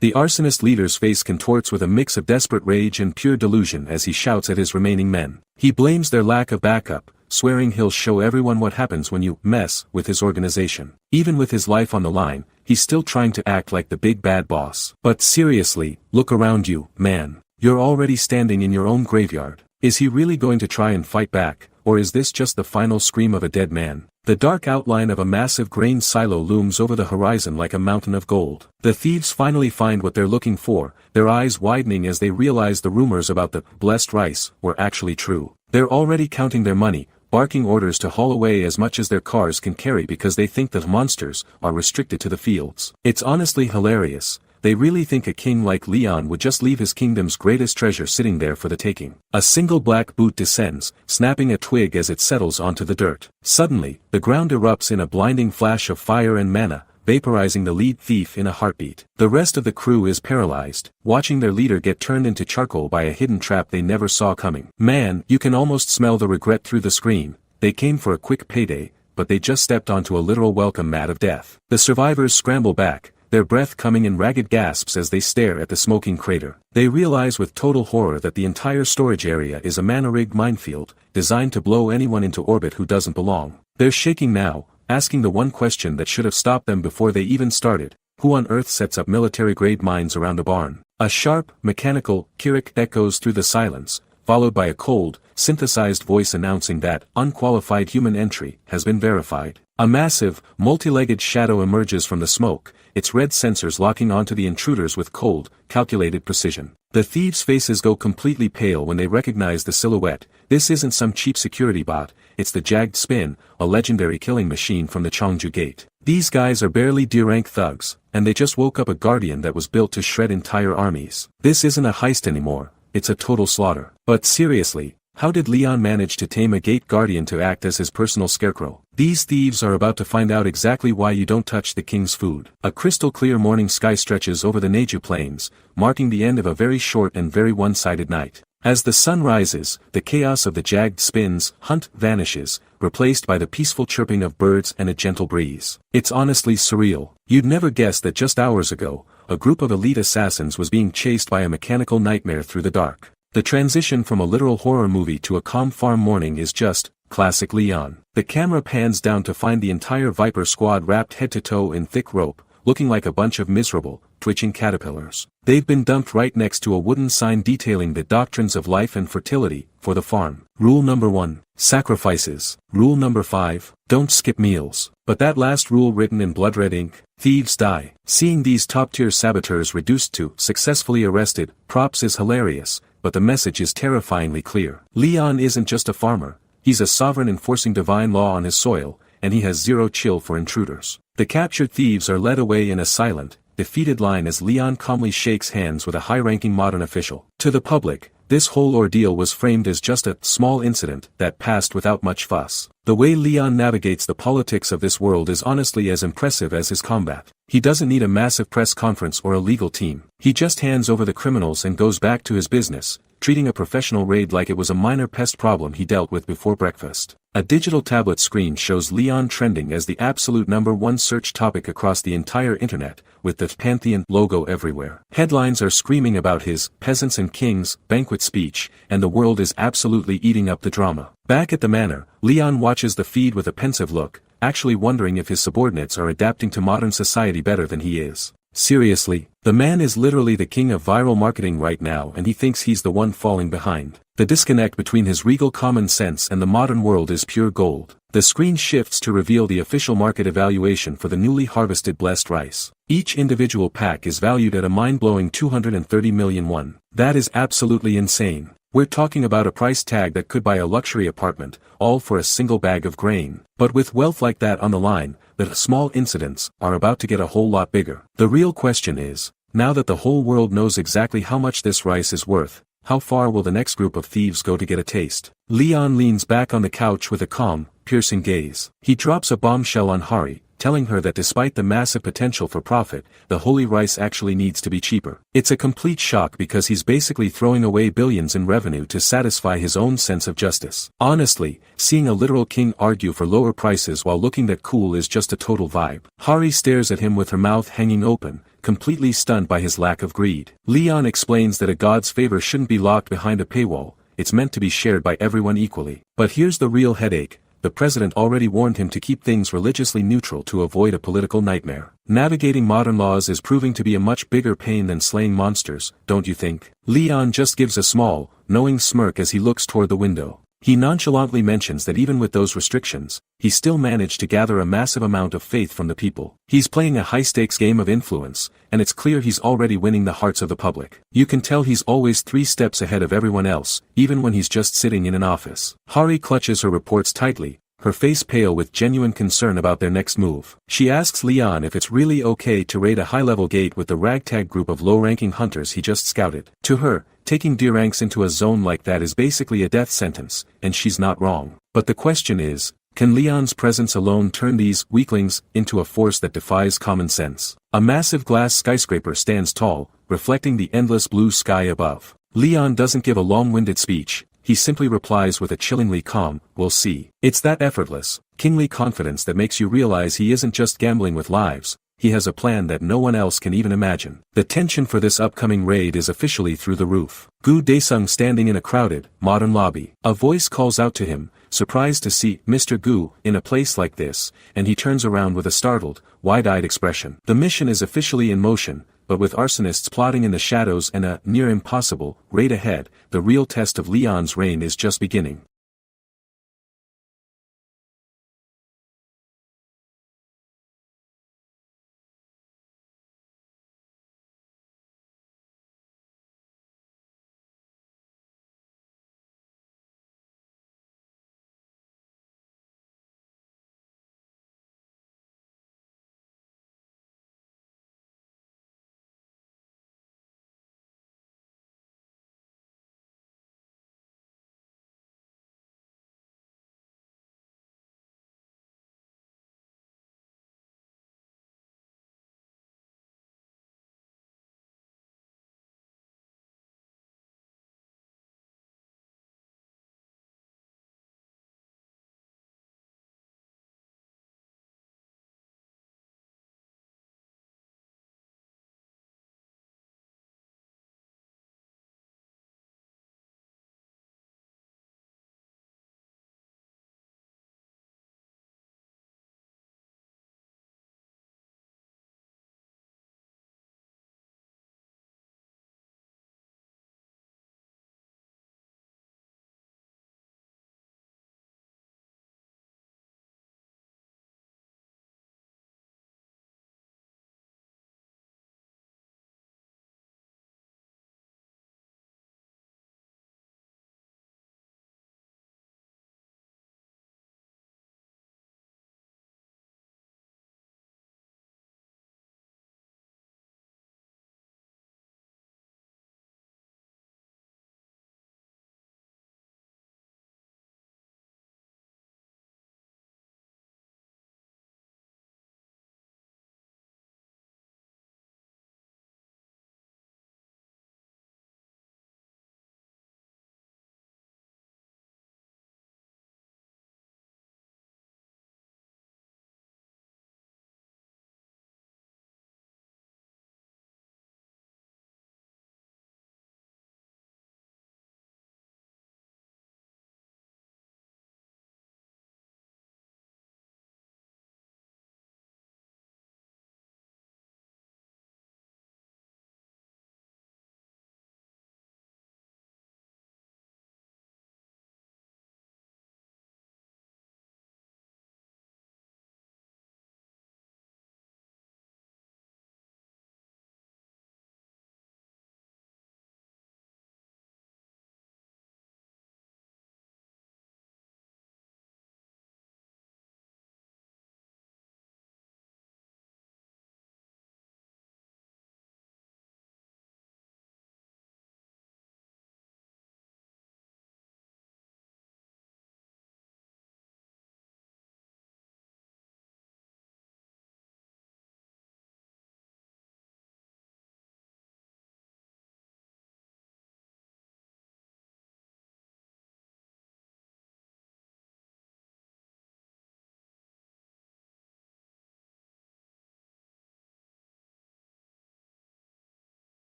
The arsonist leader's face contorts with a mix of desperate rage and pure delusion as he shouts at his remaining men. He blames their lack of backup, swearing he'll show everyone what happens when you mess with his organization. Even with his life on the line, he's still trying to act like the big bad boss. But seriously, look around you, man. You're already standing in your own graveyard. Is he really going to try and fight back, or is this just the final scream of a dead man? The dark outline of a massive grain silo looms over the horizon like a mountain of gold. The thieves finally find what they're looking for, their eyes widening as they realize the rumors about the blessed rice were actually true. They're already counting their money, barking orders to haul away as much as their cars can carry because they think that monsters are restricted to the fields. It's honestly hilarious. They really think a king like Leon would just leave his kingdom's greatest treasure sitting there for the taking. A single black boot descends, snapping a twig as it settles onto the dirt. Suddenly, the ground erupts in a blinding flash of fire and mana, vaporizing the lead thief in a heartbeat. The rest of the crew is paralyzed, watching their leader get turned into charcoal by a hidden trap they never saw coming. Man, you can almost smell the regret through the screen. They came for a quick payday, but they just stepped onto a literal welcome mat of death. The survivors scramble back, their breath coming in ragged gasps as they stare at the smoking crater. They realize with total horror that the entire storage area is a mana-rigged minefield, designed to blow anyone into orbit who doesn't belong. They're shaking now, asking the one question that should have stopped them before they even started: who on earth sets up military-grade mines around a barn? A sharp, mechanical "Kirik" echoes through the silence, followed by a cold, synthesized voice announcing that unqualified human entry has been verified. A massive, multi-legged shadow emerges from the smoke, its red sensors locking onto the intruders with cold, calculated precision. The thieves' faces go completely pale when they recognize the silhouette. This isn't some cheap security bot, it's the Jagged Spin, a legendary killing machine from the Cheongju Gate. These guys are barely D-rank thugs, and they just woke up a guardian that was built to shred entire armies. This isn't a heist anymore, it's a total slaughter. But seriously, how did Leon manage to tame a gate guardian to act as his personal scarecrow? These thieves are about to find out exactly why you don't touch the king's food. A crystal-clear morning sky stretches over the Neju Plains, marking the end of a very short and very one-sided night. As the sun rises, the chaos of the Jagged Spin's hunt vanishes, replaced by the peaceful chirping of birds and a gentle breeze. It's honestly surreal. You'd never guess that just hours ago, a group of elite assassins was being chased by a mechanical nightmare through the dark. The transition from a literal horror movie to a calm farm morning is just classic Leon. The camera pans down to find the entire Viper squad wrapped head to toe in thick rope, looking like a bunch of miserable, twitching caterpillars. They've been dumped right next to a wooden sign detailing the doctrines of life and fertility for the farm. Rule number 1, sacrifices. Rule number 5, don't skip meals. But that last rule written in blood red ink: thieves die. Seeing these top-tier saboteurs reduced to successfully arrested props is hilarious, but the message is terrifyingly clear. Leon isn't just a farmer, he's a sovereign enforcing divine law on his soil, and he has zero chill for intruders. The captured thieves are led away in a silent, defeated line as Leon calmly shakes hands with a high-ranking modern official. To the public, this whole ordeal was framed as just a small incident that passed without much fuss. The way Leon navigates the politics of this world is honestly as impressive as his combat. He doesn't need a massive press conference or a legal team. He just hands over the criminals and goes back to his business, treating a professional raid like it was a minor pest problem he dealt with before breakfast. A digital tablet screen shows Leon trending as the absolute #1 search topic across the entire internet, with the Pantheon logo everywhere. Headlines are screaming about his peasants and kings banquet speech, and the world is absolutely eating up the drama. Back at the manor, Leon watches the feed with a pensive look, actually wondering if his subordinates are adapting to modern society better than he is. Seriously, the man is literally the king of viral marketing right now, and he thinks he's the one falling behind. The disconnect between his regal common sense and the modern world is pure gold. The screen shifts to reveal the official market evaluation for the newly harvested blessed rice. Each individual pack is valued at a mind-blowing 230 million won. That is absolutely insane. We're talking about a price tag that could buy a luxury apartment, all for a single bag of grain. But with wealth like that on the line, the small incidents are about to get a whole lot bigger. The real question is, now that the whole world knows exactly how much this rice is worth, How far will the next group of thieves go to get a taste? Leon leans back on the couch with a calm, piercing gaze. He drops a bombshell on Hari, telling her that despite the massive potential for profit, the holy rice actually needs to be cheaper. It's a complete shock because he's basically throwing away billions in revenue to satisfy his own sense of justice. Honestly, seeing a literal king argue for lower prices while looking that cool is just a total vibe. Hari stares at him with her mouth hanging open, completely stunned by his lack of greed. Leon explains that a god's favor shouldn't be locked behind a paywall, it's meant to be shared by everyone equally. But here's the real headache. The president already warned him to keep things religiously neutral to avoid a political nightmare. Navigating modern laws is proving to be a much bigger pain than slaying monsters, don't you think? Leon just gives a small, knowing smirk as he looks toward the window. He nonchalantly mentions that even with those restrictions, he still managed to gather a massive amount of faith from the people. He's playing a high-stakes game of influence, and it's clear he's already winning the hearts of the public. You can tell he's always 3 steps ahead of everyone else, even when he's just sitting in an office. Hari clutches her reports tightly, her face pale with genuine concern about their next move. She asks Leon if it's really okay to raid a high-level gate with the ragtag group of low-ranking hunters he just scouted. To her, taking D-ranks into a zone like that is basically a death sentence, and she's not wrong. But the question is, can Leon's presence alone turn these weaklings into a force that defies common sense? A massive glass skyscraper stands tall, reflecting the endless blue sky above. Leon doesn't give a long-winded speech. He simply replies with a chillingly calm, "We'll see." It's that effortless, kingly confidence that makes you realize he isn't just gambling with lives, he has a plan that no one else can even imagine. The tension for this upcoming raid is officially through the roof. Gu Daesung standing in a crowded, modern lobby. A voice calls out to him, surprised to see Mr. Gu in a place like this, and he turns around with a startled, wide-eyed expression. The mission is officially in motion, but with arsonists plotting in the shadows and a near-impossible raid ahead, the real test of Leon's reign is just beginning.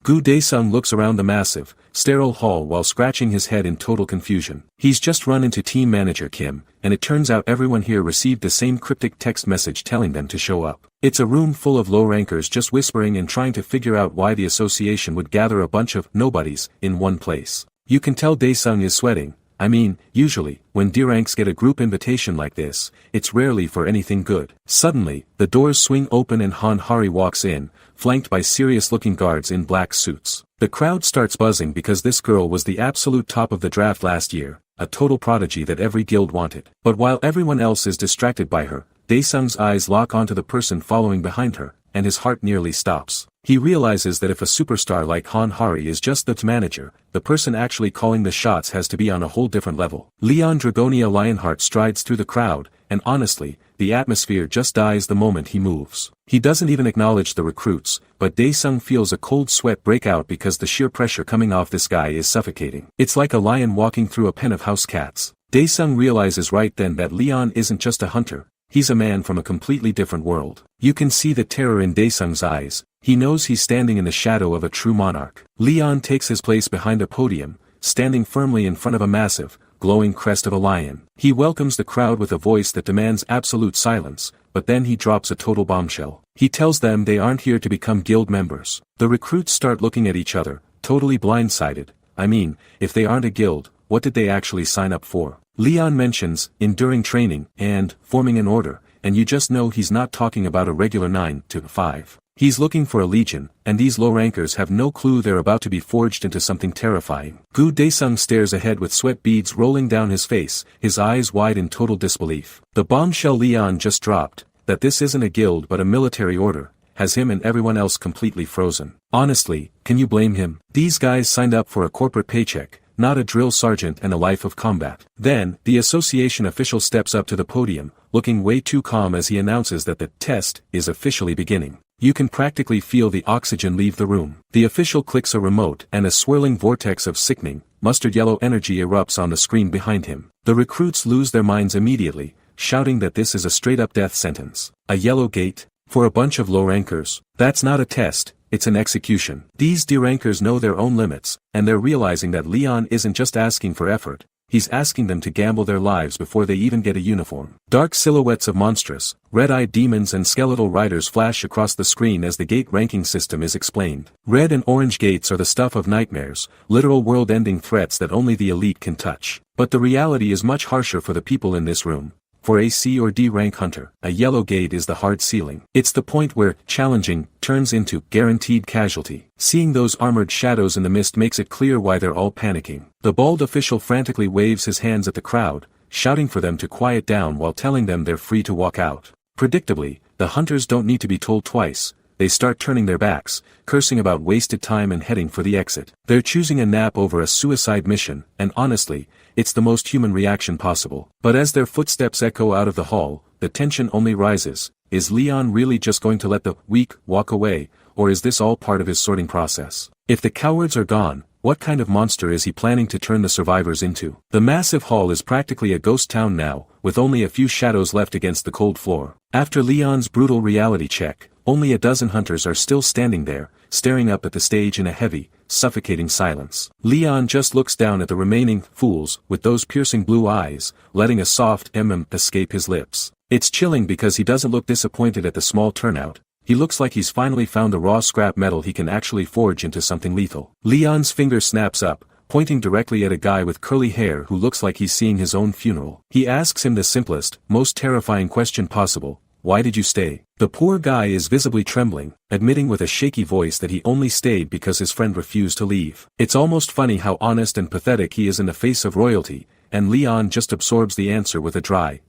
Gu Daesung looks around the massive, sterile hall while scratching his head in total confusion. He's just run into team manager Kim, and it turns out everyone here received the same cryptic text message telling them to show up. It's a room full of low-rankers just whispering and trying to figure out why the association would gather a bunch of nobodies in one place. You can tell Daesung is sweating. I mean, usually, when D-ranks get a group invitation like this, it's rarely for anything good. Suddenly, the doors swing open and Han Hari walks in, flanked by serious-looking guards in black suits. The crowd starts buzzing because this girl was the absolute top of the draft last year, a total prodigy that every guild wanted. But while everyone else is distracted by her, Daesung's eyes lock onto the person following behind her, and his heart nearly stops. He realizes that if a superstar like Han Hari is just the manager, the person actually calling the shots has to be on a whole different level. Leon Dragonia Lionheart strides through the crowd, and honestly, the atmosphere just dies the moment he moves. He doesn't even acknowledge the recruits, but Daesung feels a cold sweat break out because the sheer pressure coming off this guy is suffocating. It's like a lion walking through a pen of house cats. Daesung realizes right then that Leon isn't just a hunter, he's a man from a completely different world. You can see the terror in Daesung's eyes. He knows he's standing in the shadow of a true monarch. Leon takes his place behind a podium, standing firmly in front of a massive, glowing crest of a lion. He welcomes the crowd with a voice that demands absolute silence, but then he drops a total bombshell. He tells them they aren't here to become guild members. The recruits start looking at each other, totally blindsided. I mean, if they aren't a guild, what did they actually sign up for? Leon mentions enduring training and forming an order, and you just know he's not talking about a regular 9 to 5. He's looking for a legion, and these low-rankers have no clue they're about to be forged into something terrifying. Gu Daesung stares ahead with sweat beads rolling down his face, his eyes wide in total disbelief. The bombshell Leon just dropped, that this isn't a guild but a military order, has him and everyone else completely frozen. Honestly, can you blame him? These guys signed up for a corporate paycheck, not a drill sergeant and a life of combat. Then, the association official steps up to the podium, looking way too calm as he announces that the test is officially beginning. You can practically feel the oxygen leave the room. The official clicks a remote and a swirling vortex of sickening, mustard yellow energy erupts on the screen behind him. The recruits lose their minds immediately, shouting that this is a straight-up death sentence. A yellow gate? For a bunch of low-rankers? That's not a test, it's an execution. These D-rankers know their own limits, and they're realizing that Leon isn't just asking for effort, he's asking them to gamble their lives before they even get a uniform. Dark silhouettes of monstrous, red-eyed demons and skeletal riders flash across the screen as the gate ranking system is explained. Red and orange gates are the stuff of nightmares, literal world-ending threats that only the elite can touch. But the reality is much harsher for the people in this room. For a C or D rank hunter, a yellow gate is the hard ceiling. It's the point where challenging turns into guaranteed casualty. Seeing those armored shadows in the mist makes it clear why they're all panicking. The bald official frantically waves his hands at the crowd, shouting for them to quiet down while telling them they're free to walk out. Predictably, the hunters don't need to be told twice. They start turning their backs, cursing about wasted time and heading for the exit. They're choosing a nap over a suicide mission, and honestly, it's the most human reaction possible. But as their footsteps echo out of the hall, the tension only rises. Is Leon really just going to let the weak walk away, or is this all part of his sorting process? If the cowards are gone, what kind of monster is he planning to turn the survivors into? The massive hall is practically a ghost town now, with only a few shadows left against the cold floor. After Leon's brutal reality check, only a dozen hunters are still standing there, staring up at the stage in a heavy, suffocating silence. Leon just looks down at the remaining fools with those piercing blue eyes, letting a soft escape his lips. It's chilling because he doesn't look disappointed at the small turnout. He looks like he's finally found the raw scrap metal he can actually forge into something lethal. Leon's finger snaps up, pointing directly at a guy with curly hair who looks like he's seeing his own funeral. He asks him the simplest, most terrifying question possible: why did you stay? The poor guy is visibly trembling, admitting with a shaky voice that he only stayed because his friend refused to leave. It's almost funny how honest and pathetic he is in the face of royalty, and Leon just absorbs the answer with a dry,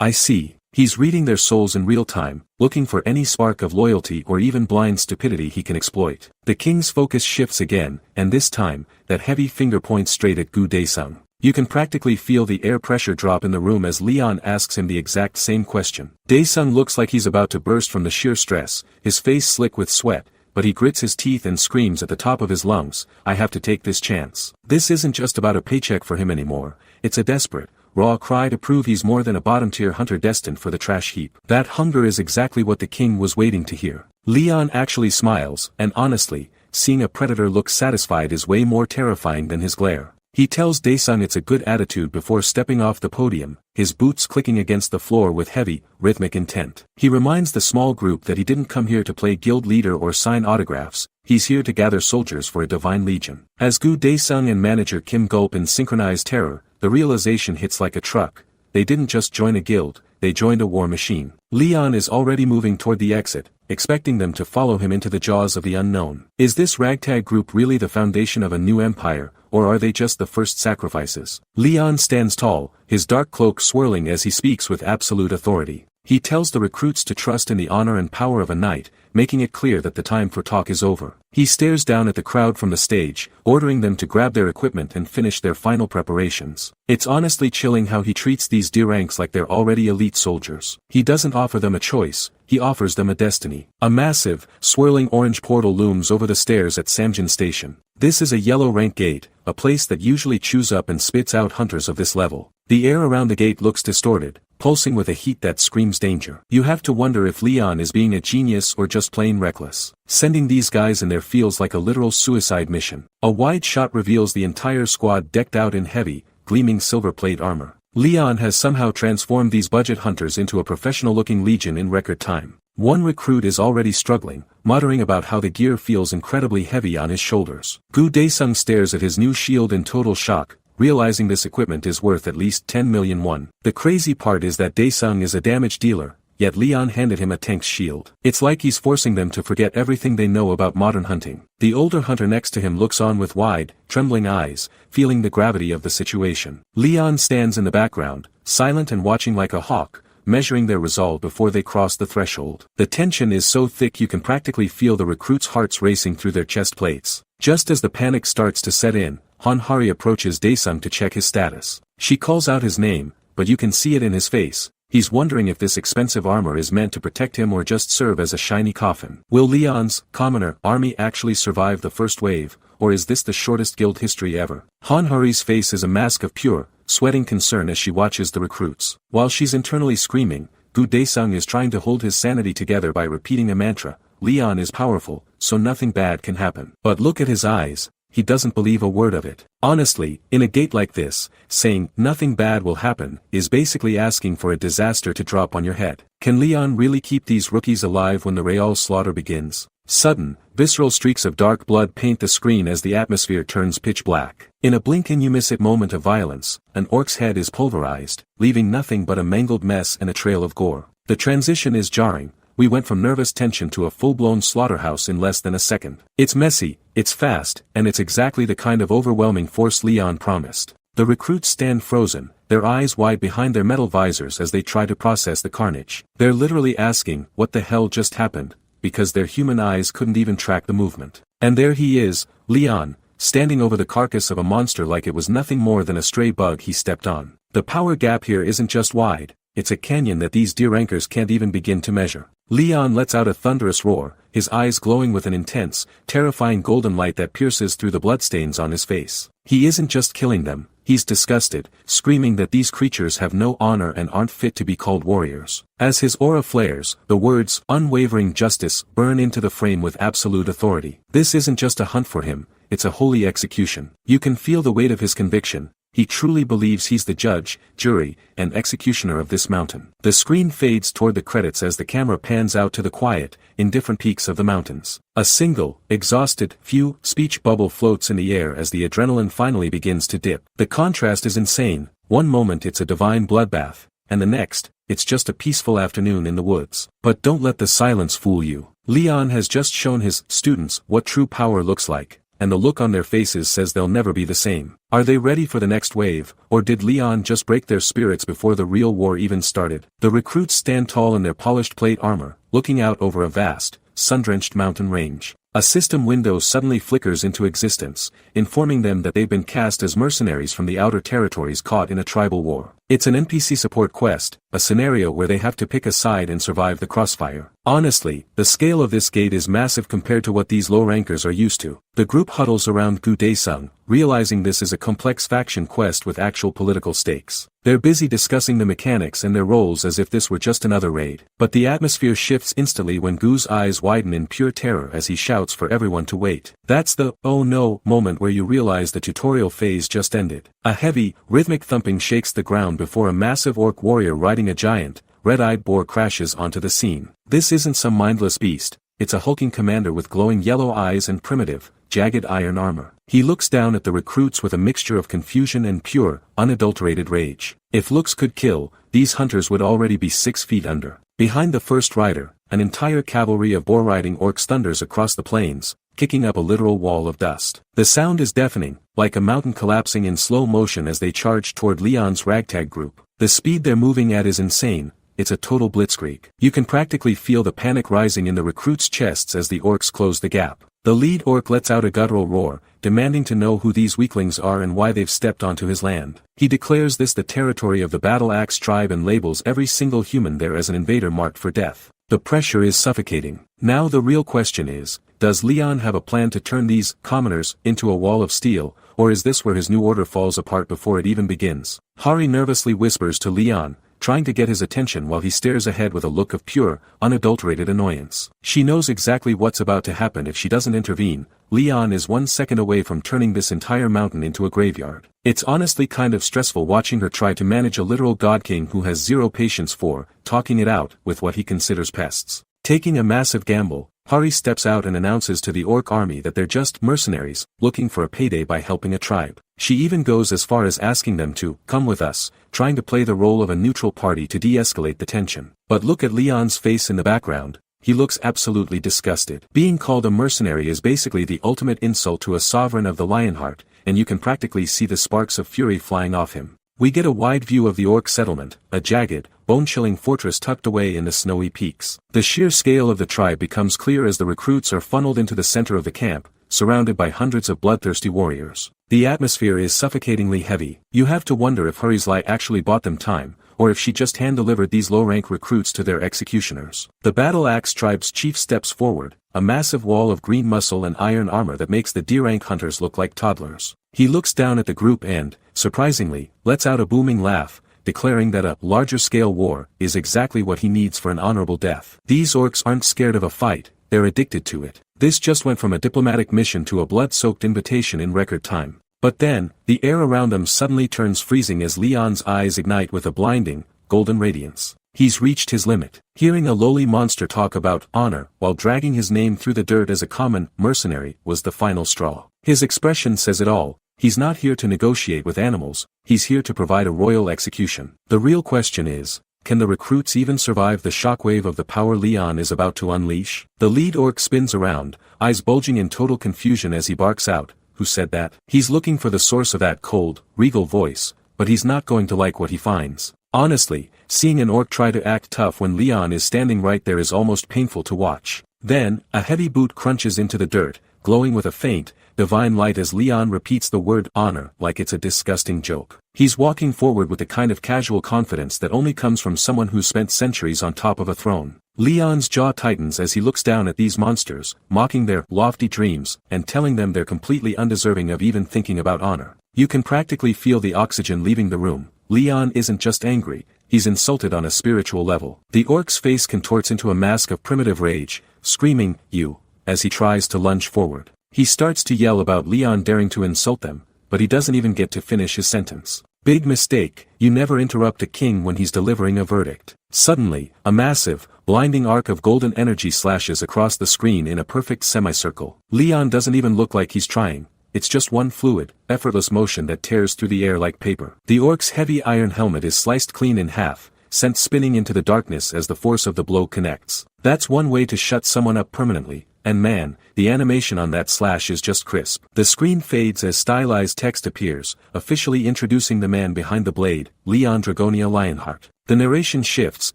I see. He's reading their souls in real time, looking for any spark of loyalty or even blind stupidity he can exploit. The king's focus shifts again, and this time, that heavy finger points straight at Gu Daesung. You can practically feel the air pressure drop in the room as Leon asks him the exact same question. Daesung looks like he's about to burst from the sheer stress, his face slick with sweat, but he grits his teeth and screams at the top of his lungs, I have to take this chance. This isn't just about a paycheck for him anymore, it's a desperate, raw cry to prove he's more than a bottom-tier hunter destined for the trash heap. That hunger is exactly what the king was waiting to hear. Leon actually smiles, and honestly, seeing a predator look satisfied is way more terrifying than his glare. He tells Daesung it's a good attitude before stepping off the podium, his boots clicking against the floor with heavy, rhythmic intent. He reminds the small group that he didn't come here to play guild leader or sign autographs, he's here to gather soldiers for a divine legion. As Gu Daesung and manager Kim gulp in synchronized terror, the realization hits like a truck. They didn't just join a guild, they joined a war machine. Leon is already moving toward the exit, expecting them to follow him into the jaws of the unknown. Is this ragtag group really the foundation of a new empire, or are they just the first sacrifices? Leon stands tall, his dark cloak swirling as he speaks with absolute authority. He tells the recruits to trust in the honor and power of a knight, making it clear that the time for talk is over. He stares down at the crowd from the stage, ordering them to grab their equipment and finish their final preparations. It's honestly chilling how he treats these dear ranks like they're already elite soldiers. He doesn't offer them a choice, he offers them a destiny. A massive, swirling orange portal looms over the stairs at Samjin Station. This is a yellow rank gate, a place that usually chews up and spits out hunters of this level. The air around the gate looks distorted, pulsing with a heat that screams danger. You have to wonder if Leon is being a genius or just plain reckless. Sending these guys in there feels like a literal suicide mission. A wide shot reveals the entire squad decked out in heavy, gleaming silver plate armor. Leon has somehow transformed these budget hunters into a professional-looking legion in record time. One recruit is already struggling, muttering about how the gear feels incredibly heavy on his shoulders. Gu Daesung stares at his new shield in total shock, realizing this equipment is worth at least 10 million won. The crazy part is that Daesung is a damage dealer, yet Leon handed him a tank's shield. It's like he's forcing them to forget everything they know about modern hunting. The older hunter next to him looks on with wide, trembling eyes, feeling the gravity of the situation. Leon stands in the background, silent and watching like a hawk, measuring their resolve before they cross the threshold. The tension is so thick you can practically feel the recruits' hearts racing through their chest plates. Just as the panic starts to set in, Hanhari approaches Daesung to check his status. She calls out his name, but you can see it in his face. He's wondering if this expensive armor is meant to protect him or just serve as a shiny coffin. Will Leon's, commoner, army actually survive the first wave, or is this the shortest guild history ever? Hanhari's face is a mask of pure, sweating concern as she watches the recruits. While she's internally screaming, Gu Daesung is trying to hold his sanity together by repeating a mantra. Leon is powerful, so nothing bad can happen. But look at his eyes, he doesn't believe a word of it. Honestly, in a gate like this, saying, nothing bad will happen, is basically asking for a disaster to drop on your head. Can Leon really keep these rookies alive when the Real slaughter begins? Sudden, visceral streaks of dark blood paint the screen as the atmosphere turns pitch black. In a blink and you miss it moment of violence, an orc's head is pulverized, leaving nothing but a mangled mess and a trail of gore. The transition is jarring. We went from nervous tension to a full-blown slaughterhouse in less than a second. It's messy, it's fast, and it's exactly the kind of overwhelming force Leon promised. The recruits stand frozen, their eyes wide behind their metal visors as they try to process the carnage. They're literally asking, what the hell just happened, because their human eyes couldn't even track the movement. And there he is, Leon, standing over the carcass of a monster like it was nothing more than a stray bug he stepped on. The power gap here isn't just wide, it's a canyon that these deer rankers can't even begin to measure. Leon lets out a thunderous roar, his eyes glowing with an intense, terrifying golden light that pierces through the bloodstains on his face. He isn't just killing them, he's disgusted, screaming that these creatures have no honor and aren't fit to be called warriors. As his aura flares, the words, unwavering justice, burn into the frame with absolute authority. This isn't just a hunt for him, it's a holy execution. You can feel the weight of his conviction. He truly believes he's the judge, jury, and executioner of this mountain. The screen fades toward the credits as the camera pans out to the quiet, indifferent peaks of the mountains. A single, exhausted, speech bubble floats in the air as the adrenaline finally begins to dip. The contrast is insane. One moment it's a divine bloodbath, and the next, it's just a peaceful afternoon in the woods. But don't let the silence fool you. Leon has just shown his students what true power looks like, and the look on their faces says they'll never be the same. Are they ready for the next wave, or did Leon just break their spirits before the real war even started? The recruits stand tall in their polished plate armor, looking out over a vast, sun-drenched mountain range. A system window suddenly flickers into existence, informing them that they've been cast as mercenaries from the outer territories caught in a tribal war. It's an NPC support quest, a scenario where they have to pick a side and survive the crossfire. Honestly, the scale of this gate is massive compared to what these low rankers are used to. The group huddles around Gu Daesung, realizing this is a complex faction quest with actual political stakes. They're busy discussing the mechanics and their roles as if this were just another raid. But the atmosphere shifts instantly when Gu's eyes widen in pure terror as he shouts for everyone to wait. That's the "oh no" moment where you realize the tutorial phase just ended. A heavy, rhythmic thumping shakes the ground before a massive orc warrior riding a giant, red-eyed boar crashes onto the scene. This isn't some mindless beast, it's a hulking commander with glowing yellow eyes and primitive, jagged iron armor. He looks down at the recruits with a mixture of confusion and pure, unadulterated rage. If looks could kill, these hunters would already be 6 feet under. Behind the first rider, an entire cavalry of boar-riding orcs thunders across the plains, kicking up a literal wall of dust. The sound is deafening, like a mountain collapsing in slow motion as they charge toward Leon's ragtag group. The speed they're moving at is insane. It's a total blitzkrieg. You can practically feel the panic rising in the recruits' chests as the orcs close the gap. The lead orc lets out a guttural roar, demanding to know who these weaklings are and why they've stepped onto his land. He declares this the territory of the Battle Axe tribe and labels every single human there as an invader marked for death. The pressure is suffocating. Now the real question is, does Leon have a plan to turn these commoners into a wall of steel, or is this where his new order falls apart before it even begins? Hari nervously whispers to Leon, trying to get his attention while he stares ahead with a look of pure, unadulterated annoyance. She knows exactly what's about to happen if she doesn't intervene. Leon is 1 second away from turning this entire mountain into a graveyard. It's honestly kind of stressful watching her try to manage a literal god king who has zero patience for talking it out with what he considers pests. Taking a massive gamble, Hari steps out and announces to the orc army that they're just mercenaries, looking for a payday by helping a tribe. She even goes as far as asking them to come with us, trying to play the role of a neutral party to de-escalate the tension. But look at Leon's face in the background. He looks absolutely disgusted. Being called a mercenary is basically the ultimate insult to a sovereign of the Lionheart, and you can practically see the sparks of fury flying off him. We get a wide view of the orc settlement, a jagged, bone-chilling fortress tucked away in the snowy peaks. The sheer scale of the tribe becomes clear as the recruits are funneled into the center of the camp, surrounded by hundreds of bloodthirsty warriors. The atmosphere is suffocatingly heavy. You have to wonder if Hari's lie actually bought them time, or if she just hand-delivered these low-rank recruits to their executioners. The Battle Axe tribe's chief steps forward, a massive wall of green muscle and iron armor that makes the D-rank hunters look like toddlers. He looks down at the group and, surprisingly, lets out a booming laugh, declaring that a larger-scale war is exactly what he needs for an honorable death. These orcs aren't scared of a fight, they're addicted to it. This just went from a diplomatic mission to a blood-soaked invitation in record time. But then, the air around them suddenly turns freezing as Leon's eyes ignite with a blinding, golden radiance. He's reached his limit. Hearing a lowly monster talk about honor while dragging his name through the dirt as a common mercenary was the final straw. His expression says it all. He's not here to negotiate with animals, he's here to provide a royal execution. The real question is, can the recruits even survive the shockwave of the power Leon is about to unleash? The lead orc spins around, eyes bulging in total confusion as he barks out, "Who said that?" He's looking for the source of that cold, regal voice, but he's not going to like what he finds. Honestly, seeing an orc try to act tough when Leon is standing right there is almost painful to watch. Then, a heavy boot crunches into the dirt, glowing with a faint, divine light as Leon repeats the word honor like it's a disgusting joke. He's walking forward with the kind of casual confidence that only comes from someone who's spent centuries on top of a throne. Leon's jaw tightens as he looks down at these monsters, mocking their lofty dreams, and telling them they're completely undeserving of even thinking about honor. You can practically feel the oxygen leaving the room. Leon isn't just angry, he's insulted on a spiritual level. The orc's face contorts into a mask of primitive rage, screaming, "You," as he tries to lunge forward. He starts to yell about Leon daring to insult them, but he doesn't even get to finish his sentence. Big mistake, you never interrupt a king when he's delivering a verdict. Suddenly, a massive, blinding arc of golden energy slashes across the screen in a perfect semicircle. Leon doesn't even look like he's trying. It's just one fluid, effortless motion that tears through the air like paper. The orc's heavy iron helmet is sliced clean in half, sent spinning into the darkness as the force of the blow connects. That's one way to shut someone up permanently, and man, the animation on that slash is just crisp. The screen fades as stylized text appears, officially introducing the man behind the blade, Leon Dragonia Lionheart. The narration shifts,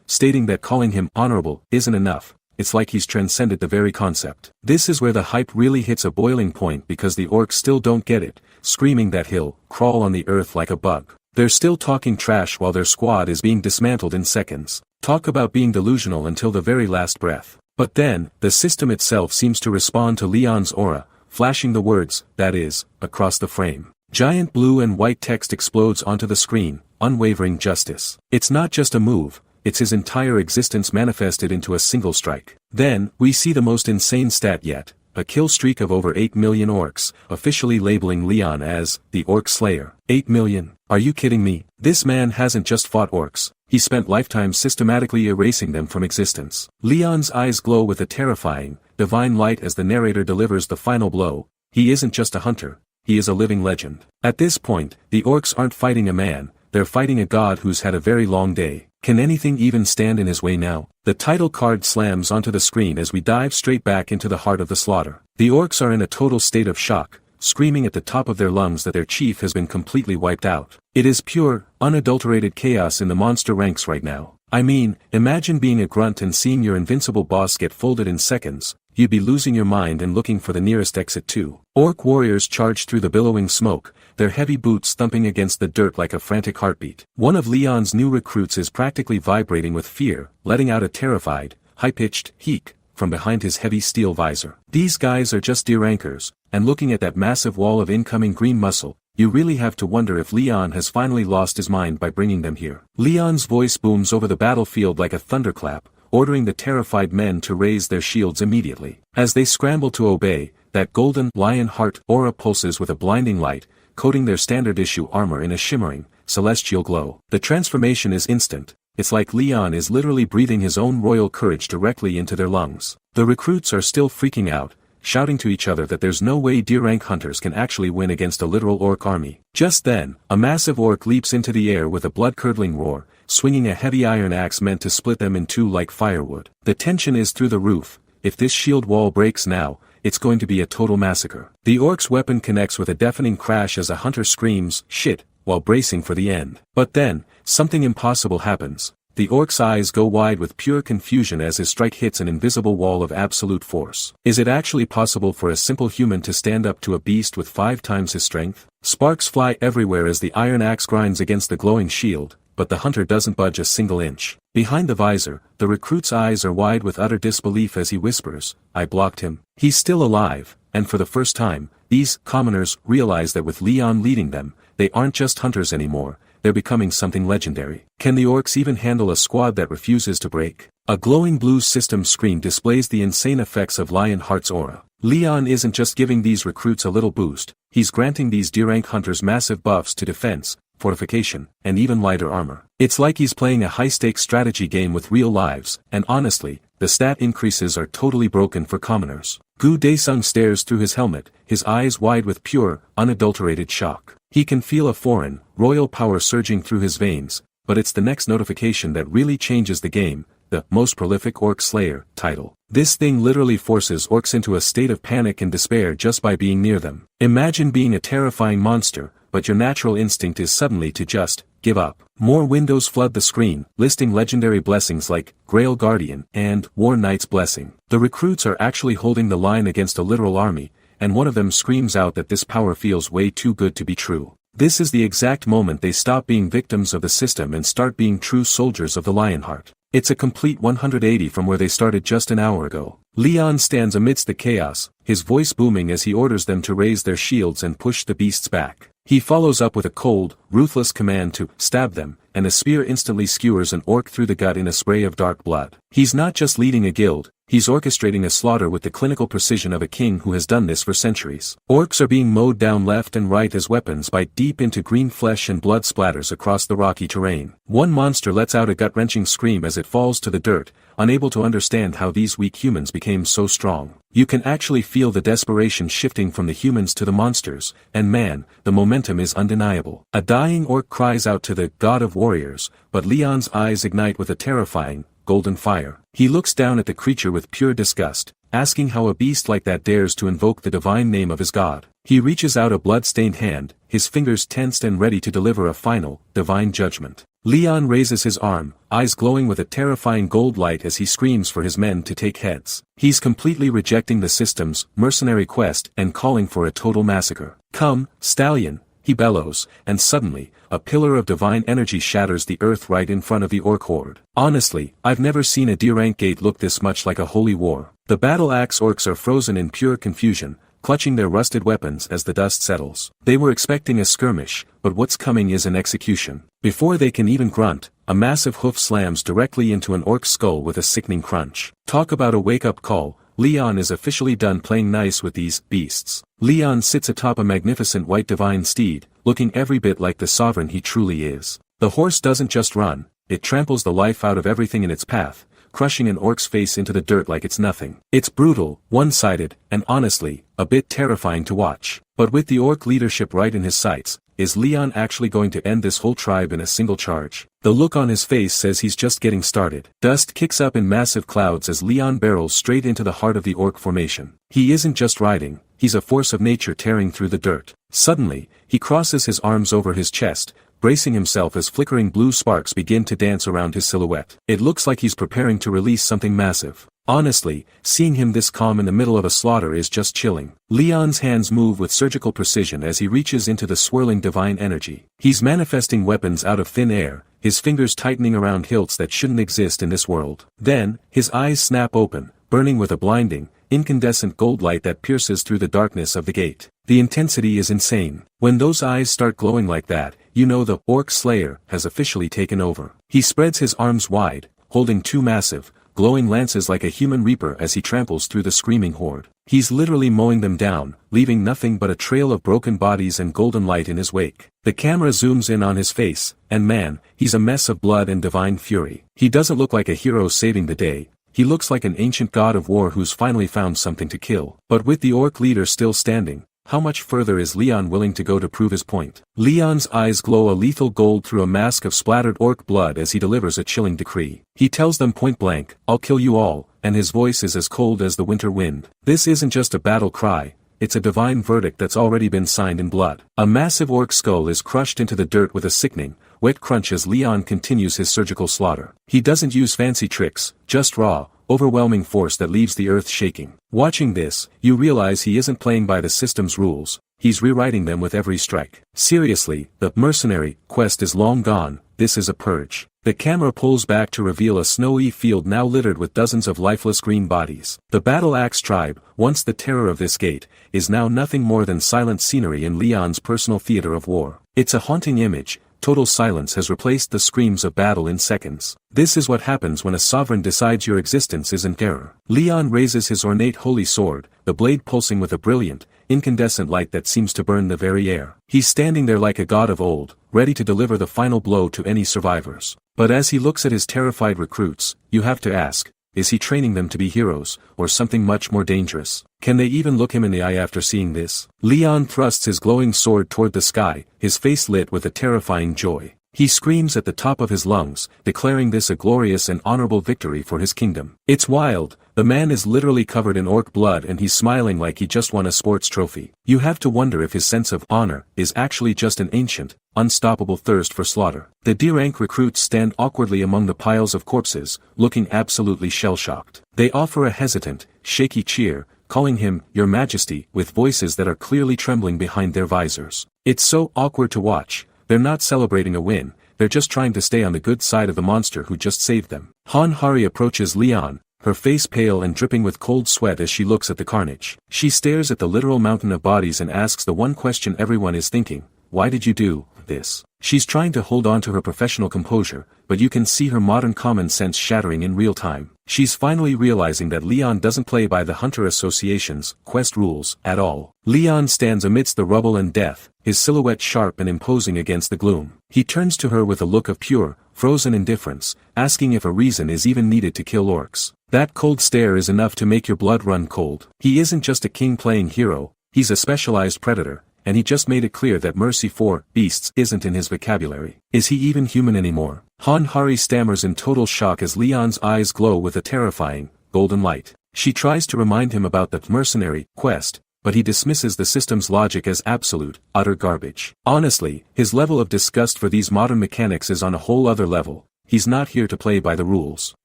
stating that calling him honorable isn't enough. It's like he's transcended the very concept. This is where the hype really hits a boiling point because the orcs still don't get it, screaming that he'll crawl on the earth like a bug. They're still talking trash while their squad is being dismantled in seconds. Talk about being delusional until the very last breath. But then, the system itself seems to respond to Leon's aura, flashing the words, "that is," across the frame. Giant blue and white text explodes onto the screen, "unwavering justice." It's not just a move, it's his entire existence manifested into a single strike. Then, we see the most insane stat yet, a kill streak of over 8 million orcs, officially labeling Leon as the Orc Slayer. 8 million? Are you kidding me? This man hasn't just fought orcs, he spent lifetimes systematically erasing them from existence. Leon's eyes glow with a terrifying, divine light as the narrator delivers the final blow. He isn't just a hunter, he is a living legend. At this point, the orcs aren't fighting a man, they're fighting a god who's had a very long day. Can anything even stand in his way now? The title card slams onto the screen as we dive straight back into the heart of the slaughter. The orcs are in a total state of shock, screaming at the top of their lungs that their chief has been completely wiped out. It is pure, unadulterated chaos in the monster ranks right now. I mean, imagine being a grunt and seeing your invincible boss get folded in seconds. You'd be losing your mind and looking for the nearest exit too. Orc warriors charge through the billowing smoke, their heavy boots thumping against the dirt like a frantic heartbeat. One of Leon's new recruits is practically vibrating with fear, letting out a terrified, high-pitched "heek" from behind his heavy steel visor. These guys are just deer anchors, and looking at that massive wall of incoming green muscle, you really have to wonder if Leon has finally lost his mind by bringing them here. Leon's voice booms over the battlefield like a thunderclap, ordering the terrified men to raise their shields immediately. As they scramble to obey, that golden lion heart aura pulses with a blinding light, coating their standard issue armor in a shimmering, celestial glow. The transformation is instant. It's like Leon is literally breathing his own royal courage directly into their lungs. The recruits are still freaking out, shouting to each other that there's no way deer rank hunters can actually win against a literal orc army. Just then, a massive orc leaps into the air with a blood-curdling roar, swinging a heavy iron axe meant to split them in two like firewood. The tension is through the roof. If this shield wall breaks now, it's going to be a total massacre. The orc's weapon connects with a deafening crash as a hunter screams, "shit," while bracing for the end. But then, something impossible happens. The orc's eyes go wide with pure confusion as his strike hits an invisible wall of absolute force. Is it actually possible for a simple human to stand up to a beast with 5 times his strength? Sparks fly everywhere as the iron axe grinds against the glowing shield, but the hunter doesn't budge a single inch. Behind the visor, the recruit's eyes are wide with utter disbelief as he whispers, "I blocked him. He's still alive," and for the first time, these commoners realize that with Leon leading them, they aren't just hunters anymore, they're becoming something legendary. Can the orcs even handle a squad that refuses to break? A glowing blue system screen displays the insane effects of Lionheart's aura. Leon isn't just giving these recruits a little boost, he's granting these deer rank hunters massive buffs to defense, fortification, and even lighter armor. It's like he's playing a high-stakes strategy game with real lives, and honestly, the stat increases are totally broken for commoners. Gu Daesung stares through his helmet, his eyes wide with pure, unadulterated shock. He can feel a foreign, royal power surging through his veins, but it's the next notification that really changes the game, the Most Prolific Orc Slayer title. This thing literally forces orcs into a state of panic and despair just by being near them. Imagine being a terrifying monster, but your natural instinct is suddenly to just give up. More windows flood the screen, listing legendary blessings like Grail Guardian and War Knight's Blessing. The recruits are actually holding the line against a literal army, and one of them screams out that this power feels way too good to be true. This is the exact moment they stop being victims of the system and start being true soldiers of the Lionheart. It's a complete 180 from where they started just an hour ago. Leon stands amidst the chaos, his voice booming as he orders them to raise their shields and push the beasts back. He follows up with a cold, ruthless command to stab them, and a spear instantly skewers an orc through the gut in a spray of dark blood. He's not just leading a guild, he's orchestrating a slaughter with the clinical precision of a king who has done this for centuries. Orcs are being mowed down left and right as weapons bite deep into green flesh and blood splatters across the rocky terrain. One monster lets out a gut-wrenching scream as it falls to the dirt, unable to understand how these weak humans became so strong. You can actually feel the desperation shifting from the humans to the monsters, and man, the momentum is undeniable. A dying orc cries out to the God of Warriors, but Leon's eyes ignite with a terrifying, golden fire. He looks down at the creature with pure disgust, asking how a beast like that dares to invoke the divine name of his god. He reaches out a blood-stained hand, his fingers tensed and ready to deliver a final, divine judgment. Leon raises his arm, eyes glowing with a terrifying gold light as he screams for his men to take heads. He's completely rejecting the system's mercenary quest and calling for a total massacre. "Come, stallion," he bellows, and suddenly, a pillar of divine energy shatters the earth right in front of the orc horde. Honestly, I've never seen a D-rank gate look this much like a holy war. The battle axe orcs are frozen in pure confusion, clutching their rusted weapons as the dust settles. They were expecting a skirmish, but what's coming is an execution. Before they can even grunt, a massive hoof slams directly into an orc's skull with a sickening crunch. Talk about a wake-up call. Leon is officially done playing nice with these beasts. Leon sits atop a magnificent white divine steed, looking every bit like the sovereign he truly is. The horse doesn't just run, it tramples the life out of everything in its path, crushing an orc's face into the dirt like it's nothing. It's brutal, one-sided, and honestly, a bit terrifying to watch. But with the orc leadership right in his sights, is Leon actually going to end this whole tribe in a single charge? The look on his face says he's just getting started. Dust kicks up in massive clouds as Leon barrels straight into the heart of the orc formation. He isn't just riding, he's a force of nature tearing through the dirt. Suddenly, he crosses his arms over his chest, bracing himself as flickering blue sparks begin to dance around his silhouette. It looks like he's preparing to release something massive. Honestly, seeing him this calm in the middle of a slaughter is just chilling. Leon's hands move with surgical precision as he reaches into the swirling divine energy. He's manifesting weapons out of thin air, his fingers tightening around hilts that shouldn't exist in this world. Then, his eyes snap open, burning with a blinding, incandescent gold light that pierces through the darkness of the gate. The intensity is insane. When those eyes start glowing like that, you know the orc slayer has officially taken over. He spreads his arms wide, holding two massive, glowing lances like a human reaper as he tramples through the screaming horde. He's literally mowing them down, leaving nothing but a trail of broken bodies and golden light in his wake. The camera zooms in on his face, and man, he's a mess of blood and divine fury. He doesn't look like a hero saving the day. He looks like an ancient god of war who's finally found something to kill. But with the orc leader still standing, how much further is Leon willing to go to prove his point? Leon's eyes glow a lethal gold through a mask of splattered orc blood as he delivers a chilling decree. He tells them point blank, "I'll kill you all," and his voice is as cold as the winter wind. This isn't just a battle cry, it's a divine verdict that's already been signed in blood. A massive orc skull is crushed into the dirt with a sickening, wet crunch as Leon continues his surgical slaughter. He doesn't use fancy tricks, just raw, overwhelming force that leaves the earth shaking. Watching this, you realize he isn't playing by the system's rules, he's rewriting them with every strike. Seriously, the mercenary quest is long gone, this is a purge. The camera pulls back to reveal a snowy field now littered with dozens of lifeless green bodies. The Battle Axe tribe, once the terror of this gate, is now nothing more than silent scenery in Leon's personal theater of war. It's a haunting image. Total silence has replaced the screams of battle in seconds. This is what happens when a sovereign decides your existence is in terror. Leon raises his ornate holy sword, the blade pulsing with a brilliant, incandescent light that seems to burn the very air. He's standing there like a god of old, ready to deliver the final blow to any survivors. But as he looks at his terrified recruits, you have to ask, is he training them to be heroes, or something much more dangerous? Can they even look him in the eye after seeing this? Leon thrusts his glowing sword toward the sky, his face lit with a terrifying joy. He screams at the top of his lungs, declaring this a glorious and honorable victory for his kingdom. It's wild, the man is literally covered in orc blood and he's smiling like he just won a sports trophy. You have to wonder if his sense of honor is actually just an ancient, unstoppable thirst for slaughter. The D-rank recruits stand awkwardly among the piles of corpses, looking absolutely shell-shocked. They offer a hesitant, shaky cheer, calling him, "Your Majesty," with voices that are clearly trembling behind their visors. It's so awkward to watch. They're not celebrating a win, they're just trying to stay on the good side of the monster who just saved them. Han Hari approaches Leon, her face pale and dripping with cold sweat as she looks at the carnage. She stares at the literal mountain of bodies and asks the one question everyone is thinking, why did you do this? She's trying to hold on to her professional composure, but you can see her modern common sense shattering in real time. She's finally realizing that Leon doesn't play by the Hunter Association's quest rules at all. Leon stands amidst the rubble and death, his silhouette sharp and imposing against the gloom. He turns to her with a look of pure, frozen indifference, asking if a reason is even needed to kill orcs. That cold stare is enough to make your blood run cold. He isn't just a king playing hero, he's a specialized predator. And he just made it clear that mercy for beasts isn't in his vocabulary. Is he even human anymore? Han Hari stammers in total shock as Leon's eyes glow with a terrifying, golden light. She tries to remind him about the mercenary quest, but he dismisses the system's logic as absolute, utter garbage. Honestly, his level of disgust for these modern mechanics is on a whole other level. He's not here to play by the rules.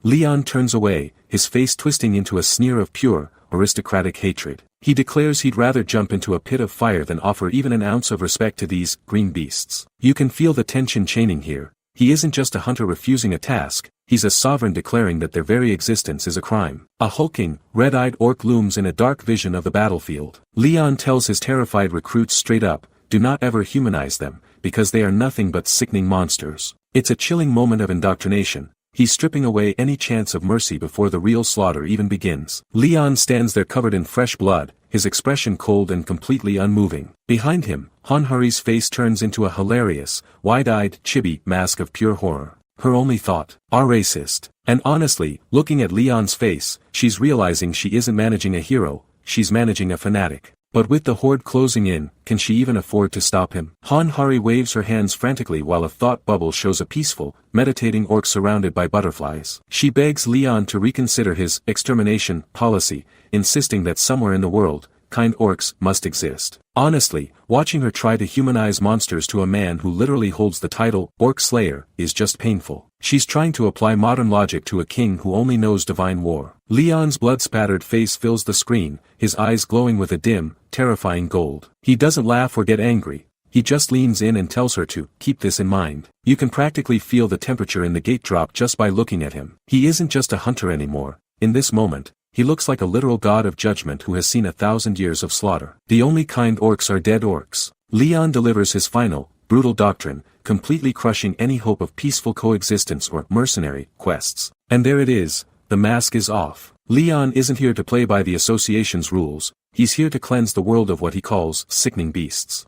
Leon turns away, his face twisting into a sneer of pure, aristocratic hatred. He declares he'd rather jump into a pit of fire than offer even an ounce of respect to these green beasts. You can feel the tension chaining here. He isn't just a hunter refusing a task, he's a sovereign declaring that their very existence is a crime. A hulking, red-eyed orc looms in a dark vision of the battlefield. Leon tells his terrified recruits straight up, do not ever humanize them, because they are nothing but sickening monsters. It's a chilling moment of indoctrination. He's stripping away any chance of mercy before the real slaughter even begins. Leon stands there covered in fresh blood, his expression cold and completely unmoving. Behind him, Hanhari's face turns into a hilarious, wide-eyed, chibi mask of pure horror. Her only thought, are racist. And honestly, looking at Leon's face, she's realizing she isn't managing a hero, she's managing a fanatic. But with the horde closing in, can she even afford to stop him? Hanhari waves her hands frantically while a thought bubble shows a peaceful, meditating orc surrounded by butterflies. She begs Leon to reconsider his extermination policy, insisting that somewhere in the world, kind orcs must exist. Honestly, watching her try to humanize monsters to a man who literally holds the title, Orc Slayer, is just painful. She's trying to apply modern logic to a king who only knows divine war. Leon's blood-spattered face fills the screen, his eyes glowing with a dim, terrifying gold. He doesn't laugh or get angry. He just leans in and tells her to keep this in mind. You can practically feel the temperature in the gate drop just by looking at him. He isn't just a hunter anymore. In this moment, he looks like a literal god of judgment who has seen 1,000 years of slaughter. The only kind orcs are dead orcs. Leon delivers his final, brutal doctrine, completely crushing any hope of peaceful coexistence or mercenary quests. And there it is, the mask is off. Leon isn't here to play by the association's rules, he's here to cleanse the world of what he calls sickening beasts.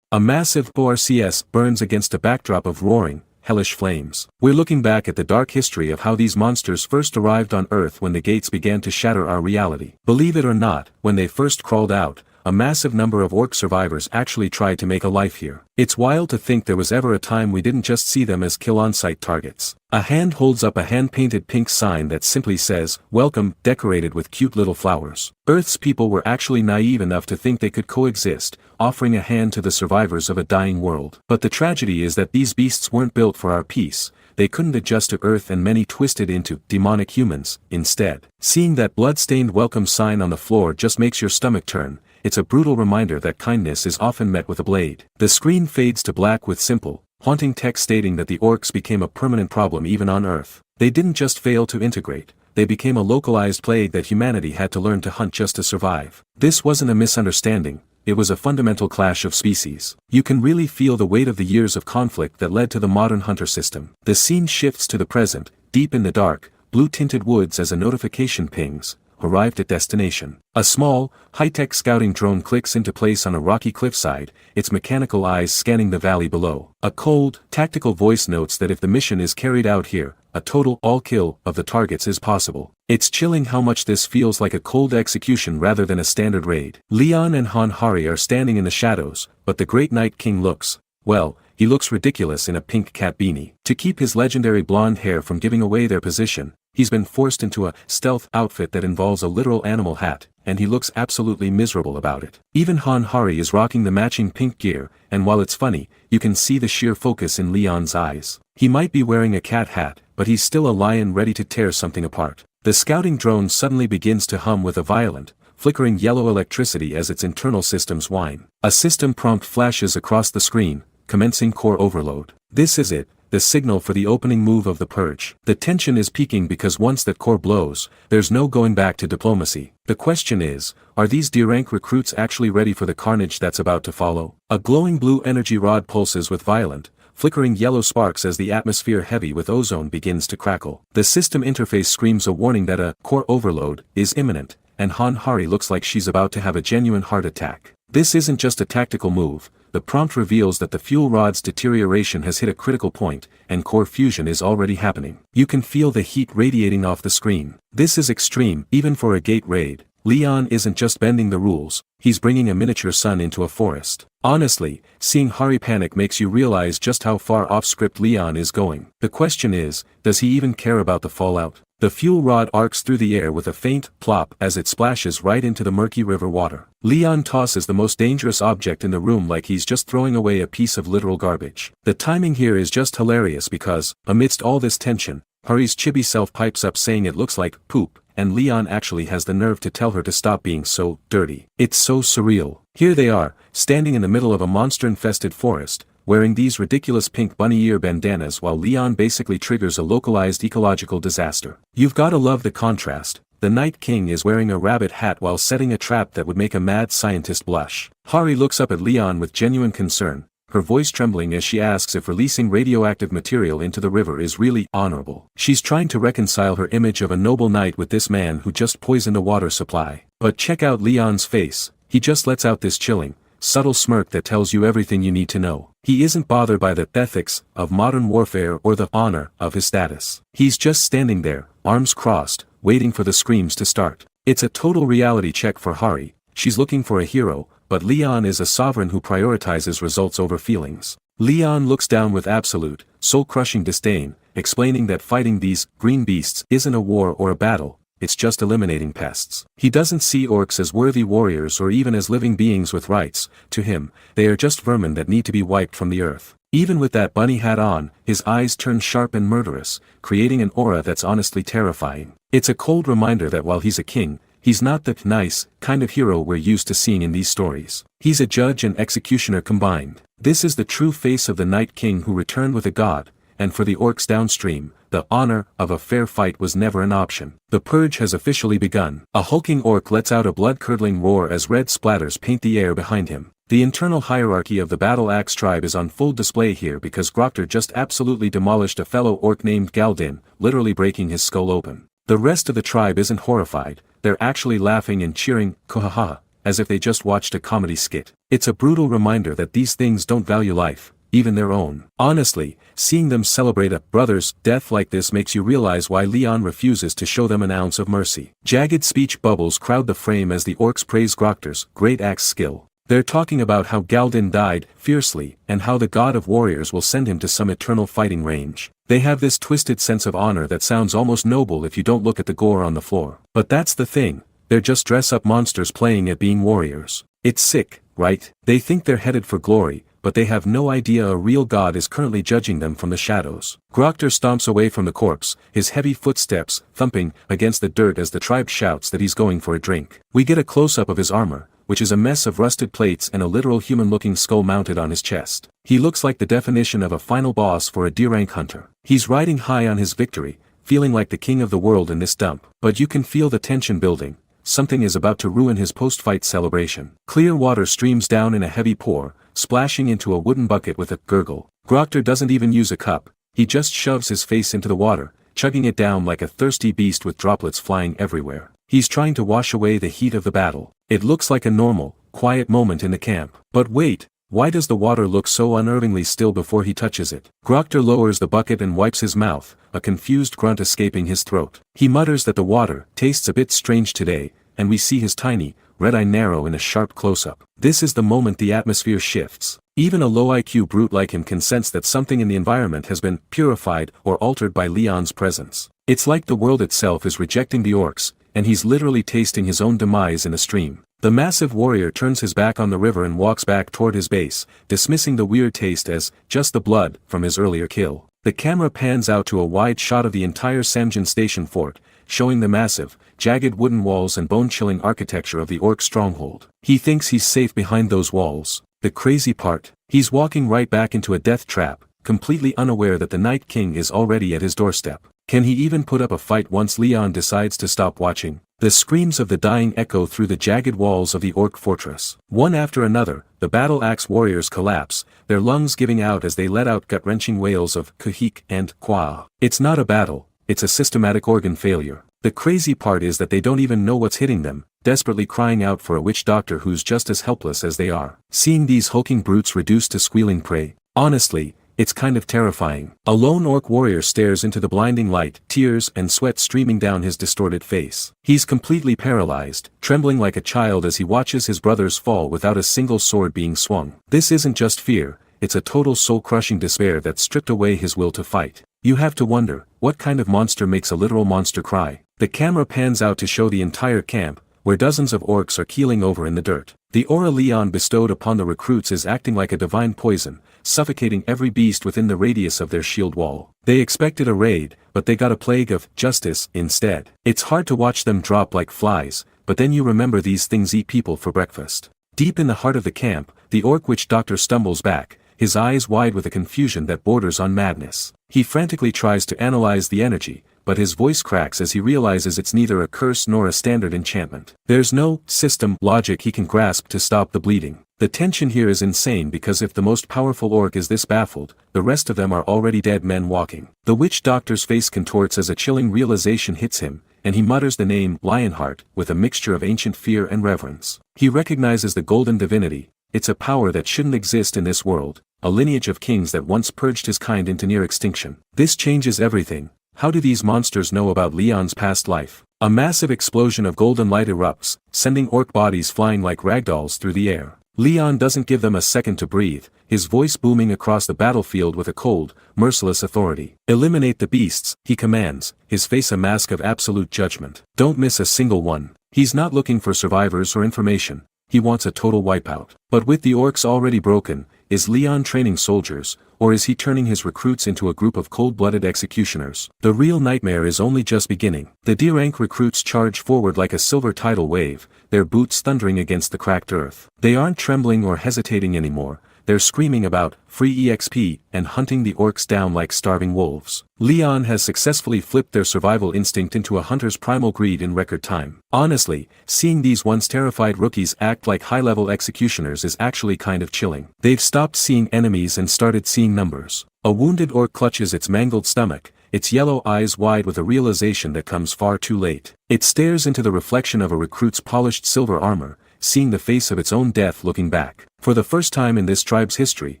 A massive ORCS burns against a backdrop of roaring, hellish flames. We're looking back at the dark history of how these monsters first arrived on Earth when the gates began to shatter our reality. Believe it or not, when they first crawled out, a massive number of orc survivors actually tried to make a life here. It's wild to think there was ever a time we didn't just see them as kill-on-sight targets. A hand holds up a hand-painted pink sign that simply says, "Welcome," decorated with cute little flowers. Earth's people were actually naive enough to think they could coexist, offering a hand to the survivors of a dying world. But the tragedy is that these beasts weren't built for our peace. They couldn't adjust to Earth, and many twisted into demonic humans instead. Seeing that blood-stained welcome sign on the floor just makes your stomach turn. It's a brutal reminder that kindness is often met with a blade. The screen fades to black with simple, haunting text stating that the orcs became a permanent problem even on Earth. They didn't just fail to integrate, they became a localized plague that humanity had to learn to hunt just to survive. This wasn't a misunderstanding, it was a fundamental clash of species. You can really feel the weight of the years of conflict that led to the modern hunter system. The scene shifts to the present, deep in the dark, blue-tinted woods as a notification pings. Arrived at destination. A small, high-tech scouting drone clicks into place on a rocky cliffside, its mechanical eyes scanning the valley below. A cold, tactical voice notes that if the mission is carried out here, a total all-kill of the targets is possible. It's chilling how much this feels like a cold execution rather than a standard raid. Leon and Han Hari are standing in the shadows, but the Great Night King looks, well, he looks ridiculous in a pink cat beanie. To keep his legendary blonde hair from giving away their position, he's been forced into a stealth outfit that involves a literal animal hat, and he looks absolutely miserable about it. Even Han Hari is rocking the matching pink gear, and while it's funny, you can see the sheer focus in Leon's eyes. He might be wearing a cat hat, but he's still a lion ready to tear something apart. The scouting drone suddenly begins to hum with a violent, flickering yellow electricity as its internal systems whine. A system prompt flashes across the screen, commencing core overload. This is it, the signal for the opening move of the purge. The tension is peaking because once that core blows, there's no going back to diplomacy. The question is, are these D-rank recruits actually ready for the carnage that's about to follow? A glowing blue energy rod pulses with violent, flickering yellow sparks as the atmosphere heavy with ozone begins to crackle. The system interface screams a warning that a core overload is imminent, and Han Hari looks like she's about to have a genuine heart attack. This isn't just a tactical move. The prompt reveals that the fuel rod's deterioration has hit a critical point, and core fusion is already happening. You can feel the heat radiating off the screen. This is extreme, even for a gate raid. Leon isn't just bending the rules, he's bringing a miniature sun into a forest. Honestly, seeing Hari panic makes you realize just how far off-script Leon is going. The question is, does he even care about the fallout? The fuel rod arcs through the air with a faint plop as it splashes right into the murky river water. Leon tosses the most dangerous object in the room like he's just throwing away a piece of literal garbage. The timing here is just hilarious because, amidst all this tension, Hari's chibi self pipes up saying it looks like poop, and Leon actually has the nerve to tell her to stop being so dirty. It's so surreal. Here they are, standing in the middle of a monster-infested forest, wearing these ridiculous pink bunny ear bandanas while Leon basically triggers a localized ecological disaster. You've gotta love the contrast. The Night King is wearing a rabbit hat while setting a trap that would make a mad scientist blush. Hari looks up at Leon with genuine concern, her voice trembling as she asks if releasing radioactive material into the river is really honorable. She's trying to reconcile her image of a noble knight with this man who just poisoned a water supply. But check out Leon's face, he just lets out this chilling, subtle smirk that tells you everything you need to know. He isn't bothered by the ethics of modern warfare or the honor of his status. He's just standing there, arms crossed, waiting for the screams to start. It's a total reality check for Hari. She's looking for a hero, but Leon is a sovereign who prioritizes results over feelings. Leon looks down with absolute, soul-crushing disdain, explaining that fighting these green beasts isn't a war or a battle, it's just eliminating pests. He doesn't see orcs as worthy warriors or even as living beings with rights. To him, they are just vermin that need to be wiped from the earth. Even with that bunny hat on, his eyes turn sharp and murderous, creating an aura that's honestly terrifying. It's a cold reminder that while he's a king, he's not the nice, kind of hero we're used to seeing in these stories. He's a judge and executioner combined. This is the true face of the Night King who returned with a god, and for the orcs downstream, the honor of a fair fight was never an option. The purge has officially begun. A hulking orc lets out a blood-curdling roar as red splatters paint the air behind him. The internal hierarchy of the Battle Axe tribe is on full display here because Grokter just absolutely demolished a fellow orc named Galdin, literally breaking his skull open. The rest of the tribe isn't horrified, they're actually laughing and cheering, kohaha, as if they just watched a comedy skit. It's a brutal reminder that these things don't value life, even their own. Honestly, seeing them celebrate a brother's death like this makes you realize why Leon refuses to show them an ounce of mercy. Jagged speech bubbles crowd the frame as the orcs praise Grokter's great axe skill. They're talking about how Galdin died fiercely and how the god of warriors will send him to some eternal fighting range. They have this twisted sense of honor that sounds almost noble if you don't look at the gore on the floor. But that's the thing, they're just dress-up monsters playing at being warriors. It's sick, right? They think they're headed for glory, but they have no idea a real god is currently judging them from the shadows. Grokter stomps away from the corpse, his heavy footsteps thumping against the dirt as the tribe shouts that he's going for a drink. We get a close-up of his armor, which is a mess of rusted plates and a literal human-looking skull mounted on his chest. He looks like the definition of a final boss for a D-rank hunter. He's riding high on his victory, feeling like the king of the world in this dump. But you can feel the tension building. Something is about to ruin his post-fight celebration. Clear water streams down in a heavy pour, splashing into a wooden bucket with a gurgle. Grokter doesn't even use a cup, he just shoves his face into the water, chugging it down like a thirsty beast with droplets flying everywhere. He's trying to wash away the heat of the battle. It looks like a normal, quiet moment in the camp. But wait, why does the water look so unnervingly still before he touches it? Grokter lowers the bucket and wipes his mouth, a confused grunt escaping his throat. He mutters that the water tastes a bit strange today, and we see his tiny, red eye narrow in a sharp close-up. This is the moment the atmosphere shifts. Even a low IQ brute like him can sense that something in the environment has been purified or altered by Leon's presence. It's like the world itself is rejecting the orcs, and he's literally tasting his own demise in a stream. The massive warrior turns his back on the river and walks back toward his base, dismissing the weird taste as just the blood from his earlier kill. The camera pans out to a wide shot of the entire Samjin station fort, showing the massive, jagged wooden walls and bone-chilling architecture of the orc stronghold. He thinks he's safe behind those walls. The crazy part, he's walking right back into a death trap, completely unaware that the Night King is already at his doorstep. Can he even put up a fight once Leon decides to stop watching? The screams of the dying echo through the jagged walls of the orc fortress. One after another, the battle-axe warriors collapse, their lungs giving out as they let out gut-wrenching wails of kuhik and kwa. It's not a battle, it's a systematic organ failure. The crazy part is that they don't even know what's hitting them, desperately crying out for a witch doctor who's just as helpless as they are. Seeing these hulking brutes reduced to squealing prey, honestly, it's kind of terrifying. A lone orc warrior stares into the blinding light, tears and sweat streaming down his distorted face. He's completely paralyzed, trembling like a child as he watches his brothers fall without a single sword being swung. This isn't just fear, it's a total soul-crushing despair that stripped away his will to fight. You have to wonder, what kind of monster makes a literal monster cry? The camera pans out to show the entire camp, where dozens of orcs are keeling over in the dirt. The aura Leon bestowed upon the recruits is acting like a divine poison, suffocating every beast within the radius of their shield wall. They expected a raid, but they got a plague of justice instead. It's hard to watch them drop like flies, but then you remember these things eat people for breakfast. Deep in the heart of the camp, the orc witch doctor stumbles back, his eyes wide with a confusion that borders on madness. He frantically tries to analyze the energy, but his voice cracks as he realizes it's neither a curse nor a standard enchantment. There's no system logic he can grasp to stop the bleeding. The tension here is insane because if the most powerful orc is this baffled, the rest of them are already dead men walking. The witch doctor's face contorts as a chilling realization hits him, and he mutters the name Lionheart with a mixture of ancient fear and reverence. He recognizes the golden divinity. It's a power that shouldn't exist in this world, a lineage of kings that once purged his kind into near extinction. This changes everything. How do these monsters know about Leon's past life? A massive explosion of golden light erupts, sending orc bodies flying like ragdolls through the air. Leon doesn't give them a second to breathe, his voice booming across the battlefield with a cold, merciless authority. Eliminate the beasts, he commands, his face a mask of absolute judgment. Don't miss a single one. He's not looking for survivors or information. He wants a total wipeout. But with the orcs already broken, is Leon training soldiers, or is he turning his recruits into a group of cold-blooded executioners? The real nightmare is only just beginning. The D-rank recruits charge forward like a silver tidal wave, their boots thundering against the cracked earth. They aren't trembling or hesitating anymore, they're screaming about free EXP and hunting the orcs down like starving wolves. Leon has successfully flipped their survival instinct into a hunter's primal greed in record time. Honestly, seeing these once terrified rookies act like high-level executioners is actually kind of chilling. They've stopped seeing enemies and started seeing numbers. A wounded orc clutches its mangled stomach, its yellow eyes wide with a realization that comes far too late. It stares into the reflection of a recruit's polished silver armor, seeing the face of its own death looking back. For the first time in this tribe's history,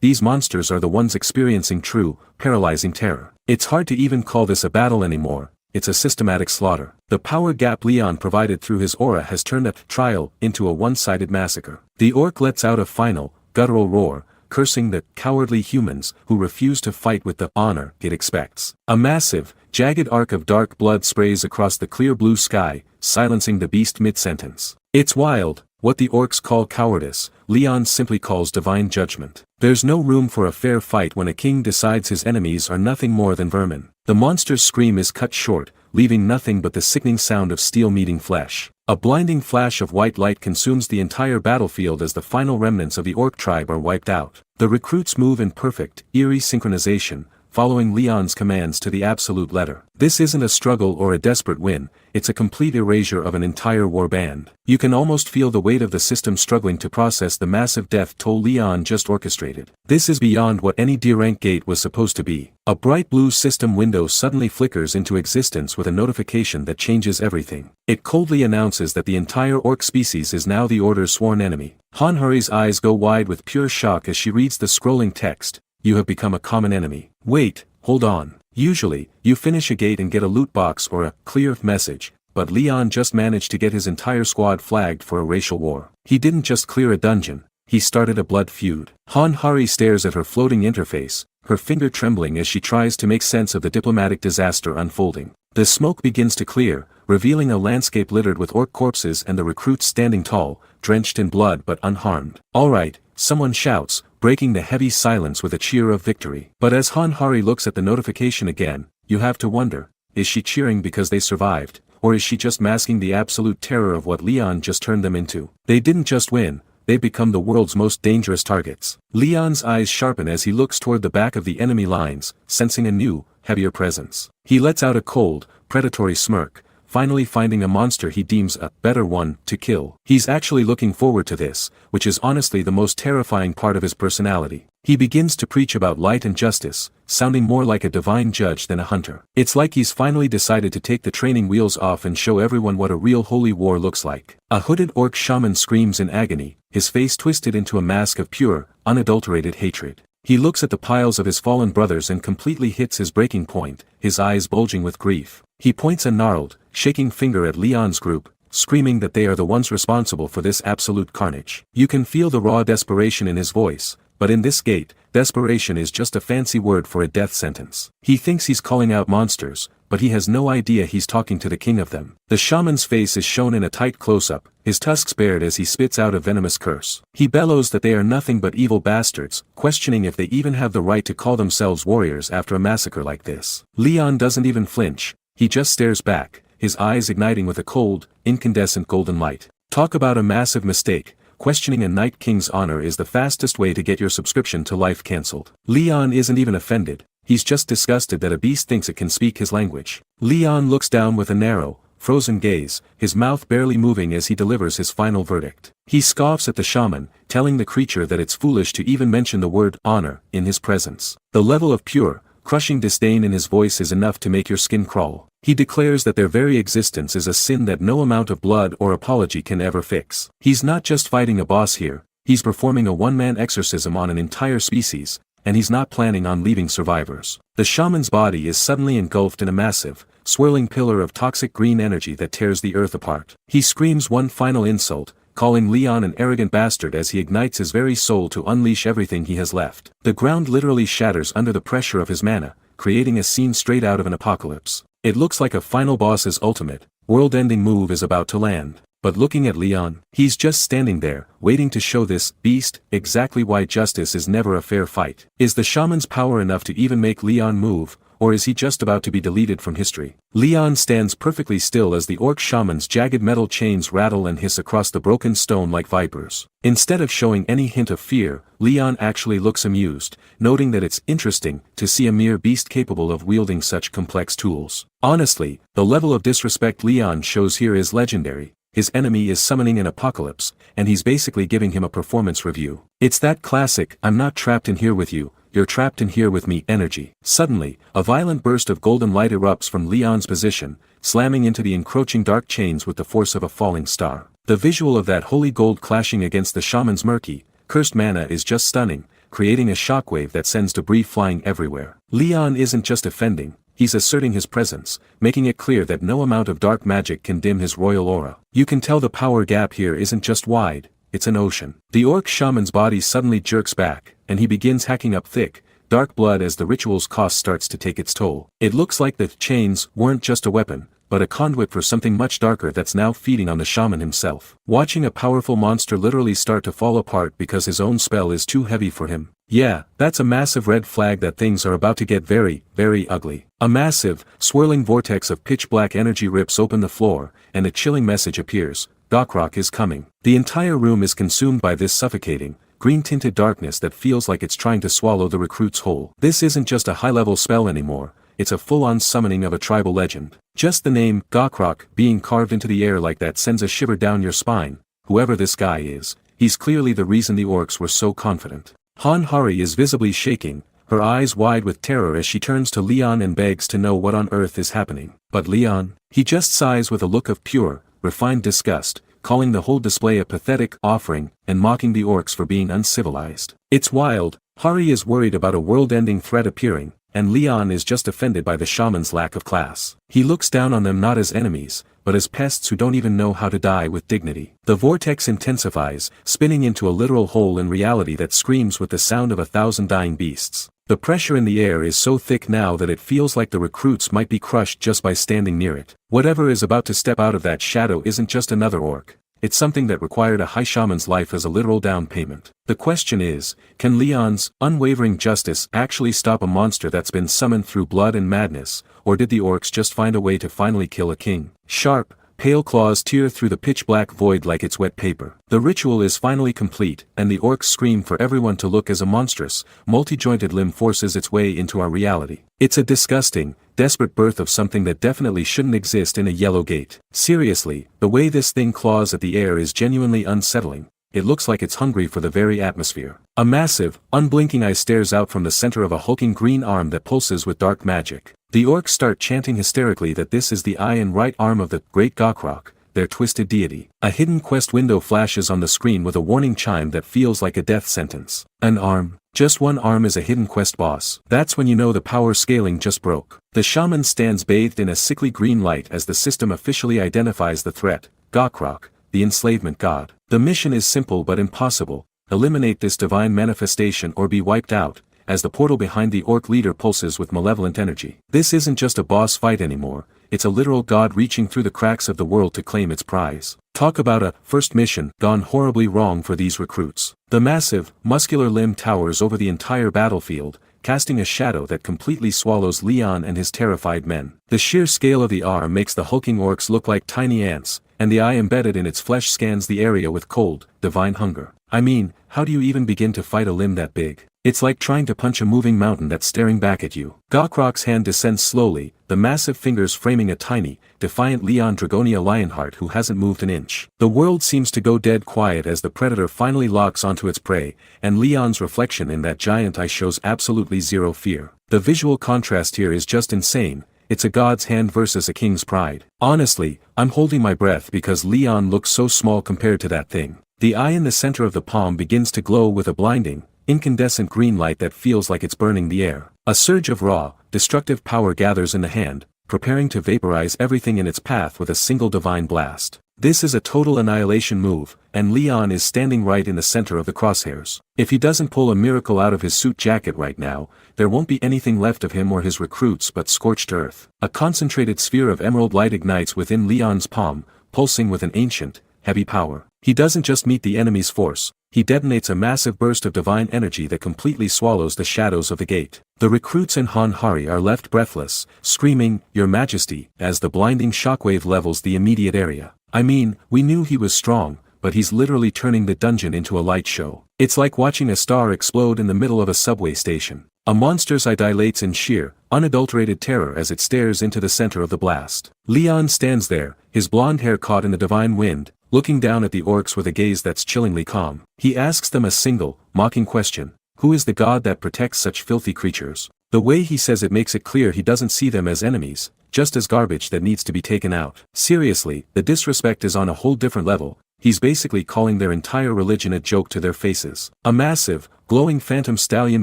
these monsters are the ones experiencing true, paralyzing terror. It's hard to even call this a battle anymore, it's a systematic slaughter. The power gap Leon provided through his aura has turned a trial into a one-sided massacre. The orc lets out a final, guttural roar, cursing the cowardly humans who refuse to fight with the honor it expects. A massive, jagged arc of dark blood sprays across the clear blue sky, silencing the beast mid-sentence. It's wild. What the orcs call cowardice, Leon simply calls divine judgment. There's no room for a fair fight when a king decides his enemies are nothing more than vermin. The monster's scream is cut short, leaving nothing but the sickening sound of steel meeting flesh. A blinding flash of white light consumes the entire battlefield as the final remnants of the orc tribe are wiped out. The recruits move in perfect, eerie synchronization, following Leon's commands to the absolute letter. This isn't a struggle or a desperate win, it's a complete erasure of an entire war band. You can almost feel the weight of the system struggling to process the massive death toll Leon just orchestrated. This is beyond what any D-rank gate was supposed to be. A bright blue system window suddenly flickers into existence with a notification that changes everything. It coldly announces that the entire orc species is now the Order's sworn enemy. Hanhari's eyes go wide with pure shock as she reads the scrolling text. You have become a common enemy. Wait, hold on. Usually, you finish a gate and get a loot box or a clear message, but Leon just managed to get his entire squad flagged for a racial war. He didn't just clear a dungeon, he started a blood feud. Hanhari stares at her floating interface, her finger trembling as she tries to make sense of the diplomatic disaster unfolding. The smoke begins to clear, revealing a landscape littered with orc corpses and the recruits standing tall, drenched in blood but unharmed. Alright, someone shouts, breaking the heavy silence with a cheer of victory. But as Hanhari looks at the notification again, you have to wonder, is she cheering because they survived, or is she just masking the absolute terror of what Leon just turned them into? They didn't just win, they've become the world's most dangerous targets. Leon's eyes sharpen as he looks toward the back of the enemy lines, sensing a new, heavier presence. He lets out a cold, predatory smirk, finally finding a monster he deems a better one to kill. He's actually looking forward to this, which is honestly the most terrifying part of his personality. He begins to preach about light and justice, sounding more like a divine judge than a hunter. It's like he's finally decided to take the training wheels off and show everyone what a real holy war looks like. A hooded orc shaman screams in agony, his face twisted into a mask of pure, unadulterated hatred. He looks at the piles of his fallen brothers and completely hits his breaking point, his eyes bulging with grief. He points a gnarled, shaking finger at Leon's group, screaming that they are the ones responsible for this absolute carnage. You can feel the raw desperation in his voice, but in this gate, desperation is just a fancy word for a death sentence. He thinks he's calling out monsters, but he has no idea he's talking to the king of them. The shaman's face is shown in a tight close-up, his tusks bared as he spits out a venomous curse. He bellows that they are nothing but evil bastards, questioning if they even have the right to call themselves warriors after a massacre like this. Leon doesn't even flinch, he just stares back, his eyes igniting with a cold, incandescent golden light. Talk about a massive mistake. Questioning a Night King's honor is the fastest way to get your subscription to life cancelled. Leon isn't even offended, he's just disgusted that a beast thinks it can speak his language. Leon looks down with a narrow, frozen gaze, his mouth barely moving as he delivers his final verdict. He scoffs at the shaman, telling the creature that it's foolish to even mention the word honor in his presence. The level of pure, crushing disdain in his voice is enough to make your skin crawl. He declares that their very existence is a sin that no amount of blood or apology can ever fix. He's not just fighting a boss here, he's performing a one-man exorcism on an entire species, and he's not planning on leaving survivors. The shaman's body is suddenly engulfed in a massive, swirling pillar of toxic green energy that tears the earth apart. He screams one final insult, calling Leon an arrogant bastard as he ignites his very soul to unleash everything he has left. The ground literally shatters under the pressure of his mana, creating a scene straight out of an apocalypse. It looks like a final boss's ultimate, world-ending move is about to land. But looking at Leon, he's just standing there, waiting to show this beast exactly why justice is never a fair fight. Is the shaman's power enough to even make Leon move, or is he just about to be deleted from history? Leon stands perfectly still as the orc shaman's jagged metal chains rattle and hiss across the broken stone like vipers. Instead of showing any hint of fear, Leon actually looks amused, noting that it's interesting to see a mere beast capable of wielding such complex tools. Honestly, the level of disrespect Leon shows here is legendary. His enemy is summoning an apocalypse, and he's basically giving him a performance review. It's that classic, I'm not trapped in here with you, you're trapped in here with me energy. Suddenly, a violent burst of golden light erupts from Leon's position, slamming into the encroaching dark chains with the force of a falling star. The visual of that holy gold clashing against the shaman's murky, cursed mana is just stunning, creating a shockwave that sends debris flying everywhere. Leon isn't just offending, he's asserting his presence, making it clear that no amount of dark magic can dim his royal aura. You can tell the power gap here isn't just wide, it's an ocean. The orc shaman's body suddenly jerks back, and he begins hacking up thick, dark blood as the ritual's cost starts to take its toll. It looks like the chains weren't just a weapon, but a conduit for something much darker that's now feeding on the shaman himself. Watching a powerful monster literally start to fall apart because his own spell is too heavy for him. Yeah, that's a massive red flag that things are about to get very, very ugly. A massive, swirling vortex of pitch-black energy rips open the floor, and a chilling message appears: Gokrock is coming. The entire room is consumed by this suffocating, green-tinted darkness that feels like it's trying to swallow the recruits whole. This isn't just a high-level spell anymore, it's a full-on summoning of a tribal legend. Just the name, Gokrock, being carved into the air like that sends a shiver down your spine. Whoever this guy is, he's clearly the reason the orcs were so confident. Han Hari is visibly shaking, her eyes wide with terror as she turns to Leon and begs to know what on earth is happening. But Leon, he just sighs with a look of pure, refined disgust, calling the whole display a pathetic offering, and mocking the orcs for being uncivilized. It's wild. Hari is worried about a world-ending threat appearing, and Leon is just offended by the shaman's lack of class. He looks down on them not as enemies, but as pests who don't even know how to die with dignity. The vortex intensifies, spinning into a literal hole in reality that screams with the sound of 1,000 dying beasts. The pressure in the air is so thick now that it feels like the recruits might be crushed just by standing near it. Whatever is about to step out of that shadow isn't just another orc. It's something that required a high shaman's life as a literal down payment. The question is, can Leon's unwavering justice actually stop a monster that's been summoned through blood and madness, or did the orcs just find a way to finally kill a king? Sharp, pale claws tear through the pitch-black void like it's wet paper. The ritual is finally complete, and the orcs scream for everyone to look as a monstrous, multi-jointed limb forces its way into our reality. It's a disgusting, desperate birth of something that definitely shouldn't exist in a yellow gate. Seriously, the way this thing claws at the air is genuinely unsettling. It looks like it's hungry for the very atmosphere. A massive, unblinking eye stares out from the center of a hulking green arm that pulses with dark magic. The orcs start chanting hysterically that this is the eye and right arm of the great Gokrock, their twisted deity. A hidden quest window flashes on the screen with a warning chime that feels like a death sentence. An arm. Just one arm is a hidden quest boss. That's when you know the power scaling just broke. The shaman stands bathed in a sickly green light as the system officially identifies the threat: Gokrock, the enslavement god. The mission is simple but impossible: eliminate this divine manifestation or be wiped out, as the portal behind the orc leader pulses with malevolent energy. This isn't just a boss fight anymore, it's a literal god reaching through the cracks of the world to claim its prize. Talk about a first mission gone horribly wrong for these recruits. The massive, muscular limb towers over the entire battlefield, casting a shadow that completely swallows Leon and his terrified men. The sheer scale of the arm makes the hulking orcs look like tiny ants, and the eye embedded in its flesh scans the area with cold, divine hunger. I mean, how do you even begin to fight a limb that big? It's like trying to punch a moving mountain that's staring back at you. Gokrock's hand descends slowly, the massive fingers framing a tiny, defiant Leon Dragonia Lionheart who hasn't moved an inch. The world seems to go dead quiet as the predator finally locks onto its prey, and Leon's reflection in that giant eye shows absolutely zero fear. The visual contrast here is just insane. It's a god's hand versus a king's pride. Honestly, I'm holding my breath because Leon looks so small compared to that thing. The eye in the center of the palm begins to glow with a blinding, incandescent green light that feels like it's burning the air. A surge of raw, destructive power gathers in the hand, preparing to vaporize everything in its path with a single divine blast. This is a total annihilation move, and Leon is standing right in the center of the crosshairs. If he doesn't pull a miracle out of his suit jacket right now, there won't be anything left of him or his recruits but scorched earth. A concentrated sphere of emerald light ignites within Leon's palm, pulsing with an ancient, heavy power. He doesn't just meet the enemy's force, he detonates a massive burst of divine energy that completely swallows the shadows of the gate. The recruits in Han Hari are left breathless, screaming, "Your Majesty," as the blinding shockwave levels the immediate area. I mean, we knew he was strong, but he's literally turning the dungeon into a light show. It's like watching a star explode in the middle of a subway station. A monster's eye dilates in sheer, unadulterated terror as it stares into the center of the blast. Leon stands there, his blonde hair caught in the divine wind, looking down at the orcs with a gaze that's chillingly calm. He asks them a single, mocking question: who is the god that protects such filthy creatures? The way he says it makes it clear he doesn't see them as enemies, just as garbage that needs to be taken out. Seriously, the disrespect is on a whole different level. he's basically calling their entire religion a joke to their faces. A massive, glowing phantom stallion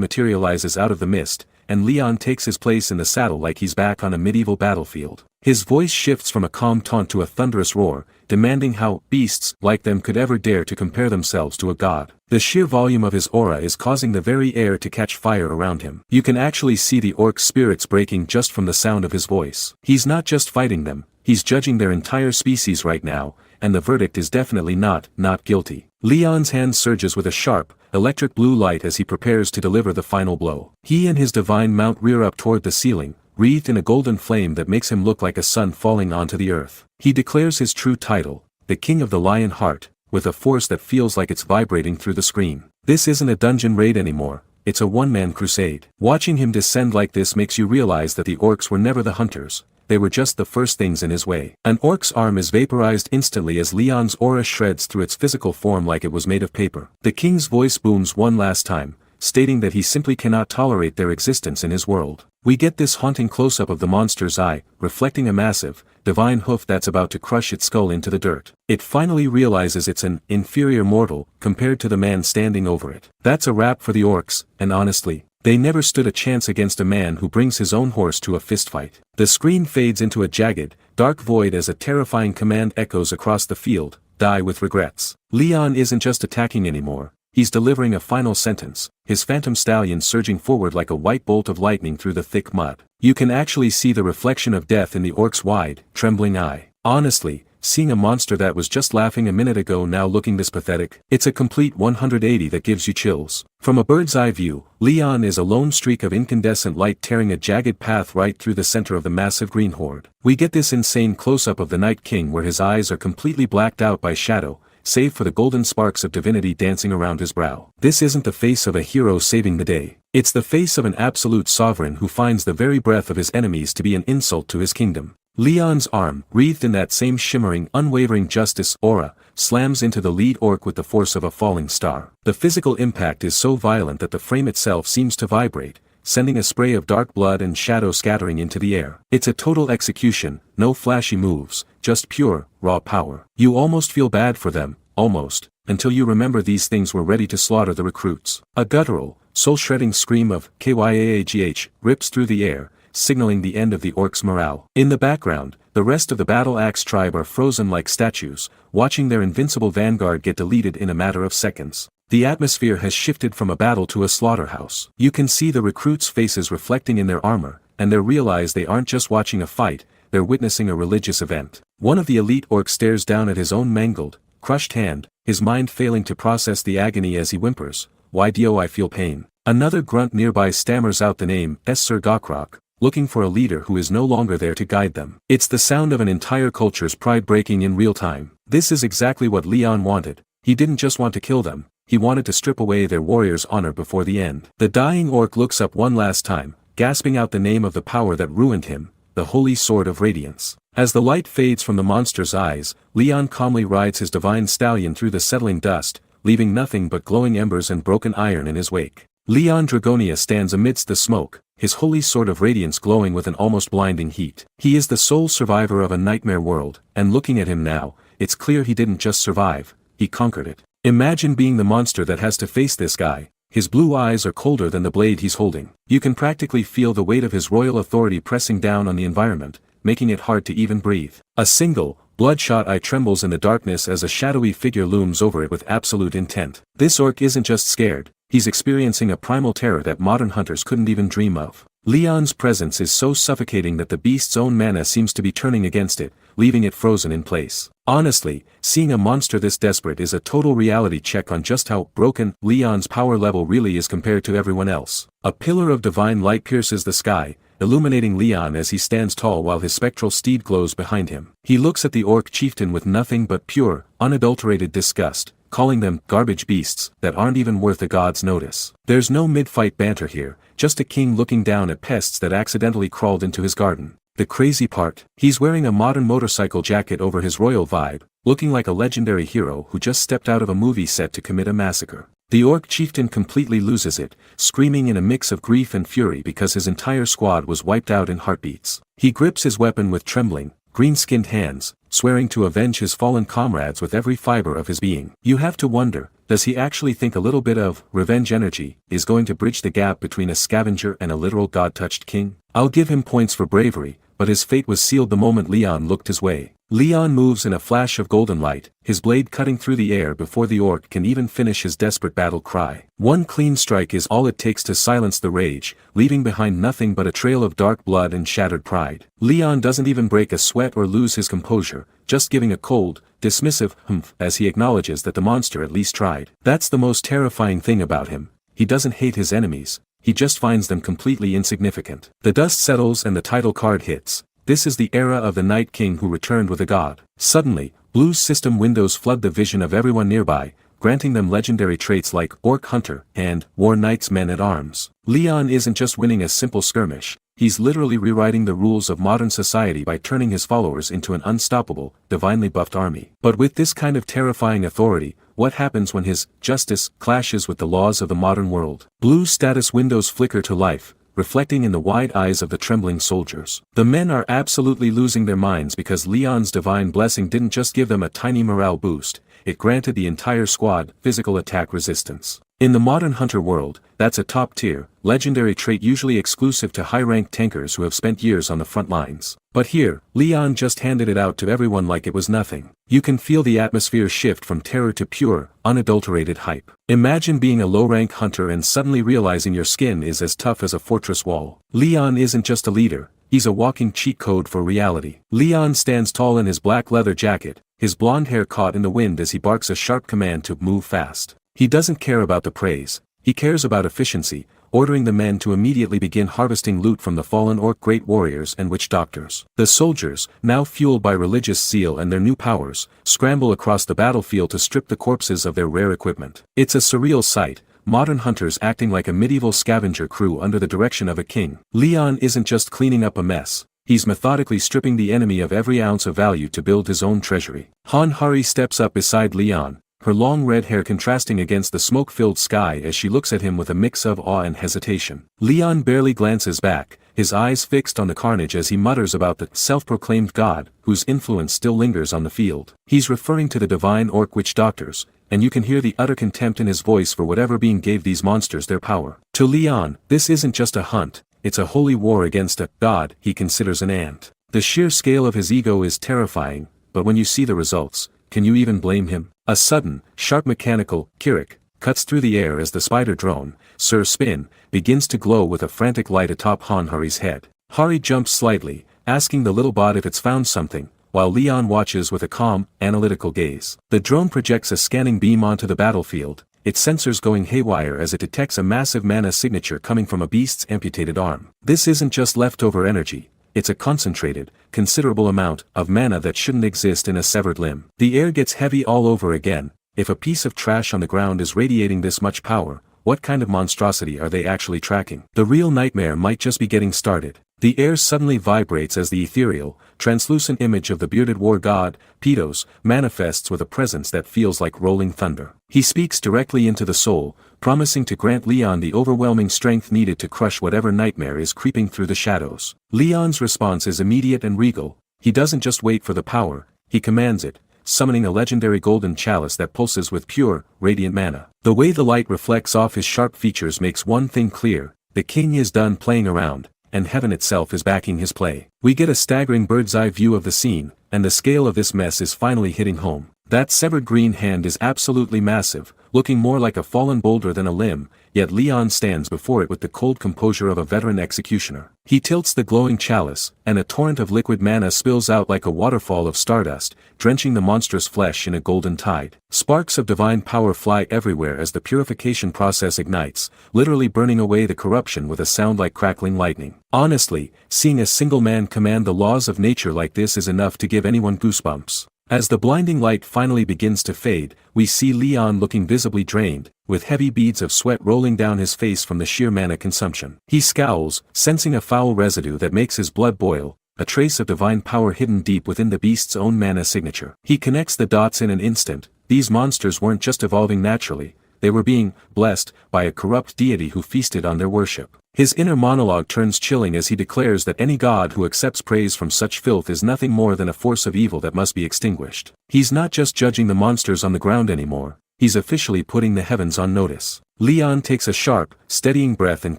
materializes out of the mist, and Leon takes his place in the saddle like he's back on a medieval battlefield. His voice shifts from a calm taunt to a thunderous roar, demanding how beasts like them could ever dare to compare themselves to a god. The sheer volume of his aura is causing the very air to catch fire around him. You can actually see the orc's spirits breaking just from the sound of his voice. He's not just fighting them, he's judging their entire species right now, and the verdict is definitely not guilty. Leon's hand surges with a sharp, electric blue light as he prepares to deliver the final blow. He and his divine mount rear up toward the ceiling, wreathed in a golden flame that makes him look like a sun falling onto the earth. He declares his true title, the King of the Lion Heart, with a force that feels like it's vibrating through the screen. This isn't a dungeon raid anymore, it's a one-man crusade. Watching him descend like this makes you realize that the orcs were never the hunters, they were just the first things in his way. An orc's arm is vaporized instantly as Leon's aura shreds through its physical form like it was made of paper. The king's voice booms one last time, stating that he simply cannot tolerate their existence in his world. We get this haunting close-up of the monster's eye, reflecting a massive, divine hoof that's about to crush its skull into the dirt. It finally realizes it's an inferior mortal compared to the man standing over it. That's a wrap for the orcs, and honestly, they never stood a chance against a man who brings his own horse to a fistfight. The screen fades into a jagged, dark void as a terrifying command echoes across the field, "Die with regrets." Leon isn't just attacking anymore, he's delivering a final sentence, his phantom stallion surging forward like a white bolt of lightning through the thick mud. You can actually see the reflection of death in the orc's wide, trembling eye. Honestly, seeing a monster that was just laughing a minute ago now looking this pathetic, it's a complete 180 that gives you chills. From a bird's eye view, Leon is a lone streak of incandescent light tearing a jagged path right through the center of the massive green horde. We get this insane close-up of the Night King where his eyes are completely blacked out by shadow, save for the golden sparks of divinity dancing around his brow. This isn't the face of a hero saving the day. It's the face of an absolute sovereign who finds the very breath of his enemies to be an insult to his kingdom. Leon's arm, wreathed in that same shimmering, unwavering justice aura, slams into the lead orc with the force of a falling star. The physical impact is so violent that the frame itself seems to vibrate, sending a spray of dark blood and shadow scattering into the air. It's a total execution, no flashy moves, just pure, raw power. You almost feel bad for them, almost, until you remember these things were ready to slaughter the recruits. A guttural, soul-shredding scream of "Kyagh" rips through the air, signaling the end of the orcs' morale. In the background, the rest of the Battle Axe tribe are frozen like statues, watching their invincible vanguard get deleted in a matter of seconds. The atmosphere has shifted from a battle to a slaughterhouse. You can see the recruits' faces reflecting in their armor, and they realize they aren't just watching a fight, they're witnessing a religious event. One of the elite orcs stares down at his own mangled, crushed hand, his mind failing to process the agony as he whimpers, "Why do I feel pain?" Another grunt nearby stammers out the name, Sir Gokrok, looking for a leader who is no longer there to guide them. It's the sound of an entire culture's pride breaking in real time. This is exactly what Leon wanted. He didn't just want to kill them, he wanted to strip away their warrior's honor before the end. The dying orc looks up one last time, gasping out the name of the power that ruined him, the Holy Sword of Radiance. As the light fades from the monster's eyes, Leon calmly rides his divine stallion through the settling dust, leaving nothing but glowing embers and broken iron in his wake. Leon Dragonia stands amidst the smoke, his holy sword of radiance glowing with an almost blinding heat. He is the sole survivor of a nightmare world, and looking at him now, it's clear he didn't just survive, he conquered it. Imagine being the monster that has to face this guy. His blue eyes are colder than the blade he's holding. You can practically feel the weight of his royal authority pressing down on the environment, making it hard to even breathe. A single, bloodshot eye trembles in the darkness as a shadowy figure looms over it with absolute intent. This orc isn't just scared, he's experiencing a primal terror that modern hunters couldn't even dream of. Leon's presence is so suffocating that the beast's own mana seems to be turning against it, leaving it frozen in place. Honestly, seeing a monster this desperate is a total reality check on just how broken Leon's power level really is compared to everyone else. A pillar of divine light pierces the sky, illuminating Leon as he stands tall while his spectral steed glows behind him. He looks at the orc chieftain with nothing but pure, unadulterated disgust, calling them garbage beasts that aren't even worth a god's notice. There's no mid-fight banter here, just a king looking down at pests that accidentally crawled into his garden. The crazy part, he's wearing a modern motorcycle jacket over his royal vibe, looking like a legendary hero who just stepped out of a movie set to commit a massacre. The orc chieftain completely loses it, screaming in a mix of grief and fury because his entire squad was wiped out in heartbeats. He grips his weapon with trembling, green-skinned hands, swearing to avenge his fallen comrades with every fiber of his being. You have to wonder, does he actually think a little bit of revenge energy is going to bridge the gap between a scavenger and a literal god-touched king? I'll give him points for bravery, but his fate was sealed the moment Leon looked his way. Leon moves in a flash of golden light, his blade cutting through the air before the orc can even finish his desperate battle cry. One clean strike is all it takes to silence the rage, leaving behind nothing but a trail of dark blood and shattered pride. Leon doesn't even break a sweat or lose his composure, just giving a cold, dismissive humph as he acknowledges that the monster at least tried. That's the most terrifying thing about him. He doesn't hate his enemies, he just finds them completely insignificant. The dust settles and the title card hits. This is the era of the Night King who returned with a god. Suddenly, Blue's system windows flood the vision of everyone nearby, granting them legendary traits like Orc Hunter and War Knight's Men-at-Arms. Leon isn't just winning a simple skirmish, he's literally rewriting the rules of modern society by turning his followers into an unstoppable, divinely buffed army. But with this kind of terrifying authority, what happens when his justice clashes with the laws of the modern world? Blue's status windows flicker to life, reflecting in the wide eyes of the trembling soldiers. The men are absolutely losing their minds because Leon's divine blessing didn't just give them a tiny morale boost, it granted the entire squad physical attack resistance. In the modern hunter world, that's a top-tier, legendary trait usually exclusive to high-ranked tankers who have spent years on the front lines. But here, Leon just handed it out to everyone like it was nothing. You can feel the atmosphere shift from terror to pure, unadulterated hype. Imagine being a low-rank hunter and suddenly realizing your skin is as tough as a fortress wall. Leon isn't just a leader, he's a walking cheat code for reality. Leon stands tall in his black leather jacket, his blonde hair caught in the wind as he barks a sharp command to move fast. He doesn't care about the praise, he cares about efficiency, ordering the men to immediately begin harvesting loot from the fallen orc great warriors and witch doctors. The soldiers, now fueled by religious zeal and their new powers, scramble across the battlefield to strip the corpses of their rare equipment. It's a surreal sight, modern hunters acting like a medieval scavenger crew under the direction of a king. Leon isn't just cleaning up a mess, he's methodically stripping the enemy of every ounce of value to build his own treasury. Han-Hari steps up beside Leon, her long red hair contrasting against the smoke-filled sky as she looks at him with a mix of awe and hesitation. Leon barely glances back, his eyes fixed on the carnage as he mutters about the self-proclaimed god, whose influence still lingers on the field. He's referring to the divine orc witch doctors, and you can hear the utter contempt in his voice for whatever being gave these monsters their power. To Leon, this isn't just a hunt, it's a holy war against a god he considers an ant. The sheer scale of his ego is terrifying, but when you see the results, can you even blame him? A sudden, sharp mechanical kirik cuts through the air as the spider drone, Sir Spin, begins to glow with a frantic light atop Han-Hari's head. Hari jumps slightly, asking the little bot if it's found something, while Leon watches with a calm, analytical gaze. The drone projects a scanning beam onto the battlefield, its sensors going haywire as it detects a massive mana signature coming from a beast's amputated arm. This isn't just leftover energy. It's a concentrated, considerable amount of mana that shouldn't exist in a severed limb. The air gets heavy all over again. If a piece of trash on the ground is radiating this much power, what kind of monstrosity are they actually tracking? The real nightmare might just be getting started. The air suddenly vibrates as the ethereal, translucent image of the bearded war god, Pedos, manifests with a presence that feels like rolling thunder. He speaks directly into the soul, promising to grant Leon the overwhelming strength needed to crush whatever nightmare is creeping through the shadows. Leon's response is immediate and regal. He doesn't just wait for the power, he commands it, summoning a legendary golden chalice that pulses with pure, radiant mana. The way the light reflects off his sharp features makes one thing clear: the king is done playing around, and heaven itself is backing his play. We get a staggering bird's-eye view of the scene, and the scale of this mess is finally hitting home. That severed green hand is absolutely massive, looking more like a fallen boulder than a limb, yet Leon stands before it with the cold composure of a veteran executioner. He tilts the glowing chalice, and a torrent of liquid mana spills out like a waterfall of stardust, drenching the monstrous flesh in a golden tide. Sparks of divine power fly everywhere as the purification process ignites, literally burning away the corruption with a sound like crackling lightning. Honestly, seeing a single man command the laws of nature like this is enough to give anyone goosebumps. As the blinding light finally begins to fade, we see Leon looking visibly drained, with heavy beads of sweat rolling down his face from the sheer mana consumption. He scowls, sensing a foul residue that makes his blood boil, a trace of divine power hidden deep within the beast's own mana signature. He connects the dots in an instant. These monsters weren't just evolving naturally, they were being blessed by a corrupt deity who feasted on their worship. His inner monologue turns chilling as he declares that any god who accepts praise from such filth is nothing more than a force of evil that must be extinguished. He's not just judging the monsters on the ground anymore, he's officially putting the heavens on notice. Leon takes a sharp, steadying breath and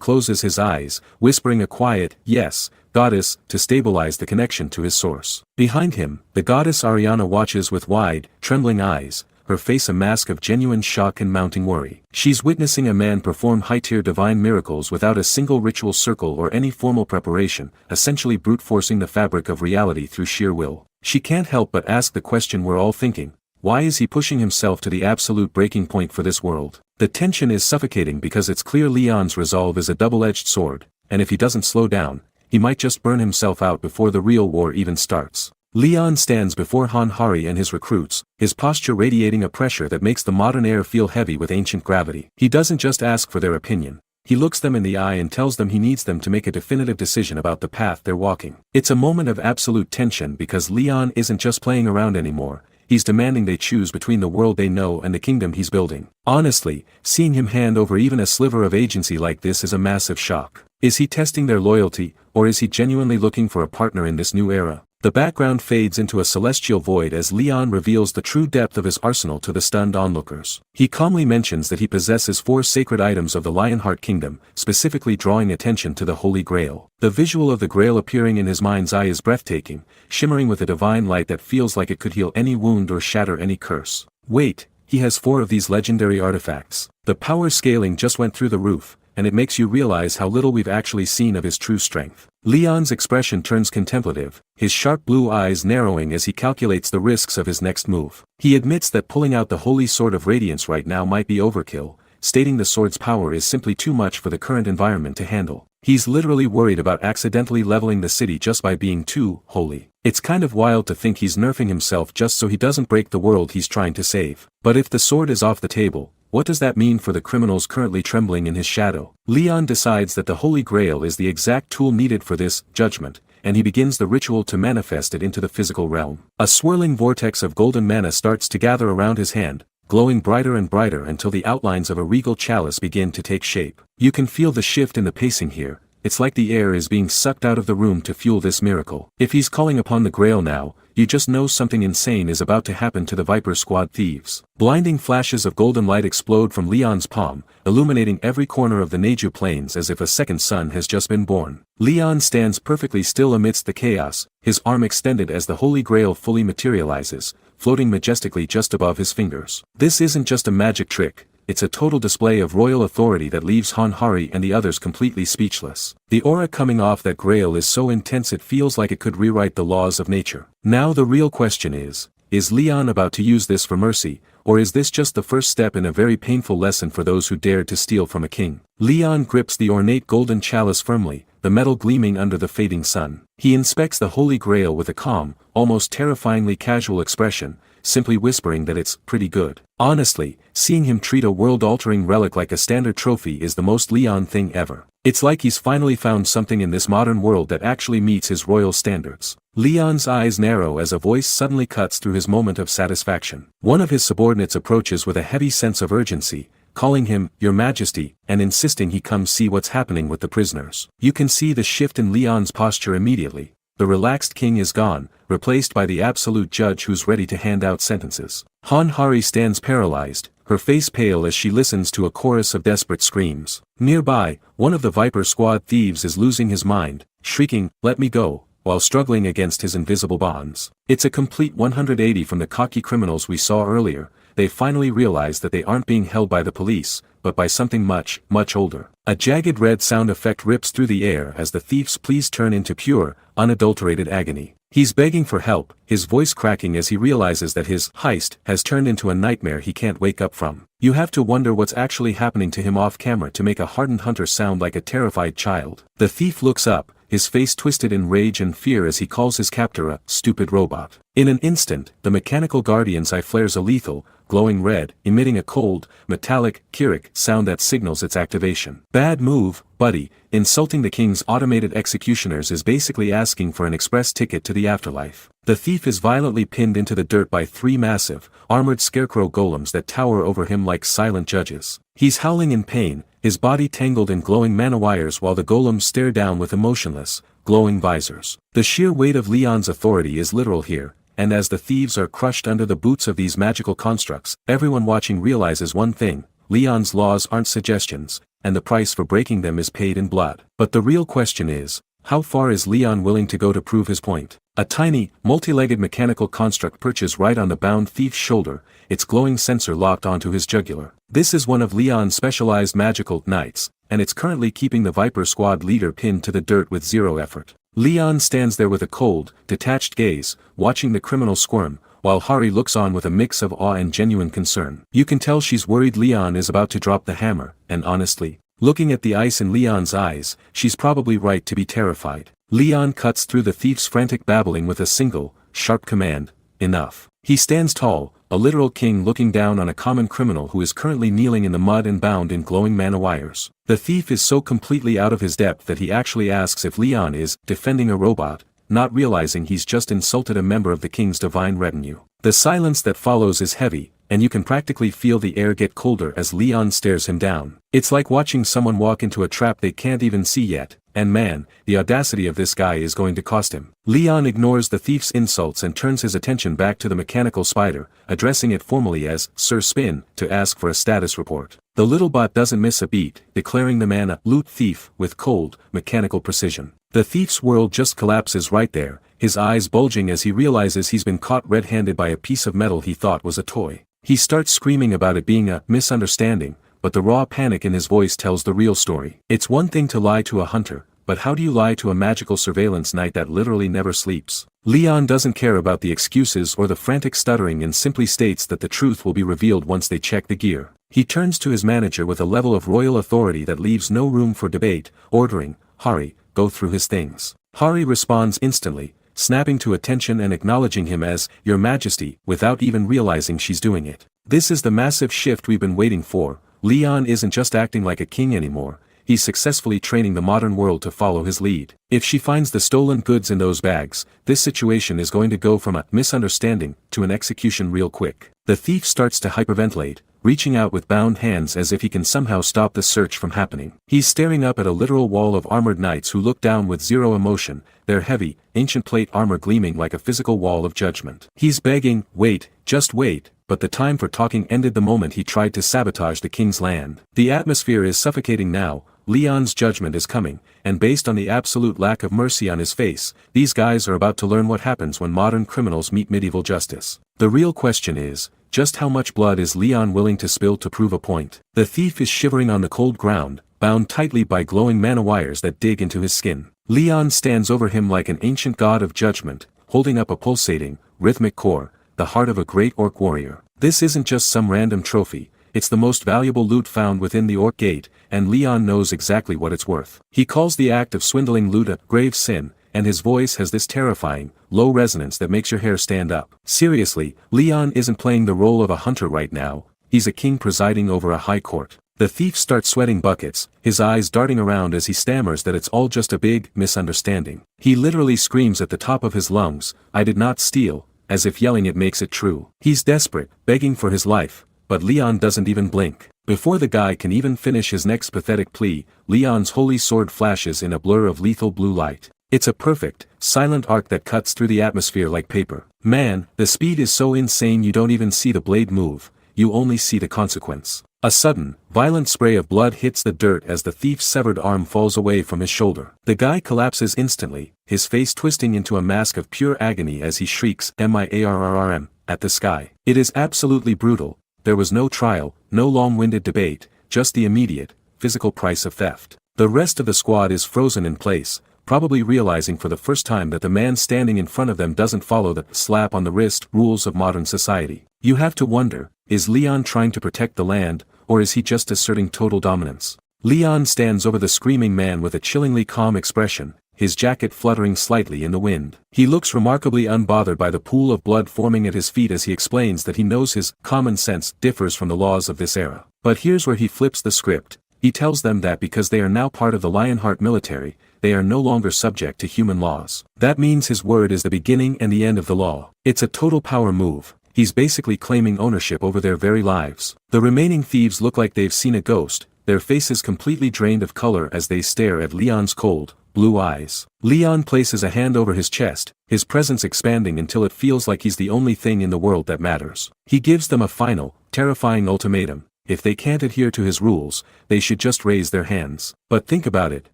closes his eyes, whispering a quiet, "Yes, goddess," to stabilize the connection to his source. Behind him, the goddess Ariana watches with wide, trembling eyes, her face a mask of genuine shock and mounting worry. She's witnessing a man perform high-tier divine miracles without a single ritual circle or any formal preparation, essentially brute-forcing the fabric of reality through sheer will. She can't help but ask the question we're all thinking: why is he pushing himself to the absolute breaking point for this world? The tension is suffocating because it's clear Leon's resolve is a double-edged sword, and if he doesn't slow down, he might just burn himself out before the real war even starts. Leon stands before Hanhari and his recruits, his posture radiating a pressure that makes the modern air feel heavy with ancient gravity. He doesn't just ask for their opinion. He looks them in the eye and tells them he needs them to make a definitive decision about the path they're walking. It's a moment of absolute tension because Leon isn't just playing around anymore. He's demanding they choose between the world they know and the kingdom he's building. Honestly, seeing him hand over even a sliver of agency like this is a massive shock. Is he testing their loyalty, or is he genuinely looking for a partner in this new era? The background fades into a celestial void as Leon reveals the true depth of his arsenal to the stunned onlookers. He calmly mentions that he possesses 4 sacred items of the Lionheart Kingdom, specifically drawing attention to the Holy Grail. The visual of the Grail appearing in his mind's eye is breathtaking, shimmering with a divine light that feels like it could heal any wound or shatter any curse. Wait, he has 4 of these legendary artifacts. The power scaling just went through the roof, and it makes you realize how little we've actually seen of his true strength. Leon's expression turns contemplative, his sharp blue eyes narrowing as he calculates the risks of his next move. He admits that pulling out the Holy Sword of Radiance right now might be overkill, stating the sword's power is simply too much for the current environment to handle. He's literally worried about accidentally leveling the city just by being too holy. It's kind of wild to think he's nerfing himself just so he doesn't break the world he's trying to save. But if the sword is off the table, what does that mean for the criminals currently trembling in his shadow? Leon decides that the Holy Grail is the exact tool needed for this judgment, and he begins the ritual to manifest it into the physical realm. A swirling vortex of golden mana starts to gather around his hand, glowing brighter and brighter until the outlines of a regal chalice begin to take shape. You can feel the shift in the pacing here. It's like the air is being sucked out of the room to fuel this miracle. If he's calling upon the Grail now, you just know something insane is about to happen to the Viper Squad thieves. Blinding flashes of golden light explode from Leon's palm, illuminating every corner of the Neju Plains as if a second sun has just been born. Leon stands perfectly still amidst the chaos, his arm extended as the Holy Grail fully materializes, floating majestically just above his fingers. This isn't just a magic trick. It's a total display of royal authority that leaves Hanhari and the others completely speechless. The aura coming off that grail is so intense it feels like it could rewrite the laws of nature. Now the real question is Leon about to use this for mercy, or is this just the first step in a very painful lesson for those who dared to steal from a king? Leon grips the ornate golden chalice firmly, the metal gleaming under the fading sun. He inspects the Holy Grail with a calm, almost terrifyingly casual expression, simply whispering that it's pretty good. Honestly, seeing him treat a world-altering relic like a standard trophy is the most Leon thing ever. It's like he's finally found something in this modern world that actually meets his royal standards. Leon's eyes narrow as a voice suddenly cuts through his moment of satisfaction. One of his subordinates approaches with a heavy sense of urgency, calling him, "Your Majesty," and insisting he come see what's happening with the prisoners. You can see the shift in Leon's posture immediately. The relaxed king is gone, replaced by the absolute judge who's ready to hand out sentences. Hanhari stands paralyzed, her face pale as she listens to a chorus of desperate screams. Nearby, one of the Viper Squad thieves is losing his mind, shrieking, "Let me go," while struggling against his invisible bonds. It's a complete 180 from the cocky criminals we saw earlier. They finally realize that they aren't being held by the police, but by something much, much older. A jagged red sound effect rips through the air as the thief's pleas turn into pure, unadulterated agony. He's begging for help, his voice cracking as he realizes that his heist has turned into a nightmare he can't wake up from. You have to wonder what's actually happening to him off camera to make a hardened hunter sound like a terrified child. The thief looks up, his face twisted in rage and fear as he calls his captor a stupid robot. In an instant, the mechanical guardian's eye flares a lethal, glowing red, emitting a cold, metallic, Kirik sound that signals its activation. Bad move, buddy. Insulting the king's automated executioners is basically asking for an express ticket to the afterlife. The thief is violently pinned into the dirt by 3 massive, armored scarecrow golems that tower over him like silent judges. He's howling in pain, his body tangled in glowing mana wires while the golems stare down with emotionless, glowing visors. The sheer weight of Leon's authority is literal here, and as the thieves are crushed under the boots of these magical constructs, everyone watching realizes one thing: Leon's laws aren't suggestions, and the price for breaking them is paid in blood. But the real question is, how far is Leon willing to go to prove his point? A tiny, multi-legged mechanical construct perches right on the bound thief's shoulder, its glowing sensor locked onto his jugular. This is one of Leon's specialized magical knights, and it's currently keeping the Viper Squad leader pinned to the dirt with 0 effort. Leon stands there with a cold, detached gaze, watching the criminal squirm, while Hari looks on with a mix of awe and genuine concern. You can tell she's worried Leon is about to drop the hammer, and honestly, looking at the ice in Leon's eyes, she's probably right to be terrified. Leon cuts through the thief's frantic babbling with a single, sharp command: enough. He stands tall, a literal king looking down on a common criminal who is currently kneeling in the mud and bound in glowing mana wires. The thief is so completely out of his depth that he actually asks if Leon is defending a robot, not realizing he's just insulted a member of the king's divine retinue. The silence that follows is heavy, and you can practically feel the air get colder as Leon stares him down. It's like watching someone walk into a trap they can't even see yet, and man, the audacity of this guy is going to cost him. Leon ignores the thief's insults and turns his attention back to the mechanical spider, addressing it formally as Sir Spin, to ask for a status report. The little bot doesn't miss a beat, declaring the man a loot thief with cold, mechanical precision. The thief's world just collapses right there, his eyes bulging as he realizes he's been caught red-handed by a piece of metal he thought was a toy. He starts screaming about it being a misunderstanding, but the raw panic in his voice tells the real story. It's one thing to lie to a hunter, but how do you lie to a magical surveillance knight that literally never sleeps? Leon doesn't care about the excuses or the frantic stuttering and simply states that the truth will be revealed once they check the gear. He turns to his manager with a level of royal authority that leaves no room for debate, ordering, "Hari, go through his things." Hari responds instantly, snapping to attention and acknowledging him as Your Majesty, without even realizing she's doing it. This is the massive shift we've been waiting for. Leon isn't just acting like a king anymore, he's successfully training the modern world to follow his lead. If she finds the stolen goods in those bags, this situation is going to go from a misunderstanding to an execution real quick. The thief starts to hyperventilate, reaching out with bound hands as if he can somehow stop the search from happening. He's staring up at a literal wall of armored knights who look down with 0 emotion, their heavy, ancient plate armor gleaming like a physical wall of judgment. He's begging, wait, just wait, but the time for talking ended the moment he tried to sabotage the king's land. The atmosphere is suffocating now, Leon's judgment is coming, and based on the absolute lack of mercy on his face, these guys are about to learn what happens when modern criminals meet medieval justice. The real question is, just how much blood is Leon willing to spill to prove a point? The thief is shivering on the cold ground, bound tightly by glowing mana wires that dig into his skin. Leon stands over him like an ancient god of judgment, holding up a pulsating, rhythmic core, the heart of a great orc warrior. This isn't just some random trophy, it's the most valuable loot found within the orc gate, and Leon knows exactly what it's worth. He calls the act of swindling loot a grave sin, and his voice has this terrifying, low resonance that makes your hair stand up. Seriously, Leon isn't playing the role of a hunter right now, he's a king presiding over a high court. The thief starts sweating buckets, his eyes darting around as he stammers that it's all just a big misunderstanding. He literally screams at the top of his lungs, "I did not steal," as if yelling it makes it true. He's desperate, begging for his life, but Leon doesn't even blink. Before the guy can even finish his next pathetic plea, Leon's holy sword flashes in a blur of lethal blue light. It's a perfect, silent arc that cuts through the atmosphere like paper. Man, the speed is so insane you don't even see the blade move, you only see the consequence. A sudden, violent spray of blood hits the dirt as the thief's severed arm falls away from his shoulder. The guy collapses instantly, his face twisting into a mask of pure agony as he shrieks "MIARRRM" at the sky. It is absolutely brutal. There was no trial, no long-winded debate, just the immediate, physical price of theft. The rest of the squad is frozen in place, probably realizing for the first time that the man standing in front of them doesn't follow the slap on the wrist rules of modern society. You have to wonder, is Leon trying to protect the land, or is he just asserting total dominance? Leon stands over the screaming man with a chillingly calm expression, his jacket fluttering slightly in the wind. He looks remarkably unbothered by the pool of blood forming at his feet as he explains that he knows his common sense differs from the laws of this era. But here's where he flips the script. He tells them that because they are now part of the Lionheart military, they are no longer subject to human laws. That means his word is the beginning and the end of the law. It's a total power move. He's basically claiming ownership over their very lives. The remaining thieves look like they've seen a ghost, their faces completely drained of color as they stare at Leon's cold, blue eyes. Leon places a hand over his chest, his presence expanding until it feels like he's the only thing in the world that matters. He gives them a final, terrifying ultimatum. If they can't adhere to his rules, they should just raise their hands. But think about it.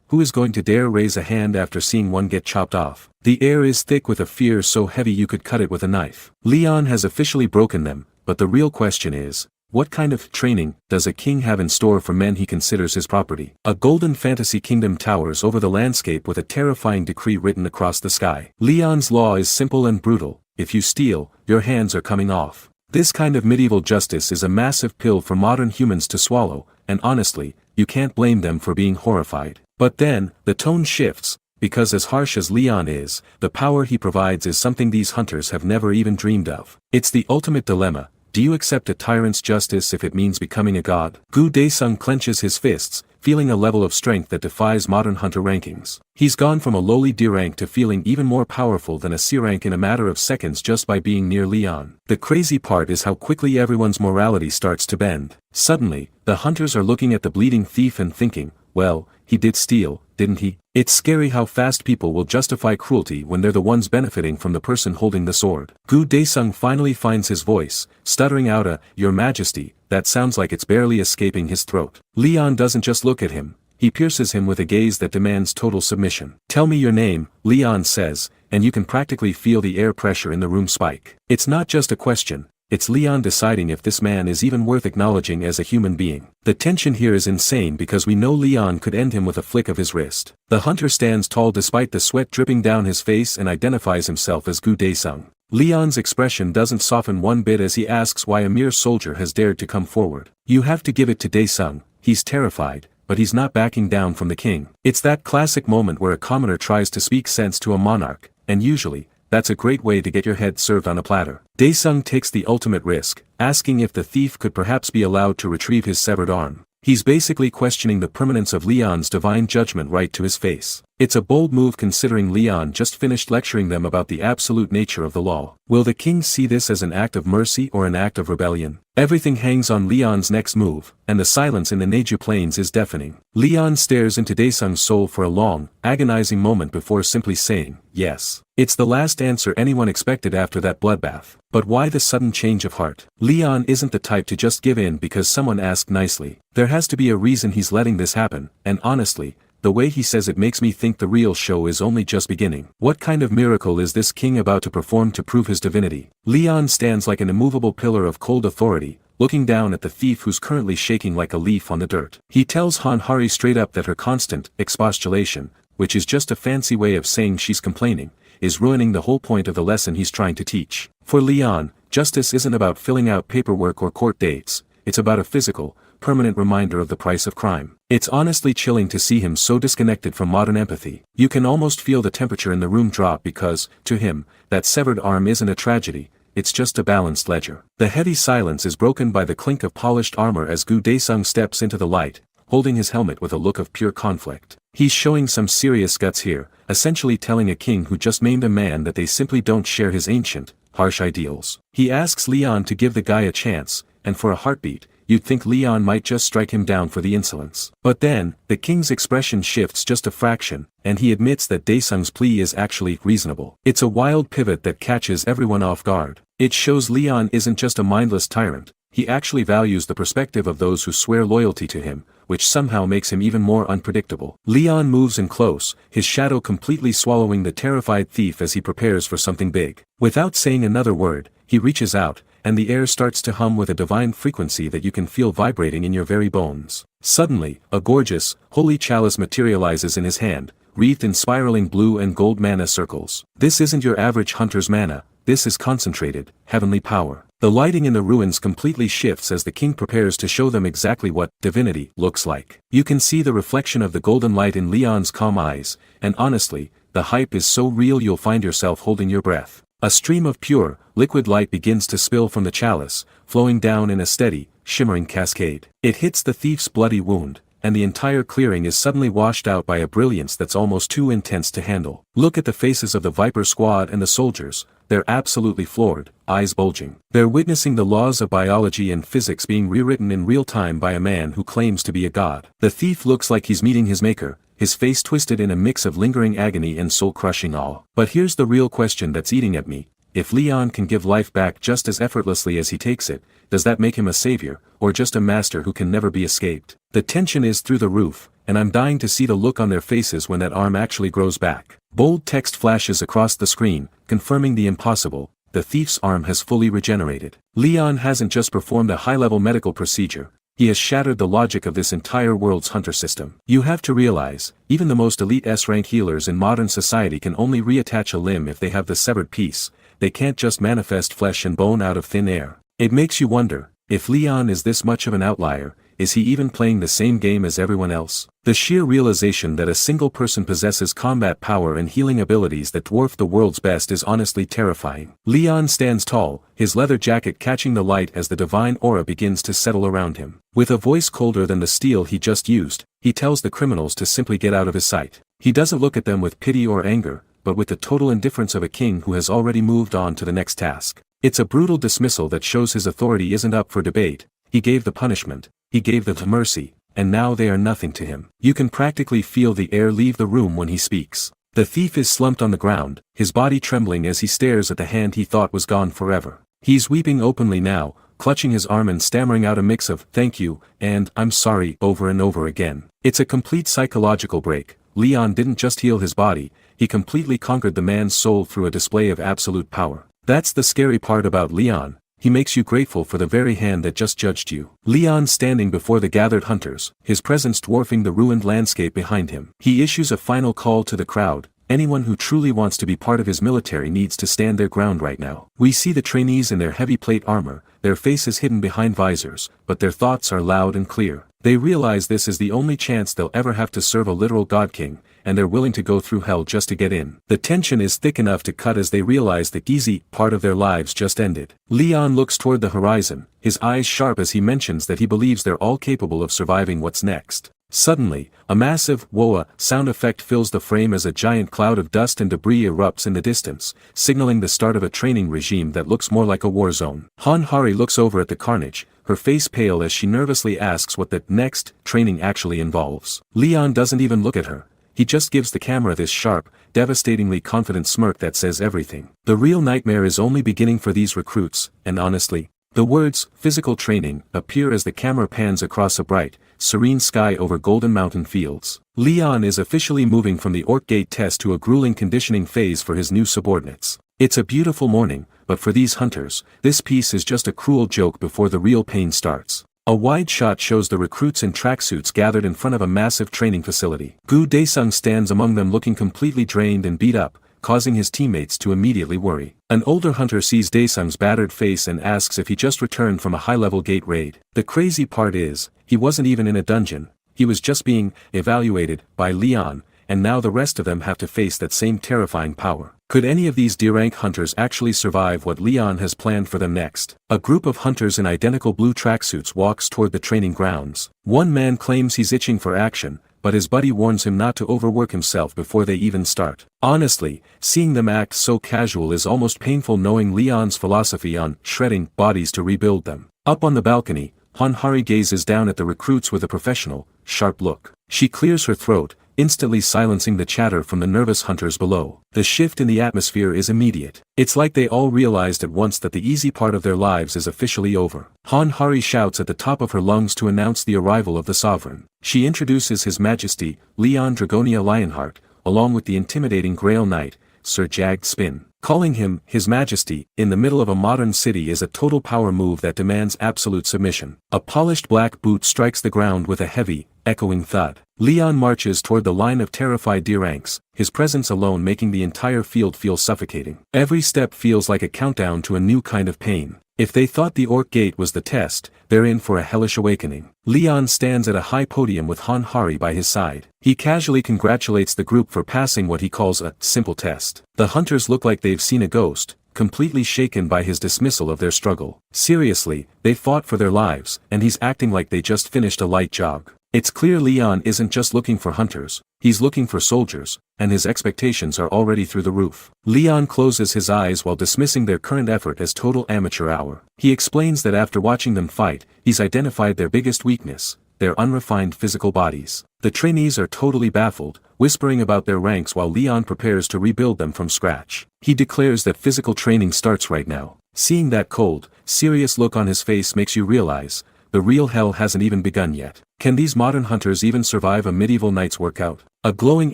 Who is going to dare raise a hand after seeing one get chopped off? The air is thick with a fear so heavy you could cut it with a knife. Leon has officially broken them, but the real question is, what kind of training does a king have in store for men he considers his property? A golden fantasy kingdom towers over the landscape with a terrifying decree written across the sky. Leon's law is simple and brutal. If you steal, your hands are coming off. This kind of medieval justice is a massive pill for modern humans to swallow, and honestly, you can't blame them for being horrified. But then, the tone shifts, because as harsh as Leon is, the power he provides is something these hunters have never even dreamed of. It's the ultimate dilemma. Do you accept a tyrant's justice if it means becoming a god? Gu Daesung clenches his fists, feeling a level of strength that defies modern hunter rankings. He's gone from a lowly D rank to feeling even more powerful than a C rank in a matter of seconds just by being near Leon. The crazy part is how quickly everyone's morality starts to bend. Suddenly, the hunters are looking at the bleeding thief and thinking, well, he did steal, didn't he? It's scary how fast people will justify cruelty when they're the ones benefiting from the person holding the sword. Gu Daesung finally finds his voice, stuttering out a, "Your Majesty," that sounds like it's barely escaping his throat. Leon doesn't just look at him, he pierces him with a gaze that demands total submission. "Tell me your name," Leon says, and you can practically feel the air pressure in the room spike. It's not just a question. It's Leon deciding if this man is even worth acknowledging as a human being. The tension here is insane because we know Leon could end him with a flick of his wrist. The hunter stands tall despite the sweat dripping down his face and identifies himself as Gu Daesung. Leon's expression doesn't soften one bit as he asks why a mere soldier has dared to come forward. You have to give it to Daesung, he's terrified, but he's not backing down from the king. It's that classic moment where a commoner tries to speak sense to a monarch, and usually, that's a great way to get your head served on a platter. Daesung takes the ultimate risk, asking if the thief could perhaps be allowed to retrieve his severed arm. He's basically questioning the permanence of Leon's divine judgment right to his face. It's a bold move considering Leon just finished lecturing them about the absolute nature of the law. Will the king see this as an act of mercy or an act of rebellion? Everything hangs on Leon's next move, and the silence in the Neju Plains is deafening. Leon stares into Daesung's soul for a long, agonizing moment before simply saying, yes. It's the last answer anyone expected after that bloodbath. But why the sudden change of heart? Leon isn't the type to just give in because someone asked nicely. There has to be a reason he's letting this happen, and honestly, the way he says it makes me think the real show is only just beginning. What kind of miracle is this king about to perform to prove his divinity? Leon stands like an immovable pillar of cold authority, looking down at the thief who's currently shaking like a leaf on the dirt. He tells Han Hari straight up that her constant expostulation, which is just a fancy way of saying she's complaining, is ruining the whole point of the lesson he's trying to teach. For Leon, justice isn't about filling out paperwork or court dates, it's about a physical, permanent reminder of the price of crime. It's honestly chilling to see him so disconnected from modern empathy. You can almost feel the temperature in the room drop because, to him, that severed arm isn't a tragedy, it's just a balanced ledger. The heavy silence is broken by the clink of polished armor as Gu Daesung steps into the light, holding his helmet with a look of pure conflict. He's showing some serious guts here, essentially telling a king who just maimed a man that they simply don't share his ancient, harsh ideals. He asks Leon to give the guy a chance, and for a heartbeat, you'd think Leon might just strike him down for the insolence. But then, the king's expression shifts just a fraction, and he admits that Daesung's plea is actually reasonable. It's a wild pivot that catches everyone off guard. It shows Leon isn't just a mindless tyrant, he actually values the perspective of those who swear loyalty to him, which somehow makes him even more unpredictable. Leon moves in close, his shadow completely swallowing the terrified thief as he prepares for something big. Without saying another word, he reaches out, and the air starts to hum with a divine frequency that you can feel vibrating in your very bones. Suddenly, a gorgeous, holy chalice materializes in his hand, wreathed in spiraling blue and gold mana circles. This isn't your average hunter's mana, this is concentrated, heavenly power. The lighting in the ruins completely shifts as the king prepares to show them exactly what divinity looks like. You can see the reflection of the golden light in Leon's calm eyes, and honestly, the hype is so real you'll find yourself holding your breath. A stream of pure, liquid light begins to spill from the chalice, flowing down in a steady, shimmering cascade. It hits the thief's bloody wound, and the entire clearing is suddenly washed out by a brilliance that's almost too intense to handle. Look at the faces of the Viper Squad and the soldiers, they're absolutely floored, eyes bulging. They're witnessing the laws of biology and physics being rewritten in real time by a man who claims to be a god. The thief looks like he's meeting his maker, his face twisted in a mix of lingering agony and soul-crushing awe. But here's the real question that's eating at me. If Leon can give life back just as effortlessly as he takes it, does that make him a savior, or just a master who can never be escaped? The tension is through the roof, and I'm dying to see the look on their faces when that arm actually grows back. Bold text flashes across the screen, confirming the impossible: the thief's arm has fully regenerated. Leon hasn't just performed a high-level medical procedure, he has shattered the logic of this entire world's hunter system. You have to realize, even the most elite S-rank healers in modern society can only reattach a limb if they have the severed piece. They can't just manifest flesh and bone out of thin air. It makes you wonder, if Leon is this much of an outlier, is he even playing the same game as everyone else? The sheer realization that a single person possesses combat power and healing abilities that dwarf the world's best is honestly terrifying. Leon stands tall, his leather jacket catching the light as the divine aura begins to settle around him. With a voice colder than the steel he just used, he tells the criminals to simply get out of his sight. He doesn't look at them with pity or anger, but with the total indifference of a king who has already moved on to the next task. It's a brutal dismissal that shows his authority isn't up for debate. He gave the punishment, he gave them the mercy, and now they are nothing to him. You can practically feel the air leave the room when he speaks. The thief is slumped on the ground, his body trembling as he stares at the hand he thought was gone forever. He's weeping openly now, clutching his arm and stammering out a mix of "thank you" and "I'm sorry" over and over again. It's a complete psychological break. Leon didn't just heal his body, he completely conquered the man's soul through a display of absolute power. That's the scary part about Leon. He makes you grateful for the very hand that just judged you. Leon standing before the gathered hunters, his presence dwarfing the ruined landscape behind him. He issues a final call to the crowd. Anyone who truly wants to be part of his military needs to stand their ground right now. We see the trainees in their heavy plate armor, their faces hidden behind visors, but their thoughts are loud and clear. They realize this is the only chance they'll ever have to serve a literal god king, and they're willing to go through hell just to get in. The tension is thick enough to cut as they realize the easy part of their lives just ended. Leon looks toward the horizon, his eyes sharp as he mentions that he believes they're all capable of surviving what's next. Suddenly, a massive "whoa" sound effect fills the frame as a giant cloud of dust and debris erupts in the distance, signaling the start of a training regime that looks more like a war zone. Hari looks over at the carnage, her face pale as she nervously asks what the next training actually involves. Leon doesn't even look at her. He just gives the camera this sharp, devastatingly confident smirk that says everything. The real nightmare is only beginning for these recruits, and honestly, the words "physical training" appear as the camera pans across a bright, serene sky over golden mountain fields. Leon is officially moving from the Orc Gate test to a grueling conditioning phase for his new subordinates. It's a beautiful morning, but for these hunters, this piece is just a cruel joke before the real pain starts. A wide shot shows the recruits in tracksuits gathered in front of a massive training facility. Gu Daesung stands among them looking completely drained and beat up, causing his teammates to immediately worry. An older hunter sees Daesung's battered face and asks if he just returned from a high-level gate raid. The crazy part is, he wasn't even in a dungeon, he was just being evaluated by Leon, and now the rest of them have to face that same terrifying power. Could any of these D-rank hunters actually survive what Leon has planned for them next? A group of hunters in identical blue tracksuits walks toward the training grounds. One man claims he's itching for action, but his buddy warns him not to overwork himself before they even start. Honestly, seeing them act so casual is almost painful, knowing Leon's philosophy on shredding bodies to rebuild them. Up on the balcony, Hari gazes down at the recruits with a professional, sharp look. She clears her throat, instantly silencing the chatter from the nervous hunters below. The shift in the atmosphere is immediate. It's like they all realized at once that the easy part of their lives is officially over. Hari shouts at the top of her lungs to announce the arrival of the sovereign. She introduces His Majesty, Leon Dragonia Lionheart, along with the intimidating Grail Knight, Sir Jagged Spin. Calling him His Majesty in the middle of a modern city is a total power move that demands absolute submission. A polished black boot strikes the ground with a heavy, echoing thud. Leon marches toward the line of terrified deer ranks, his presence alone making the entire field feel suffocating. Every step feels like a countdown to a new kind of pain. If they thought the Orc Gate was the test, they're in for a hellish awakening. Leon stands at a high podium with Han Hari by his side. He casually congratulates the group for passing what he calls a simple test. The hunters look like they've seen a ghost, completely shaken by his dismissal of their struggle. Seriously, they fought for their lives, and he's acting like they just finished a light jog. It's clear Leon isn't just looking for hunters, he's looking for soldiers, and his expectations are already through the roof. Leon closes his eyes while dismissing their current effort as total amateur hour. He explains that after watching them fight, he's identified their biggest weakness, their unrefined physical bodies. The trainees are totally baffled, whispering about their ranks while Leon prepares to rebuild them from scratch. He declares that physical training starts right now. Seeing that cold, serious look on his face makes you realize, the real hell hasn't even begun yet. Can these modern hunters even survive a medieval knight's workout? A glowing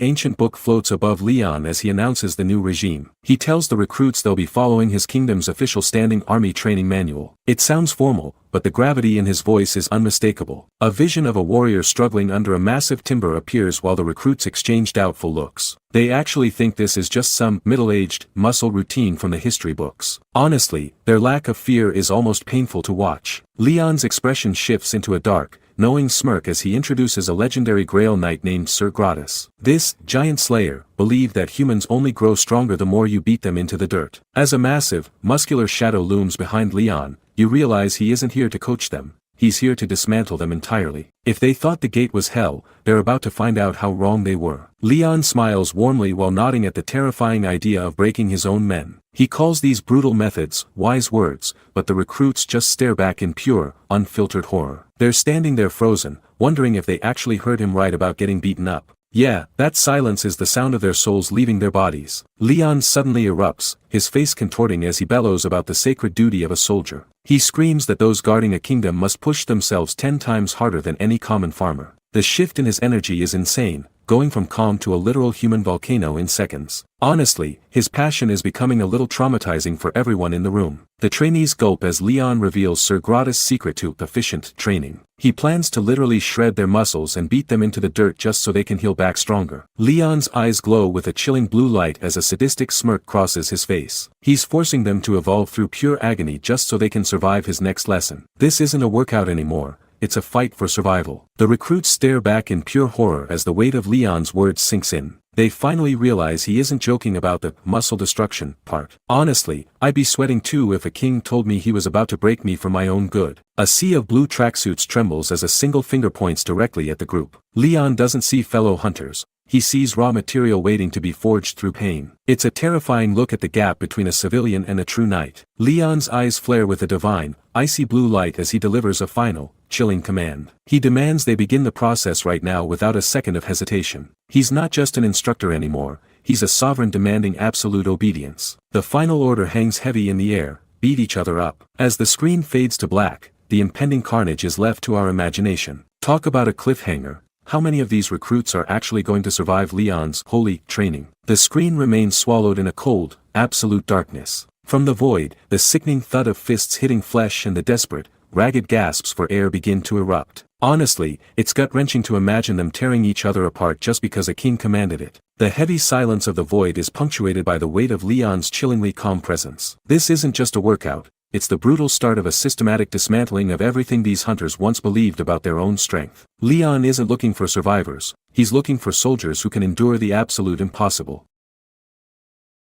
ancient book floats above Leon as he announces the new regime. He tells the recruits they'll be following his kingdom's official standing army training manual. It sounds formal, but the gravity in his voice is unmistakable. A vision of a warrior struggling under a massive timber appears while the recruits exchange doubtful looks. They actually think this is just some middle-aged, muscle routine from the history books. Honestly, their lack of fear is almost painful to watch. Leon's expression shifts into a dark, knowing smirk as he introduces a legendary Grail Knight named Sir Gratis. This giant slayer believed that humans only grow stronger the more you beat them into the dirt. As a massive, muscular shadow looms behind Leon, you realize he isn't here to coach them. He's here to dismantle them entirely. If they thought the gate was hell, they're about to find out how wrong they were. Leon smiles warmly while nodding at the terrifying idea of breaking his own men. He calls these brutal methods wise words, but the recruits just stare back in pure, unfiltered horror. They're standing there frozen, wondering if they actually heard him right about getting beaten up. Yeah, that silence is the sound of their souls leaving their bodies. Leon suddenly erupts, his face contorting as he bellows about the sacred duty of a soldier. He screams that those guarding a kingdom must push themselves 10 times harder than any common farmer. The shift in his energy is insane, going from calm to a literal human volcano in seconds. Honestly, his passion is becoming a little traumatizing for everyone in the room. The trainees gulp as Leon reveals Sir Gratis' secret to efficient training. He plans to literally shred their muscles and beat them into the dirt just so they can heal back stronger. Leon's eyes glow with a chilling blue light as a sadistic smirk crosses his face. He's forcing them to evolve through pure agony just so they can survive his next lesson. This isn't a workout anymore. It's a fight for survival. The recruits stare back in pure horror as the weight of Leon's words sinks in. They finally realize he isn't joking about the muscle destruction part. Honestly, I'd be sweating too if a king told me he was about to break me for my own good. A sea of blue tracksuits trembles as a single finger points directly at the group. Leon doesn't see fellow hunters. He sees raw material waiting to be forged through pain. It's a terrifying look at the gap between a civilian and a true knight. Leon's eyes flare with a divine, icy blue light as he delivers a final, chilling command. He demands they begin the process right now without a second of hesitation. He's not just an instructor anymore, he's a sovereign demanding absolute obedience. The final order hangs heavy in the air, beat each other up. As the screen fades to black, the impending carnage is left to our imagination. Talk about a cliffhanger. How many of these recruits are actually going to survive Leon's holy training? The screen remains swallowed in a cold, absolute darkness. From the void, the sickening thud of fists hitting flesh and the desperate, ragged gasps for air begin to erupt. Honestly, it's gut-wrenching to imagine them tearing each other apart just because a king commanded it. The heavy silence of the void is punctuated by the weight of Leon's chillingly calm presence. This isn't just a workout. It's the brutal start of a systematic dismantling of everything these hunters once believed about their own strength. Leon isn't looking for survivors, he's looking for soldiers who can endure the absolute impossible.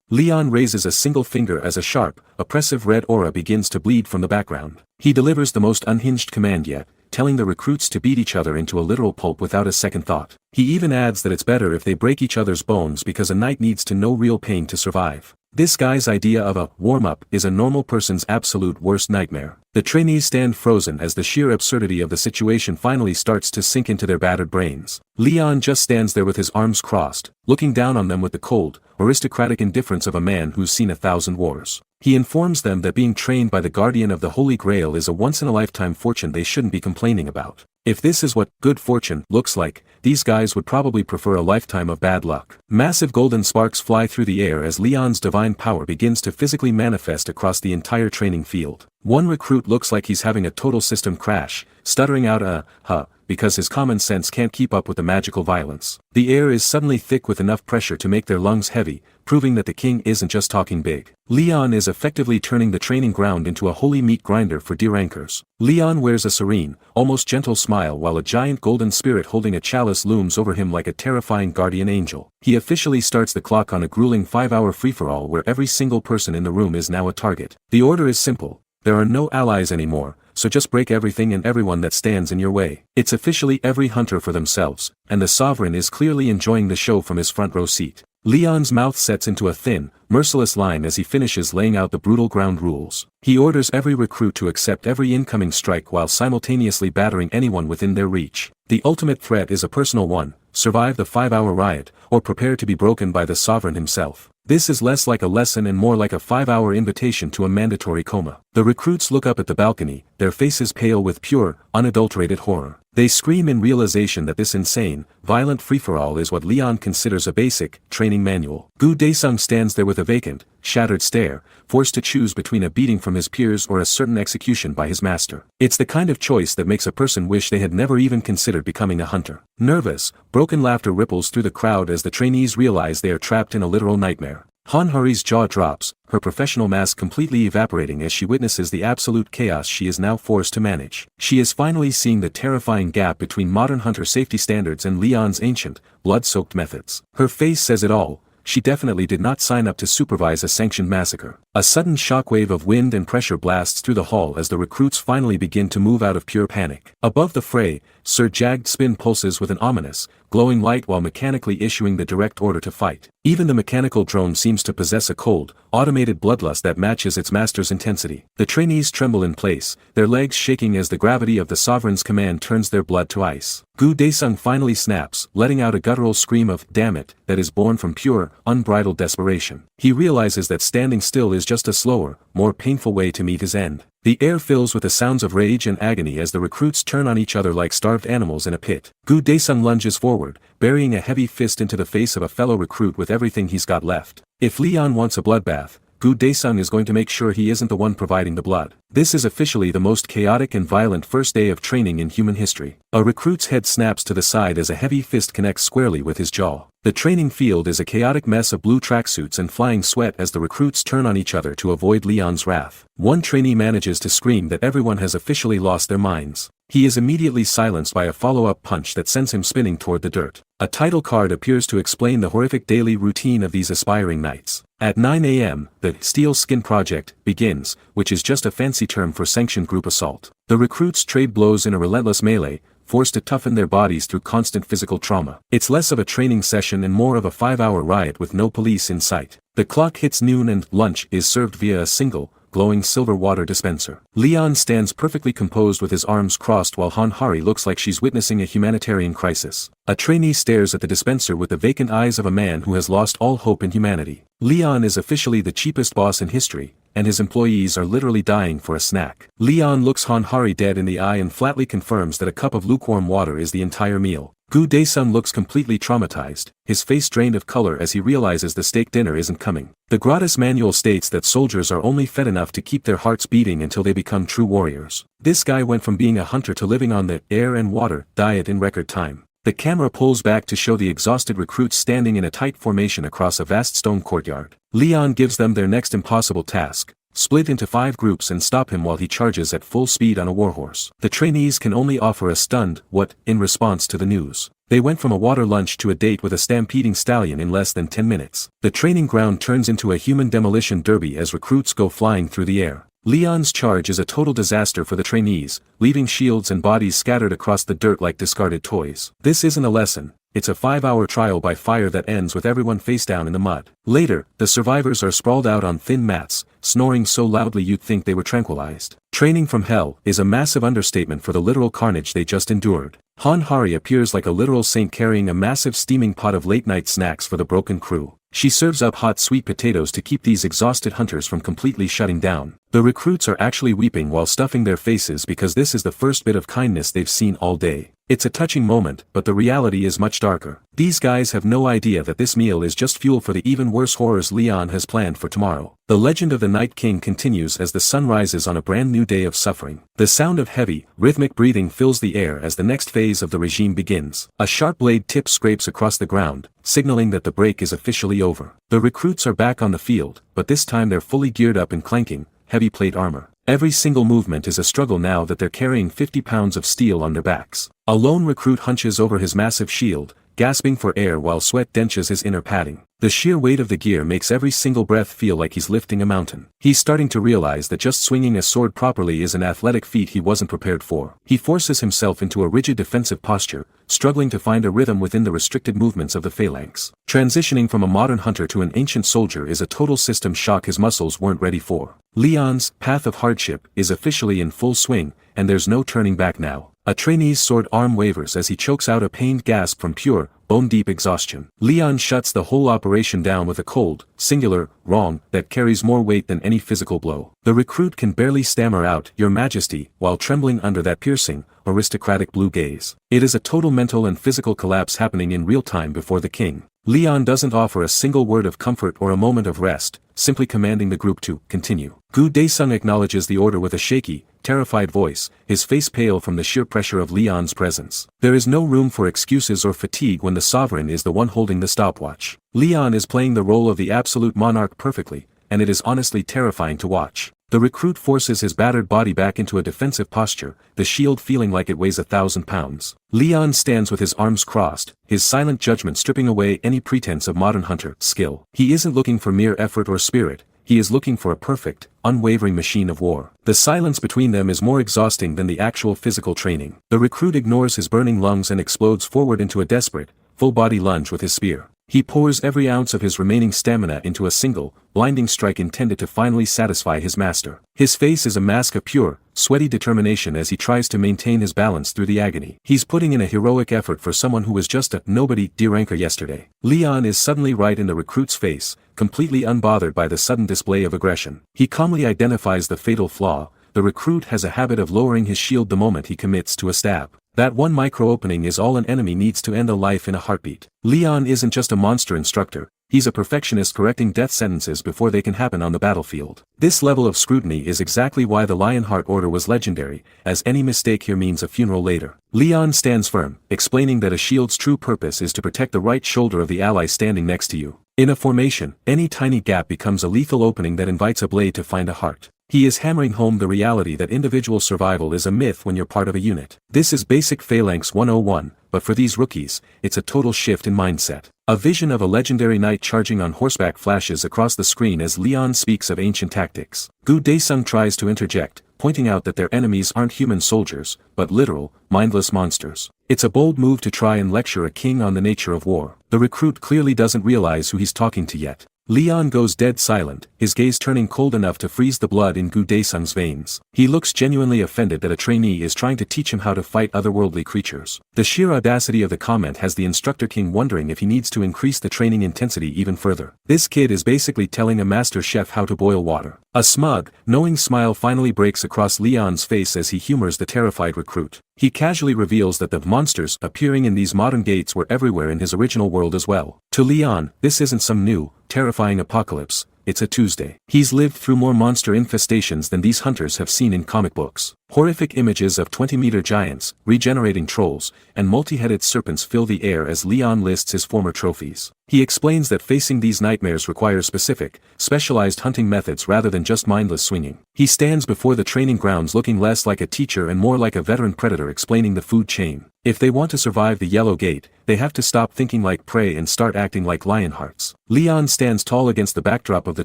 Leon raises a single finger as a sharp, oppressive red aura begins to bleed from the background. He delivers the most unhinged command yet, telling the recruits to beat each other into a literal pulp without a second thought. He even adds that it's better if they break each other's bones because a knight needs to know real pain to survive. This guy's idea of a warm-up is a normal person's absolute worst nightmare. The trainees stand frozen as the sheer absurdity of the situation finally starts to sink into their battered brains. Leon just stands there with his arms crossed, looking down on them with the cold, aristocratic indifference of a man who's seen 1,000 wars. He informs them that being trained by the guardian of the Holy Grail is a once-in-a-lifetime fortune they shouldn't be complaining about. If this is what good fortune looks like, these guys would probably prefer a lifetime of bad luck. Massive golden sparks fly through the air as Leon's divine power begins to physically manifest across the entire training field. One recruit looks like he's having a total system crash, stuttering out a huh, because his common sense can't keep up with the magical violence. The air is suddenly thick with enough pressure to make their lungs heavy, proving that the king isn't just talking big. Leon is effectively turning the training ground into a holy meat grinder for D-rankers. Leon wears a serene, almost gentle smile while a giant golden spirit holding a chalice looms over him like a terrifying guardian angel. He officially starts the clock on a grueling 5-hour free-for-all where every single person in the room is now a target. The order is simple. There are no allies anymore, so just break everything and everyone that stands in your way. It's officially every hunter for themselves, and the sovereign is clearly enjoying the show from his front row seat. Leon's mouth sets into a thin, merciless line as he finishes laying out the brutal ground rules. He orders every recruit to accept every incoming strike while simultaneously battering anyone within their reach. The ultimate threat is a personal one: survive the 5-hour riot, or prepare to be broken by the sovereign himself. This is less like a lesson and more like a 5-hour invitation to a mandatory coma. The recruits look up at the balcony, their faces pale with pure, unadulterated horror. They scream in realization that this insane, violent free-for-all is what Leon considers a basic, training manual. Gu Daesung stands there with a vacant, shattered stare, forced to choose between a beating from his peers or a certain execution by his master. It's the kind of choice that makes a person wish they had never even considered becoming a hunter. Nervous, broken laughter ripples through the crowd as the trainees realize they are trapped in a literal nightmare. Han Hari's jaw drops, her professional mask completely evaporating as she witnesses the absolute chaos she is now forced to manage. She is finally seeing the terrifying gap between modern hunter safety standards and Leon's ancient, blood-soaked methods. Her face says it all. She definitely did not sign up to supervise a sanctioned massacre. A sudden shockwave of wind and pressure blasts through the hall as the recruits finally begin to move out of pure panic. Above the fray, Sir Jagged Spin pulses with an ominous, glowing light while mechanically issuing the direct order to fight. Even the mechanical drone seems to possess a cold, automated bloodlust that matches its master's intensity. The trainees tremble in place, their legs shaking as the gravity of the sovereign's command turns their blood to ice. Gu Daesung finally snaps, letting out a guttural scream of "damn it" that is born from pure, unbridled desperation. He realizes that standing still is just a slower, more painful way to meet his end. The air fills with the sounds of rage and agony as the recruits turn on each other like starved animals in a pit. Gu Daesung lunges forward, burying a heavy fist into the face of a fellow recruit with everything he's got left. If Leon wants a bloodbath, Gu Daesung is going to make sure he isn't the one providing the blood. This is officially the most chaotic and violent first day of training in human history. A recruit's head snaps to the side as a heavy fist connects squarely with his jaw. The training field is a chaotic mess of blue tracksuits and flying sweat as the recruits turn on each other to avoid Leon's wrath. One trainee manages to scream that everyone has officially lost their minds. He is immediately silenced by a follow-up punch that sends him spinning toward the dirt. A title card appears to explain the horrific daily routine of these aspiring knights. At 9 a.m., the Steel Skin Project begins, which is just a fancy term for sanctioned group assault. The recruits trade blows in a relentless melee, forced to toughen their bodies through constant physical trauma. It's less of a training session and more of a 5-hour riot with no police in sight. The clock hits noon and lunch is served via a single, glowing silver water dispenser. Leon stands perfectly composed with his arms crossed while Han Hari looks like she's witnessing a humanitarian crisis. A trainee stares at the dispenser with the vacant eyes of a man who has lost all hope in humanity. Leon is officially the cheapest boss in history, and his employees are literally dying for a snack. Leon looks Han Hari dead in the eye and flatly confirms that a cup of lukewarm water is the entire meal. Gu Daesung looks completely traumatized, his face drained of color as he realizes the steak dinner isn't coming. The gratis manual states that soldiers are only fed enough to keep their hearts beating until they become true warriors. This guy went from being a hunter to living on the air and water diet in record time. The camera pulls back to show the exhausted recruits standing in a tight formation across a vast stone courtyard. Leon gives them their next impossible task: split into 5 groups and stop him while he charges at full speed on a warhorse. The trainees can only offer a stunned "what" in response to the news. They went from a water lunch to a date with a stampeding stallion in less than 10 minutes. The training ground turns into a human demolition derby as recruits go flying through the air. Leon's charge is a total disaster for the trainees, leaving shields and bodies scattered across the dirt like discarded toys. This isn't a lesson. It's a 5-hour trial by fire that ends with everyone face down in the mud. Later, the survivors are sprawled out on thin mats, snoring so loudly you'd think they were tranquilized. Training from hell is a massive understatement for the literal carnage they just endured. Han Hari appears like a literal saint carrying a massive steaming pot of late-night snacks for the broken crew. She serves up hot sweet potatoes to keep these exhausted hunters from completely shutting down. The recruits are actually weeping while stuffing their faces because this is the first bit of kindness they've seen all day. It's a touching moment, but the reality is much darker. These guys have no idea that this meal is just fuel for the even worse horrors Leon has planned for tomorrow. The legend of the Night King continues as the sun rises on a brand new day of suffering. The sound of heavy, rhythmic breathing fills the air as the next phase of the regime begins. A sharp blade tip scrapes across the ground, signaling that the break is officially over. The recruits are back on the field, but this time they're fully geared up in clanking, heavy plate armor. Every single movement is a struggle now that they're carrying 50 pounds of steel on their backs. A lone recruit hunches over his massive shield, gasping for air while sweat drenches his inner padding. The sheer weight of the gear makes every single breath feel like he's lifting a mountain. He's starting to realize that just swinging a sword properly is an athletic feat he wasn't prepared for. He forces himself into a rigid defensive posture, struggling to find a rhythm within the restricted movements of the phalanx. Transitioning from a modern hunter to an ancient soldier is a total system shock his muscles weren't ready for. Leon's path of hardship is officially in full swing, and there's no turning back now. A trainee's sword arm wavers as he chokes out a pained gasp from pure, bone-deep exhaustion. Leon shuts the whole operation down with a cold, singular, wrong, that carries more weight than any physical blow. The recruit can barely stammer out, "Your Majesty," while trembling under that piercing, aristocratic blue gaze. It is a total mental and physical collapse happening in real time before the king. Leon doesn't offer a single word of comfort or a moment of rest, simply commanding the group to continue. Gu Daesung acknowledges the order with a shaky, terrified voice, his face pale from the sheer pressure of Leon's presence. There is no room for excuses or fatigue when the sovereign is the one holding the stopwatch. Leon is playing the role of the absolute monarch perfectly, and it is honestly terrifying to watch. The recruit forces his battered body back into a defensive posture, the shield feeling like it weighs 1,000 pounds. Leon stands with his arms crossed, his silent judgment stripping away any pretense of modern hunter skill. He isn't looking for mere effort or spirit, he is looking for a perfect, unwavering machine of war. The silence between them is more exhausting than the actual physical training. The recruit ignores his burning lungs and explodes forward into a desperate, full-body lunge with his spear. He pours every ounce of his remaining stamina into a single, blinding strike intended to finally satisfy his master. His face is a mask of pure, sweaty determination as he tries to maintain his balance through the agony. He's putting in a heroic effort for someone who was just a nobody D-ranker yesterday. Leon is suddenly right in the recruit's face, completely unbothered by the sudden display of aggression. He calmly identifies the fatal flaw. The recruit has a habit of lowering his shield the moment he commits to a stab. That one micro-opening is all an enemy needs to end a life in a heartbeat. Leon isn't just a monster instructor, he's a perfectionist correcting death sentences before they can happen on the battlefield. This level of scrutiny is exactly why the Lionheart Order was legendary, as any mistake here means a funeral later. Leon stands firm, explaining that a shield's true purpose is to protect the right shoulder of the ally standing next to you. In a formation, any tiny gap becomes a lethal opening that invites a blade to find a heart. He is hammering home the reality that individual survival is a myth when you're part of a unit. This is basic Phalanx 101, but for these rookies, it's a total shift in mindset. A vision of a legendary knight charging on horseback flashes across the screen as Leon speaks of ancient tactics. Gu Daesung tries to interject, pointing out that their enemies aren't human soldiers, but literal, mindless monsters. It's a bold move to try and lecture a king on the nature of war. The recruit clearly doesn't realize who he's talking to yet. Leon goes dead silent, his gaze turning cold enough to freeze the blood in Gu Daesung's veins. He looks genuinely offended that a trainee is trying to teach him how to fight otherworldly creatures. The sheer audacity of the comment has the instructor king wondering if he needs to increase the training intensity even further. This kid is basically telling a master chef how to boil water. A smug, knowing smile finally breaks across Leon's face as he humors the terrified recruit. He casually reveals that the monsters appearing in these modern gates were everywhere in his original world as well. To Leon, this isn't some new, terrifying apocalypse, it's a Tuesday. He's lived through more monster infestations than these hunters have seen in comic books. Horrific images of 20-meter giants, regenerating trolls, and multi-headed serpents fill the air as Leon lists his former trophies. He explains that facing these nightmares requires specific, specialized hunting methods rather than just mindless swinging. He stands before the training grounds looking less like a teacher and more like a veteran predator explaining the food chain. If they want to survive the Yellow Gate, they have to stop thinking like prey and start acting like lionhearts. Leon stands tall against the backdrop of the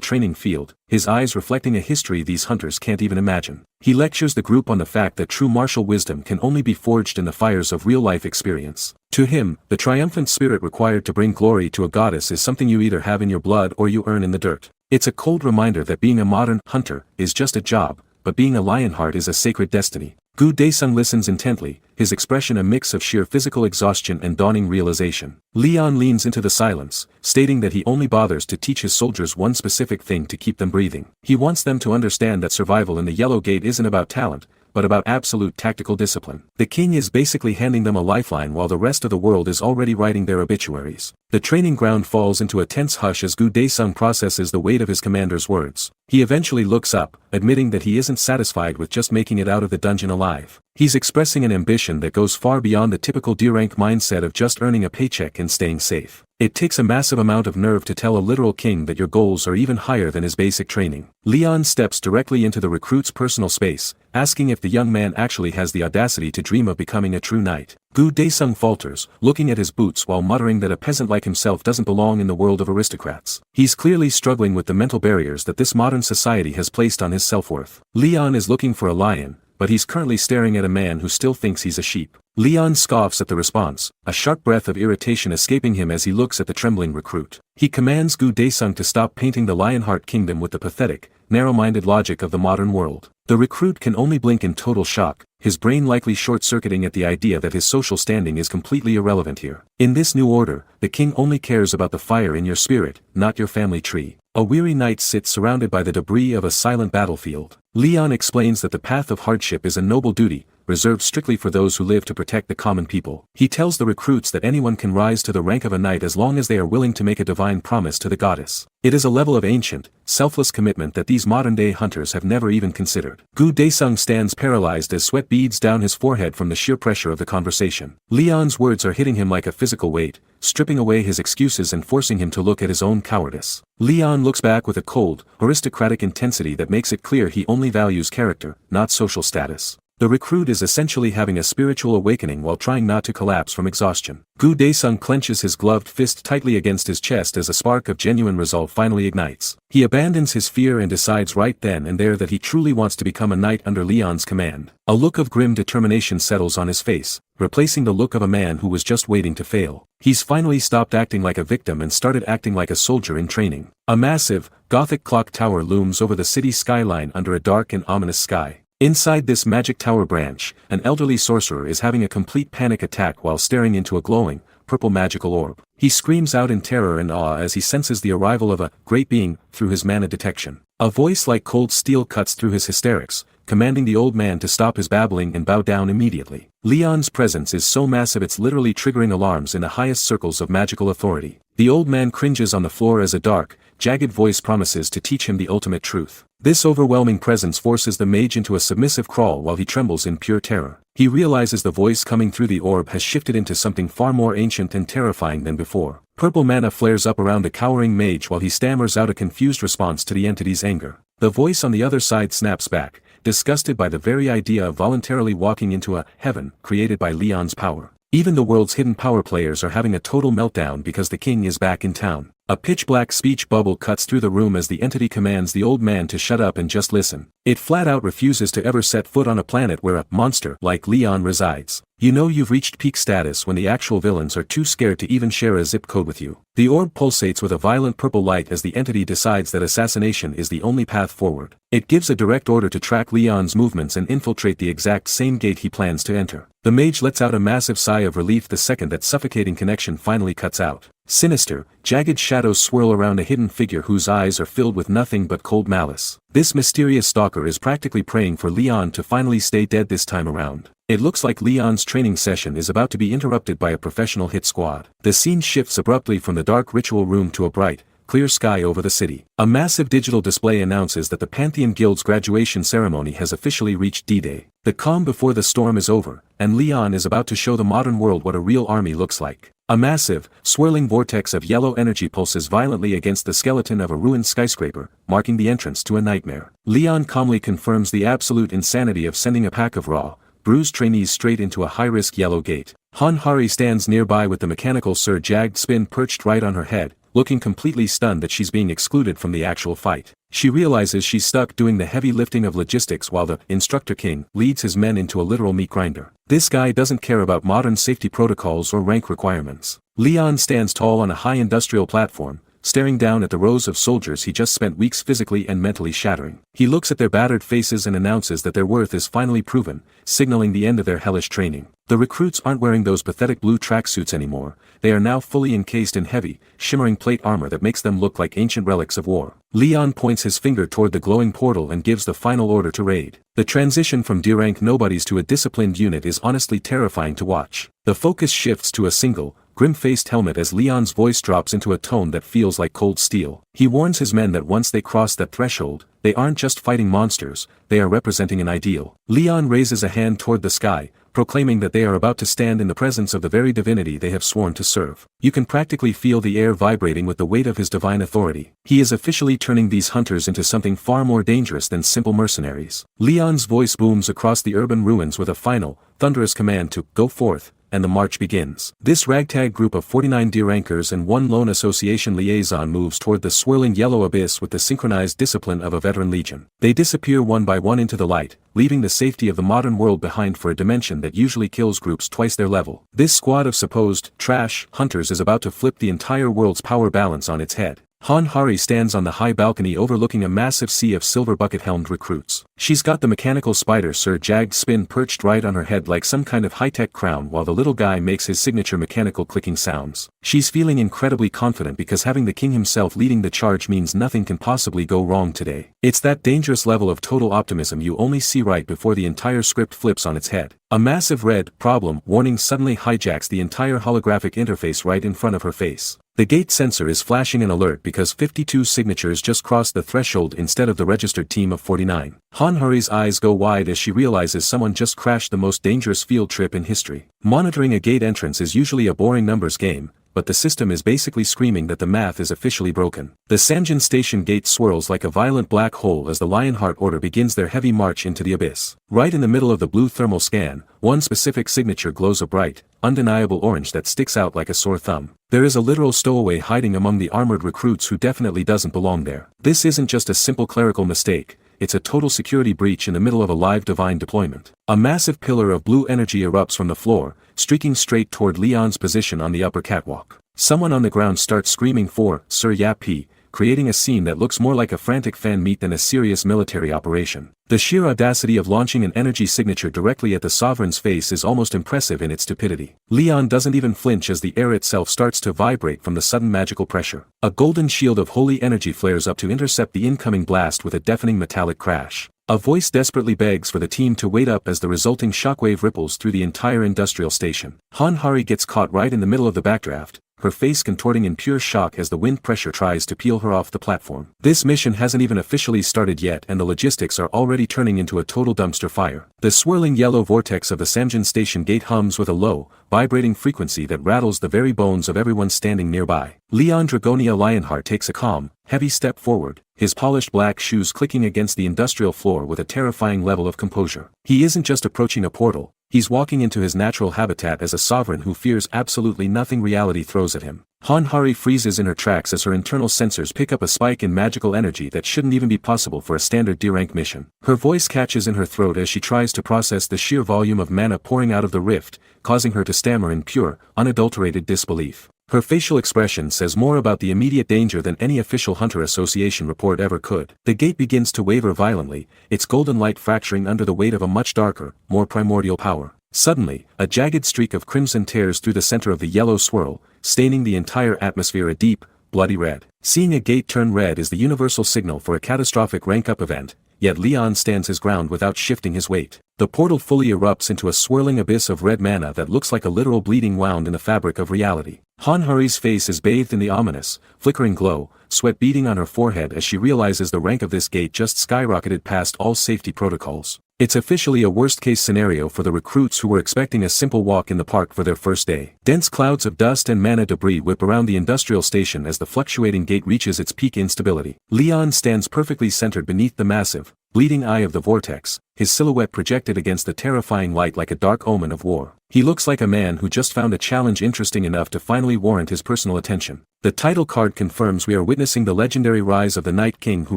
training field, his eyes reflecting a history these hunters can't even imagine. He lectures the group on the fact that true martial wisdom can only be forged in the fires of real-life experience. To him, the triumphant spirit required to bring glory to a goddess is something you either have in your blood or you earn in the dirt. It's a cold reminder that being a modern hunter is just a job, but being a lionheart is a sacred destiny. Gu Daesung listens intently, his expression a mix of sheer physical exhaustion and dawning realization. Leon leans into the silence, stating that he only bothers to teach his soldiers one specific thing to keep them breathing. He wants them to understand that survival in the Yellow Gate isn't about talent, but about absolute tactical discipline. The king is basically handing them a lifeline while the rest of the world is already writing their obituaries. The training ground falls into a tense hush as Gu Daesung processes the weight of his commander's words. He eventually looks up, admitting that he isn't satisfied with just making it out of the dungeon alive. He's expressing an ambition that goes far beyond the typical D-rank mindset of just earning a paycheck and staying safe. It takes a massive amount of nerve to tell a literal king that your goals are even higher than his basic training. Leon steps directly into the recruit's personal space, asking if the young man actually has the audacity to dream of becoming a true knight. Gu Daesung falters, looking at his boots while muttering that a peasant like himself doesn't belong in the world of aristocrats. He's clearly struggling with the mental barriers that this modern society has placed on his self-worth. Leon is looking for a lion, but he's currently staring at a man who still thinks he's a sheep. Leon scoffs at the response, a sharp breath of irritation escaping him as he looks at the trembling recruit. He commands Gu Daesung to stop painting the Lionheart Kingdom with the pathetic, narrow-minded logic of the modern world. The recruit can only blink in total shock, his brain likely short-circuiting at the idea that his social standing is completely irrelevant here. In this new order, the king only cares about the fire in your spirit, not your family tree. A weary knight sits surrounded by the debris of a silent battlefield. Leon explains that the path of hardship is a noble duty, reserved strictly for those who live to protect the common people. He tells the recruits that anyone can rise to the rank of a knight as long as they are willing to make a divine promise to the goddess. It is a level of ancient, selfless commitment that these modern-day hunters have never even considered. Gu Daesung stands paralyzed as sweat beads down his forehead from the sheer pressure of the conversation. Leon's words are hitting him like a physical weight, stripping away his excuses and forcing him to look at his own cowardice. Leon looks back with a cold, aristocratic intensity that makes it clear he only values character, not social status. The recruit is essentially having a spiritual awakening while trying not to collapse from exhaustion. Gu Daesung clenches his gloved fist tightly against his chest as a spark of genuine resolve finally ignites. He abandons his fear and decides right then and there that he truly wants to become a knight under Leon's command. A look of grim determination settles on his face, replacing the look of a man who was just waiting to fail. He's finally stopped acting like a victim and started acting like a soldier in training. A massive, Gothic clock tower looms over the city skyline under a dark and ominous sky. Inside this magic tower branch, an elderly sorcerer is having a complete panic attack while staring into a glowing, purple magical orb. He screams out in terror and awe as he senses the arrival of a great being through his mana detection. A voice like cold steel cuts through his hysterics, commanding the old man to stop his babbling and bow down immediately. Leon's presence is so massive it's literally triggering alarms in the highest circles of magical authority. The old man cringes on the floor as a dark, jagged voice promises to teach him the ultimate truth. This overwhelming presence forces the mage into a submissive crawl while he trembles in pure terror. He realizes the voice coming through the orb has shifted into something far more ancient and terrifying than before. Purple mana flares up around the cowering mage while he stammers out a confused response to the entity's anger. The voice on the other side snaps back, disgusted by the very idea of voluntarily walking into a heaven created by Leon's power. Even the world's hidden power players are having a total meltdown because the king is back in town. A pitch-black speech bubble cuts through the room as the entity commands the old man to shut up and just listen. It flat-out refuses to ever set foot on a planet where a monster like Leon resides. You know you've reached peak status when the actual villains are too scared to even share a zip code with you. The orb pulsates with a violent purple light as the entity decides that assassination is the only path forward. It gives a direct order to track Leon's movements and infiltrate the exact same gate he plans to enter. The mage lets out a massive sigh of relief the second that suffocating connection finally cuts out. Sinister, jagged shadows swirl around a hidden figure whose eyes are filled with nothing but cold malice. This mysterious stalker is practically praying for Leon to finally stay dead this time around. It looks like Leon's training session is about to be interrupted by a professional hit squad. The scene shifts abruptly from the dark ritual room to a bright, clear sky over the city. A massive digital display announces that the Pantheon Guild's graduation ceremony has officially reached D-Day. The calm before the storm is over, and Leon is about to show the modern world what a real army looks like. A massive, swirling vortex of yellow energy pulses violently against the skeleton of a ruined skyscraper, marking the entrance to a nightmare. Leon calmly confirms the absolute insanity of sending a pack of raw, bruised trainees straight into a high-risk yellow gate. Han Hari stands nearby with the mechanical Sir Jagged Spin perched right on her head, looking completely stunned that she's being excluded from the actual fight. She realizes she's stuck doing the heavy lifting of logistics while the Instructor King leads his men into a literal meat grinder. This guy doesn't care about modern safety protocols or rank requirements. Leon stands tall on a high industrial platform, staring down at the rows of soldiers he just spent weeks physically and mentally shattering. He looks at their battered faces and announces that their worth is finally proven, signaling the end of their hellish training. The recruits aren't wearing those pathetic blue tracksuits anymore, they are now fully encased in heavy, shimmering plate armor that makes them look like ancient relics of war. Leon points his finger toward the glowing portal and gives the final order to raid. The transition from D-rank nobodies to a disciplined unit is honestly terrifying to watch. The focus shifts to a single, grim-faced helmet as Leon's voice drops into a tone that feels like cold steel. He warns his men that once they cross that threshold, they aren't just fighting monsters, they are representing an ideal. Leon raises a hand toward the sky, proclaiming that they are about to stand in the presence of the very divinity they have sworn to serve. You can practically feel the air vibrating with the weight of his divine authority. He is officially turning these hunters into something far more dangerous than simple mercenaries. Leon's voice booms across the urban ruins with a final, thunderous command to go forth, and the march begins. This ragtag group of 49 D-rankers and one lone association liaison moves toward the swirling yellow abyss with the synchronized discipline of a veteran legion. They disappear one by one into the light, leaving the safety of the modern world behind for a dimension that usually kills groups twice their level. This squad of supposed trash hunters is about to flip the entire world's power balance on its head. Han Hari stands on the high balcony overlooking a massive sea of silver bucket-helmed recruits. She's got the mechanical spider Sir Jagged Spin perched right on her head like some kind of high-tech crown while the little guy makes his signature mechanical clicking sounds. She's feeling incredibly confident because having the king himself leading the charge means nothing can possibly go wrong today. It's that dangerous level of total optimism you only see right before the entire script flips on its head. A massive red problem warning suddenly hijacks the entire holographic interface right in front of her face. The gate sensor is flashing an alert because 52 signatures just crossed the threshold instead of the registered team of 49. Han Hari's eyes go wide as she realizes someone just crashed the most dangerous field trip in history. Monitoring a gate entrance is usually a boring numbers game, but the system is basically screaming that the math is officially broken. The Sanjin station gate swirls like a violent black hole as the Lionheart Order begins their heavy march into the abyss. Right in the middle of the blue thermal scan, one specific signature glows a bright, undeniable orange that sticks out like a sore thumb. There is a literal stowaway hiding among the armored recruits who definitely doesn't belong there. This isn't just a simple clerical mistake, it's a total security breach in the middle of a live divine deployment. A massive pillar of blue energy erupts from the floor, streaking straight toward Leon's position on the upper catwalk. Someone on the ground starts screaming for Sir Yapi, creating a scene that looks more like a frantic fan meet than a serious military operation. The sheer audacity of launching an energy signature directly at the sovereign's face is almost impressive in its stupidity. Leon doesn't even flinch as the air itself starts to vibrate from the sudden magical pressure. A golden shield of holy energy flares up to intercept the incoming blast with a deafening metallic crash. A voice desperately begs for the team to wait up as the resulting shockwave ripples through the entire industrial station. Han Hari gets caught right in the middle of the backdraft, her face contorting in pure shock as the wind pressure tries to peel her off the platform. This mission hasn't even officially started yet and the logistics are already turning into a total dumpster fire. The swirling yellow vortex of the Samjin station gate hums with a low, vibrating frequency that rattles the very bones of everyone standing nearby. Leon Dragonia Lionheart takes a calm, heavy step forward, his polished black shoes clicking against the industrial floor with a terrifying level of composure. He isn't just approaching a portal, he's walking into his natural habitat as a sovereign who fears absolutely nothing reality throws at him. Han Hari freezes in her tracks as her internal sensors pick up a spike in magical energy that shouldn't even be possible for a standard D-rank mission. Her voice catches in her throat as she tries to process the sheer volume of mana pouring out of the rift, causing her to stammer in pure, unadulterated disbelief. Her facial expression says more about the immediate danger than any official Hunter Association report ever could. The gate begins to waver violently, its golden light fracturing under the weight of a much darker, more primordial power. Suddenly, a jagged streak of crimson tears through the center of the yellow swirl, staining the entire atmosphere a deep, bloody red. Seeing a gate turn red is the universal signal for a catastrophic rank-up event, yet Leon stands his ground without shifting his weight. The portal fully erupts into a swirling abyss of red mana that looks like a literal bleeding wound in the fabric of reality. Han Hari's face is bathed in the ominous, flickering glow, sweat beading on her forehead as she realizes the rank of this gate just skyrocketed past all safety protocols. It's officially a worst-case scenario for the recruits who were expecting a simple walk in the park for their first day. Dense clouds of dust and mana debris whip around the industrial station as the fluctuating gate reaches its peak instability. Leon stands perfectly centered beneath the massive, bleeding eye of the vortex, his silhouette projected against the terrifying light like a dark omen of war. He looks like a man who just found a challenge interesting enough to finally warrant his personal attention. The title card confirms we are witnessing the legendary rise of the Night King who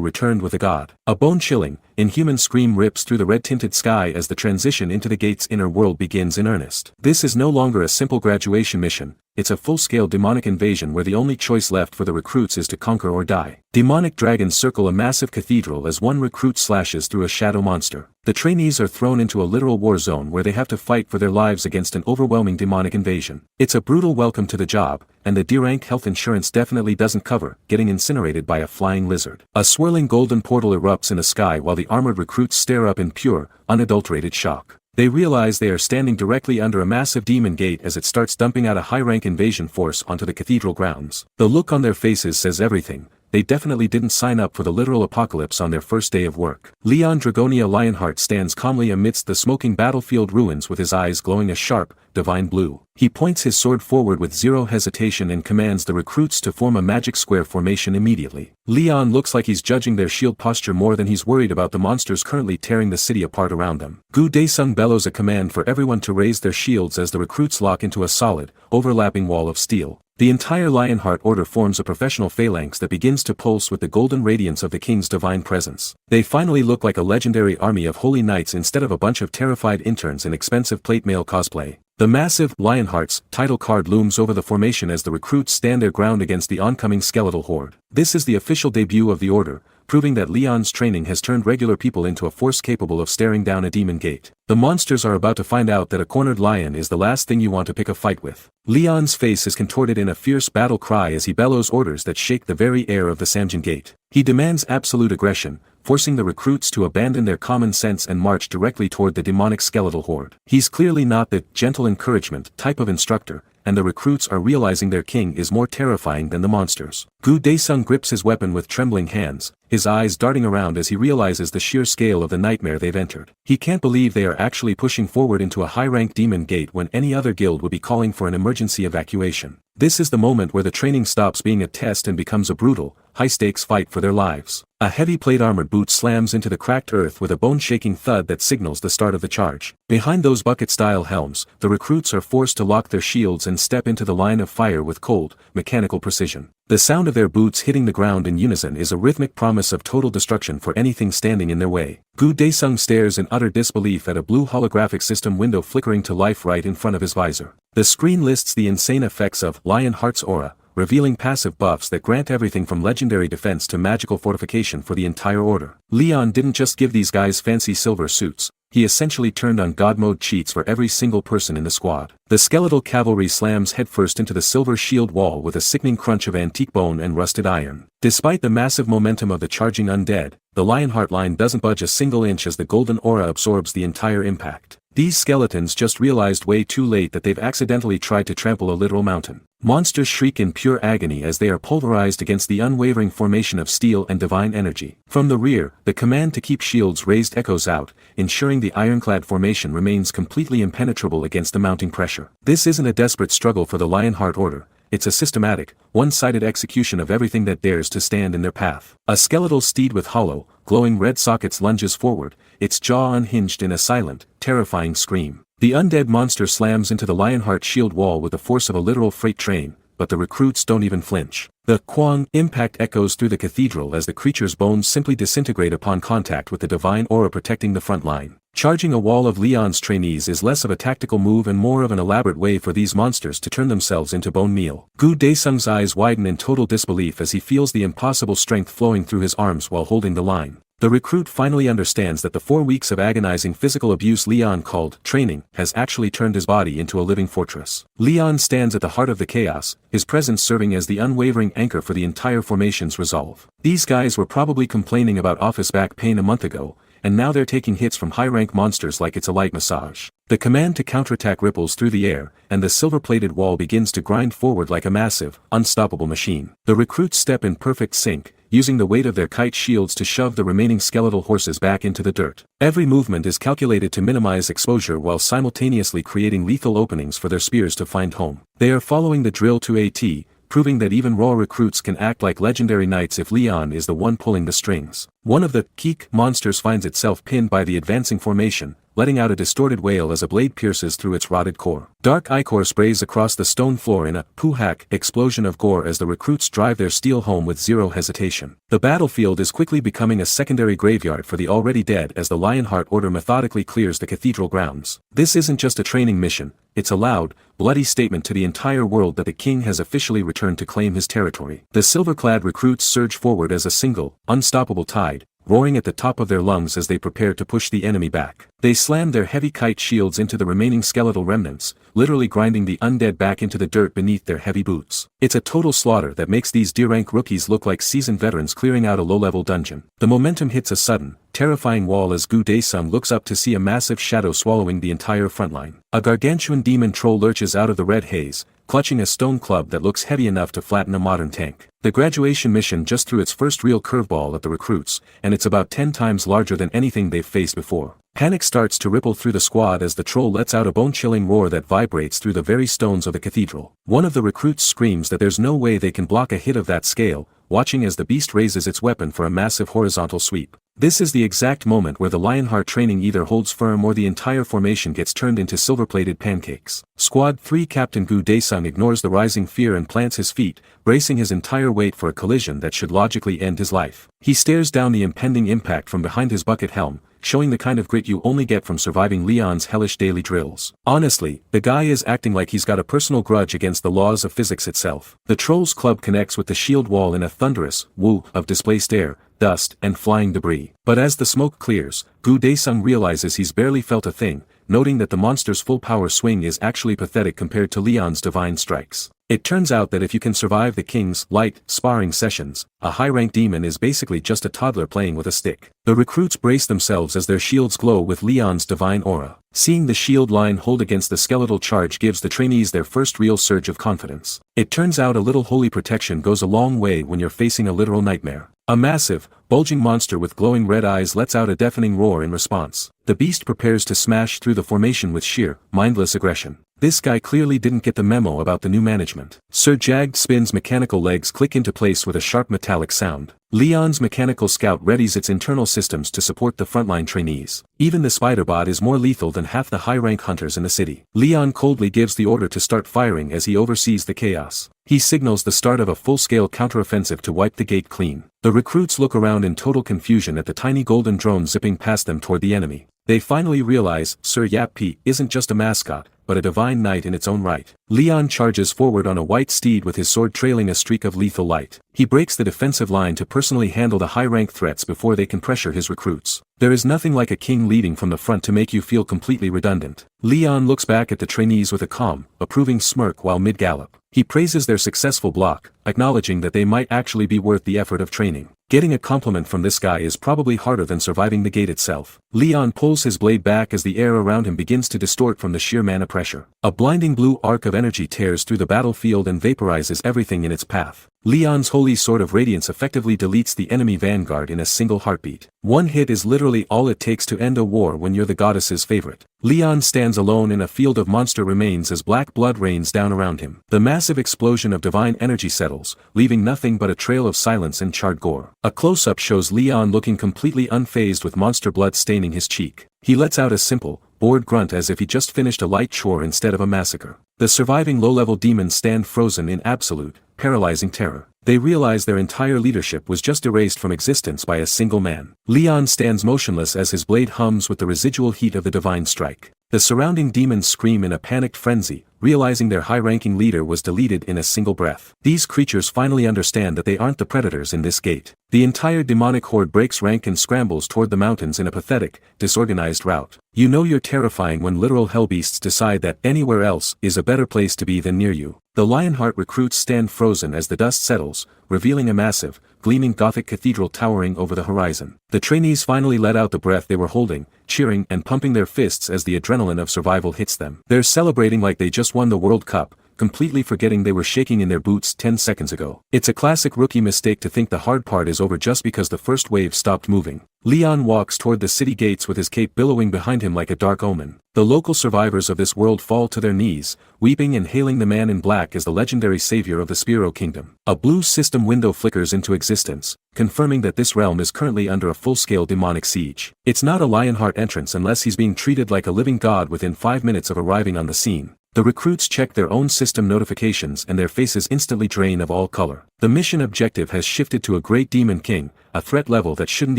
returned with a god. A bone-chilling, inhuman scream rips through the red-tinted sky as the transition into the gate's inner world begins in earnest. This is no longer a simple graduation mission, it's a full-scale demonic invasion where the only choice left for the recruits is to conquer or die. Demonic dragons circle a massive cathedral as one recruit slashes through a shadow monster. The trainees are thrown into a literal war zone where they have to fight for their lives against an overwhelming demonic invasion. It's a brutal welcome to the job, and the D-rank health insurance definitely doesn't cover getting incinerated by a flying lizard. A swirling golden portal erupts in the sky while the armored recruits stare up in pure, unadulterated shock. They realize they are standing directly under a massive demon gate as it starts dumping out a high-rank invasion force onto the cathedral grounds. The look on their faces says everything. They definitely didn't sign up for the literal apocalypse on their first day of work. Leon Dragonia Lionheart stands calmly amidst the smoking battlefield ruins with his eyes glowing a sharp, divine blue. He points his sword forward with zero hesitation and commands the recruits to form a magic square formation immediately. Leon looks like he's judging their shield posture more than he's worried about the monsters currently tearing the city apart around them. Gu Daesung bellows a command for everyone to raise their shields as the recruits lock into a solid, overlapping wall of steel. The entire Lionheart Order forms a professional phalanx that begins to pulse with the golden radiance of the king's divine presence. They finally look like a legendary army of holy knights instead of a bunch of terrified interns in expensive plate mail cosplay. The massive Lionheart's title card looms over the formation as the recruits stand their ground against the oncoming skeletal horde. This is the official debut of the order, proving that Leon's training has turned regular people into a force capable of staring down a demon gate. The monsters are about to find out that a cornered lion is the last thing you want to pick a fight with. Leon's face is contorted in a fierce battle cry as he bellows orders that shake the very air of the Samjin Gate. He demands absolute aggression, forcing the recruits to abandon their common sense and march directly toward the demonic skeletal horde. He's clearly not the gentle encouragement type of instructor, and the recruits are realizing their king is more terrifying than the monsters. Gu Daesung grips his weapon with trembling hands, his eyes darting around as he realizes the sheer scale of the nightmare they've entered. He can't believe they are actually pushing forward into a high-rank demon gate when any other guild would be calling for an emergency evacuation. This is the moment where the training stops being a test and becomes a brutal, high-stakes fight for their lives. A heavy plate-armored boot slams into the cracked earth with a bone-shaking thud that signals the start of the charge. Behind those bucket-style helms, the recruits are forced to lock their shields and step into the line of fire with cold, mechanical precision. The sound of their boots hitting the ground in unison is a rhythmic promise of total destruction for anything standing in their way. Gu Daesung stares in utter disbelief at a blue holographic system window flickering to life right in front of his visor. The screen lists the insane effects of Lionheart's aura, revealing passive buffs that grant everything from legendary defense to magical fortification for the entire order. Leon didn't just give these guys fancy silver suits, he essentially turned on God mode cheats for every single person in the squad. The skeletal cavalry slams headfirst into the silver shield wall with a sickening crunch of antique bone and rusted iron. Despite the massive momentum of the charging undead, the Lionheart line doesn't budge a single inch as the golden aura absorbs the entire impact. These skeletons just realized way too late that they've accidentally tried to trample a literal mountain. Monsters shriek in pure agony as they are pulverized against the unwavering formation of steel and divine energy. From the rear, the command to keep shields raised echoes out, ensuring the ironclad formation remains completely impenetrable against the mounting pressure. This isn't a desperate struggle for the Lionheart Order, it's a systematic, one-sided execution of everything that dares to stand in their path. A skeletal steed with hollow, glowing red sockets lunges forward, its jaw unhinged in a silent, terrifying scream. The undead monster slams into the Lionheart shield wall with the force of a literal freight train, but the recruits don't even flinch. The Kwang impact echoes through the cathedral as the creature's bones simply disintegrate upon contact with the divine aura protecting the front line. Charging a wall of Leon's trainees is less of a tactical move and more of an elaborate way for these monsters to turn themselves into bone meal. Gu Daesung's eyes widen in total disbelief as he feels the impossible strength flowing through his arms while holding the line. The recruit finally understands that the 4 weeks of agonizing physical abuse Leon called training has actually turned his body into a living fortress. Leon stands at the heart of the chaos, his presence serving as the unwavering anchor for the entire formation's resolve. These guys were probably complaining about office back pain a month ago, and now they're taking hits from high-rank monsters like it's a light massage. The command to counterattack ripples through the air, and the silver-plated wall begins to grind forward like a massive, unstoppable machine. The recruits step in perfect sync, using the weight of their kite shields to shove the remaining skeletal horses back into the dirt. Every movement is calculated to minimize exposure while simultaneously creating lethal openings for their spears to find home. They are following the drill to a T, proving that even raw recruits can act like legendary knights if Leon is the one pulling the strings. One of the Keek monsters finds itself pinned by the advancing formation, letting out a distorted wail as a blade pierces through its rotted core. Dark ichor sprays across the stone floor in a puhak explosion of gore as the recruits drive their steel home with zero hesitation. The battlefield is quickly becoming a secondary graveyard for the already dead as the Lionheart Order methodically clears the cathedral grounds. This isn't just a training mission, it's a loud, bloody statement to the entire world that the king has officially returned to claim his territory. The silver-clad recruits surge forward as a single, unstoppable tide, roaring at the top of their lungs as they prepare to push the enemy back. They slam their heavy kite shields into the remaining skeletal remnants, literally grinding the undead back into the dirt beneath their heavy boots. It's a total slaughter that makes these D-rank rookies look like seasoned veterans clearing out a low-level dungeon. The momentum hits a sudden, terrifying wall as Gu Daesung looks up to see a massive shadow swallowing the entire front line. A gargantuan demon troll lurches out of the red haze, clutching a stone club that looks heavy enough to flatten a modern tank. The graduation mission just threw its first real curveball at the recruits, and it's about 10 times larger than anything they've faced before. Panic starts to ripple through the squad as the troll lets out a bone-chilling roar that vibrates through the very stones of the cathedral. One of the recruits screams that there's no way they can block a hit of that scale, watching as the beast raises its weapon for a massive horizontal sweep. This is the exact moment where the Lionheart training either holds firm or the entire formation gets turned into silver-plated pancakes. Squad 3 Captain Gu Daesung ignores the rising fear and plants his feet, bracing his entire weight for a collision that should logically end his life. He stares down the impending impact from behind his bucket helm, showing the kind of grit you only get from surviving Leon's hellish daily drills. Honestly, the guy is acting like he's got a personal grudge against the laws of physics itself. The troll's club connects with the shield wall in a thunderous woo of displaced air, dust, and flying debris. But as the smoke clears, Gu Daesung realizes he's barely felt a thing, noting that the monster's full power swing is actually pathetic compared to Leon's divine strikes. It turns out that if you can survive the king's light sparring sessions, a high-rank demon is basically just a toddler playing with a stick. The recruits brace themselves as their shields glow with Leon's divine aura. Seeing the shield line hold against the skeletal charge gives the trainees their first real surge of confidence. It turns out a little holy protection goes a long way when you're facing a literal nightmare. A massive, bulging monster with glowing red eyes lets out a deafening roar in response. The beast prepares to smash through the formation with sheer, mindless aggression. This guy clearly didn't get the memo about the new management. Sir Jagged Spin's mechanical legs click into place with a sharp metallic sound. Leon's mechanical scout readies its internal systems to support the frontline trainees. Even the spiderbot is more lethal than half the high-rank hunters in the city. Leon coldly gives the order to start firing as he oversees the chaos. He signals the start of a full-scale counteroffensive to wipe the gate clean. The recruits look around in total confusion at the tiny golden drone zipping past them toward the enemy. They finally realize Sir Yap P isn't just a mascot, but a divine knight in its own right. Leon charges forward on a white steed with his sword trailing a streak of lethal light. He breaks the defensive line to personally handle the high-rank threats before they can pressure his recruits. There is nothing like a king leading from the front to make you feel completely redundant. Leon looks back at the trainees with a calm, approving smirk while mid-gallop. He praises their successful block, acknowledging that they might actually be worth the effort of training. Getting a compliment from this guy is probably harder than surviving the gate itself. Leon pulls his blade back as the air around him begins to distort from the sheer mana pressure. A blinding blue arc of energy tears through the battlefield and vaporizes everything in its path. Leon's holy sword of radiance effectively deletes the enemy vanguard in a single heartbeat. One hit is literally all it takes to end a war when you're the goddess's favorite. Leon stands alone in a field of monster remains as black blood rains down around him. The massive explosion of divine energy settles, leaving nothing but a trail of silence and charred gore. A close-up shows Leon looking completely unfazed with monster blood staining his cheek. He lets out a simple, bored grunt as if he just finished a light chore instead of a massacre. The surviving low-level demons stand frozen in absolute, paralyzing terror. They realize their entire leadership was just erased from existence by a single man. Leon stands motionless as his blade hums with the residual heat of the divine strike. The surrounding demons scream in a panicked frenzy, realizing their high-ranking leader was deleted in a single breath. These creatures finally understand that they aren't the predators in this gate. The entire demonic horde breaks rank and scrambles toward the mountains in a pathetic, disorganized rout. You know you're terrifying when literal hellbeasts decide that anywhere else is a better place to be than near you. The Lionheart recruits stand frozen as the dust settles, revealing a massive, gleaming Gothic cathedral towering over the horizon. The trainees finally let out the breath they were holding, cheering and pumping their fists as the adrenaline of survival hits them. They're celebrating like they just won the World Cup, completely forgetting they were shaking in their boots 10 seconds ago. It's a classic rookie mistake to think the hard part is over just because the first wave stopped moving. Leon walks toward the city gates with his cape billowing behind him like a dark omen. The local survivors of this world fall to their knees, weeping and hailing the man in black as the legendary savior of the Spiro Kingdom. A blue system window flickers into existence, confirming that this realm is currently under a full-scale demonic siege. It's not a Lionheart entrance unless he's being treated like a living god within 5 minutes of arriving on the scene. The recruits check their own system notifications and their faces instantly drain of all color. The mission objective has shifted to a Great Demon King, a threat level that shouldn't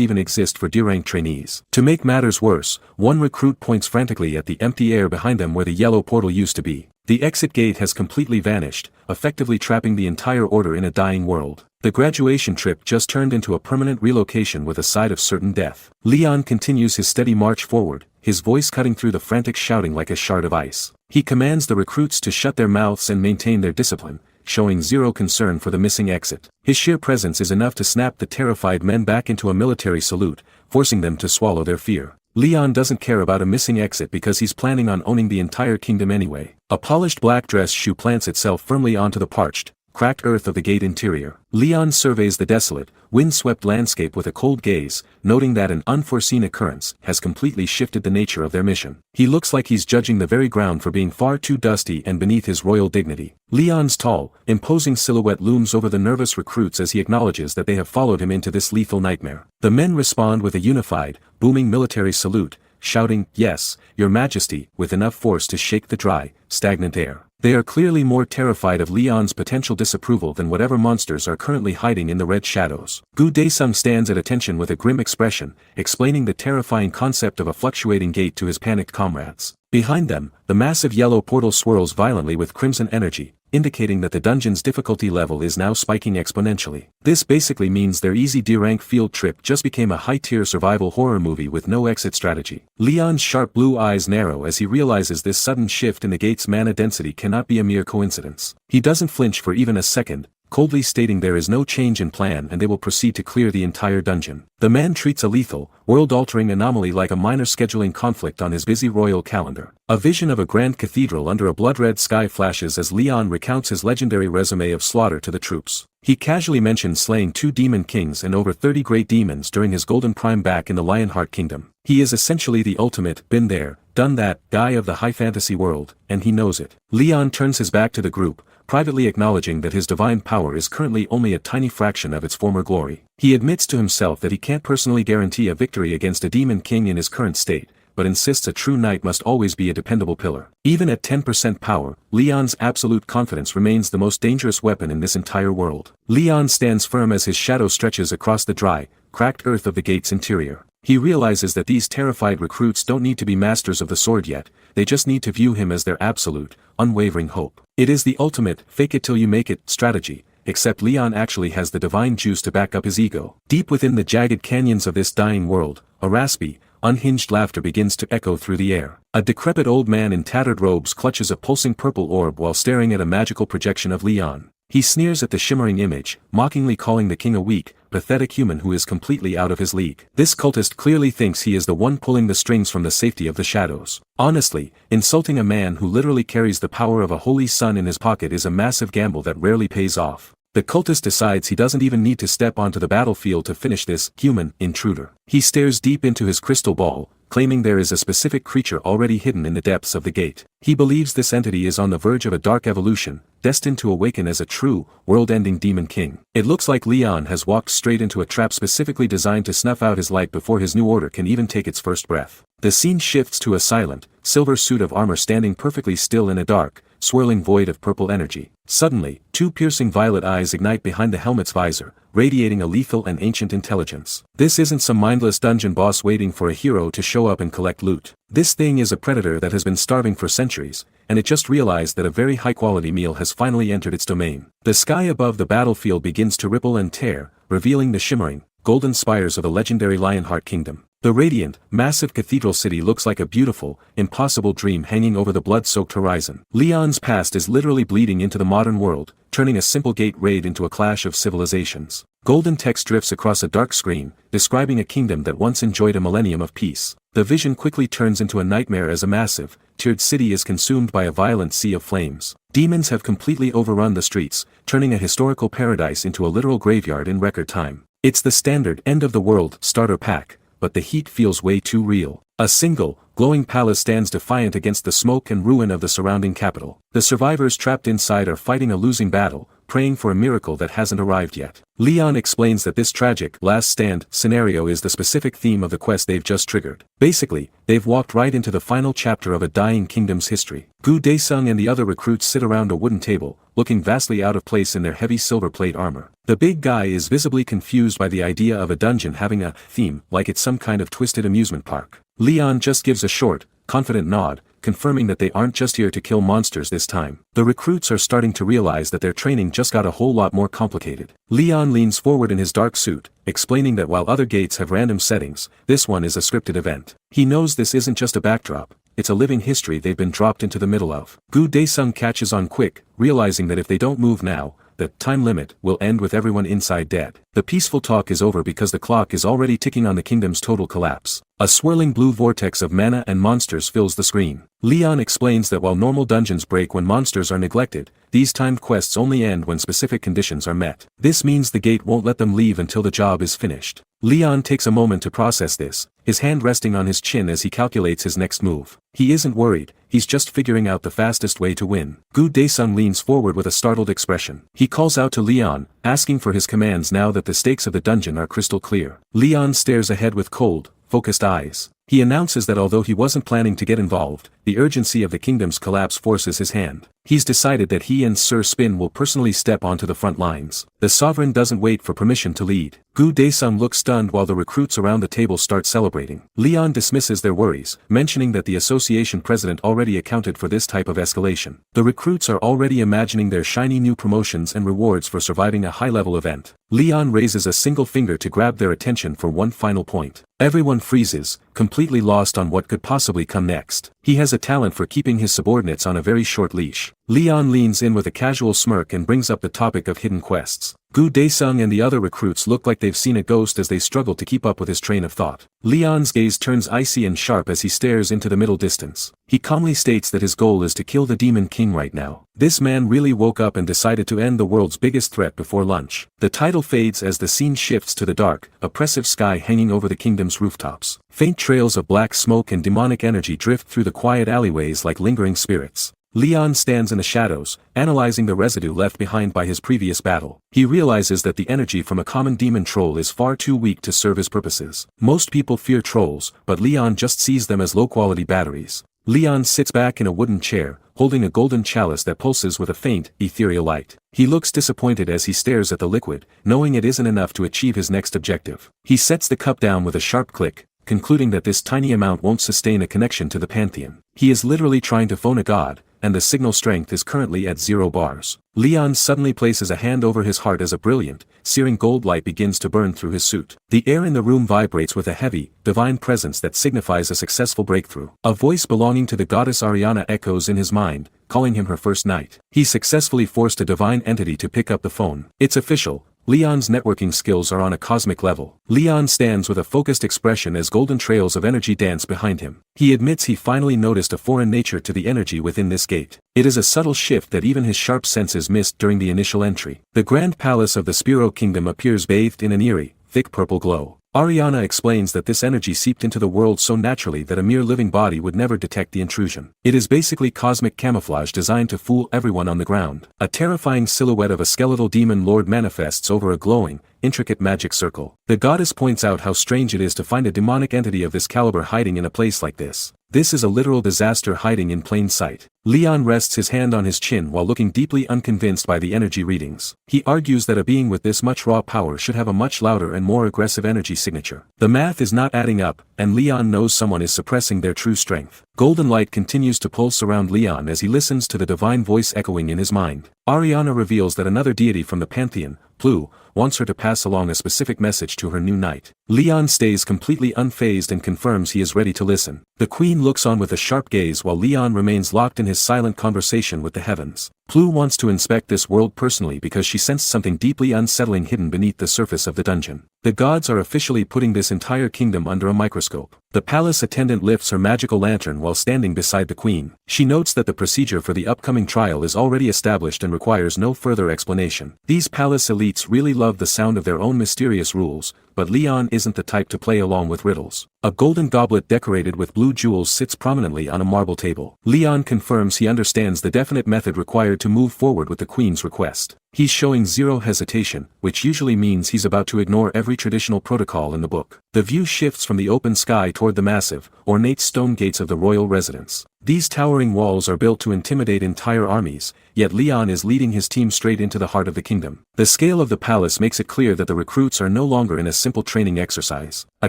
even exist for D-rank trainees. To make matters worse, one recruit points frantically at the empty air behind them where the yellow portal used to be. The exit gate has completely vanished, effectively trapping the entire order in a dying world. The graduation trip just turned into a permanent relocation with a side of certain death. Leon continues his steady march forward, his voice cutting through the frantic shouting like a shard of ice. He commands the recruits to shut their mouths and maintain their discipline, showing zero concern for the missing exit. His sheer presence is enough to snap the terrified men back into a military salute, forcing them to swallow their fear. Leon doesn't care about a missing exit because he's planning on owning the entire kingdom anyway. A polished black dress shoe plants itself firmly onto the parched, cracked earth of the gate interior. Leon surveys the desolate, wind-swept landscape with a cold gaze, noting that an unforeseen occurrence has completely shifted the nature of their mission. He looks like he's judging the very ground for being far too dusty and beneath his royal dignity. Leon's tall, imposing silhouette looms over the nervous recruits as he acknowledges that they have followed him into this lethal nightmare. The men respond with a unified, booming military salute, shouting, "Yes, Your Majesty," with enough force to shake the dry, stagnant air. They are clearly more terrified of Leon's potential disapproval than whatever monsters are currently hiding in the red shadows. Gu Daesung stands at attention with a grim expression, explaining the terrifying concept of a fluctuating gate to his panicked comrades. Behind them, the massive yellow portal swirls violently with crimson energy, indicating that the dungeon's difficulty level is now spiking exponentially. This basically means their easy D-rank field trip just became a high-tier survival horror movie with no exit strategy. Leon's sharp blue eyes narrow as he realizes this sudden shift in the gate's mana density cannot be a mere coincidence. He doesn't flinch for even a second, coldly stating there is no change in plan and they will proceed to clear the entire dungeon. The man treats a lethal, world-altering anomaly like a minor scheduling conflict on his busy royal calendar. A vision of a grand cathedral under a blood-red sky flashes as Leon recounts his legendary resume of slaughter to the troops. He casually mentions slaying 2 demon kings and over 30 great demons during his golden prime back in the Lionheart Kingdom. He is essentially the ultimate, been there, done that, guy of the high fantasy world, and he knows it. Leon turns his back to the group, privately acknowledging that his divine power is currently only a tiny fraction of its former glory. He admits to himself that he can't personally guarantee a victory against a demon king in his current state, but insists a true knight must always be a dependable pillar. Even at 10% power, Leon's absolute confidence remains the most dangerous weapon in this entire world. Leon stands firm as his shadow stretches across the dry, cracked earth of the gate's interior. He realizes that these terrified recruits don't need to be masters of the sword yet, they just need to view him as their absolute, unwavering hope. It is the ultimate, fake it till you make it, strategy, except Leon actually has the divine juice to back up his ego. Deep within the jagged canyons of this dying world, a raspy, unhinged laughter begins to echo through the air. A decrepit old man in tattered robes clutches a pulsing purple orb while staring at a magical projection of Leon. He sneers at the shimmering image, mockingly calling the king a weak, pathetic human who is completely out of his league. This cultist clearly thinks he is the one pulling the strings from the safety of the shadows. Honestly, insulting a man who literally carries the power of a holy sun in his pocket is a massive gamble that rarely pays off. The cultist decides he doesn't even need to step onto the battlefield to finish this human intruder. He stares deep into his crystal ball, claiming there is a specific creature already hidden in the depths of the gate. He believes this entity is on the verge of a dark evolution, destined to awaken as a true, world-ending demon king. It looks like Leon has walked straight into a trap specifically designed to snuff out his light before his new order can even take its first breath. The scene shifts to a silent, silver suit of armor standing perfectly still in a dark, swirling void of purple energy. Suddenly, 2 piercing violet eyes ignite behind the helmet's visor, radiating a lethal and ancient intelligence. This isn't some mindless dungeon boss waiting for a hero to show up and collect loot. This thing is a predator that has been starving for centuries, and it just realized that a very high-quality meal has finally entered its domain. The sky above the battlefield begins to ripple and tear, revealing the shimmering, golden spires of the legendary Lionheart Kingdom. The radiant, massive cathedral city looks like a beautiful, impossible dream hanging over the blood-soaked horizon. Leon's past is literally bleeding into the modern world, turning a simple gate raid into a clash of civilizations. Golden text drifts across a dark screen, describing a kingdom that once enjoyed a millennium of peace. The vision quickly turns into a nightmare as a massive, tiered city is consumed by a violent sea of flames. Demons have completely overrun the streets, turning a historical paradise into a literal graveyard in record time. It's the standard end-of-the-world starter pack, but the heat feels way too real. A single, glowing palace stands defiant against the smoke and ruin of the surrounding capital. The survivors trapped inside are fighting a losing battle, praying for a miracle that hasn't arrived yet. Leon explains that this tragic last stand scenario is the specific theme of the quest they've just triggered. Basically, they've walked right into the final chapter of a dying kingdom's history. Gu Daesung and the other recruits sit around a wooden table, looking vastly out of place in their heavy silver plate armor. The big guy is visibly confused by the idea of a dungeon having a theme like it's some kind of twisted amusement park. Leon just gives a short, confident nod, confirming that they aren't just here to kill monsters this time. The recruits are starting to realize that their training just got a whole lot more complicated. Leon leans forward in his dark suit, explaining that while other gates have random settings, this one is a scripted event. He knows this isn't just a backdrop, it's a living history they've been dropped into the middle of. Gu Daesung catches on quick, realizing that if they don't move now, the time limit will end with everyone inside dead. The peaceful talk is over because the clock is already ticking on the kingdom's total collapse. A swirling blue vortex of mana and monsters fills the screen. Leon explains that while normal dungeons break when monsters are neglected, these timed quests only end when specific conditions are met. This means the gate won't let them leave until the job is finished. Leon takes a moment to process this, his hand resting on his chin as he calculates his next move. He isn't worried, he's just figuring out the fastest way to win. Gu Daesung leans forward with a startled expression. He calls out to Leon, asking for his commands now that the stakes of the dungeon are crystal clear. Leon stares ahead with cold, focused eyes. He announces that although he wasn't planning to get involved, the urgency of the kingdom's collapse forces his hand. He's decided that he and Sir Spin will personally step onto the front lines. The sovereign doesn't wait for permission to lead. Gu Daesung looks stunned while the recruits around the table start celebrating. Leon dismisses their worries, mentioning that the association president already accounted for this type of escalation. The recruits are already imagining their shiny new promotions and rewards for surviving a high-level event. Leon raises a single finger to grab their attention for one final point. Everyone freezes, completely lost on what could possibly come next. He has a talent for keeping his subordinates on a very short leash. Leon leans in with a casual smirk and brings up the topic of hidden quests. Gu Daesung and the other recruits look like they've seen a ghost as they struggle to keep up with his train of thought. Leon's gaze turns icy and sharp as he stares into the middle distance. He calmly states that his goal is to kill the Demon King right now. This man really woke up and decided to end the world's biggest threat before lunch. The title fades as the scene shifts to the dark, oppressive sky hanging over the kingdom's rooftops. Faint trails of black smoke and demonic energy drift through the quiet alleyways like lingering spirits. Leon stands in the shadows, analyzing the residue left behind by his previous battle. He realizes that the energy from a common demon troll is far too weak to serve his purposes. Most people fear trolls, but Leon just sees them as low-quality batteries. Leon sits back in a wooden chair, holding a golden chalice that pulses with a faint, ethereal light. He looks disappointed as he stares at the liquid, knowing it isn't enough to achieve his next objective. He sets the cup down with a sharp click, concluding that this tiny amount won't sustain a connection to the pantheon. He is literally trying to phone a god, and the signal strength is currently at 0 bars. Leon suddenly places a hand over his heart as a brilliant, searing gold light begins to burn through his suit. The air in the room vibrates with a heavy, divine presence that signifies a successful breakthrough. A voice belonging to the goddess Ariana echoes in his mind, calling him her first knight. He successfully forced a divine entity to pick up the phone. It's official. Leon's networking skills are on a cosmic level. Leon stands with a focused expression as golden trails of energy dance behind him. He admits he finally noticed a foreign nature to the energy within this gate. It is a subtle shift that even his sharp senses missed during the initial entry. The grand palace of the Spiro Kingdom appears bathed in an eerie, thick purple glow. Ariana explains that this energy seeped into the world so naturally that a mere living body would never detect the intrusion. It is basically cosmic camouflage designed to fool everyone on the ground. A terrifying silhouette of a skeletal demon lord manifests over a glowing, intricate magic circle. The goddess points out how strange it is to find a demonic entity of this caliber hiding in a place like this. This is a literal disaster hiding in plain sight. Leon rests his hand on his chin while looking deeply unconvinced by the energy readings. He argues that a being with this much raw power should have a much louder and more aggressive energy signature. The math is not adding up, and Leon knows someone is suppressing their true strength. Golden light continues to pulse around Leon as he listens to the divine voice echoing in his mind. Ariana reveals that another deity from the pantheon, Plu, wants her to pass along a specific message to her new knight. Leon stays completely unfazed and confirms he is ready to listen. The queen looks on with a sharp gaze while Leon remains locked in his silent conversation with the heavens. Plu wants to inspect this world personally because she sensed something deeply unsettling hidden beneath the surface of the dungeon. The gods are officially putting this entire kingdom under a microscope. The palace attendant lifts her magical lantern while standing beside the queen. She notes that the procedure for the upcoming trial is already established and requires no further explanation. These palace elites really love the sound of their own mysterious rules, but Leon isn't the type to play along with riddles. A golden goblet decorated with blue jewels sits prominently on a marble table. Leon confirms he understands the definite method required to move forward with the queen's request. He's showing zero hesitation, which usually means he's about to ignore every traditional protocol in the book. The view shifts from the open sky toward the massive, ornate stone gates of the royal residence. These towering walls are built to intimidate entire armies, yet Leon is leading his team straight into the heart of the kingdom. The scale of the palace makes it clear that the recruits are no longer in a simple training exercise. A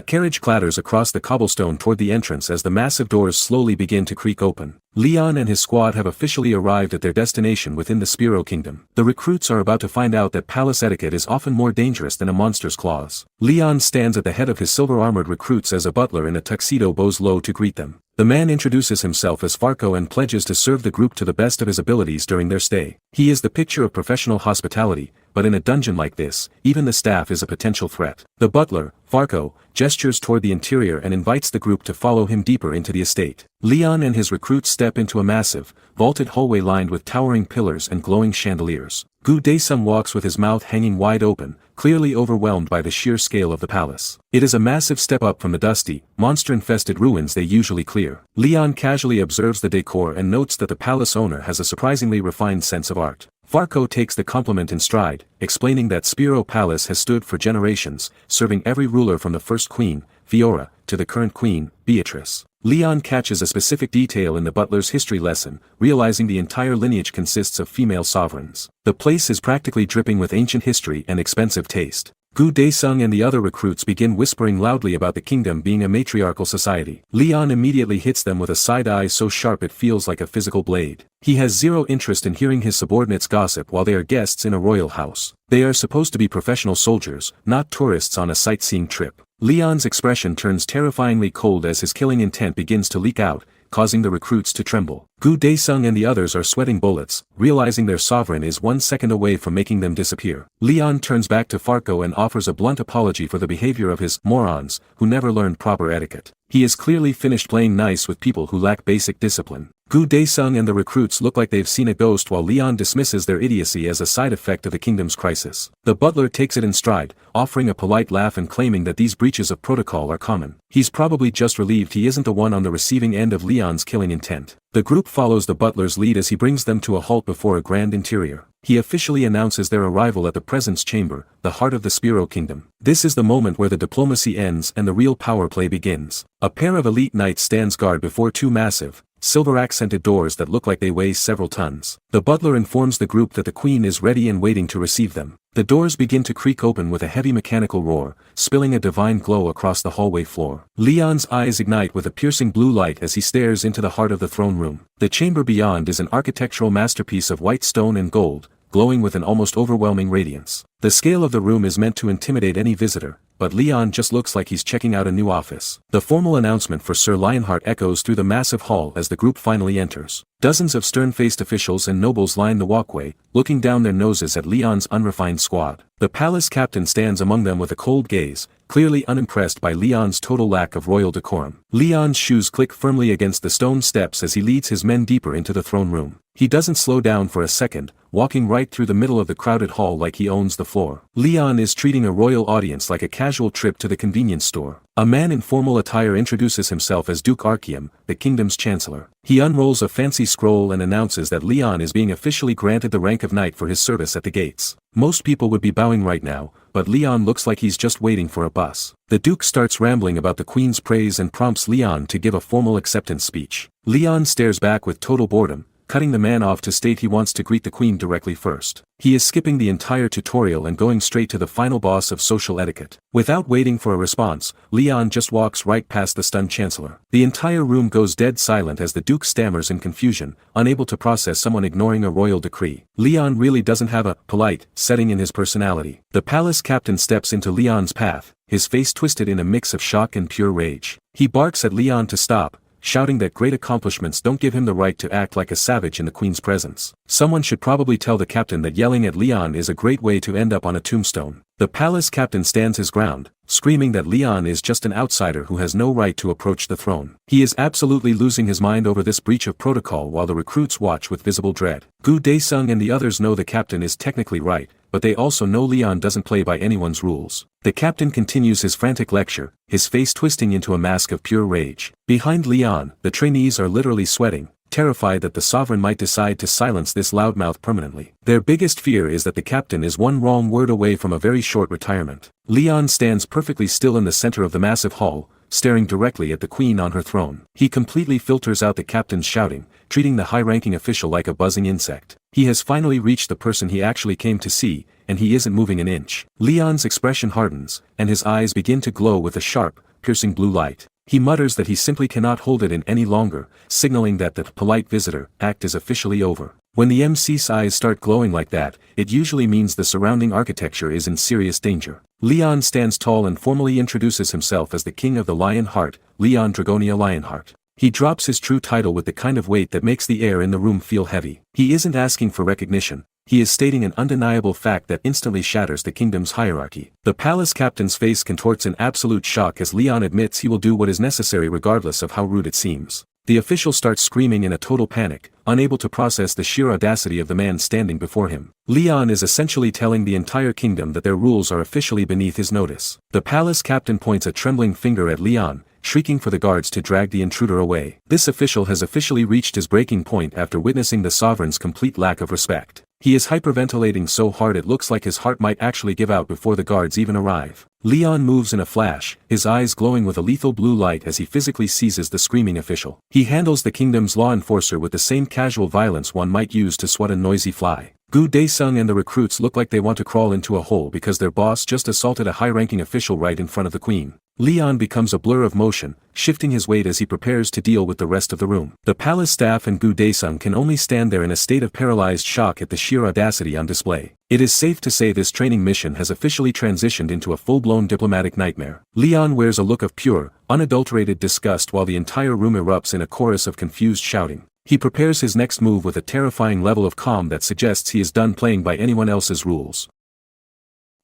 carriage clatters across the cobblestone toward the entrance as the massive doors slowly begin to creak open. Leon and his squad have officially arrived at their destination within the Spiro Kingdom. The recruits are about to find out that palace etiquette is often more dangerous than a monster's claws. Leon stands at the head of his silver-armored recruits as a butler in a tuxedo bows low to greet them. The man introduces himself as Farco and pledges to serve the group to the best of his abilities during their stay. He is the picture of professional hospitality, but in a dungeon like this, even the staff is a potential threat. The butler, Farco, gestures toward the interior and invites the group to follow him deeper into the estate. Leon and his recruits step into a massive, vaulted hallway lined with towering pillars and glowing chandeliers. Gu Daesung walks with his mouth hanging wide open, clearly overwhelmed by the sheer scale of the palace. It is a massive step up from the dusty, monster-infested ruins they usually clear. Leon casually observes the decor and notes that the palace owner has a surprisingly refined sense of art. Farco takes the compliment in stride, explaining that Spiro Palace has stood for generations, serving every ruler from the first queen, Fiora, to the current queen, Beatrice. Leon catches a specific detail in the butler's history lesson, realizing the entire lineage consists of female sovereigns. The place is practically dripping with ancient history and expensive taste. Gu Daesung and the other recruits begin whispering loudly about the kingdom being a matriarchal society. Leon immediately hits them with a side eye so sharp it feels like a physical blade. He has zero interest in hearing his subordinates gossip while they are guests in a royal house. They are supposed to be professional soldiers, not tourists on a sightseeing trip. Leon's expression turns terrifyingly cold as his killing intent begins to leak out, causing the recruits to tremble. Gu Daesung and the others are sweating bullets, realizing their sovereign is 1 second away from making them disappear. Leon turns back to Farco and offers a blunt apology for the behavior of his morons, who never learned proper etiquette. He is clearly finished playing nice with people who lack basic discipline. Gu Daesung and the recruits look like they've seen a ghost while Leon dismisses their idiocy as a side effect of the kingdom's crisis. The butler takes it in stride, offering a polite laugh and claiming that these breaches of protocol are common. He's probably just relieved he isn't the one on the receiving end of Leon's killing intent. The group follows the butler's lead as he brings them to a halt before a grand interior. He officially announces their arrival at the presence chamber, the heart of the Spiro Kingdom. This is the moment where the diplomacy ends and the real power play begins. A pair of elite knights stands guard before two massive, silver-accented doors that look like they weigh several tons. The butler informs the group that the queen is ready and waiting to receive them. The doors begin to creak open with a heavy mechanical roar, spilling a divine glow across the hallway floor. Leon's eyes ignite with a piercing blue light as he stares into the heart of the throne room. The chamber beyond is an architectural masterpiece of white stone and gold, glowing with an almost overwhelming radiance. The scale of the room is meant to intimidate any visitor, but Leon just looks like he's checking out a new office. The formal announcement for Sir Lionheart echoes through the massive hall as the group finally enters. Dozens of stern-faced officials and nobles line the walkway, looking down their noses at Leon's unrefined squad. The palace captain stands among them with a cold gaze, clearly unimpressed by Leon's total lack of royal decorum. Leon's shoes click firmly against the stone steps as he leads his men deeper into the throne room. He doesn't slow down for a second, walking right through the middle of the crowded hall like he owns the floor. Leon is treating a royal audience like a casual trip to the convenience store. A man in formal attire introduces himself as Duke Archeum, the kingdom's chancellor. He unrolls a fancy scroll and announces that Leon is being officially granted the rank of knight for his service at the gates. Most people would be bowing right now, but Leon looks like he's just waiting for a bus. The Duke starts rambling about the Queen's praise and prompts Leon to give a formal acceptance speech. Leon stares back with total boredom, cutting the man off to state he wants to greet the queen directly first. He is skipping the entire tutorial and going straight to the final boss of social etiquette. Without waiting for a response, Leon just walks right past the stunned chancellor. The entire room goes dead silent as the duke stammers in confusion, unable to process someone ignoring a royal decree. Leon really doesn't have a polite setting in his personality. The palace captain steps into Leon's path, his face twisted in a mix of shock and pure rage. He barks at Leon to stop, shouting that great accomplishments don't give him the right to act like a savage in the queen's presence. Someone should probably tell the captain that yelling at Leon is a great way to end up on a tombstone. The palace captain stands his ground, screaming that Leon is just an outsider who has no right to approach the throne. He is absolutely losing his mind over this breach of protocol while the recruits watch with visible dread. Gu Daesung and the others know the captain is technically right, but they also know Leon doesn't play by anyone's rules. The captain continues his frantic lecture, his face twisting into a mask of pure rage. Behind Leon, the trainees are literally sweating, terrified that the sovereign might decide to silence this loudmouth permanently. Their biggest fear is that the captain is one wrong word away from a very short retirement. Leon stands perfectly still in the center of the massive hall, staring directly at the queen on her throne. He completely filters out the captain's shouting, treating the high-ranking official like a buzzing insect. He has finally reached the person he actually came to see, and he isn't moving an inch. Leon's expression hardens, and his eyes begin to glow with a sharp, piercing blue light. He mutters that he simply cannot hold it in any longer, signaling that the polite visitor act is officially over. When the MC's eyes start glowing like that, it usually means the surrounding architecture is in serious danger. Leon stands tall and formally introduces himself as the King of the Lion Heart, Leon Dragonia Lionheart. He drops his true title with the kind of weight that makes the air in the room feel heavy. He isn't asking for recognition. He is stating an undeniable fact that instantly shatters the kingdom's hierarchy. The palace captain's face contorts in absolute shock as Leon admits he will do what is necessary regardless of how rude it seems. The official starts screaming in a total panic, unable to process the sheer audacity of the man standing before him. Leon is essentially telling the entire kingdom that their rules are officially beneath his notice. The palace captain points a trembling finger at Leon, shrieking for the guards to drag the intruder away. This official has officially reached his breaking point after witnessing the sovereign's complete lack of respect. He is hyperventilating so hard it looks like his heart might actually give out before the guards even arrive. Leon moves in a flash, his eyes glowing with a lethal blue light as he physically seizes the screaming official. He handles the kingdom's law enforcer with the same casual violence one might use to swat a noisy fly. Gu Daesung and the recruits look like they want to crawl into a hole because their boss just assaulted a high-ranking official right in front of the queen. Leon becomes a blur of motion, shifting his weight as he prepares to deal with the rest of the room. The palace staff and Gu Daesung can only stand there in a state of paralyzed shock at the sheer audacity on display. It is safe to say this training mission has officially transitioned into a full-blown diplomatic nightmare. Leon wears a look of pure, unadulterated disgust while the entire room erupts in a chorus of confused shouting. He prepares his next move with a terrifying level of calm that suggests he is done playing by anyone else's rules.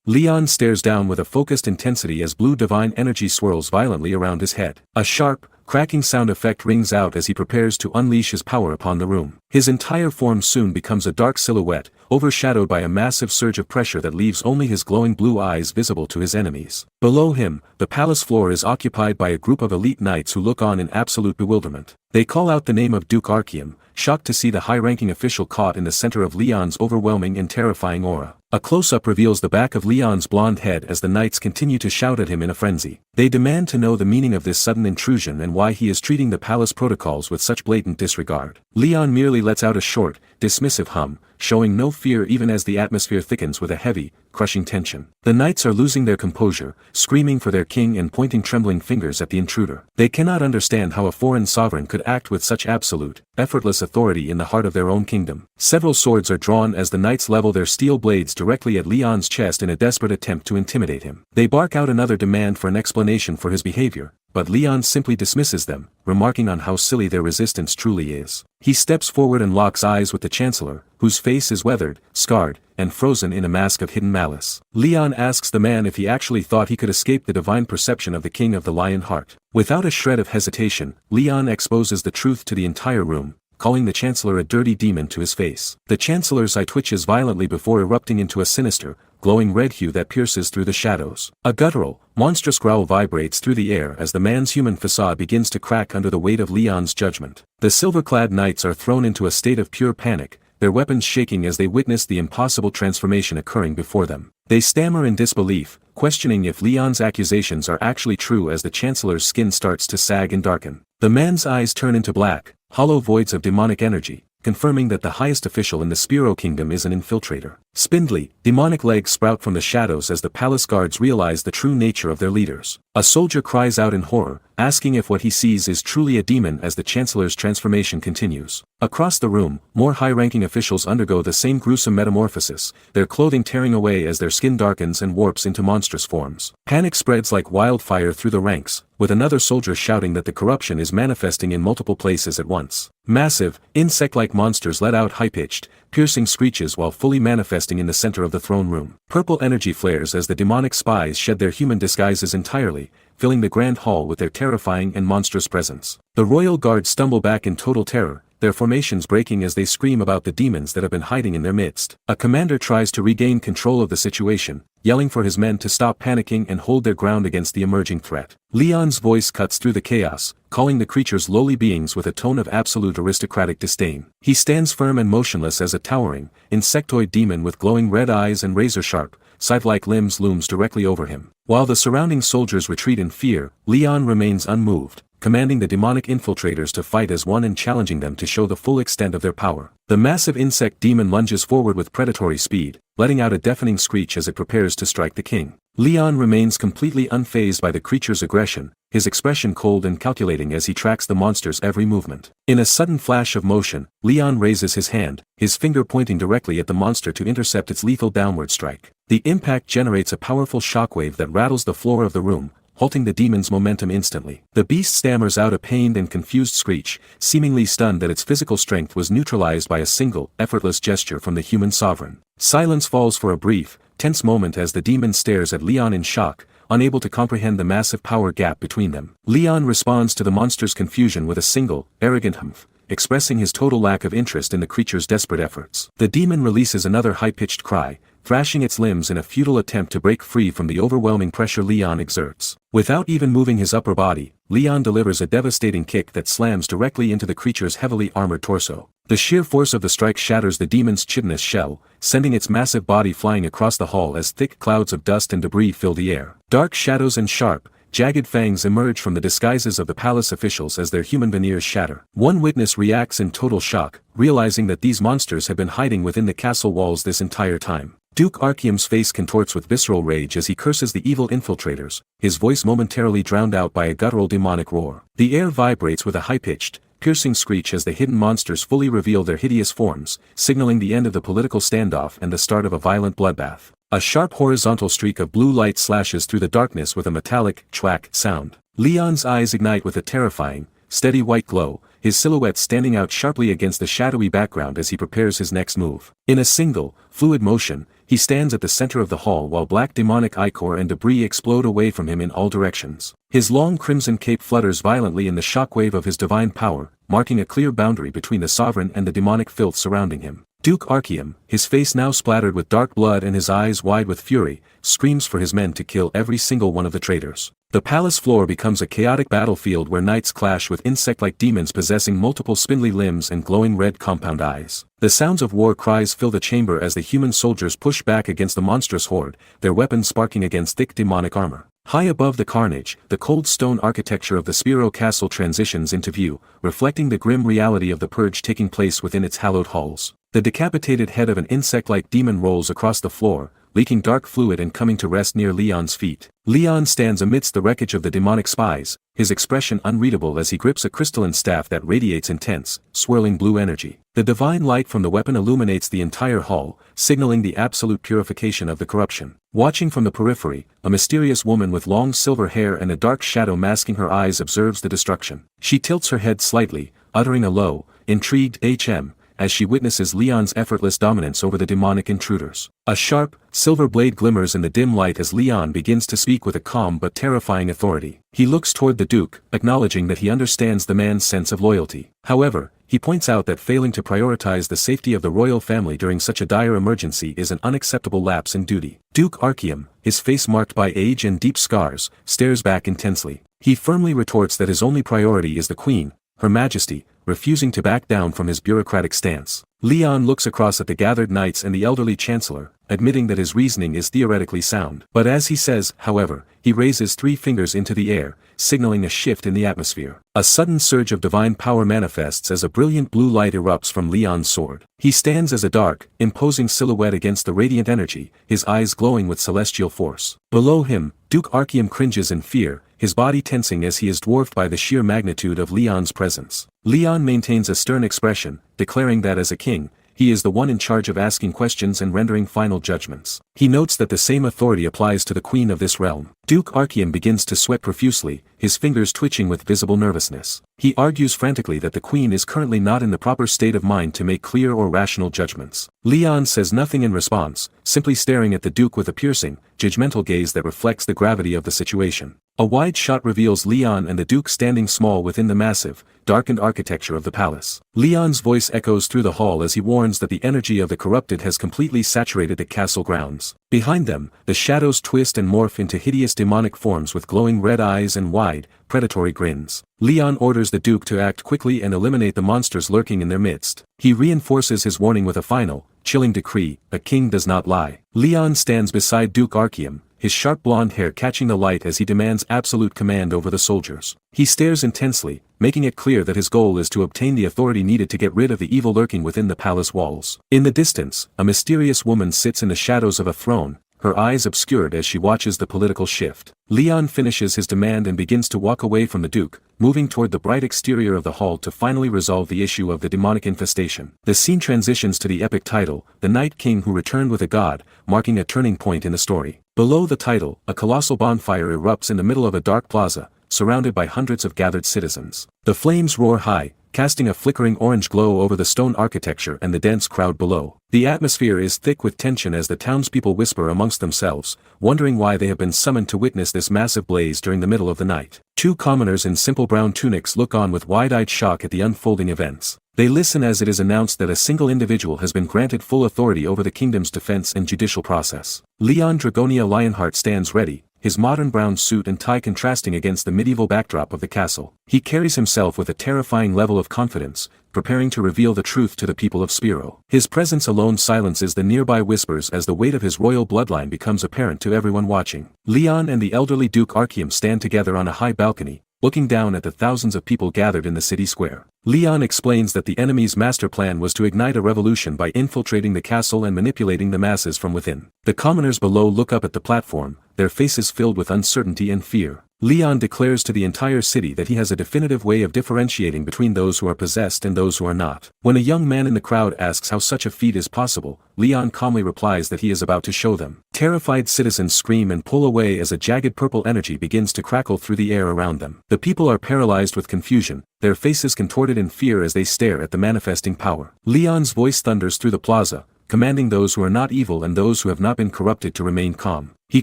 Leon stares down with a focused intensity as blue divine energy swirls violently around his head. A sharp, cracking sound effect rings out as he prepares to unleash his power upon the room. His entire form soon becomes a dark silhouette, overshadowed by a massive surge of pressure that leaves only his glowing blue eyes visible to his enemies. Below him, the palace floor is occupied by a group of elite knights who look on in absolute bewilderment. They call out the name of Duke Archeum, shocked to see the high-ranking official caught in the center of Leon's overwhelming and terrifying aura. A close-up reveals the back of Leon's blonde head as the knights continue to shout at him in a frenzy. They demand to know the meaning of this sudden intrusion and why he is treating the palace protocols with such blatant disregard. Leon merely lets out a short, dismissive hum, showing no fear even as the atmosphere thickens with a heavy, crushing tension. The knights are losing their composure, screaming for their king and pointing trembling fingers at the intruder. They cannot understand how a foreign sovereign could act with such absolute, effortless authority in the heart of their own kingdom. Several swords are drawn as the knights level their steel blades directly at Leon's chest in a desperate attempt to intimidate him. They bark out another demand for an explanation for his behavior, but Leon simply dismisses them, remarking on how silly their resistance truly is. He steps forward and locks eyes with the chancellor, whose face is weathered, scarred, and frozen in a mask of hidden malice. Leon asks the man if he actually thought he could escape the divine perception of the King of the Lion Heart. Without a shred of hesitation, Leon exposes the truth to the entire room, calling the chancellor a dirty demon to his face. The chancellor's eye twitches violently before erupting into a sinister, glowing red hue that pierces through the shadows. A guttural, monstrous growl vibrates through the air as the man's human facade begins to crack under the weight of Leon's judgment. The silver-clad knights are thrown into a state of pure panic, their weapons shaking as they witness the impossible transformation occurring before them. They stammer in disbelief, questioning if Leon's accusations are actually true as the chancellor's skin starts to sag and darken. The man's eyes turn into black, hollow voids of demonic energy, confirming that the highest official in the Spiro Kingdom is an infiltrator. Spindly, demonic legs sprout from the shadows as the palace guards realize the true nature of their leaders. A soldier cries out in horror, asking if what he sees is truly a demon as the Chancellor's transformation continues. Across the room, more high-ranking officials undergo the same gruesome metamorphosis, their clothing tearing away as their skin darkens and warps into monstrous forms. Panic spreads like wildfire through the ranks, with another soldier shouting that the corruption is manifesting in multiple places at once. Massive, insect-like monsters let out high-pitched, piercing screeches while fully manifesting in the center of the throne room. Purple energy flares as the demonic spies shed their human disguises entirely, filling the grand hall with their terrifying and monstrous presence. The royal guards stumble back in total terror, their formations breaking as they scream about the demons that have been hiding in their midst. A commander tries to regain control of the situation, yelling for his men to stop panicking and hold their ground against the emerging threat. Leon's voice cuts through the chaos, calling the creatures lowly beings with a tone of absolute aristocratic disdain. He stands firm and motionless as a towering, insectoid demon with glowing red eyes and razor-sharp, scythe-like limbs looms directly over him. While the surrounding soldiers retreat in fear, Leon remains unmoved, commanding the demonic infiltrators to fight as one and challenging them to show the full extent of their power. The massive insect demon lunges forward with predatory speed, letting out a deafening screech as it prepares to strike the king. Leon remains completely unfazed by the creature's aggression, his expression cold and calculating as he tracks the monster's every movement. In a sudden flash of motion, Leon raises his hand, his finger pointing directly at the monster to intercept its lethal downward strike. The impact generates a powerful shockwave that rattles the floor of the room, halting the demon's momentum instantly. The beast stammers out a pained and confused screech, seemingly stunned that its physical strength was neutralized by a single, effortless gesture from the human sovereign. Silence falls for a brief, tense moment as the demon stares at Leon in shock, unable to comprehend the massive power gap between them. Leon responds to the monster's confusion with a single, arrogant humph, expressing his total lack of interest in the creature's desperate efforts. The demon releases another high-pitched cry, thrashing its limbs in a futile attempt to break free from the overwhelming pressure Leon exerts. Without even moving his upper body, Leon delivers a devastating kick that slams directly into the creature's heavily armored torso. The sheer force of the strike shatters the demon's chitinous shell, sending its massive body flying across the hall as thick clouds of dust and debris fill the air. Dark shadows and sharp, jagged fangs emerge from the disguises of the palace officials as their human veneers shatter. One witness reacts in total shock, realizing that these monsters have been hiding within the castle walls this entire time. Duke Archium's face contorts with visceral rage as he curses the evil infiltrators, his voice momentarily drowned out by a guttural demonic roar. The air vibrates with a high-pitched, piercing screech as the hidden monsters fully reveal their hideous forms, signaling the end of the political standoff and the start of a violent bloodbath. A sharp horizontal streak of blue light slashes through the darkness with a metallic, chwack sound. Leon's eyes ignite with a terrifying, steady white glow, his silhouette standing out sharply against the shadowy background as he prepares his next move. In a single, fluid motion, he stands at the center of the hall while black demonic ichor and debris explode away from him in all directions. His long crimson cape flutters violently in the shockwave of his divine power, marking a clear boundary between the sovereign and the demonic filth surrounding him. Duke Archium, his face now splattered with dark blood and his eyes wide with fury, screams for his men to kill every single one of the traitors. The palace floor becomes a chaotic battlefield where knights clash with insect-like demons possessing multiple spindly limbs and glowing red compound eyes. The sounds of war cries fill the chamber as the human soldiers push back against the monstrous horde, their weapons sparking against thick demonic armor. High above the carnage, the cold stone architecture of the Spiro Castle transitions into view, reflecting the grim reality of the purge taking place within its hallowed halls. The decapitated head of an insect-like demon rolls across the floor, leaking dark fluid and coming to rest near Leon's feet. Leon stands amidst the wreckage of the demonic spies, his expression unreadable as he grips a crystalline staff that radiates intense, swirling blue energy. The divine light from the weapon illuminates the entire hall, signaling the absolute purification of the corruption. Watching from the periphery, a mysterious woman with long silver hair and a dark shadow masking her eyes observes the destruction. She tilts her head slightly, uttering a low, intrigued "Hm," as she witnesses Leon's effortless dominance over the demonic intruders. A sharp, silver blade glimmers in the dim light as Leon begins to speak with a calm but terrifying authority. He looks toward the Duke, acknowledging that he understands the man's sense of loyalty. However, he points out that failing to prioritize the safety of the royal family during such a dire emergency is an unacceptable lapse in duty. Duke Archium, his face marked by age and deep scars, stares back intensely. He firmly retorts that his only priority is the Queen, Her Majesty, refusing to back down from his bureaucratic stance. Leon looks across at the gathered knights and the elderly chancellor, admitting that his reasoning is theoretically sound. But as he says, however, he raises 3 fingers into the air, signaling a shift in the atmosphere. A sudden surge of divine power manifests as a brilliant blue light erupts from Leon's sword. He stands as a dark, imposing silhouette against the radiant energy, his eyes glowing with celestial force. Below him, Duke Archeum cringes in fear, his body tensing as he is dwarfed by the sheer magnitude of Leon's presence. Leon maintains a stern expression, declaring that as a king, he is the one in charge of asking questions and rendering final judgments. He notes that the same authority applies to the queen of this realm. Duke Archeum begins to sweat profusely, his fingers twitching with visible nervousness. He argues frantically that the queen is currently not in the proper state of mind to make clear or rational judgments. Leon says nothing in response, simply staring at the duke with a piercing, judgmental gaze that reflects the gravity of the situation. A wide shot reveals Leon and the duke standing small within the massive, darkened architecture of the palace. Leon's voice echoes through the hall as he warns that the energy of the corrupted has completely saturated the castle grounds. Behind them, the shadows twist and morph into hideous demonic forms with glowing red eyes and wide, predatory grins. Leon orders the duke to act quickly and eliminate the monsters lurking in their midst. He reinforces his warning with a final, chilling decree: a king does not lie. Leon stands beside Duke Archeum, his sharp blonde hair catching the light as he demands absolute command over the soldiers. He stares intensely, making it clear that his goal is to obtain the authority needed to get rid of the evil lurking within the palace walls. In the distance, a mysterious woman sits in the shadows of a throne, her eyes obscured as she watches the political shift. Leon finishes his demand and begins to walk away from the duke, moving toward the bright exterior of the hall to finally resolve the issue of the demonic infestation. The scene transitions to the epic title, The Night King Who Returned with a God, marking a turning point in the story. Below the title, a colossal bonfire erupts in the middle of a dark plaza, surrounded by hundreds of gathered citizens. The flames roar high, casting a flickering orange glow over the stone architecture and the dense crowd below. The atmosphere is thick with tension as the townspeople whisper amongst themselves, wondering why they have been summoned to witness this massive blaze during the middle of the night. 2 commoners in simple brown tunics look on with wide-eyed shock at the unfolding events. They listen as it is announced that a single individual has been granted full authority over the kingdom's defense and judicial process. Leon Dragonia Lionheart stands ready, his modern brown suit and tie contrasting against the medieval backdrop of the castle. He carries himself with a terrifying level of confidence, preparing to reveal the truth to the people of Spiro. His presence alone silences the nearby whispers as the weight of his royal bloodline becomes apparent to everyone watching. Leon and the elderly Duke Archeum stand together on a high balcony, looking down at the thousands of people gathered in the city square. Leon explains that the enemy's master plan was to ignite a revolution by infiltrating the castle and manipulating the masses from within. The commoners below look up at the platform, their faces filled with uncertainty and fear. Leon declares to the entire city that he has a definitive way of differentiating between those who are possessed and those who are not. When a young man in the crowd asks how such a feat is possible, Leon calmly replies that he is about to show them. Terrified citizens scream and pull away as a jagged purple energy begins to crackle through the air around them. The people are paralyzed with confusion, their faces contorted in fear as they stare at the manifesting power. Leon's voice thunders through the plaza, commanding those who are not evil and those who have not been corrupted to remain calm. He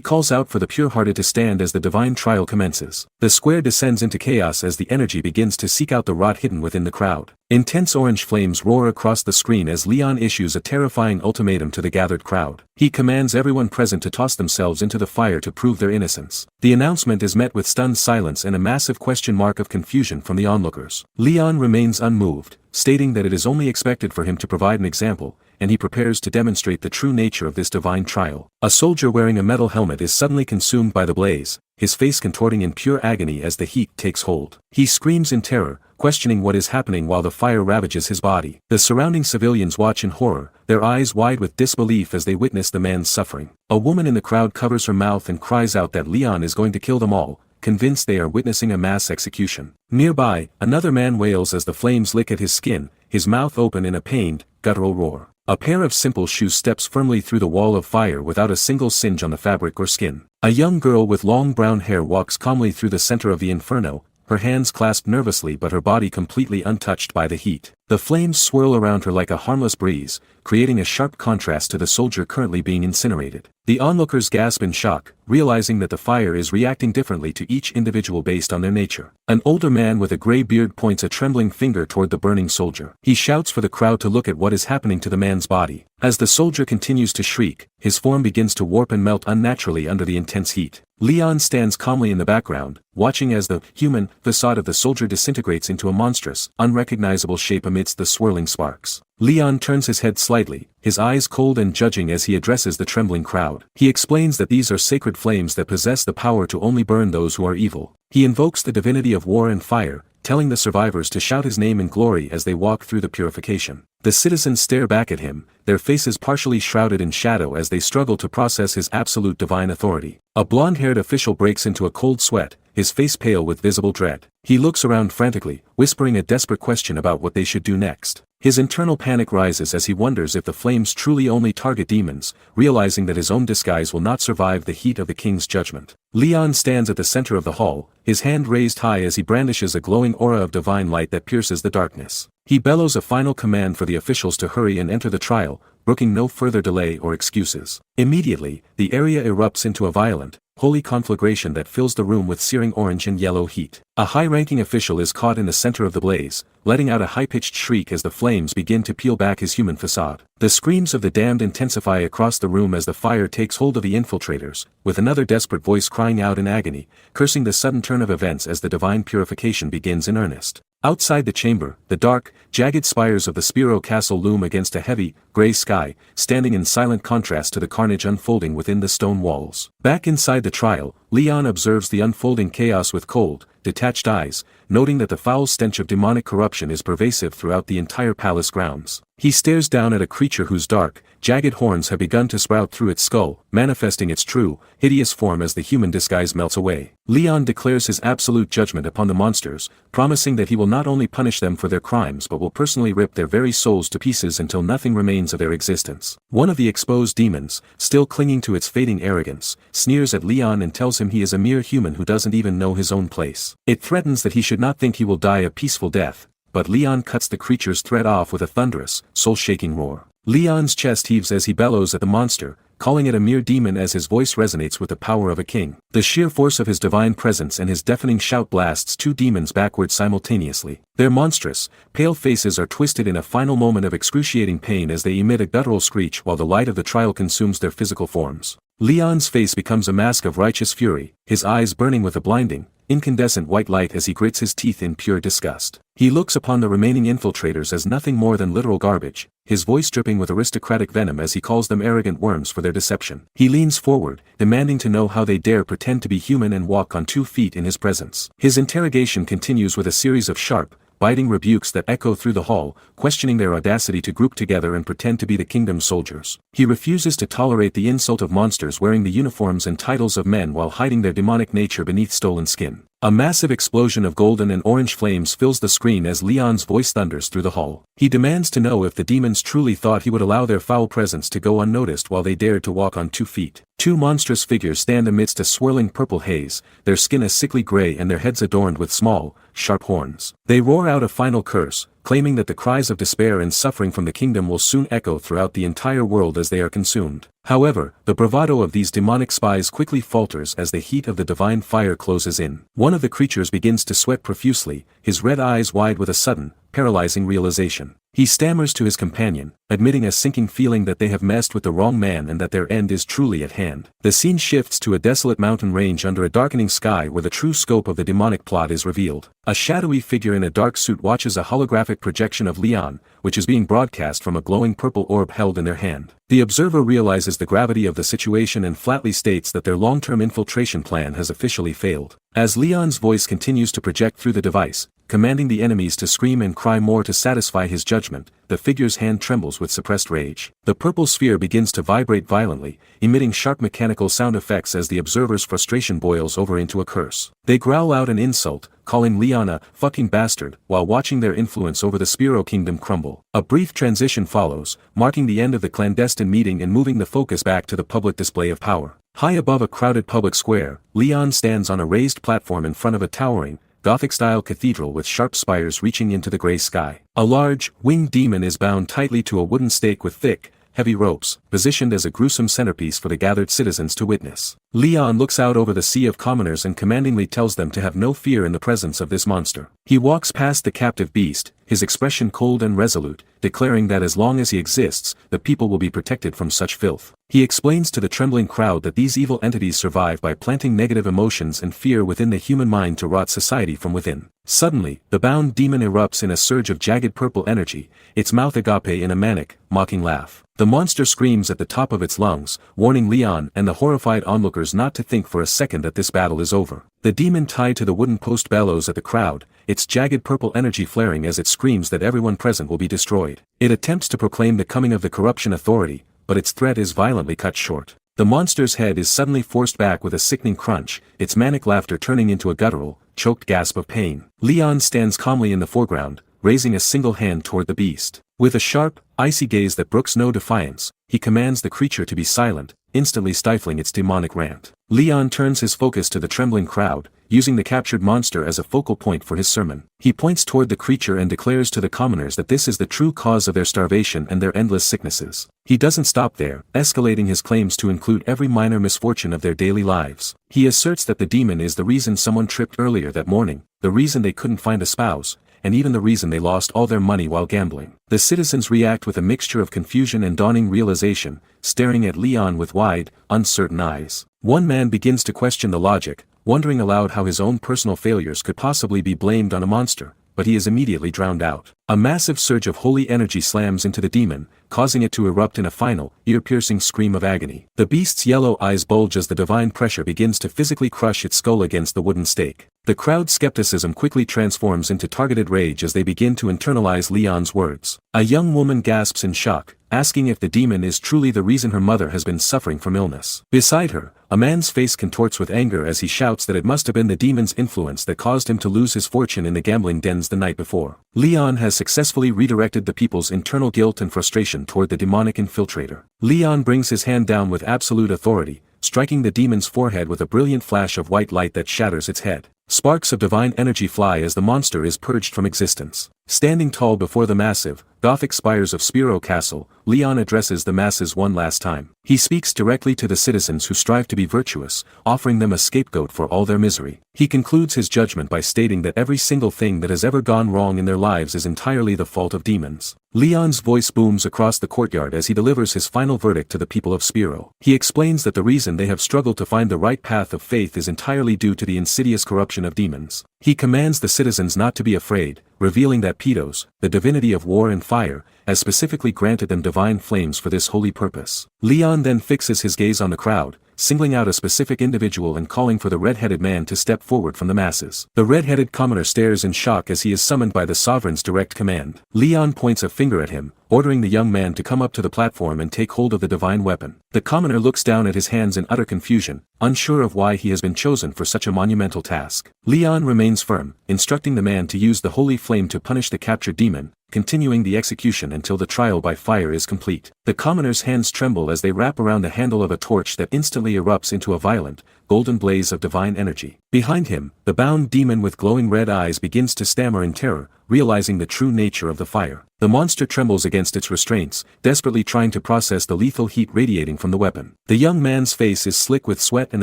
calls out for the pure-hearted to stand as the divine trial commences. The square descends into chaos as the energy begins to seek out the rot hidden within the crowd. Intense orange flames roar across the screen as Leon issues a terrifying ultimatum to the gathered crowd. He commands everyone present to toss themselves into the fire to prove their innocence. The announcement is met with stunned silence and a massive question mark of confusion from the onlookers. Leon remains unmoved, stating that it is only expected for him to provide an example, and he prepares to demonstrate the true nature of this divine trial. A soldier wearing a metal helmet is suddenly consumed by the blaze, his face contorting in pure agony as the heat takes hold. He screams in terror, questioning what is happening while the fire ravages his body. The surrounding civilians watch in horror, their eyes wide with disbelief as they witness the man's suffering. A woman in the crowd covers her mouth and cries out that Leon is going to kill them all, convinced they are witnessing a mass execution. Nearby, another man wails as the flames lick at his skin, his mouth open in a pained, guttural roar. A pair of simple shoes steps firmly through the wall of fire without a single singe on the fabric or skin. A young girl with long brown hair walks calmly through the center of the inferno, her hands clasped nervously but her body completely untouched by the heat. The flames swirl around her like a harmless breeze, creating a sharp contrast to the soldier currently being incinerated. The onlookers gasp in shock, realizing that the fire is reacting differently to each individual based on their nature. An older man with a gray beard points a trembling finger toward the burning soldier. He shouts for the crowd to look at what is happening to the man's body. As the soldier continues to shriek, his form begins to warp and melt unnaturally under the intense heat. Leon stands calmly in the background, watching as the human facade of the soldier disintegrates into a monstrous, unrecognizable shape amidst the swirling sparks. Leon turns his head slightly, his eyes cold and judging as he addresses the trembling crowd. He explains that these are sacred flames that possess the power to only burn those who are evil. He invokes the divinity of war and fire, telling the survivors to shout his name in glory as they walk through the purification. The citizens stare back at him, their faces partially shrouded in shadow as they struggle to process his absolute divine authority. A blonde-haired official breaks into a cold sweat, his face pale with visible dread. He looks around frantically, whispering a desperate question about what they should do next. His internal panic rises as he wonders if the flames truly only target demons, realizing that his own disguise will not survive the heat of the king's judgment. Leon stands at the center of the hall, his hand raised high as he brandishes a glowing aura of divine light that pierces the darkness. He bellows a final command for the officials to hurry and enter the trial, brooking no further delay or excuses. Immediately, the area erupts into a violent, holy conflagration that fills the room with searing orange and yellow heat. A high-ranking official is caught in the center of the blaze, letting out a high-pitched shriek as the flames begin to peel back his human facade. The screams of the damned intensify across the room as the fire takes hold of the infiltrators, with another desperate voice crying out in agony, cursing the sudden turn of events as the divine purification begins in earnest. Outside the chamber, the dark, jagged spires of the Spiro Castle loom against a heavy, gray sky, standing in silent contrast to the carnage unfolding within the stone walls. Back inside the trial, Leon observes the unfolding chaos with cold, detached eyes, noting that the foul stench of demonic corruption is pervasive throughout the entire palace grounds. He stares down at a creature whose dark, jagged horns have begun to sprout through its skull, manifesting its true, hideous form as the human disguise melts away. Leon declares his absolute judgment upon the monsters, promising that he will not only punish them for their crimes but will personally rip their very souls to pieces until nothing remains of their existence. One of the exposed demons, still clinging to its fading arrogance, sneers at Leon and tells him he is a mere human who doesn't even know his own place. It threatens that he should not think he will die a peaceful death, but Leon cuts the creature's threat off with a thunderous, soul-shaking roar. Leon's chest heaves as he bellows at the monster, calling it a mere demon as his voice resonates with the power of a king. The sheer force of his divine presence and his deafening shout blasts two demons backward simultaneously. Their monstrous, pale faces are twisted in a final moment of excruciating pain as they emit a guttural screech while the light of the trial consumes their physical forms. Leon's face becomes a mask of righteous fury, his eyes burning with a blinding, incandescent white light as he grits his teeth in pure disgust. He looks upon the remaining infiltrators as nothing more than literal garbage, his voice dripping with aristocratic venom as he calls them arrogant worms for their deception. He leans forward, demanding to know how they dare pretend to be human and walk on 2 feet in his presence. His interrogation continues with a series of sharp, biting rebukes that echo through the hall, questioning their audacity to group together and pretend to be the kingdom's soldiers. He refuses to tolerate the insult of monsters wearing the uniforms and titles of men while hiding their demonic nature beneath stolen skin. A massive explosion of golden and orange flames fills the screen as Leon's voice thunders through the hall. He demands to know if the demons truly thought he would allow their foul presence to go unnoticed while they dared to walk on 2 feet. 2 monstrous figures stand amidst a swirling purple haze, their skin a sickly gray and their heads adorned with small, sharp horns. They roar out a final curse, claiming that the cries of despair and suffering from the kingdom will soon echo throughout the entire world as they are consumed. However, the bravado of these demonic spies quickly falters as the heat of the divine fire closes in. One of the creatures begins to sweat profusely, his red eyes wide with a sudden, paralyzing realization. He stammers to his companion, admitting a sinking feeling that they have messed with the wrong man and that their end is truly at hand. The scene shifts to a desolate mountain range under a darkening sky where the true scope of the demonic plot is revealed. A shadowy figure in a dark suit watches a holographic projection of Leon, which is being broadcast from a glowing purple orb held in their hand. The observer realizes the gravity of the situation and flatly states that their long-term infiltration plan has officially failed. As Leon's voice continues to project through the device, commanding the enemies to scream and cry more to satisfy his judgment, the figure's hand trembles with suppressed rage. The purple sphere begins to vibrate violently, emitting sharp mechanical sound effects as the observer's frustration boils over into a curse. They growl out an insult, calling Leon a fucking bastard, while watching their influence over the Spiro kingdom crumble. A brief transition follows, marking the end of the clandestine meeting and moving the focus back to the public display of power. High above a crowded public square, Leon stands on a raised platform in front of a towering, Gothic-style cathedral with sharp spires reaching into the gray sky. A large, winged demon is bound tightly to a wooden stake with thick, heavy ropes, positioned as a gruesome centerpiece for the gathered citizens to witness. Leon looks out over the sea of commoners and commandingly tells them to have no fear in the presence of this monster. He walks past the captive beast, his expression cold and resolute, declaring that as long as he exists, the people will be protected from such filth. He explains to the trembling crowd that these evil entities survive by planting negative emotions and fear within the human mind to rot society from within. Suddenly, the bound demon erupts in a surge of jagged purple energy, its mouth agape in a manic, mocking laugh. The monster screams at the top of its lungs, warning Leon and the horrified onlookers not to think for a second that this battle is over. The demon tied to the wooden post bellows at the crowd, its jagged purple energy flaring as it screams that everyone present will be destroyed. It attempts to proclaim the coming of the corruption authority, but its threat is violently cut short. The monster's head is suddenly forced back with a sickening crunch, its manic laughter turning into a guttural, choked gasp of pain. Leon stands calmly in the foreground, raising a single hand toward the beast. With a sharp, icy gaze that brooks no defiance, he commands the creature to be silent, instantly stifling its demonic rant. Leon turns his focus to the trembling crowd, using the captured monster as a focal point for his sermon. He points toward the creature and declares to the commoners that this is the true cause of their starvation and their endless sicknesses. He doesn't stop there, escalating his claims to include every minor misfortune of their daily lives. He asserts that the demon is the reason someone tripped earlier that morning, the reason they couldn't find a spouse, and even the reason they lost all their money while gambling. The citizens react with a mixture of confusion and dawning realization, staring at Leon with wide, uncertain eyes. One man begins to question the logic, wondering aloud how his own personal failures could possibly be blamed on a monster, but he is immediately drowned out. A massive surge of holy energy slams into the demon, causing it to erupt in a final, ear-piercing scream of agony. The beast's yellow eyes bulge as the divine pressure begins to physically crush its skull against the wooden stake. The crowd's skepticism quickly transforms into targeted rage as they begin to internalize Leon's words. A young woman gasps in shock, asking if the demon is truly the reason her mother has been suffering from illness. Beside her, a man's face contorts with anger as he shouts that it must have been the demon's influence that caused him to lose his fortune in the gambling dens the night before. Leon has successfully redirected the people's internal guilt and frustration toward the demonic infiltrator. Leon brings his hand down with absolute authority, striking the demon's forehead with a brilliant flash of white light that shatters its head. Sparks of divine energy fly as the monster is purged from existence. Standing tall before the massive, Gothic spires of Spiro Castle, Leon addresses the masses one last time. He speaks directly to the citizens who strive to be virtuous, offering them a scapegoat for all their misery. He concludes his judgment by stating that every single thing that has ever gone wrong in their lives is entirely the fault of demons. Leon's voice booms across the courtyard as he delivers his final verdict to the people of Spiro. He explains that the reason they have struggled to find the right path of faith is entirely due to the insidious corruption of demons. He commands the citizens not to be afraid, revealing that Petos, the divinity of war and fire, has specifically granted them divine flames for this holy purpose. Leon then fixes his gaze on the crowd, singling out a specific individual and calling for the red-headed man to step forward from the masses. The red-headed commoner stares in shock as he is summoned by the sovereign's direct command. Leon points a finger at him, ordering the young man to come up to the platform and take hold of the divine weapon. The commoner looks down at his hands in utter confusion, unsure of why he has been chosen for such a monumental task. Leon remains firm, instructing the man to use the holy flame to punish the captured demon, continuing the execution until the trial by fire is complete. The commoner's hands tremble as they wrap around the handle of a torch that instantly erupts into a violent, golden blaze of divine energy. Behind him, the bound demon with glowing red eyes begins to stammer in terror, realizing the true nature of the fire. The monster trembles against its restraints, desperately trying to process the lethal heat radiating from the weapon. The young man's face is slick with sweat and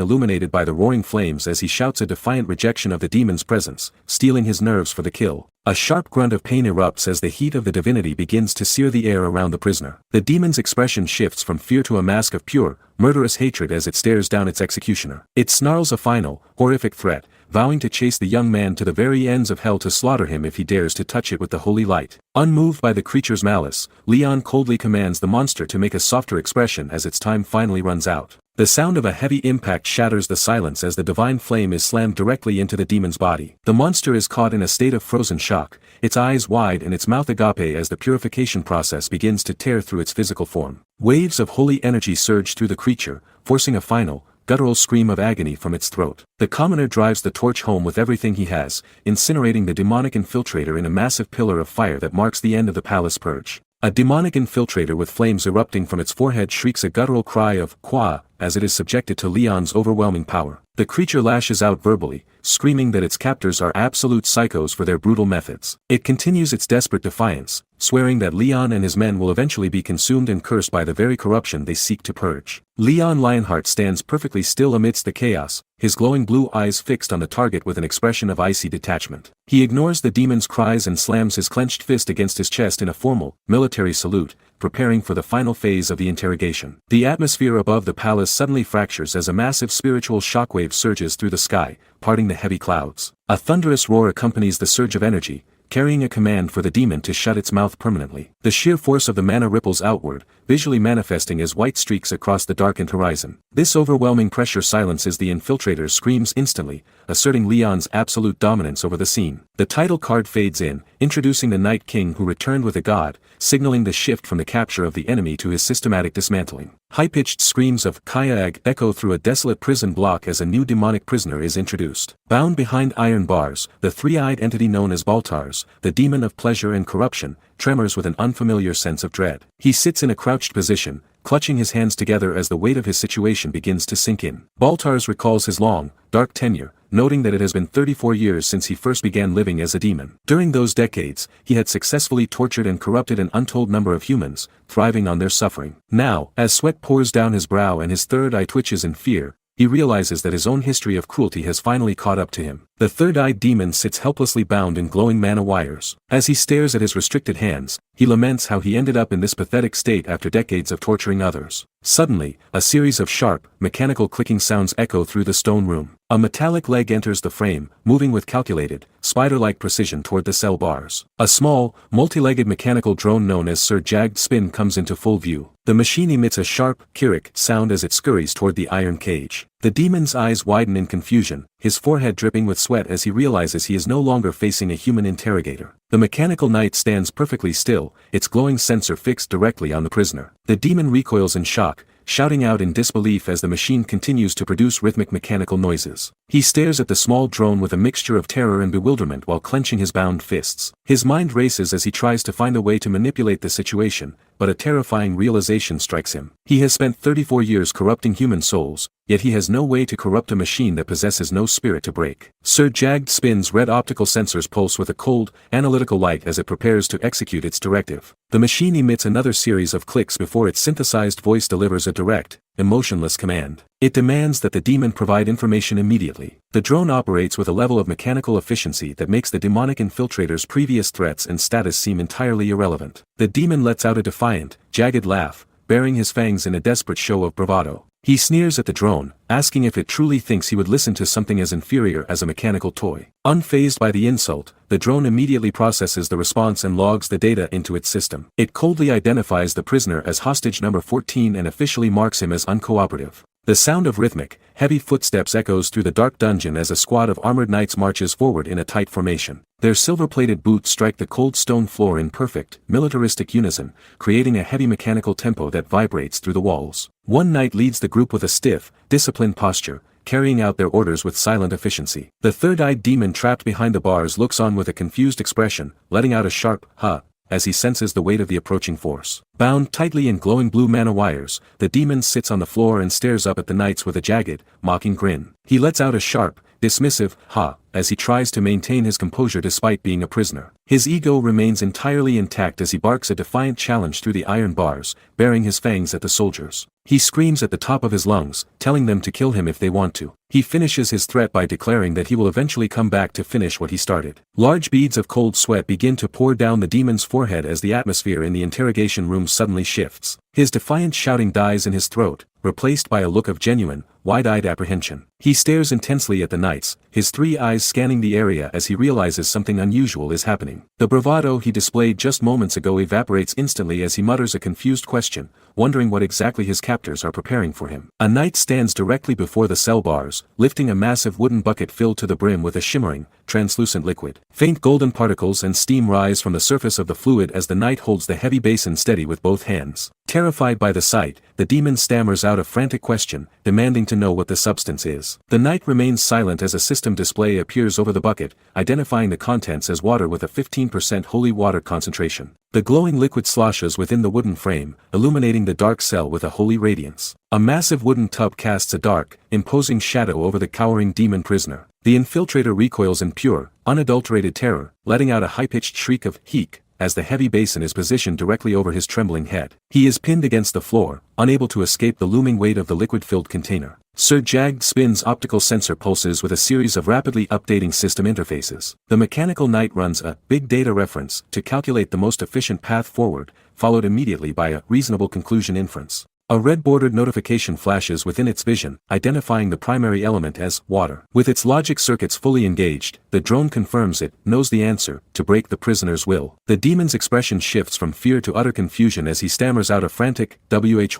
illuminated by the roaring flames as he shouts a defiant rejection of the demon's presence, steeling his nerves for the kill. A sharp grunt of pain erupts as the heat of the divinity begins to sear the air around the prisoner. The demon's expression shifts from fear to a mask of pure, murderous hatred as it stares down its executioner. It snarls a final, horrific threat, vowing to chase the young man to the very ends of hell to slaughter him if he dares to touch it with the holy light. Unmoved by the creature's malice, Leon coldly commands the monster to make a softer expression as its time finally runs out. The sound of a heavy impact shatters the silence as the divine flame is slammed directly into the demon's body. The monster is caught in a state of frozen shock, its eyes wide and its mouth agape as the purification process begins to tear through its physical form. Waves of holy energy surge through the creature, forcing a final, guttural scream of agony from its throat. The commoner drives the torch home with everything he has, incinerating the demonic infiltrator in a massive pillar of fire that marks the end of the palace purge. A demonic infiltrator with flames erupting from its forehead shrieks a guttural cry of "Qua," as it is subjected to Leon's overwhelming power. The creature lashes out verbally, screaming that its captors are absolute psychos for their brutal methods. It continues its desperate defiance, swearing that Leon and his men will eventually be consumed and cursed by the very corruption they seek to purge. Leon Lionheart stands perfectly still amidst the chaos, his glowing blue eyes fixed on the target with an expression of icy detachment. He ignores the demon's cries and slams his clenched fist against his chest in a formal, military salute, preparing for the final phase of the interrogation. The atmosphere above the palace suddenly fractures as a massive spiritual shockwave surges through the sky, parting the heavy clouds. A thunderous roar accompanies the surge of energy, carrying a command for the demon to shut its mouth permanently. The sheer force of the mana ripples outward, visually manifesting as white streaks across the darkened horizon. This overwhelming pressure silences the infiltrator's screams instantly, asserting Leon's absolute dominance over the scene. The title card fades in, introducing the Night King who returned with a god, signaling the shift from the capture of the enemy to his systematic dismantling. High-pitched screams of Kayag echo through a desolate prison block as a new demonic prisoner is introduced. Bound behind iron bars, the three-eyed entity known as Baltars, the demon of pleasure and corruption, tremors with an unfamiliar sense of dread. He sits in a crouched position, clutching his hands together as the weight of his situation begins to sink in. Baltars recalls his long, dark tenure, noting that it has been 34 years since he first began living as a demon. During those decades, he had successfully tortured and corrupted an untold number of humans, thriving on their suffering. Now, as sweat pours down his brow and his third eye twitches in fear, he realizes that his own history of cruelty has finally caught up to him. The third-eyed demon sits helplessly bound in glowing mana wires. As he stares at his restricted hands, he laments how he ended up in this pathetic state after decades of torturing others. Suddenly, a series of sharp, mechanical clicking sounds echo through the stone room. A metallic leg enters the frame, moving with calculated, spider-like precision toward the cell bars. A small, multi-legged mechanical drone known as Sir Jagged Spin comes into full view. The machine emits a sharp, Kirik sound as it scurries toward the iron cage. The demon's eyes widen in confusion, his forehead dripping with sweat as he realizes he is no longer facing a human interrogator. The mechanical knight stands perfectly still, its glowing sensor fixed directly on the prisoner. The demon recoils in shock, shouting out in disbelief as the machine continues to produce rhythmic mechanical noises. He stares at the small drone with a mixture of terror and bewilderment while clenching his bound fists. His mind races as he tries to find a way to manipulate the situation, but a terrifying realization strikes him. He has spent 34 years corrupting human souls, yet he has no way to corrupt a machine that possesses no spirit to break. Sir Jagged Spin's red optical sensors pulse with a cold, analytical light as it prepares to execute its directive. The machine emits another series of clicks before its synthesized voice delivers a direct, emotionless command. It demands that the demon provide information immediately. The drone operates with a level of mechanical efficiency that makes the demonic infiltrator's previous threats and status seem entirely irrelevant. The demon lets out a defiant, jagged laugh, baring his fangs in a desperate show of bravado. He sneers at the drone, asking if it truly thinks he would listen to something as inferior as a mechanical toy. Unfazed by the insult, the drone immediately processes the response and logs the data into its system. It coldly identifies the prisoner as hostage number 14 and officially marks him as uncooperative. The sound of rhythmic, heavy footsteps echoes through the dark dungeon as a squad of armored knights marches forward in a tight formation. Their silver-plated boots strike the cold stone floor in perfect, militaristic unison, creating a heavy mechanical tempo that vibrates through the walls. One knight leads the group with a stiff, disciplined posture, carrying out their orders with silent efficiency. The third-eyed demon trapped behind the bars looks on with a confused expression, letting out a sharp, "ha," as he senses the weight of the approaching force. Bound tightly in glowing blue mana wires, the demon sits on the floor and stares up at the knights with a jagged, mocking grin. He lets out a sharp, dismissive, "ha," as he tries to maintain his composure despite being a prisoner. His ego remains entirely intact as he barks a defiant challenge through the iron bars, baring his fangs at the soldiers. He screams at the top of his lungs, telling them to kill him if they want to. He finishes his threat by declaring that he will eventually come back to finish what he started. Large beads of cold sweat begin to pour down the demon's forehead as the atmosphere in the interrogation room suddenly shifts. His defiant shouting dies in his throat, replaced by a look of genuine, wide-eyed apprehension. He stares intensely at the knights, his three eyes scanning the area as he realizes something unusual is happening. The bravado he displayed just moments ago evaporates instantly as he mutters a confused question, wondering what exactly his captors are preparing for him. A knight stands directly before the cell bars, lifting a massive wooden bucket filled to the brim with a shimmering, translucent liquid. Faint golden particles and steam rise from the surface of the fluid as the knight holds the heavy basin steady with both hands. Terrified by the sight, the the demon stammers out a frantic question, demanding to know what the substance is. The knight remains silent as a system display appears over the bucket, identifying the contents as water with a 15% holy water concentration. The glowing liquid sloshes within the wooden frame, illuminating the dark cell with a holy radiance. A massive wooden tub casts a dark, imposing shadow over the cowering demon prisoner. The infiltrator recoils in pure, unadulterated terror, letting out a high-pitched shriek of "Heek" as the heavy basin is positioned directly over his trembling head. He is pinned against the floor, unable to escape the looming weight of the liquid-filled container. Sir Jagged Spin's optical sensor pulses with a series of rapidly updating system interfaces. The mechanical knight runs a big data reference to calculate the most efficient path forward, followed immediately by a reasonable conclusion inference. A red-bordered notification flashes within its vision, identifying the primary element as water. With its logic circuits fully engaged, the drone confirms it knows the answer to break the prisoner's will. The demon's expression shifts from fear to utter confusion as he stammers out a frantic,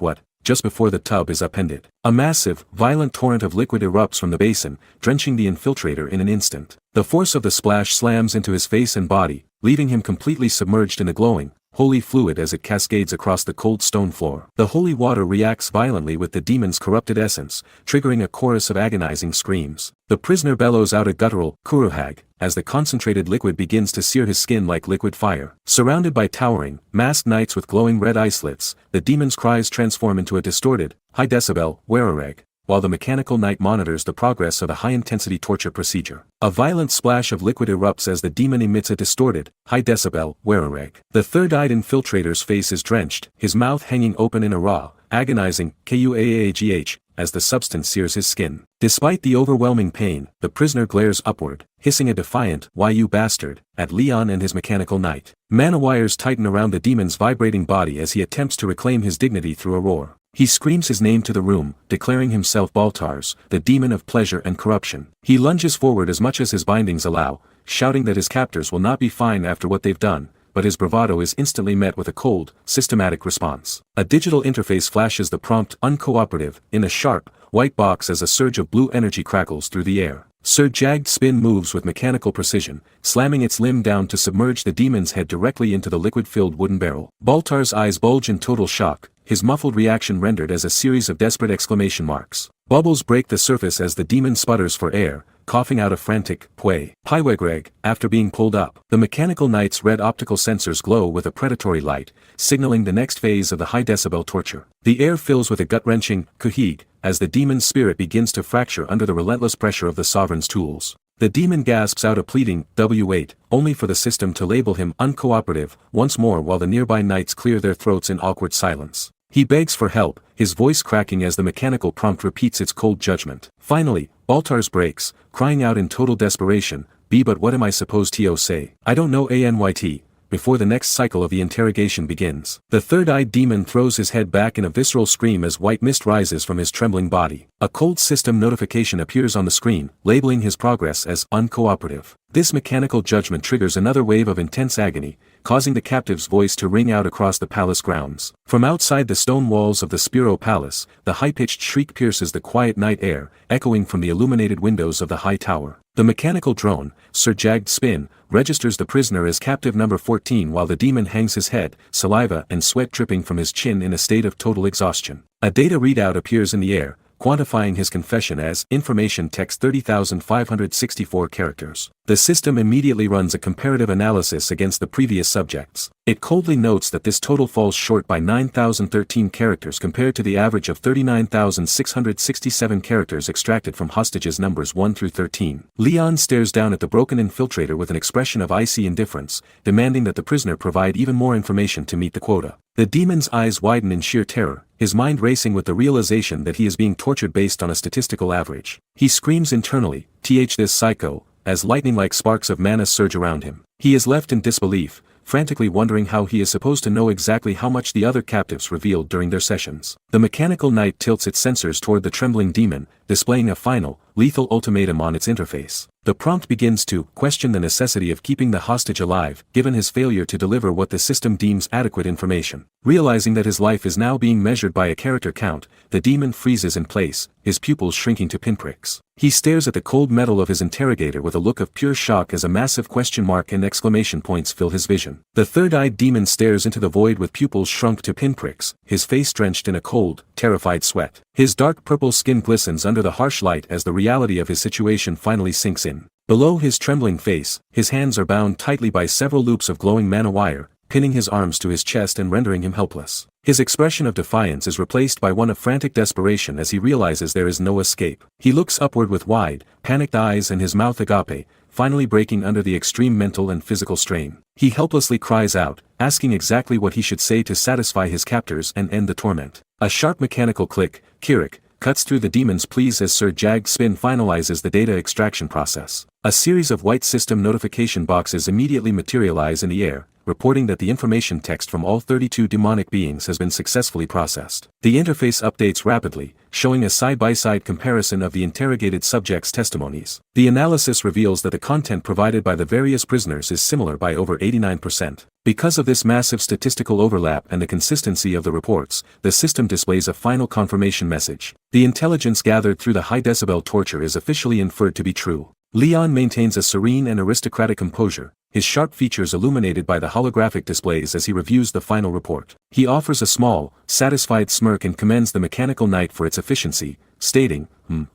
what? Just before the tub is upended. A massive, violent torrent of liquid erupts from the basin, drenching the infiltrator in an instant. The force of the splash slams into his face and body, leaving him completely submerged in the glowing, holy fluid as it cascades across the cold stone floor. The holy water reacts violently with the demon's corrupted essence, triggering a chorus of agonizing screams. The prisoner bellows out a guttural kuruhag as the concentrated liquid begins to sear his skin like liquid fire. Surrounded by towering, masked knights with glowing red eye slits, the demon's cries transform into a distorted, high-decibel werereg, while the mechanical knight monitors the progress of a high-intensity torture procedure. A violent splash of liquid erupts as the demon emits a distorted, high-decibel werereg. The third-eyed infiltrator's face is drenched, his mouth hanging open in a raw, agonizing kuaagh as the substance sears his skin. Despite the overwhelming pain, the prisoner glares upward, hissing a defiant "Why you bastard" at Leon and his mechanical knight. Mana wires tighten around the demon's vibrating body as he attempts to reclaim his dignity through a roar. He screams his name to the room, declaring himself Baltars, the demon of pleasure and corruption. He lunges forward as much as his bindings allow, shouting that his captors will not be fined after what they've done, but his bravado is instantly met with a cold, systematic response. A digital interface flashes the prompt "uncooperative" in a sharp, white box as a surge of blue energy crackles through the air. Sir Jagged Spin moves with mechanical precision, slamming its limb down to submerge the demon's head directly into the liquid-filled wooden barrel. Baltar's eyes bulge in total shock, his muffled reaction rendered as a series of desperate exclamation marks. Bubbles break the surface as the demon sputters for air, coughing out a frantic "Pwe Piwegreg" after being pulled up. The mechanical knight's red optical sensors glow with a predatory light, signaling the next phase of the high-decibel torture. The air fills with a gut-wrenching "Kuhig" as the demon's spirit begins to fracture under the relentless pressure of the sovereign's tools. The demon gasps out a pleading "W8," only for the system to label him uncooperative once more while the nearby knights clear their throats in awkward silence. He begs for help, his voice cracking as the mechanical prompt repeats its cold judgment. Finally, Baltars breaks, crying out in total desperation, but what am I supposed to say? I don't know anyt," before the next cycle of the interrogation begins. The third-eyed demon throws his head back in a visceral scream as white mist rises from his trembling body. A cold system notification appears on the screen, labeling his progress as uncooperative. This mechanical judgment triggers another wave of intense agony, causing the captive's voice to ring out across the palace grounds. From outside the stone walls of the Spiro Palace, the high-pitched shriek pierces the quiet night air, echoing from the illuminated windows of the high tower. The mechanical drone, Sir Jagged Spin, registers the prisoner as captive number 14 while the demon hangs his head, saliva and sweat dripping from his chin in a state of total exhaustion. A data readout appears in the air, quantifying his confession as information text 30,564 characters. The system immediately runs a comparative analysis against the previous subjects. It coldly notes that this total falls short by 9,013 characters compared to the average of 39,667 characters extracted from hostages numbers 1 through 13. Leon stares down at the broken infiltrator with an expression of icy indifference, demanding that the prisoner provide even more information to meet the quota. The demon's eyes widen in sheer terror, his mind racing with the realization that he is being tortured based on a statistical average. He screams internally, this psycho," as lightning-like sparks of mana surge around him. He is left in disbelief, frantically wondering how he is supposed to know exactly how much the other captives revealed during their sessions. The mechanical knight tilts its sensors toward the trembling demon, displaying a final, lethal ultimatum on its interface. The prompt begins to question the necessity of keeping the hostage alive, given his failure to deliver what the system deems adequate information. Realizing that his life is now being measured by a character count, the demon freezes in place, his pupils shrinking to pinpricks. He stares at the cold metal of his interrogator with a look of pure shock as a massive question mark and exclamation points fill his vision. The third-eyed demon stares into the void with pupils shrunk to pinpricks, his face drenched in a cold, terrified sweat. His dark purple skin glistens under the harsh light as the reality of his situation finally sinks in. Below his trembling face, his hands are bound tightly by several loops of glowing mana wire, pinning his arms to his chest and rendering him helpless. His expression of defiance is replaced by one of frantic desperation as he realizes there is no escape. He looks upward with wide, panicked eyes and his mouth agape, finally breaking under the extreme mental and physical strain. He helplessly cries out, asking exactly what he should say to satisfy his captors and end the torment. A sharp mechanical click, Kirik, cuts through the demon's pleas as Sir Jag's spin finalizes the data extraction process. A series of white system notification boxes immediately materialize in the air, reporting that the information text from all 32 demonic beings has been successfully processed. The interface updates rapidly, showing a side-by-side comparison of the interrogated subjects' testimonies. The analysis reveals that the content provided by the various prisoners is similar by over 89%. Because of this massive statistical overlap and the consistency of the reports, the system displays a final confirmation message. The intelligence gathered through the high-decibel torture is officially inferred to be true. Leon maintains a serene and aristocratic composure, his sharp features illuminated by the holographic displays as he reviews the final report. He offers a small, satisfied smirk and commends the mechanical knight for its efficiency, stating,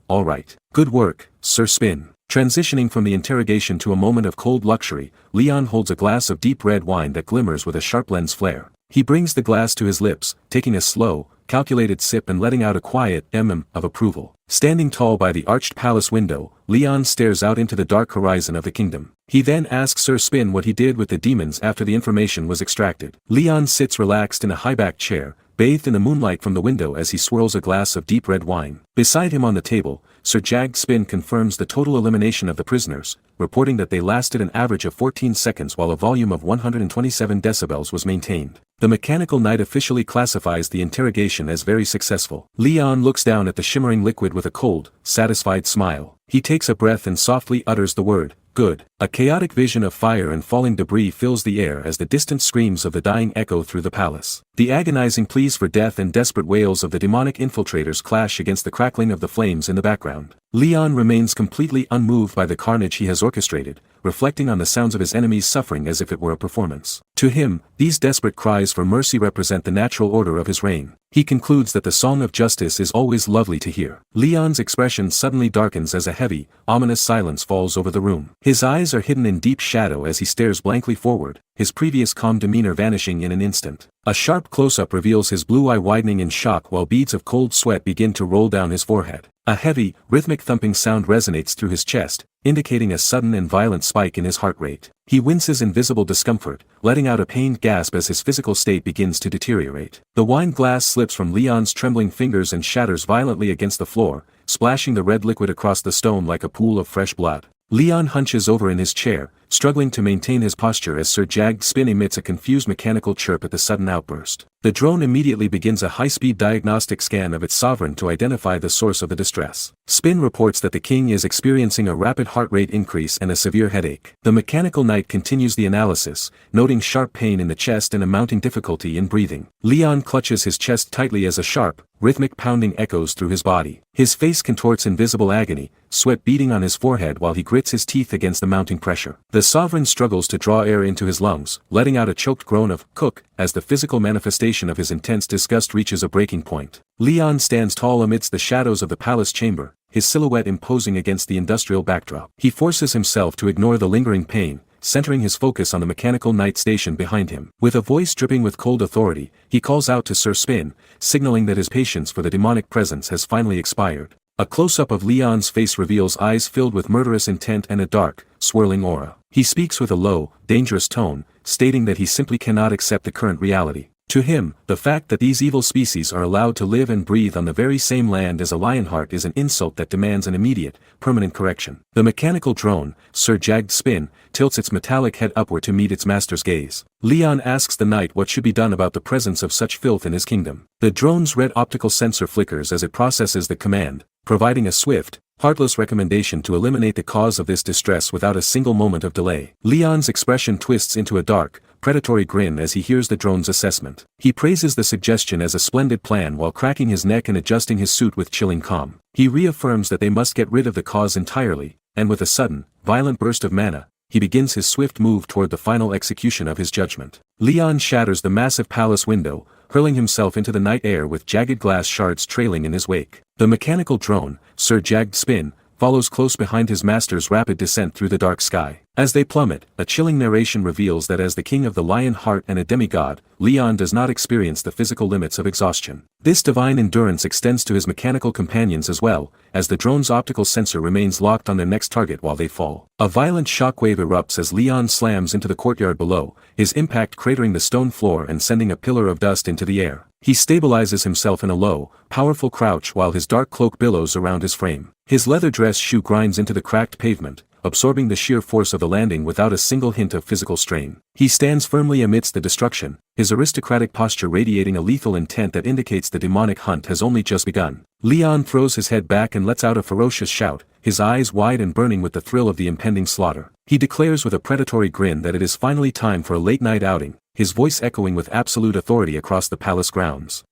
all right. Good work, Sir Spin. Transitioning from the interrogation to a moment of cold luxury, Leon holds a glass of deep red wine that glimmers with a sharp lens flare. He brings the glass to his lips, taking a slow, calculated sip and letting out a quiet of approval. Standing tall by the arched palace window, Leon stares out into the dark horizon of the kingdom. He then asks Sir Spin what he did with the demons after the information was extracted. Leon sits relaxed in a high-backed chair, bathed in the moonlight from the window as he swirls a glass of deep red wine. Beside him on the table, Sir Jag Spin confirms the total elimination of the prisoners, reporting that they lasted an average of 14 seconds while a volume of 127 decibels was maintained. The mechanical knight officially classifies the interrogation as very successful. Leon looks down at the shimmering liquid with a cold, satisfied smile. He takes a breath and softly utters the word, good. A chaotic vision of fire and falling debris fills the air as the distant screams of the dying echo through the palace. The agonizing pleas for death and desperate wails of the demonic infiltrators clash against the crackling of the flames in the background. Leon remains completely unmoved by the carnage he has orchestrated, reflecting on the sounds of his enemies suffering as if it were a performance. To him, these desperate cries for mercy represent the natural order of his reign. He concludes that the song of justice is always lovely to hear. Leon's expression suddenly darkens as a heavy, ominous silence falls over the room. His eyes are hidden in deep shadow as he stares blankly forward, his previous calm demeanor vanishing in an instant. A sharp close-up reveals his blue eye widening in shock while beads of cold sweat begin to roll down his forehead. A heavy, rhythmic thumping sound resonates through his chest, indicating a sudden and violent spike in his heart rate. He winces in visible discomfort, letting out a pained gasp as his physical state begins to deteriorate. The wine glass slips from Leon's trembling fingers and shatters violently against the floor, splashing the red liquid across the stone like a pool of fresh blood. Leon hunches over in his chair, struggling to maintain his posture as Sir Jag Spin emits a confused mechanical chirp at the sudden outburst. The drone immediately begins a high-speed diagnostic scan of its sovereign to identify the source of the distress. Spin reports that the king is experiencing a rapid heart rate increase and a severe headache. The mechanical knight continues the analysis, noting sharp pain in the chest and a mounting difficulty in breathing. Leon clutches his chest tightly as a sharp, rhythmic pounding echoes through his body. His face contorts in visible agony, sweat beading on his forehead while he grits his teeth against the mounting pressure. The sovereign struggles to draw air into his lungs, letting out a choked groan of "cook" as the physical manifestation of his intense disgust reaches a breaking point. Leon stands tall amidst the shadows of the palace chamber, his silhouette imposing against the industrial backdrop. He forces himself to ignore the lingering pain, centering his focus on the mechanical knight stationed behind him. With a voice dripping with cold authority, he calls out to Sir Spin, signaling that his patience for the demonic presence has finally expired. A close-up of Leon's face reveals eyes filled with murderous intent and a dark, swirling aura. He speaks with a low, dangerous tone, stating that he simply cannot accept the current reality. To him, the fact that these evil species are allowed to live and breathe on the very same land as a lionheart is an insult that demands an immediate, permanent correction. The mechanical drone, Sir Jag Spin, tilts its metallic head upward to meet its master's gaze. Leon asks the knight what should be done about the presence of such filth in his kingdom. The drone's red optical sensor flickers as it processes the command, providing a swift, heartless recommendation to eliminate the cause of this distress without a single moment of delay. Leon's expression twists into a dark, predatory grin as he hears the drone's assessment. He praises the suggestion as a splendid plan while cracking his neck and adjusting his suit with chilling calm. He reaffirms that they must get rid of the cause entirely, and with a sudden, violent burst of mana, he begins his swift move toward the final execution of his judgment. Leon shatters the massive palace window, hurling himself into the night air with jagged glass shards trailing in his wake. The mechanical drone, Sir Jagged Spin, follows close behind his master's rapid descent through the dark sky. As they plummet, a chilling narration reveals that as the king of the lion heart and a demigod, Leon does not experience the physical limits of exhaustion. This divine endurance extends to his mechanical companions as well, as the drone's optical sensor remains locked on their next target while they fall. A violent shockwave erupts as Leon slams into the courtyard below, his impact cratering the stone floor and sending a pillar of dust into the air. He stabilizes himself in a low, powerful crouch while his dark cloak billows around his frame. His leather dress shoe grinds into the cracked pavement, absorbing the sheer force of the landing without a single hint of physical strain. He stands firmly amidst the destruction, his aristocratic posture radiating a lethal intent that indicates the demonic hunt has only just begun. Leon throws his head back and lets out a ferocious shout, his eyes wide and burning with the thrill of the impending slaughter. He declares with a predatory grin that it is finally time for a late-night outing, his voice echoing with absolute authority across the palace grounds.